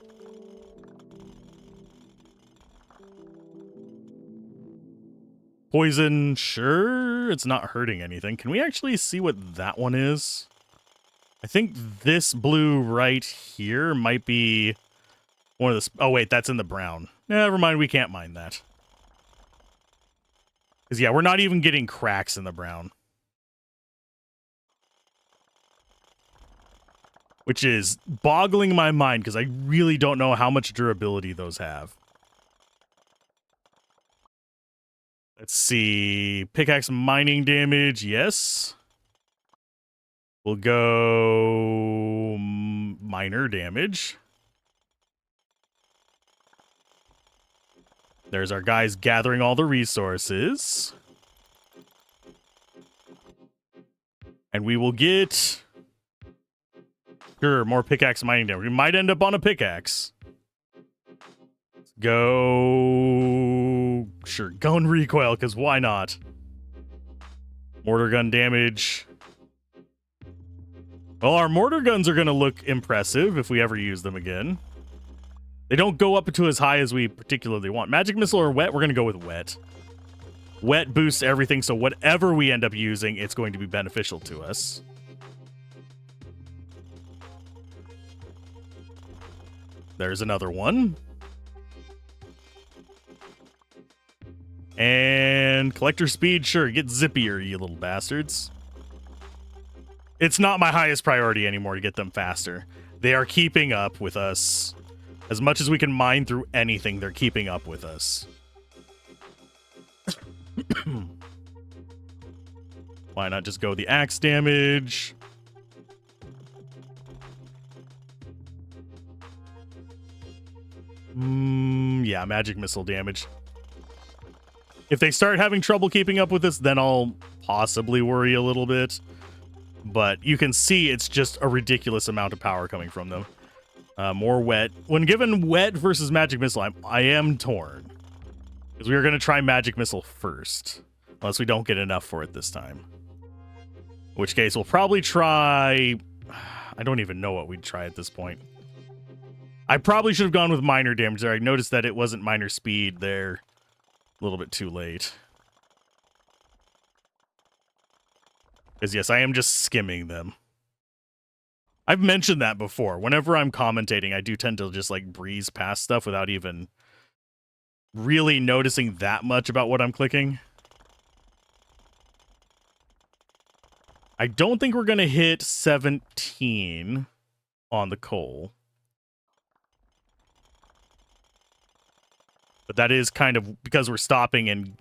Poison, sure, it's not hurting anything. Can we actually see what that one is? I think this blue right here might be one of the... Oh, wait, that's in the brown. Never mind, we can't mine that. Because, yeah, we're not even getting cracks in the brown. Which is boggling my mind, because I really don't know how much durability those have. Let's see. Pickaxe mining damage, yes. We'll go minor damage. There's our guys gathering all the resources. And we will get... Sure, more pickaxe mining damage. We might end up on a pickaxe. Let's go... Sure, gun recoil, because why not? Mortar gun damage. Well, our mortar guns are going to look impressive if we ever use them again. They don't go up to as high as we particularly want. Magic missile or wet? We're going to go with wet. Wet boosts everything, so whatever we end up using, it's going to be beneficial to us. There's another one. And collector speed, sure, get zippier, you little bastards. It's not my highest priority anymore to get them faster. They are keeping up with us. As much as we can mine through anything, they're keeping up with us. Why not just go the axe damage? Yeah, magic missile damage. If they start having trouble keeping up with us, then I'll possibly worry a little bit. But you can see it's just a ridiculous amount of power coming from them. More wet. When given wet versus magic missile, I am torn. Because we are going to try magic missile first. Unless we don't get enough for it this time. In which case, we'll probably try... I don't even know what we'd try at this point. I probably should have gone with minor damage there. I noticed that it wasn't minor speed there. A little bit too late. Because yes, I am just skimming them. I've mentioned that before. Whenever I'm commentating, I do tend to just like breeze past stuff without even really noticing that much about what I'm clicking. I don't think we're going to hit 17 on the coal. But that is kind of because we're stopping and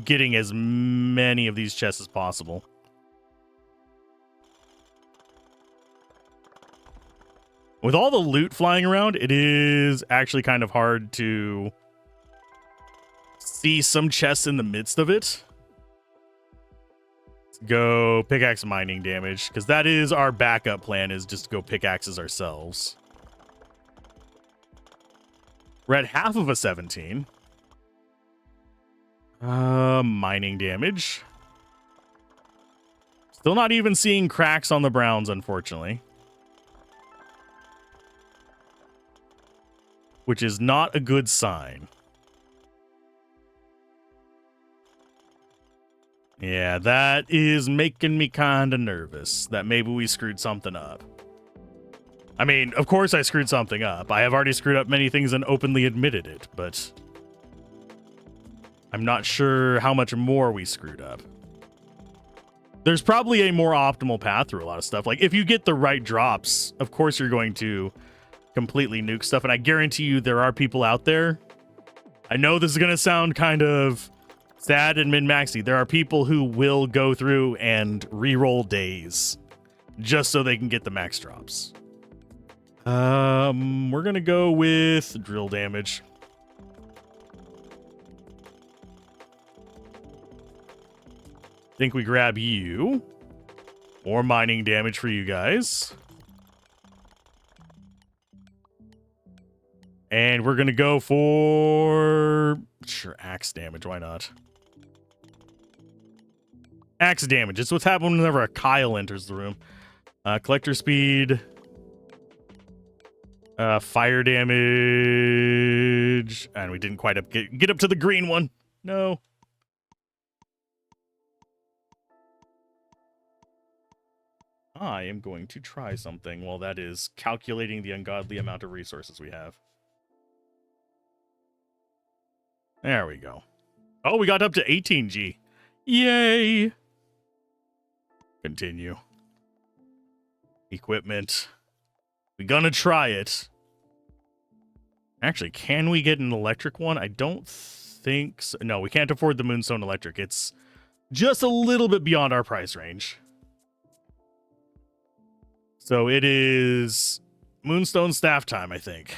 getting as many of these chests as possible. With all the loot flying around, it is actually kind of hard to see some chests in the midst of it. Let's go pickaxe mining damage, because that is our backup plan, is just to go pickaxes ourselves. We're at half of a 17. Mining damage. Still not even seeing cracks on the browns, unfortunately. Which is not a good sign. Yeah, that is making me kind of nervous that maybe we screwed something up. I mean, of course I screwed something up. I have already screwed up many things and openly admitted it, but I'm not sure how much more we screwed up. There's probably a more optimal path through a lot of stuff. Like, if you get the right drops, of course you're going to completely nuke stuff, and I guarantee you there are people out there. I know this is going to sound kind of sad and min-maxy. There are people who will go through and re-roll days just so they can get the max drops. We're going to go with drill damage. Think we grab you. More mining damage for you guys. And we're going to go for... Sure, axe damage. Why not? Axe damage. It's what's happening whenever a Kyle enters the room. Collector speed. Fire damage. And we didn't quite get up to the green one. No. I am going to try something. Well, that is calculating the ungodly amount of resources we have. There we go. Oh, we got up to 18G. Yay! Continue. Equipment. We gonna try it. Actually, can we get an electric one? I don't think so. No, we can't afford the Moonstone Electric. It's just a little bit beyond our price range. So it is Moonstone Staff time, I think.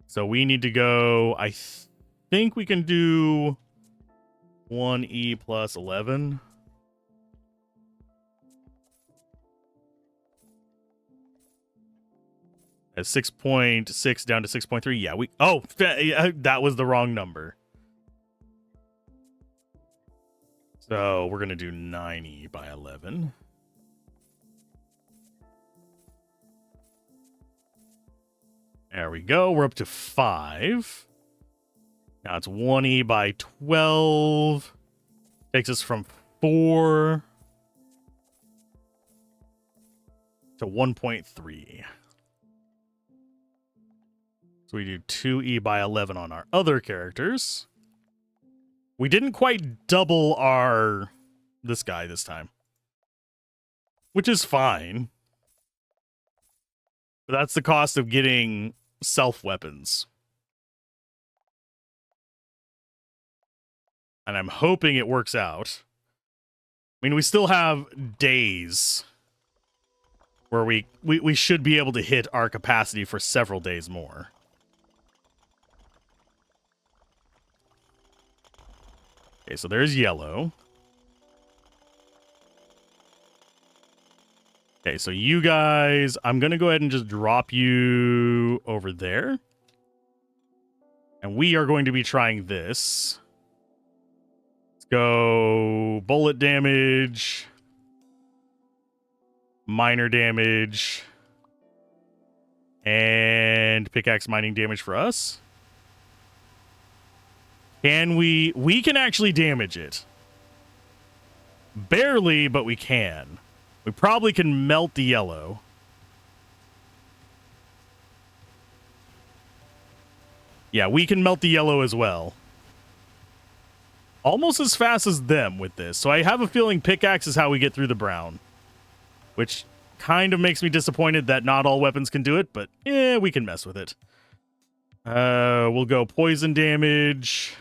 So we need to go, I think we can do 1E plus 11. At 6.6 down to 6.3. Yeah, that was the wrong number. So we're going to do 9E by 11. There we go. We're up to 5. Now it's 1E by 12. Takes us from 4 to 1.3. So we do 2E by 11 on our other characters. We didn't quite double this guy this time, which is fine. But that's the cost of getting self weapons. And I'm hoping it works out. I mean, we still have days where we should be able to hit our capacity for several days more. Okay, so there's yellow. Okay, so you guys, I'm going to go ahead and just drop you over there. And we are going to be trying this. Let's go bullet damage. Minor damage. And pickaxe mining damage for us. Can we can actually damage it. Barely, but we can. We probably can melt the yellow. Yeah, we can melt the yellow as well. Almost as fast as them with this. So I have a feeling pickaxe is how we get through the brown. Which kind of makes me disappointed that not all weapons can do it, but we can mess with it. We'll go poison damage.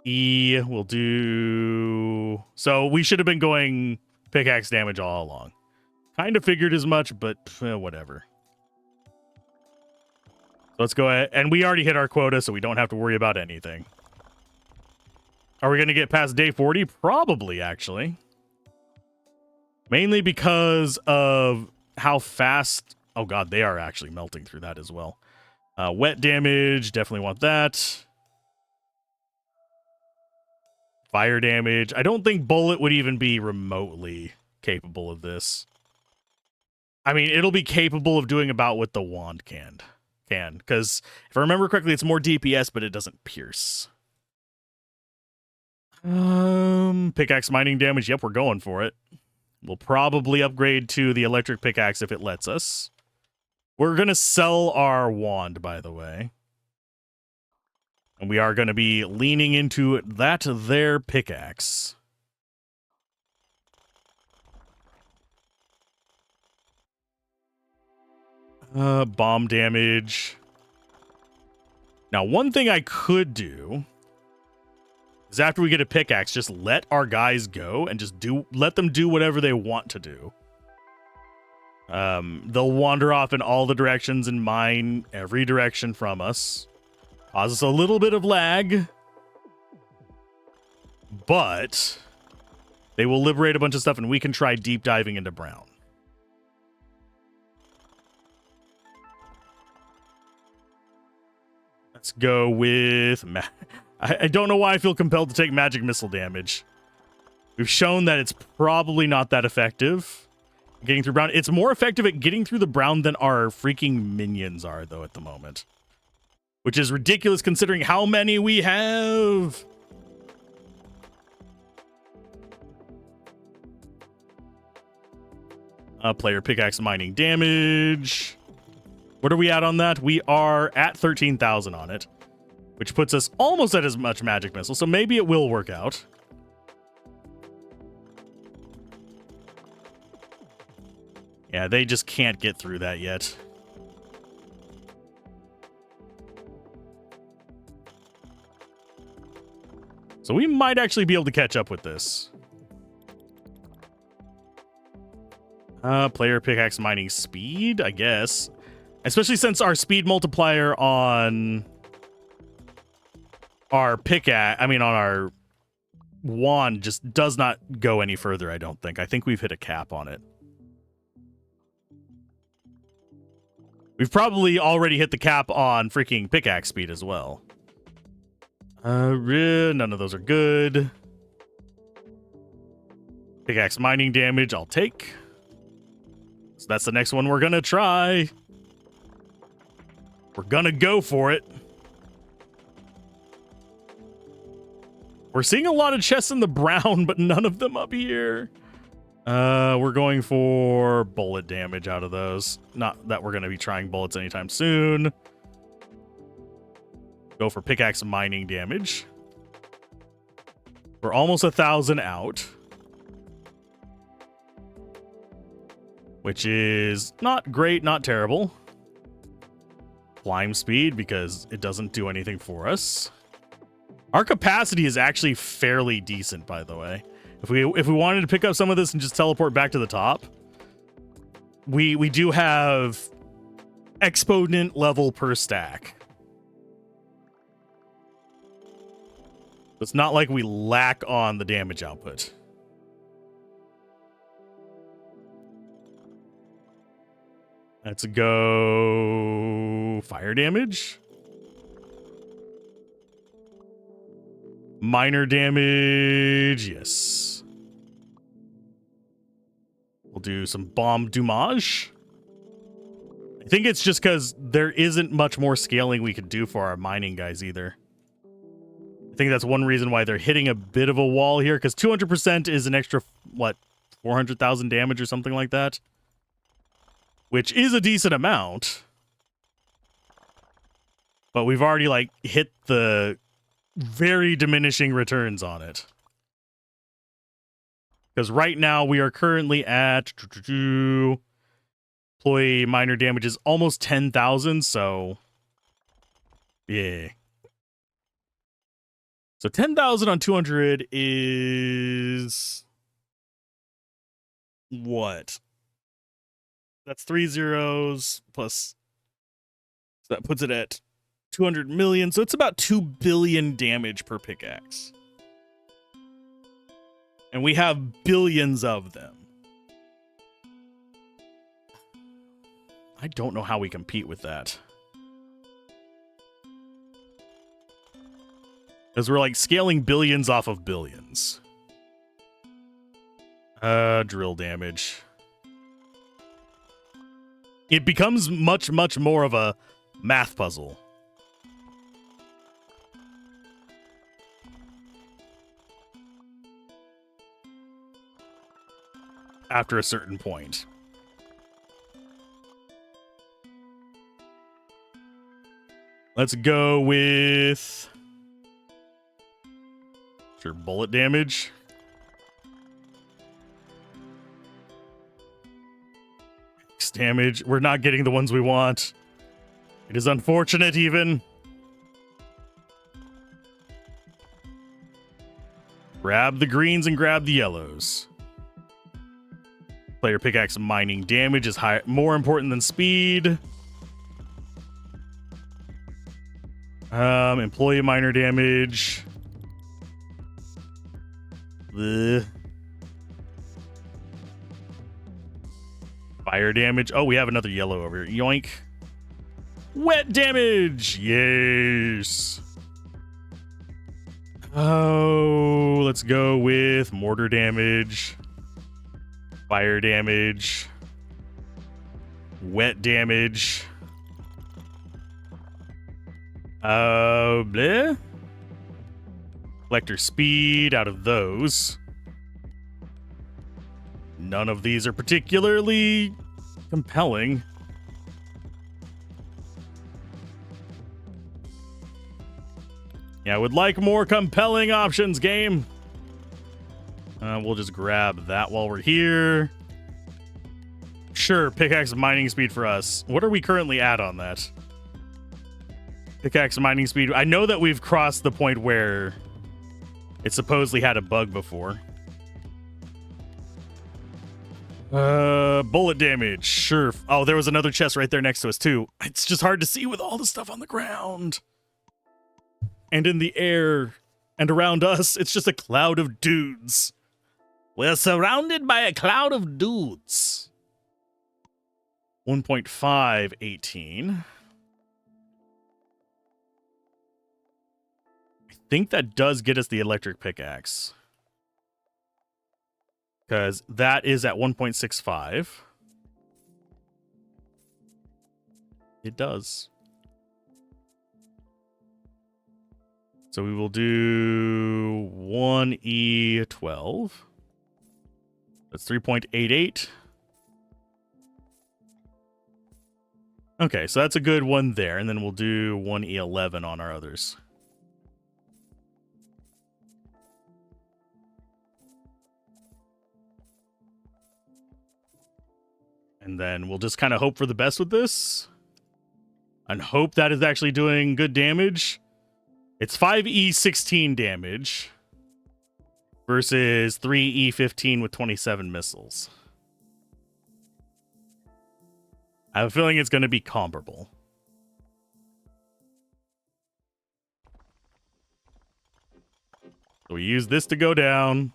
E will do... So we should have been going pickaxe damage all along. Kind of figured as much, but whatever. So let's go ahead. And we already hit our quota, so we don't have to worry about anything. Are we going to get past day 40? Probably, actually. Mainly because of how fast... Oh, God, they are actually melting through that as well. Wet damage, definitely want that. Fire damage. I don't think bullet would even be remotely capable of this. I mean, it'll be capable of doing about what the wand can. can, because if I remember correctly, it's more DPS, but it doesn't pierce. Pickaxe mining damage. Yep, we're going for it. We'll probably upgrade to the electric pickaxe if it lets us. We're going to sell our wand, by the way. And we are going to be leaning into that there pickaxe. Bomb damage. Now, one thing I could do is after we get a pickaxe, just let our guys go and just let them do whatever they want to do. They'll wander off in all the directions and mine every direction from us. Causes a little bit of lag. But they will liberate a bunch of stuff and we can try deep diving into brown. Let's go with... I don't know why I feel compelled to take magic missile damage. We've shown that it's probably not that effective. Getting through brown. It's more effective at getting through the brown than our freaking minions are, though, at the moment. Which is ridiculous considering how many we have. Player pickaxe mining damage. What are we at on that? We are at 13,000 on it. Which puts us almost at as much magic missile, so maybe it will work out. Yeah, they just can't get through that yet. So we might actually be able to catch up with this. Player pickaxe mining speed, I guess. Especially since our speed multiplier on our pickaxe, on our wand just does not go any further, I don't think. I think we've hit a cap on it. We've probably already hit the cap on freaking pickaxe speed as well. None of those are good. Pickaxe mining damage, I'll take. So that's the next one we're gonna try. We're gonna go for it. We're seeing a lot of chests in the brown, but none of them up here. We're going for bullet damage out of those. Not that we're going to be trying bullets anytime soon. Go for pickaxe mining damage. We're almost 1,000 out. Which is not great, not terrible. Climb speed, because it doesn't do anything for us. Our capacity is actually fairly decent, by the way. If we wanted to pick up some of this and just teleport back to the top, we do have exponent level per stack. It's not like we lack on the damage output. Let's go fire damage. Minor damage, yes. We'll do some bomb damage. I think it's just because there isn't much more scaling we could do for our mining guys either. I think that's one reason why they're hitting a bit of a wall here, because 200% is an extra, what, 400,000 damage or something like that? Which is a decent amount. But we've already, like, hit the very diminishing returns on it. Because right now we are currently at employee minor damage is almost 10,000, so yeah. So 10,000 on 200 is what? That's 3 zeros plus, so that puts it at 200 million, so it's about 2 billion damage per pickaxe. And we have billions of them. I don't know how we compete with that. Because we're like scaling billions off of billions. Drill damage. It becomes much more of a Math puzzle. After a certain point. Let's go with... Sure, bullet damage. X damage. We're not getting the ones we want. It is unfortunate, even. Grab the greens and grab the yellows. Player pickaxe mining damage is more important than speed. Employee miner damage. Ugh. Fire damage. Oh, we have another yellow over here. Yoink. Wet damage. Yes. Oh, let's go with mortar damage. Fire damage. Wet damage. Bleh. Collector speed out of those. None of these are particularly compelling. Yeah, I would like more compelling options, game. We'll just grab that while we're here. Sure, pickaxe mining speed for us. What are we currently at on that? Pickaxe mining speed. I know that we've crossed the point where it supposedly had a bug before. Bullet damage. Sure. Oh, there was another chest right there next to us, too. It's just hard to see with all the stuff on the ground. And in the air. And around us, it's just a cloud of dudes. We're surrounded by a cloud of dudes. 1.518. I think that does get us the electric pickaxe. Because that is at 1.65. It does. So we will do 1E12. That's 3.88. Okay, so that's a good one there. And then we'll do 1E11 on our others. And then we'll just kind of hope for the best with this. And hope that is actually doing good damage. It's 5E16 damage. Versus 3E15 with 27 missiles. I have a feeling it's going to be comparable. So we use this to go down.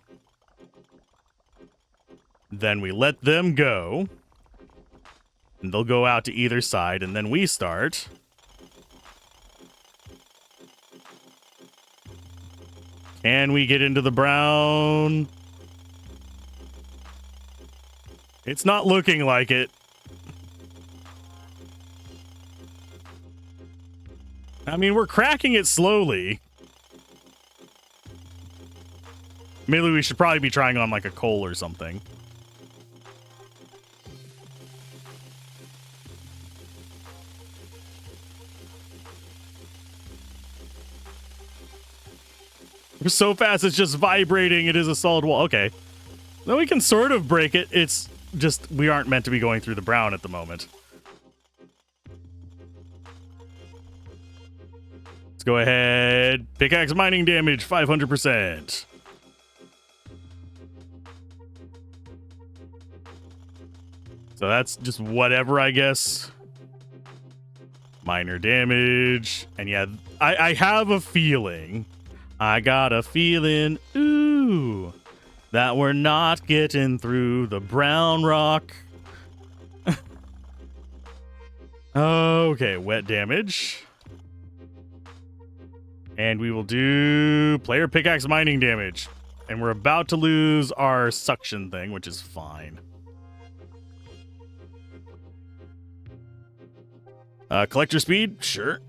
Then we let them go. And they'll go out to either side, and then we start. Can we get into the brown? It's not looking like it. I mean, we're cracking it slowly. Maybe we should probably be trying on like a coal or something. So fast, it's just vibrating. It is a solid wall. Okay. Then we can sort of break it. It's just, we aren't meant to be going through the brown at the moment. Let's go ahead. Pickaxe mining damage, 500%. So that's just whatever, I guess. Minor damage. And yeah, I have a feeling... I got a feeling, ooh, that we're not getting through the brown rock. Okay, wet damage. And we will do player pickaxe mining damage. And we're about to lose our suction thing, which is fine. Collector speed, sure.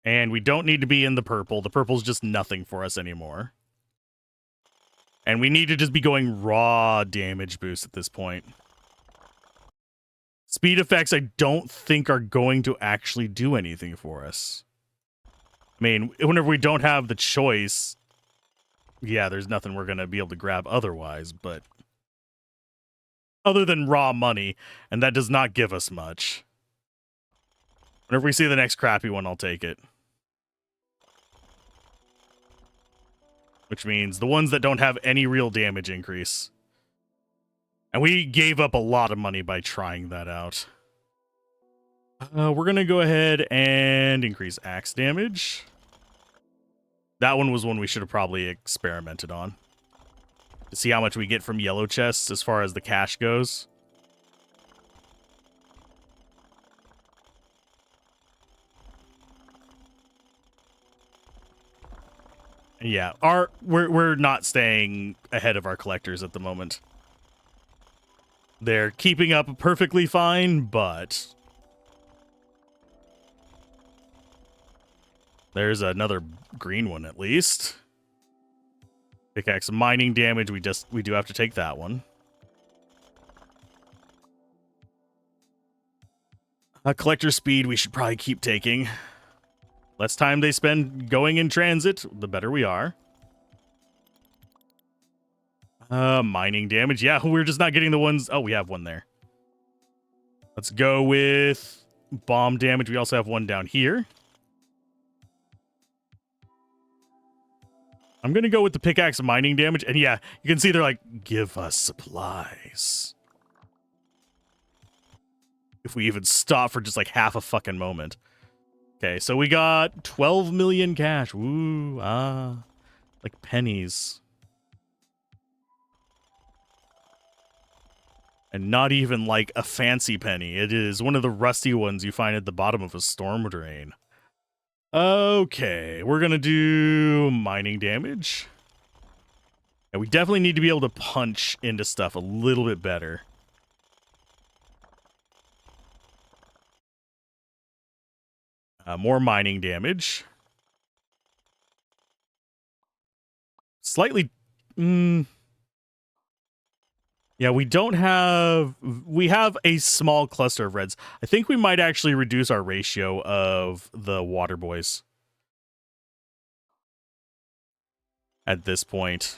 And we don't need to be in the purple. The purple's just nothing for us anymore. And we need to just be going raw damage boost at this point. Speed effects I don't think are going to actually do anything for us. I mean, whenever we don't have the choice, yeah, there's nothing we're going to be able to grab otherwise, but other than raw money, and that does not give us much. Whenever we see the next crappy one, I'll take it. Which means the ones that don't have any real damage increase. And we gave up a lot of money by trying that out. We're going to go ahead and increase axe damage. That one was one we should have probably experimented on. To see how much we get from yellow chests as far as the cash goes. Yeah, we're not staying ahead of our collectors at the moment. They're keeping up perfectly fine, but there's another green one at least. Pickaxe mining damage, we do have to take that one. Collector speed we should probably keep taking. Less time they spend going in transit, the better we are. Mining damage. Yeah, we're just not getting the ones. Oh, we have one there. Let's go with bomb damage. We also have one down here. I'm going to go with the pickaxe mining damage. And yeah, you can see they're like, give us supplies. If we even stop for just like half a fucking moment. Okay, so we got 12 million cash. Ooh, like pennies. And not even like a fancy penny. It is one of the rusty ones you find at the bottom of a storm drain. Okay, we're gonna do mining damage. And we definitely need to be able to punch into stuff a little bit better. More mining damage. Slightly... Yeah, we don't have... We have a small cluster of reds. I think we might actually reduce our ratio of the water boys. At this point.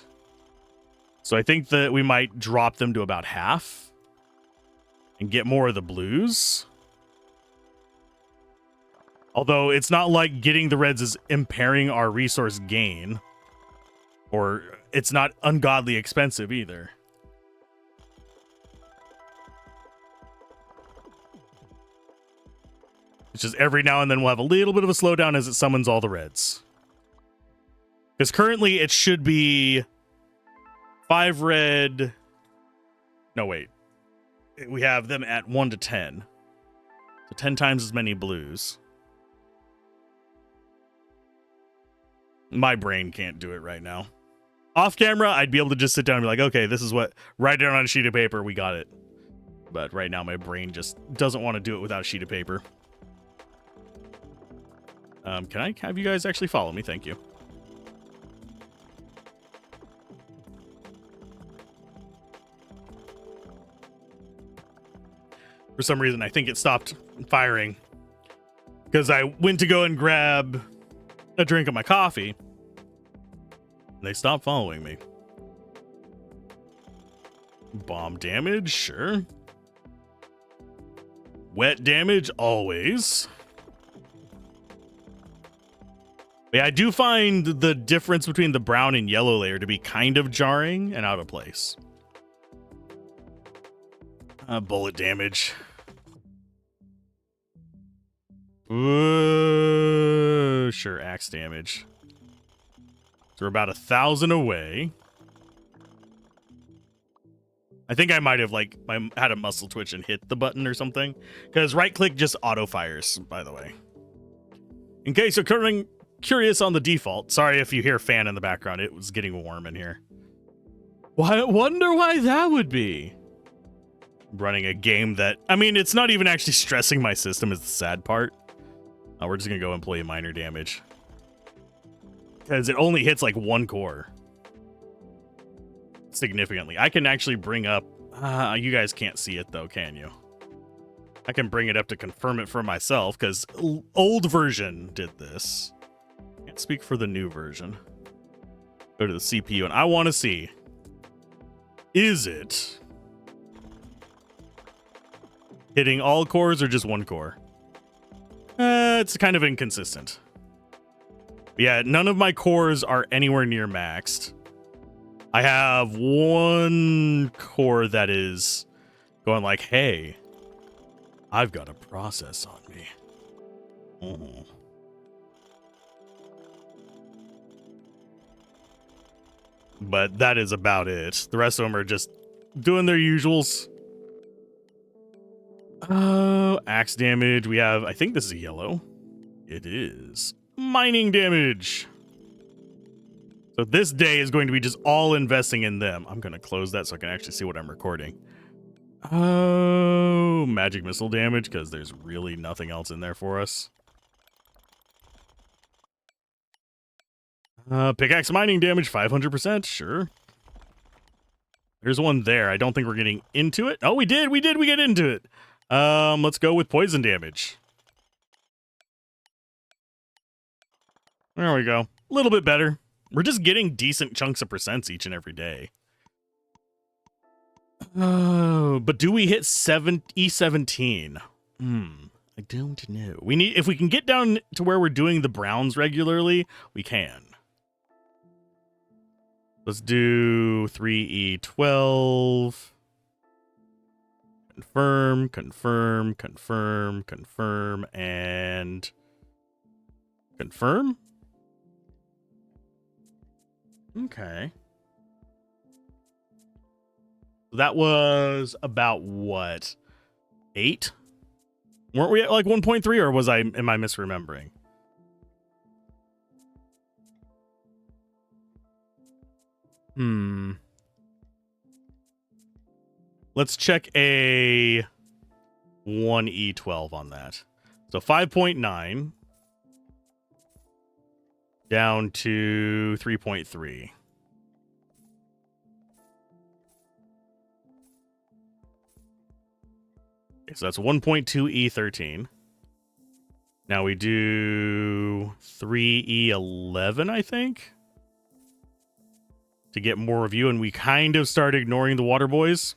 So I think that we might drop them to about half. And get more of the blues. Although it's not like getting the reds is impairing our resource gain. Or it's not ungodly expensive either. It's just every now and then we'll have a little bit of a slowdown as it summons all the reds. Because currently it should be 5 red. No, wait. We have them at 1 to 10. So 10 times as many blues. My brain can't do it right now. Off camera, I'd be able to just sit down and be like, okay, this is what, write it on a sheet of paper, we got it. But right now my brain just doesn't want to do it without a sheet of paper. Can I have you guys actually follow me? Thank you. For some reason, I think it stopped firing. Because I went to go and grab a drink of my coffee. And they stopped following me. Bomb damage, sure. Wet damage, always. Yeah, I do find the difference between the brown and yellow layer to be kind of jarring and out of place. Bullet damage. Ooh, sure, axe damage. So we're about 1,000 away. I think I might have like I had a muscle twitch and hit the button or something. Because right click just auto fires, by the way. In case you're curious on the default. Sorry if you hear a fan in the background. It was getting warm in here. Why? Wonder why that would be. running a game that, I mean, it's not even actually stressing my system is the sad part. We're just going to go employee minor damage. Because it only hits like one core. Significantly. I can actually bring up, you guys can't see it though, can you? I can bring it up to confirm it for myself, because old version did this. Can't speak for the new version. Go to the CPU, and I want to see, is it hitting all cores or just one core? It's kind of inconsistent. Yeah, none of my cores are anywhere near maxed. I have one core that is going like, hey, I've got a process on me. But that is about it. The rest of them are just doing their usuals. Axe damage. We have, I think this is a yellow. It is. Mining damage. So this day is going to be just all investing in them. I'm going to close that so I can actually see what I'm recording. Oh, magic missile damage, because there's really nothing else in there for us. Pickaxe mining damage, 500%, sure. There's one there. I don't think we're getting into it. Oh, we did. We get into it. Let's go with poison damage. There we go. A little bit better. We're just getting decent chunks of percents each and every day. Oh, but do we hit E17? I don't know. We need, if we can get down to where we're doing the browns regularly, we can. Let's do 3E12. Confirm, confirm, confirm, confirm, and confirm? Okay. That was about what? 8? Weren't we at like 1.3, or am I misremembering? Let's check a 1E12 on that. So 5.9 down to 3.3. Okay, so that's 1.2E13. Now we do 3E11, I think, to get more review, and we kind of start ignoring the water boys.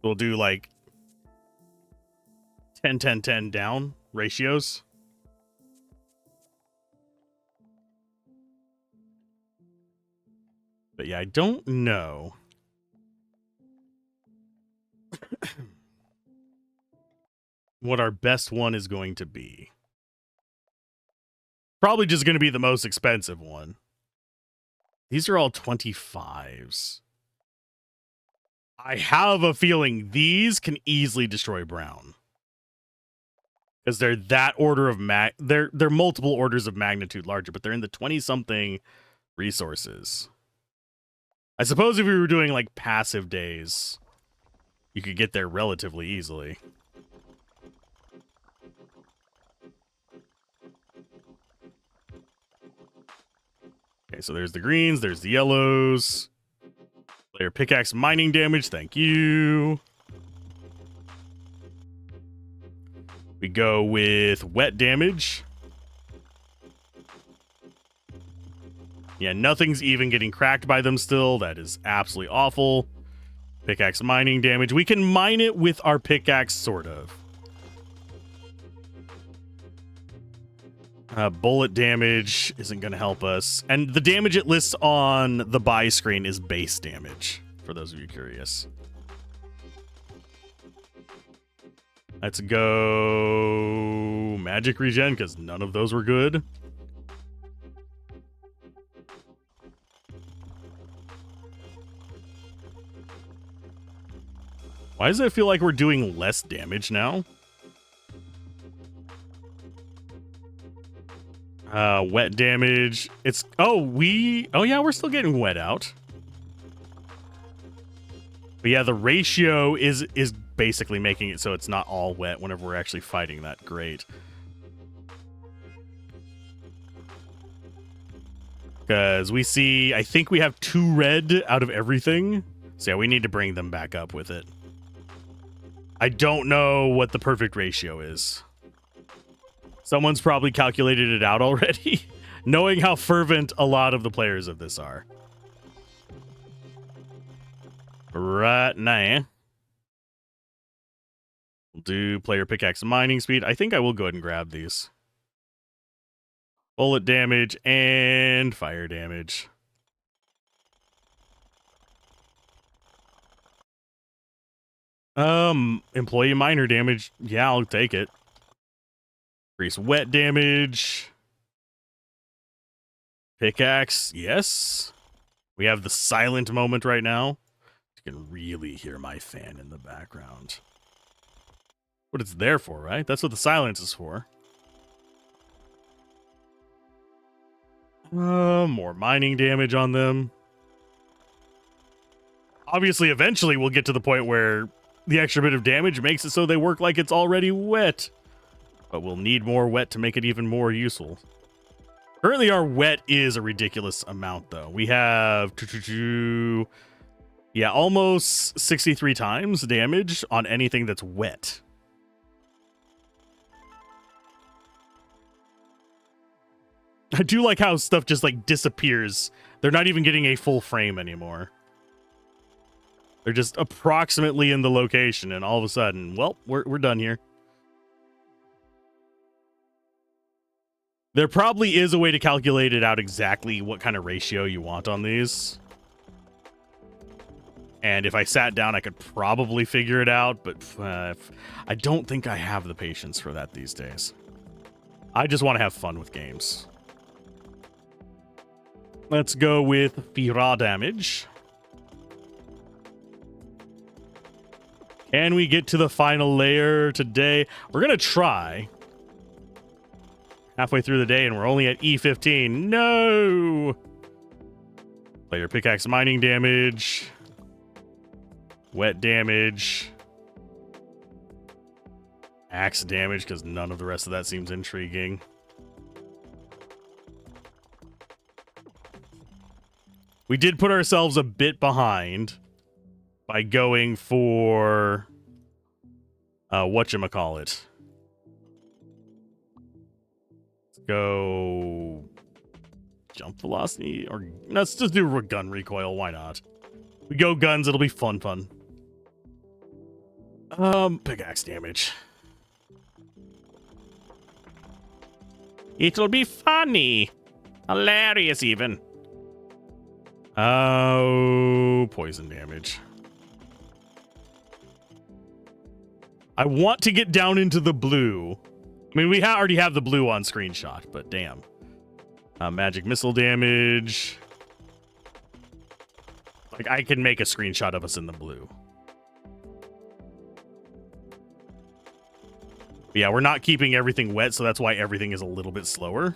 We'll do like 10, 10, 10 down ratios. But yeah, I don't know. What our best one is going to be. Probably just going to be the most expensive one. These are all 25s. I have a feeling these can easily destroy brown. Because they're that order of they're multiple orders of magnitude larger, but they're in the 20-something resources. I suppose if we were doing like passive days, you could get there relatively easily. Okay, so there's the greens, there's the yellows. Player pickaxe mining damage, thank you. We go with wet damage. Yeah, nothing's even getting cracked by them still. That is absolutely awful. Pickaxe mining damage. We can mine it with our pickaxe, sort of. Bullet damage isn't going to help us. And the damage it lists on the buy screen is base damage, for those of you curious. Let's go magic regen, because none of those were good. Why does it feel like we're doing less damage now? Wet damage. It's, oh yeah, we're still getting wet out. But yeah, the ratio is basically making it so it's not all wet whenever we're actually fighting that great. Because we see, I think we have 2 red out of everything. So yeah, we need to bring them back up with it. I don't know what the perfect ratio is. Someone's probably calculated it out already, knowing how fervent a lot of the players of this are. Right now, we'll do player pickaxe mining speed. I think I will go ahead and grab these. Bullet damage and fire damage. Employee miner damage. Yeah, I'll take it. Increase wet damage. Pickaxe, yes. We have the silent moment right now. You can really hear my fan in the background. What it's there for, right? That's what the silence is for. More mining damage on them. Obviously, eventually we'll get to the point where the extra bit of damage makes it so they work like it's already wet. But we'll need more wet to make it even more useful. Currently, our wet is a ridiculous amount, though. We have, yeah, almost 63 times damage on anything that's wet. I do like how stuff just, like, disappears. They're not even getting a full frame anymore. They're just approximately in the location, and all of a sudden, well, we're done here. There probably is a way to calculate it out exactly what kind of ratio you want on these. And if I sat down, I could probably figure it out, but I don't think I have the patience for that these days. I just want to have fun with games. Let's go with raw damage. Can we get to the final layer today? We're going to try. Halfway through the day, and we're only at E15. No! Player pickaxe mining damage. Wet damage. Axe damage, because none of the rest of that seems intriguing. We did put ourselves a bit behind by going for whatchamacallit. Let's go jump velocity, or let's just do gun recoil. Why not? We go guns, it'll be fun. Pickaxe damage. It'll be funny. Hilarious even. Oh, poison damage. I want to get down into the blue. I mean, we already have the blue on screenshot, but damn. Magic missile damage. Like, I can make a screenshot of us in the blue. But yeah, we're not keeping everything wet, so that's why everything is a little bit slower.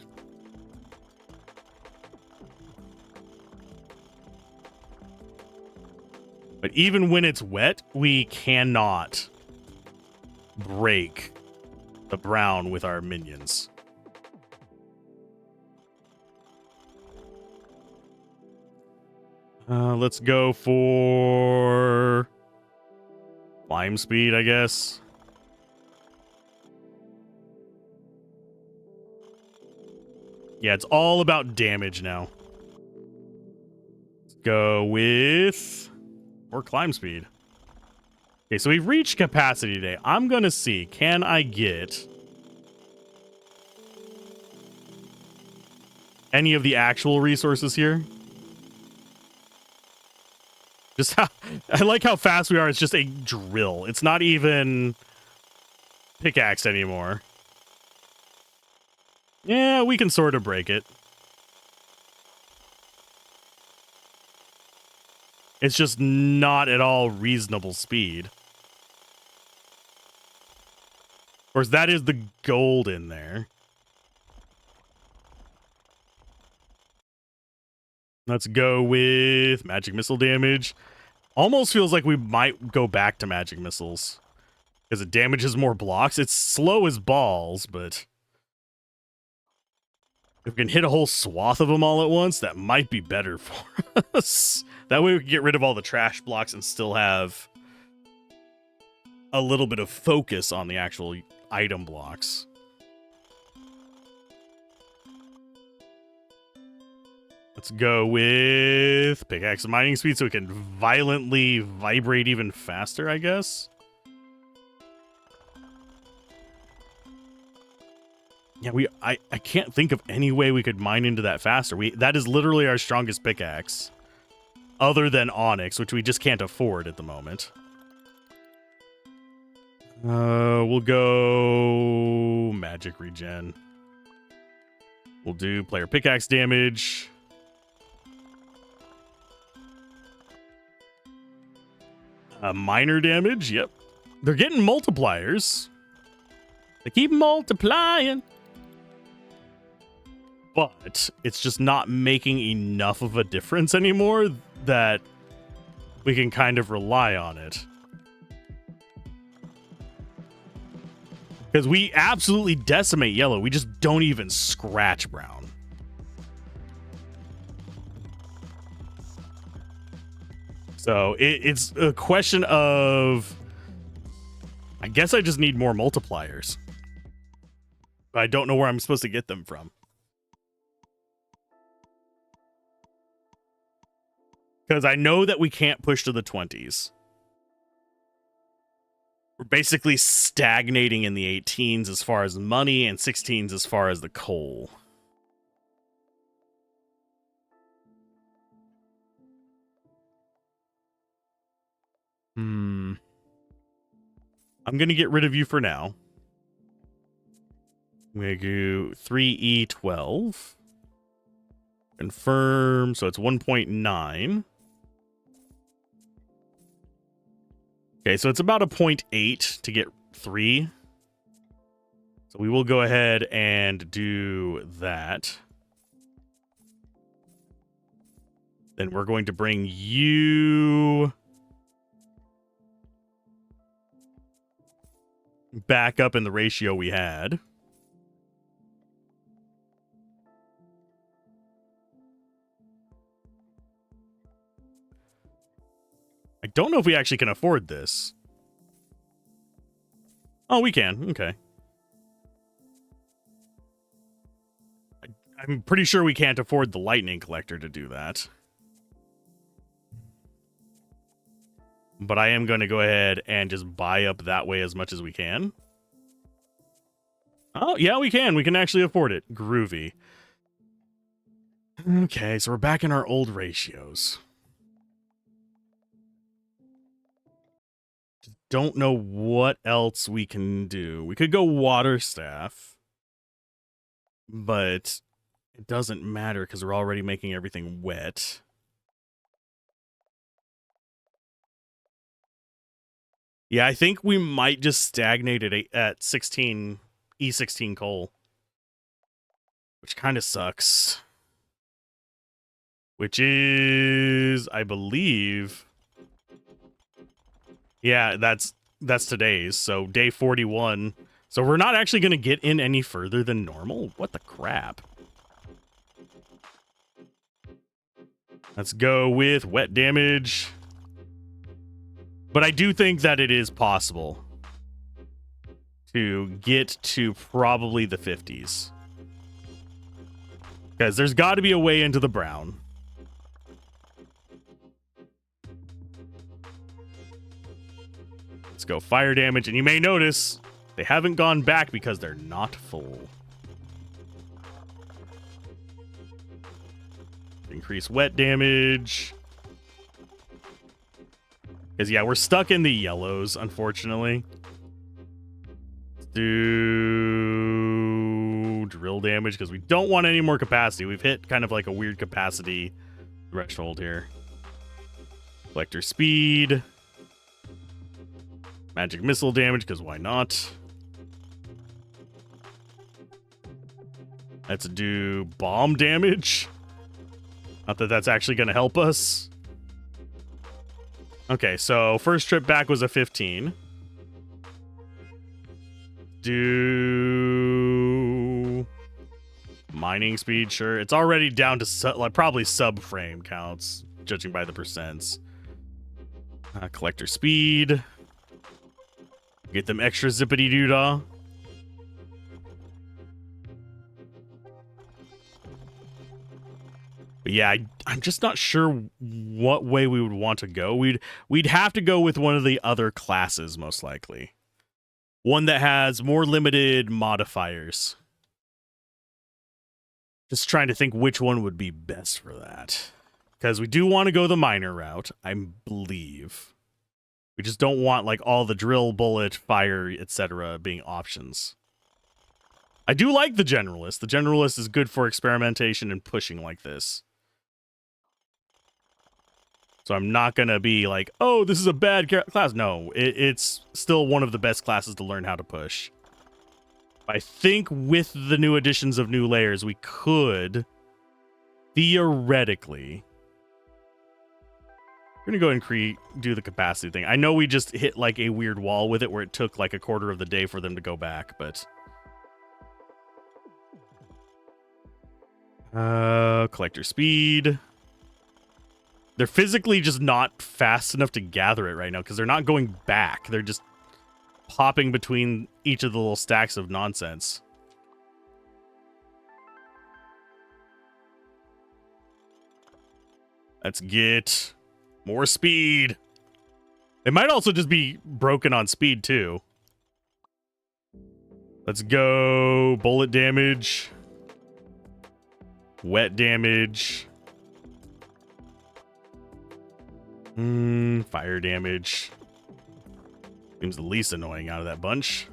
But even when it's wet, we cannot break the brown with our minions. Let's go for climb speed, I guess. Yeah, it's all about damage now. Let's go with more climb speed. Okay, so we've reached capacity today. I'm going to see, can I get any of the actual resources here? Just how, I like how fast we are. It's just a drill. It's not even pickaxe anymore. Yeah, we can sort of break it. It's just not at all reasonable speed. Of course, that is the gold in there. Let's go with magic missile damage. Almost feels like we might go back to magic missiles. Because it damages more blocks. It's slow as balls, but if we can hit a whole swath of them all at once, that might be better for us. That way we can get rid of all the trash blocks and still have a little bit of focus on the actual item blocks. Let's go with pickaxe mining speed so we can violently vibrate even faster, I guess. Yeah, I can't think of any way we could mine into that faster. That is literally our strongest pickaxe. Other than Onyx, which we just can't afford at the moment. We'll go magic regen. We'll do player pickaxe damage. Minor damage, yep. They're getting multipliers. They keep multiplying. But it's just not making enough of a difference anymore that we can kind of rely on it. Because we absolutely decimate yellow. We just don't even scratch brown. So it's a question of... I guess I just need more multipliers. I don't know where I'm supposed to get them from. Because I know that we can't push to the 20s. We're basically stagnating in the 18s as far as money and 16s as far as the coal. I'm going to get rid of you for now. I'm going to do 3E12. Confirm. So it's 1.9. Okay, so it's about a 0.8 to get 3. So we will go ahead and do that. Then we're going to bring you back up in the ratio we had. I don't know if we actually can afford this. Oh, we can. Okay. I'm pretty sure we can't afford the lightning collector to do that. But I am going to go ahead and just buy up that way as much as we can. Oh, yeah, we can. We can actually afford it. Groovy. Okay, so we're back in our old ratios. Don't know what else we can do. We could go water staff, but it doesn't matter because we're already making everything wet. Yeah, I think we might just stagnate at 16 E16 coal, which kind of sucks. Which is, I believe, yeah, that's today's. So day 41. So we're not actually going to get in any further than normal. What the crap? Let's go with wet damage. But I do think that it is possible to get to probably the 50s. Because there's got to be a way into the brown. Let's go fire damage. And you may notice they haven't gone back because they're not full. Increase wet damage. Because, yeah, we're stuck in the yellows, unfortunately. Let's do drill damage because we don't want any more capacity. We've hit kind of like a weird capacity threshold here. Collector speed. Magic missile damage, because why not? Let's do bomb damage. Not that that's actually going to help us. Okay, so first trip back was a 15. Do mining speed, sure. It's already down to like probably sub-frame counts, judging by the percents. Collector speed. Get them extra zippity doodah. But yeah, I'm just not sure what way we would want to go. We'd have to go with one of the other classes, most likely. One that has more limited modifiers. Just trying to think which one would be best for that. Because we do want to go the miner route, I believe. We just don't want like all the drill, bullet, fire, etc. being options. I do like the generalist. The generalist is good for experimentation and pushing like this. So I'm not going to be like, oh, this is a bad class. No, it's still one of the best classes to learn how to push. I think with the new additions of new layers, we could theoretically... We're going to go and do the capacity thing. I know we just hit like a weird wall with it where it took like a quarter of the day for them to go back, but... collector speed... They're physically just not fast enough to gather it right now because they're not going back. They're just popping between each of the little stacks of nonsense. Let's get more speed. It might also just be broken on speed too. Let's go bullet damage. Wet damage. Fire damage. Seems the least annoying out of that bunch.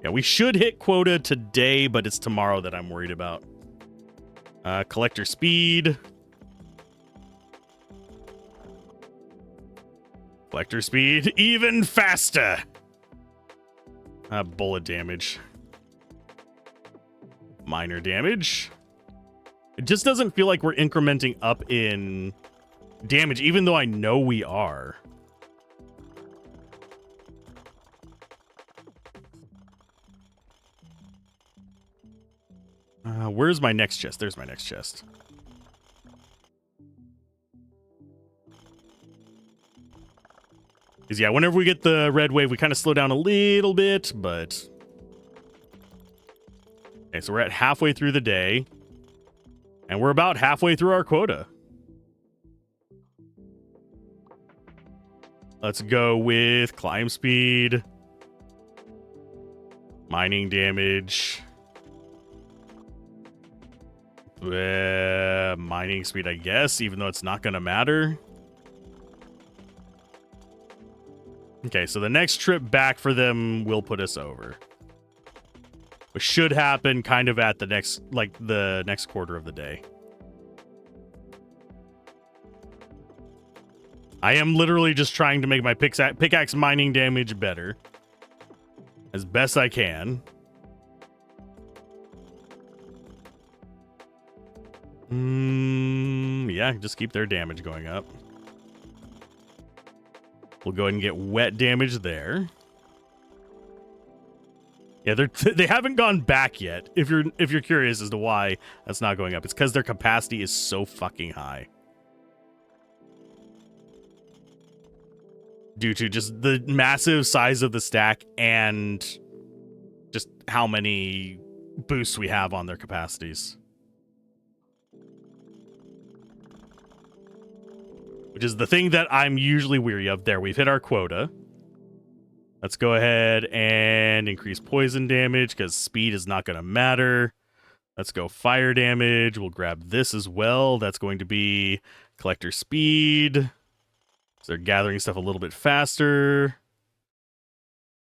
Yeah, we should hit quota today, but it's tomorrow that I'm worried about. Collector speed. Collector speed even faster. Bullet damage. Minor damage. It just doesn't feel like we're incrementing up in damage, even though I know we are. Where's my next chest? There's my next chest. Because, yeah, whenever we get the red wave, we kind of slow down a little bit, but... Okay, so we're at halfway through the day. And we're about halfway through our quota. Let's go with climb speed. Mining damage. Mining speed, I guess, even though it's not going to matter. Okay, so the next trip back for them will put us over. Which should happen kind of at the next, like, the next quarter of the day. I am literally just trying to make my pickaxe mining damage better. As best I can. Yeah, just keep their damage going up. We'll go ahead and get wet damage there. Yeah, they haven't gone back yet. If you're curious as to why that's not going up, it's because their capacity is so fucking high. Due to just the massive size of the stack and just how many boosts we have on their capacities. Which is the thing that I'm usually weary of. There, we've hit our quota. Let's go ahead and increase poison damage because speed is not going to matter. Let's go fire damage. We'll grab this as well. That's going to be collector speed. So they're gathering stuff a little bit faster.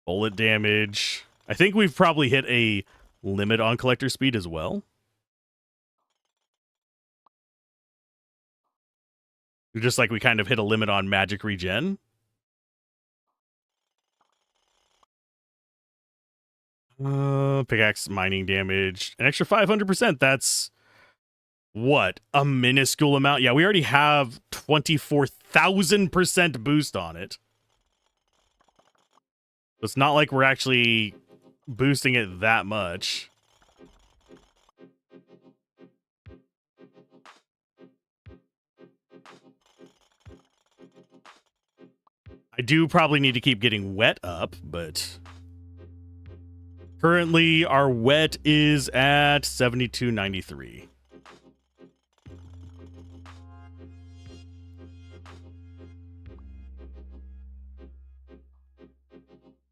Bullet damage. I think we've probably hit a limit on collector speed as well. Just like we kind of hit a limit on magic regen. Pickaxe mining damage. An extra 500%. That's What? A minuscule amount? Yeah, we already have 24,000% boost on it. It's not like we're actually boosting it that much. I do probably need to keep getting wet up, but currently our wet is at 72.93.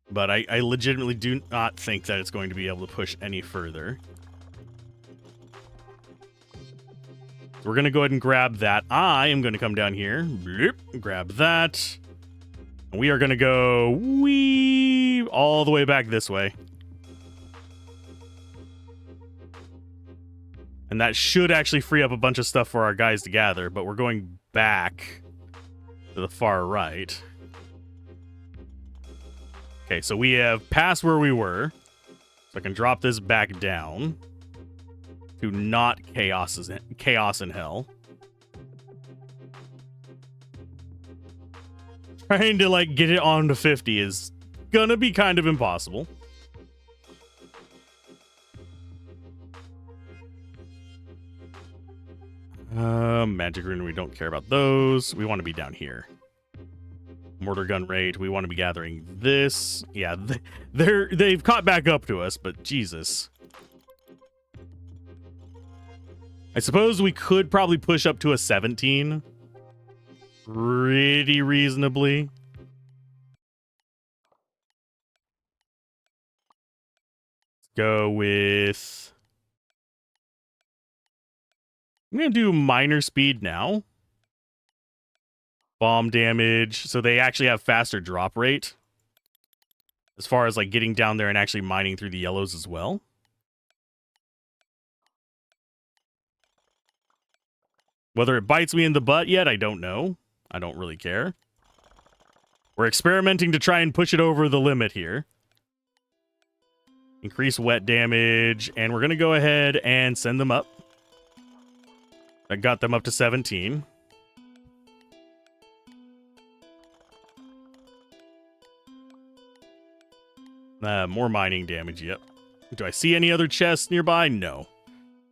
But I legitimately do not think that it's going to be able to push any further. So we're going to go ahead and grab that. I am going to come down here, bloop, grab that. And we are going to go wee all the way back this way. And that should actually free up a bunch of stuff for our guys to gather, but we're going back to the far right. Okay, so we have passed where we were. So I can drop this back down to not chaos in hell. Trying to like get it on to 50 is gonna be kind of impossible. Magic rune, we don't care about those. We want to be down here. Mortar gun rate, we want to be gathering this. Yeah, they've caught back up to us, but Jesus. I suppose we could probably push up to a 17 pretty reasonably. Let's go with... I'm going to do minor speed now. Bomb damage. So they actually have faster drop rate. As far as like getting down there and actually mining through the yellows as well. Whether it bites me in the butt yet, I don't know. I don't really care. We're experimenting to try and push it over the limit here. Increase wet damage. And we're going to go ahead and send them up. That got them up to 17. More mining damage, yep. Do I see any other chests nearby? No.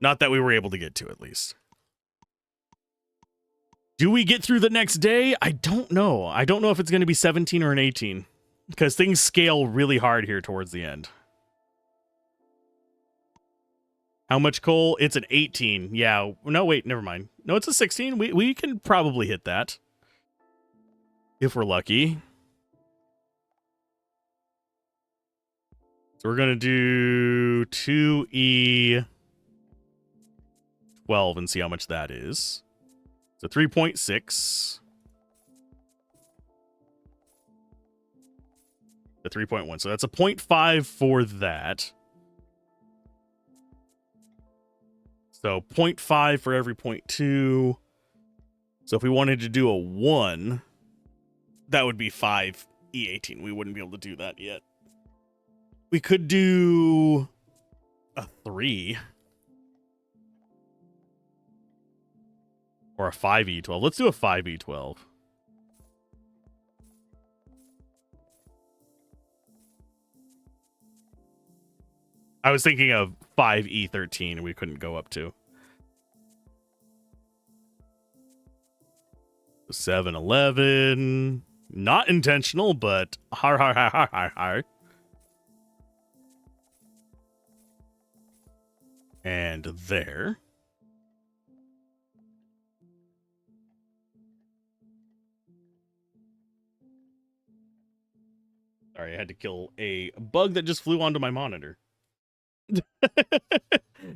Not that we were able to get to, at least. Do we get through the next day? I don't know. I don't know if it's going to be 17 or an 18. Because things scale really hard here towards the end. How much coal? It's an 18. Yeah. No, wait, never mind. No, it's a 16. We can probably hit that. If we're lucky. So we're going to do 2E12 and see how much that is. So 3.6. The 3.1. So that's a 0.5 for that. So 0.5 for every 0.2. So if we wanted to do a 1, that would be 5 E18. We wouldn't be able to do that yet. We could do a 3. Or a 5E12. Let's do a 5E12. I was thinking of 5E13 and we couldn't go up to. 7-11. Not intentional, but har har har har har har. And there. Sorry, I had to kill a bug that just flew onto my monitor.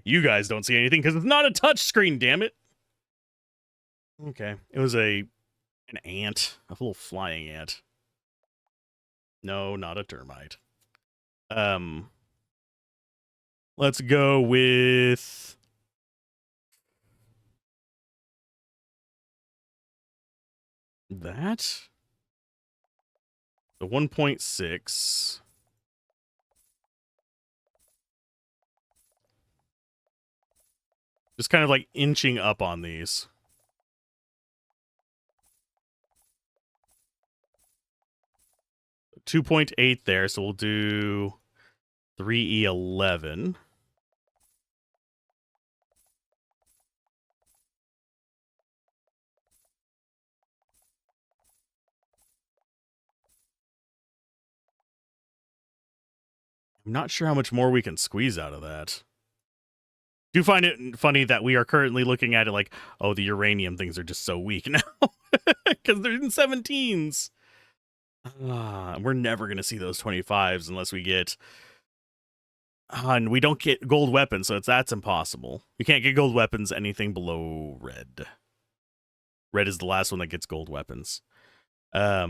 You guys don't see anything because it's not a touch screen, damn it. Okay, it was an ant, a little flying ant. No, not a termite. Let's go with that. The 1.6. Just kind of like inching up on these. $2.8 there, so we'll do 3E11. I'm not sure how much more we can squeeze out of that. Do find it funny that we are currently looking at it like, oh, the uranium things are just so weak now because they're in 17s. We're never going to see those 25s unless we get... and we don't get gold weapons, so that's impossible. You can't get gold weapons anything below red. Red is the last one that gets gold weapons. Yeah,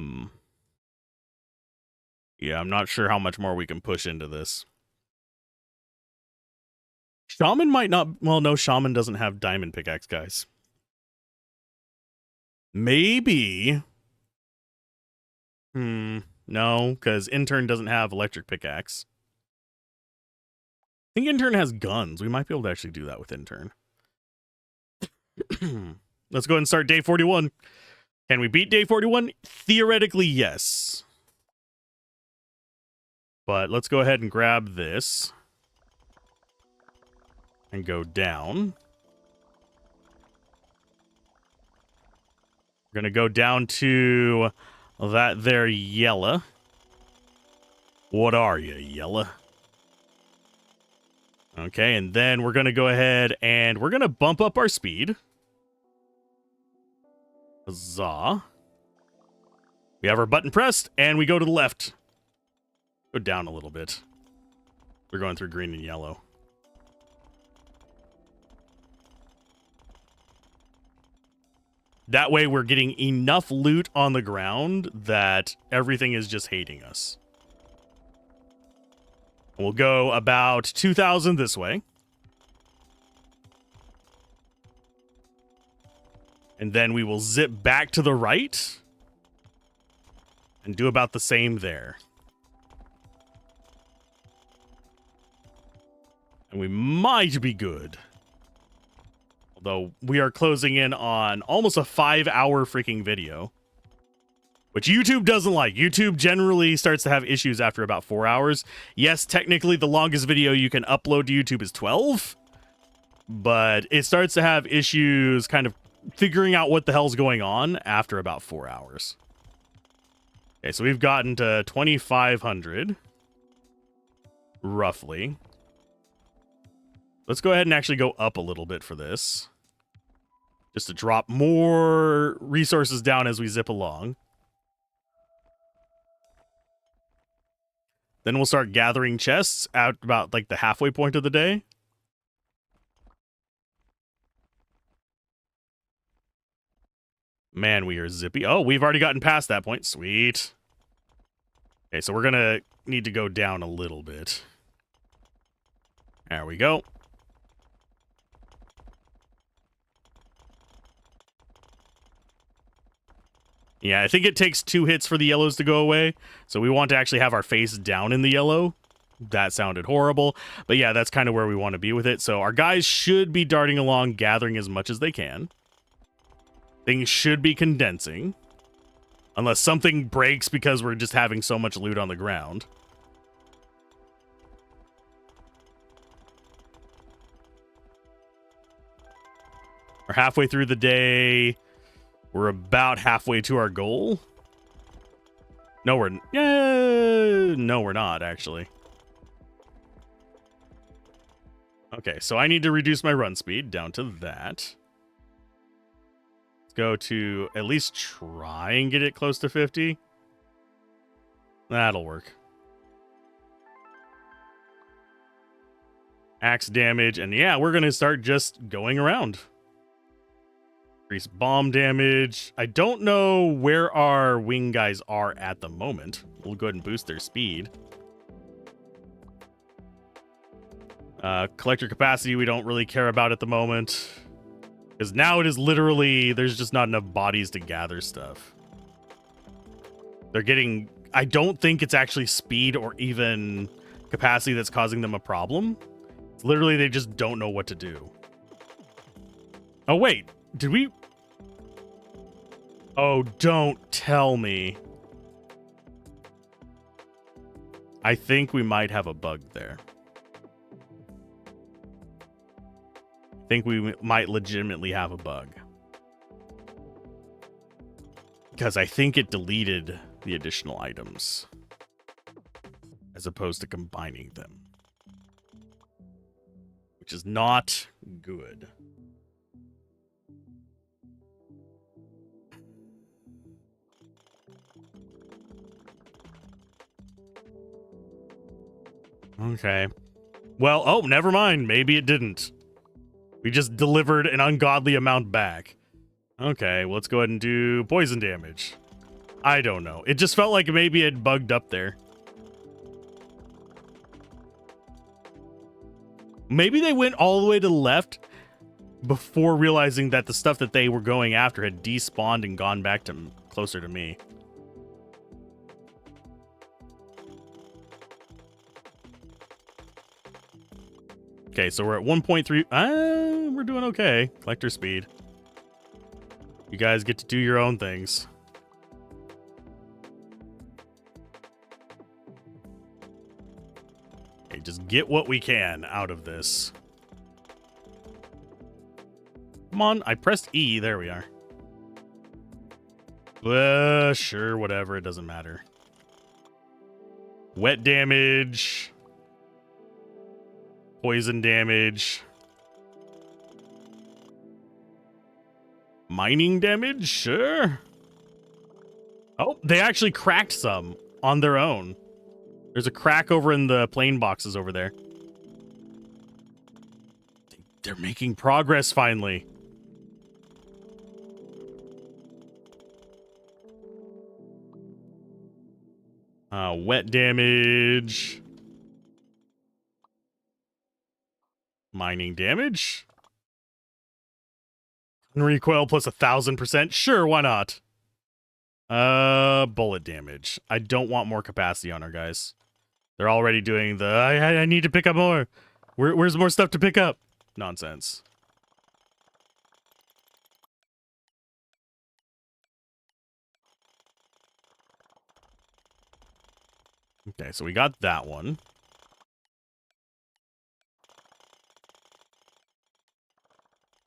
I'm not sure how much more we can push into this. Shaman might not... Well, no, Shaman doesn't have diamond pickaxe, guys. Maybe... No, because Intern doesn't have electric pickaxe. I think Intern has guns. We might be able to actually do that with Intern. Let's go ahead and start day 41. Can we beat day 41? Theoretically, yes. But let's go ahead and grab this. And go down. We're going to go down to that there yellow. What are you, yellow? Okay, and then we're going to go ahead and we're going to bump up our speed. Huzzah. We have our button pressed, and we go to the left. Go down a little bit. We're going through green and yellow. That way we're getting enough loot on the ground that everything is just hating us. We'll go about 2,000 this way. And then we will zip back to the right. And do about the same there. And we might be good. Although we are closing in on almost a 5-hour freaking video. Which YouTube doesn't like. YouTube generally starts to have issues after about 4 hours. Yes, technically the longest video you can upload to YouTube is 12. But it starts to have issues kind of figuring out what the hell's going on after about 4 hours. Okay, so we've gotten to 2,500. Roughly. Let's go ahead and actually go up a little bit for this. Just to drop more resources down as we zip along. Then we'll start gathering chests out about like the halfway point of the day. Man, we are zippy. Oh, we've already gotten past that point. Sweet. Okay, so we're going to need to go down a little bit. There we go. Yeah, I think it takes 2 hits for the yellows to go away. So we want to actually have our face down in the yellow. That sounded horrible. But yeah, that's kind of where we want to be with it. So our guys should be darting along, gathering as much as they can. Things should be condensing. Unless something breaks because we're just having so much loot on the ground. We're halfway through the day. We're about halfway to our goal. No, we're not, actually. Okay, so I need to reduce my run speed down to that. Let's go to at least try and get it close to 50. That'll work. Axe damage, and yeah, we're going to start just going around. Increase bomb damage. I don't know where our wing guys are at the moment. We'll go ahead and boost their speed. Collector capacity we don't really care about at the moment. Because now it is literally, there's just not enough bodies to gather stuff. They're getting, I don't think it's actually speed or even capacity that's causing them a problem. It's literally, they just don't know what to do. Oh, wait. Did we... Oh, don't tell me. I think we might have a bug there. I think we might legitimately have a bug. Because I think it deleted the additional items as opposed to combining them, which is not good. Okay. Well, oh, never mind. Maybe it didn't. We just delivered an ungodly amount back. Okay, well, let's go ahead and do poison damage. I don't know. It just felt like maybe it bugged up there. Maybe they went all the way to the left before realizing that the stuff that they were going after had despawned and gone back to closer to me. Okay, so we're at 1.3. We're doing okay. Collector speed. You guys get to do your own things. Okay, just get what we can out of this. Come on, I pressed E. There we are. Sure, whatever. It doesn't matter. Wet damage. Poison damage. Mining damage? Sure. Oh, they actually cracked some on their own. There's a crack over in the plane boxes over there. They're making progress finally. Wet damage. Mining damage. Recoil plus 1,000%. Sure, why not? Bullet damage. I don't want more capacity on our guys. They're already doing the I need to pick up more. Where's more stuff to pick up? Nonsense. Okay, so we got that one.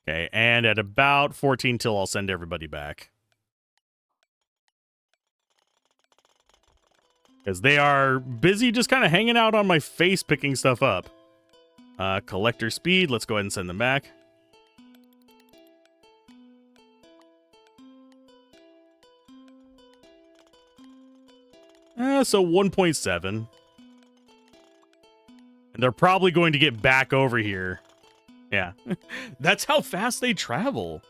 Okay, and at about 14 till I'll send everybody back. Because they are busy just kind of hanging out on my face picking stuff up. Collector speed, let's go ahead and send them back. So 1.7. And they're probably going to get back over here. Yeah. That's how fast they travel.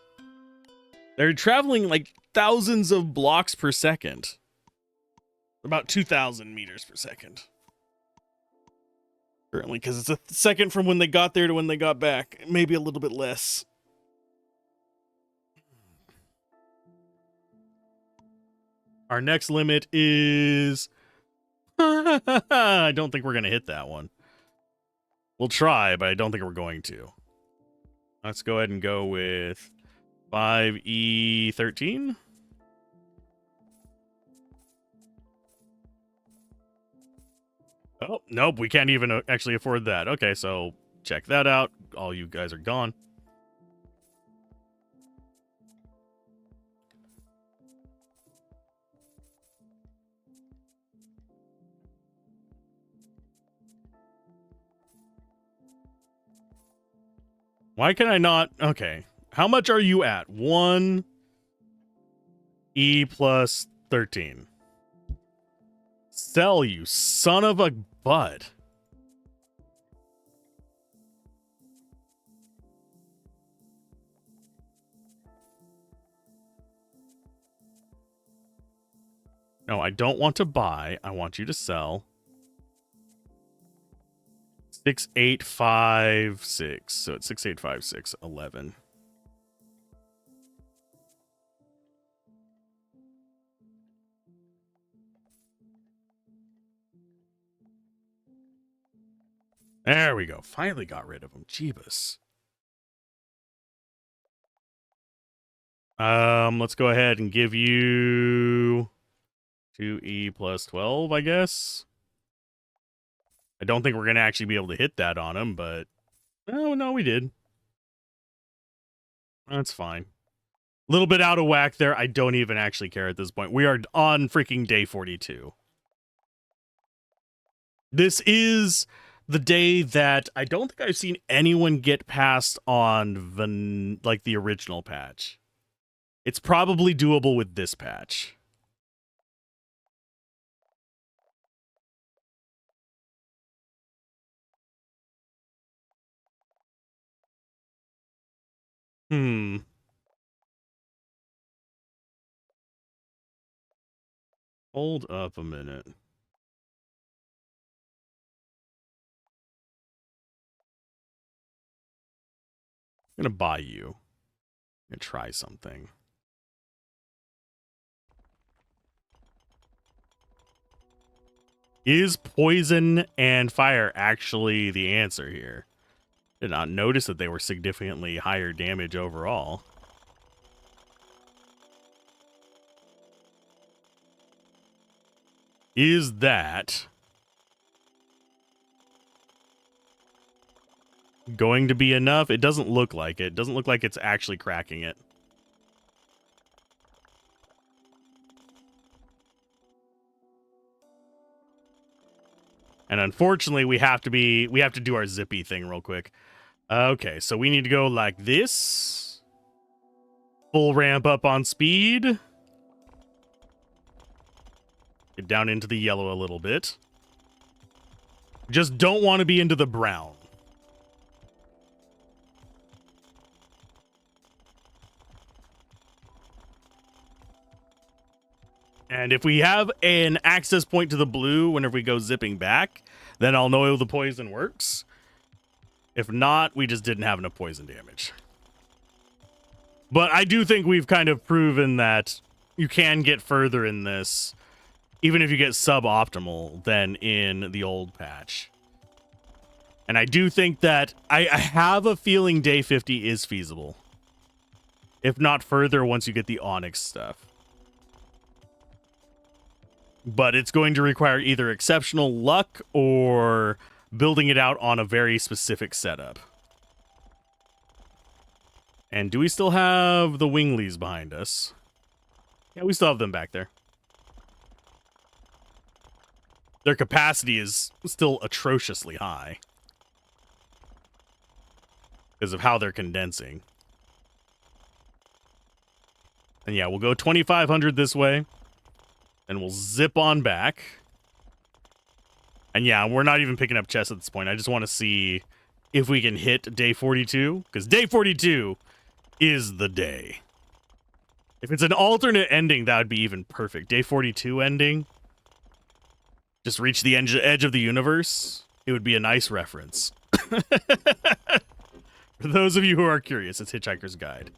They're traveling like thousands of blocks per second. About 2,000 meters per second. Currently, because it's a second from when they got there to when they got back. Maybe a little bit less. Our next limit is... I don't think we're going to hit that one. We'll try, but I don't think we're going to. Let's go ahead and go with 5E13. Oh, nope, we can't even actually afford that. Okay, so check that out. All you guys are gone. Why can I not? Okay. How much are you at? 1 E plus 13. Sell, you son of a butt. No, I don't want to buy. I want you to sell. 6856. So it's 6856, 11. There we go. Finally got rid of them. Jeebus. Let's go ahead and give you 2E plus 12, I guess. I don't think we're going to actually be able to hit that on him, but... Oh, no, we did. That's fine. A little bit out of whack there. I don't even actually care at this point. We are on freaking day 42. This is the day that I don't think I've seen anyone get past on the original patch. It's probably doable with this patch. Hold up a minute. I'm gonna buy you. I'm gonna try something. Is poison and fire actually the answer here? Did not notice that they were significantly higher damage overall. Is that going to be enough? It doesn't look like it. It doesn't look like it's actually cracking it. And unfortunately, we have to do our zippy thing real quick. Okay, so we need to go like this. Full ramp up on speed. Get down into the yellow a little bit. Just don't want to be into the brown. And if we have an access point to the blue whenever we go zipping back, then I'll know the poison works. If not, we just didn't have enough poison damage. But I do think we've kind of proven that you can get further in this, even if you get suboptimal, than in the old patch. And I do think that I have a feeling day 50 is feasible. If not further, once you get the Onyx stuff. But it's going to require either exceptional luck or building it out on a very specific setup. And do we still have the Winglies behind us? Yeah, we still have them back there. Their capacity is still atrociously high because of how they're condensing. And yeah, we'll go 2,500 this way. And we'll zip on back. And yeah, we're not even picking up chests at this point. I just want to see if we can hit day 42. Because day 42 is the day. If it's an alternate ending, that would be even perfect. Day 42 ending. Just reach the edge of the universe. It would be a nice reference. For those of you who are curious, it's Hitchhiker's Guide.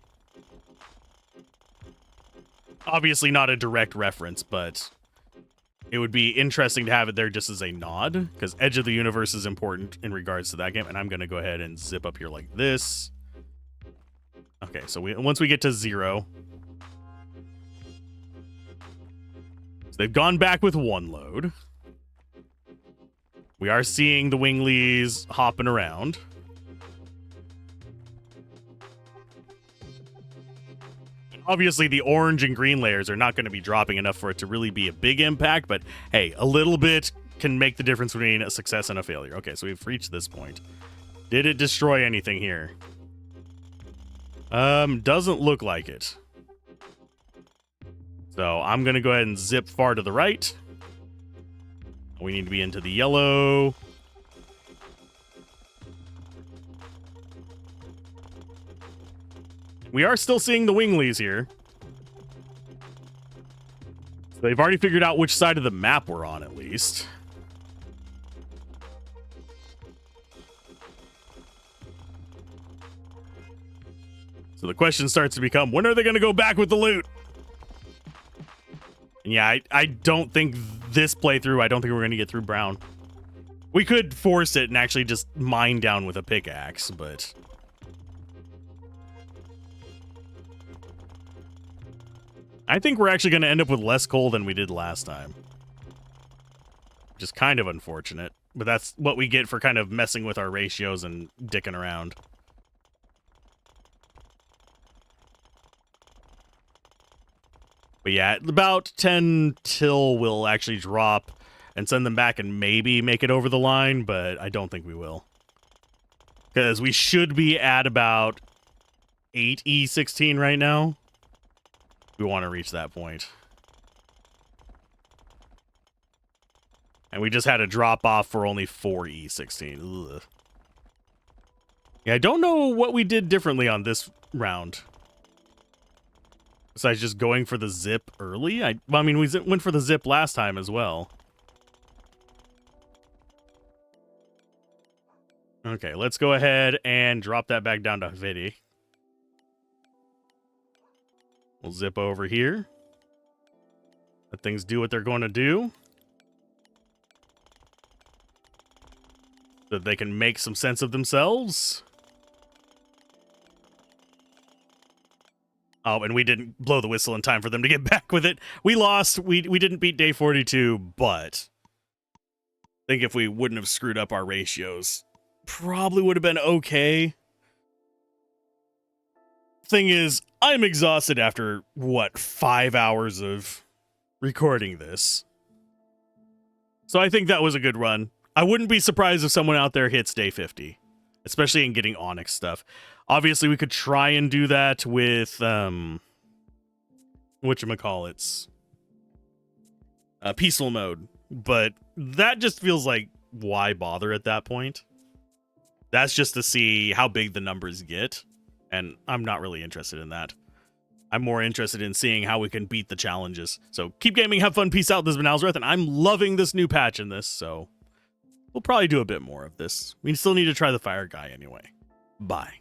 Obviously not a direct reference, but it would be interesting to have it there just as a nod, because Edge of the Universe is important in regards to that game, and I'm going to go ahead and zip up here like this. Okay, so once we get to 0... So they've gone back with 1 load. We are seeing the Winglies hopping around. Obviously, the orange and green layers are not going to be dropping enough for it to really be a big impact, but hey, a little bit can make the difference between a success and a failure. Okay, so we've reached this point. Did it destroy anything here? Doesn't look like it. So I'm going to go ahead and zip far to the right. We need to be into the yellow. We are still seeing the Winglies here. So they've already figured out which side of the map we're on, at least. So the question starts to become, when are they going to go back with the loot? And yeah, I don't think this playthrough, I don't think we're going to get through brown. We could force it and actually just mine down with a pickaxe, but... I think we're actually going to end up with less coal than we did last time. Which is kind of unfortunate. But that's what we get for kind of messing with our ratios and dicking around. But yeah, about 10 till we'll actually drop and send them back and maybe make it over the line, but I don't think we will. Because we should be at about 8E16 right now. We want to reach that point. And we just had a drop off for only 4E16. Ugh. Yeah, I don't know what we did differently on this round. Besides just going for the zip early? I mean, we went for the zip last time as well. Okay, let's go ahead and drop that back down to Vidi. We'll zip over here. Let things do what they're going to do. So that they can make some sense of themselves. Oh, and we didn't blow the whistle in time for them to get back with it. We lost. We didn't beat day 42, but I think if we wouldn't have screwed up our ratios, probably would have been okay. Thing is, I'm exhausted after, what, 5 hours of recording this. So I think that was a good run. I wouldn't be surprised if someone out there hits day 50, especially in getting Onyx stuff. Obviously, we could try and do that with, whatchamacallits, peaceful mode, but that just feels like, why bother at that point? That's just to see how big the numbers get, and I'm not really interested in that. I'm more interested in seeing how we can beat the challenges. So keep gaming, have fun, peace out. This has been Alzorath, and I'm loving this new patch in this, so we'll probably do a bit more of this. We still need to try the fire guy anyway. Bye.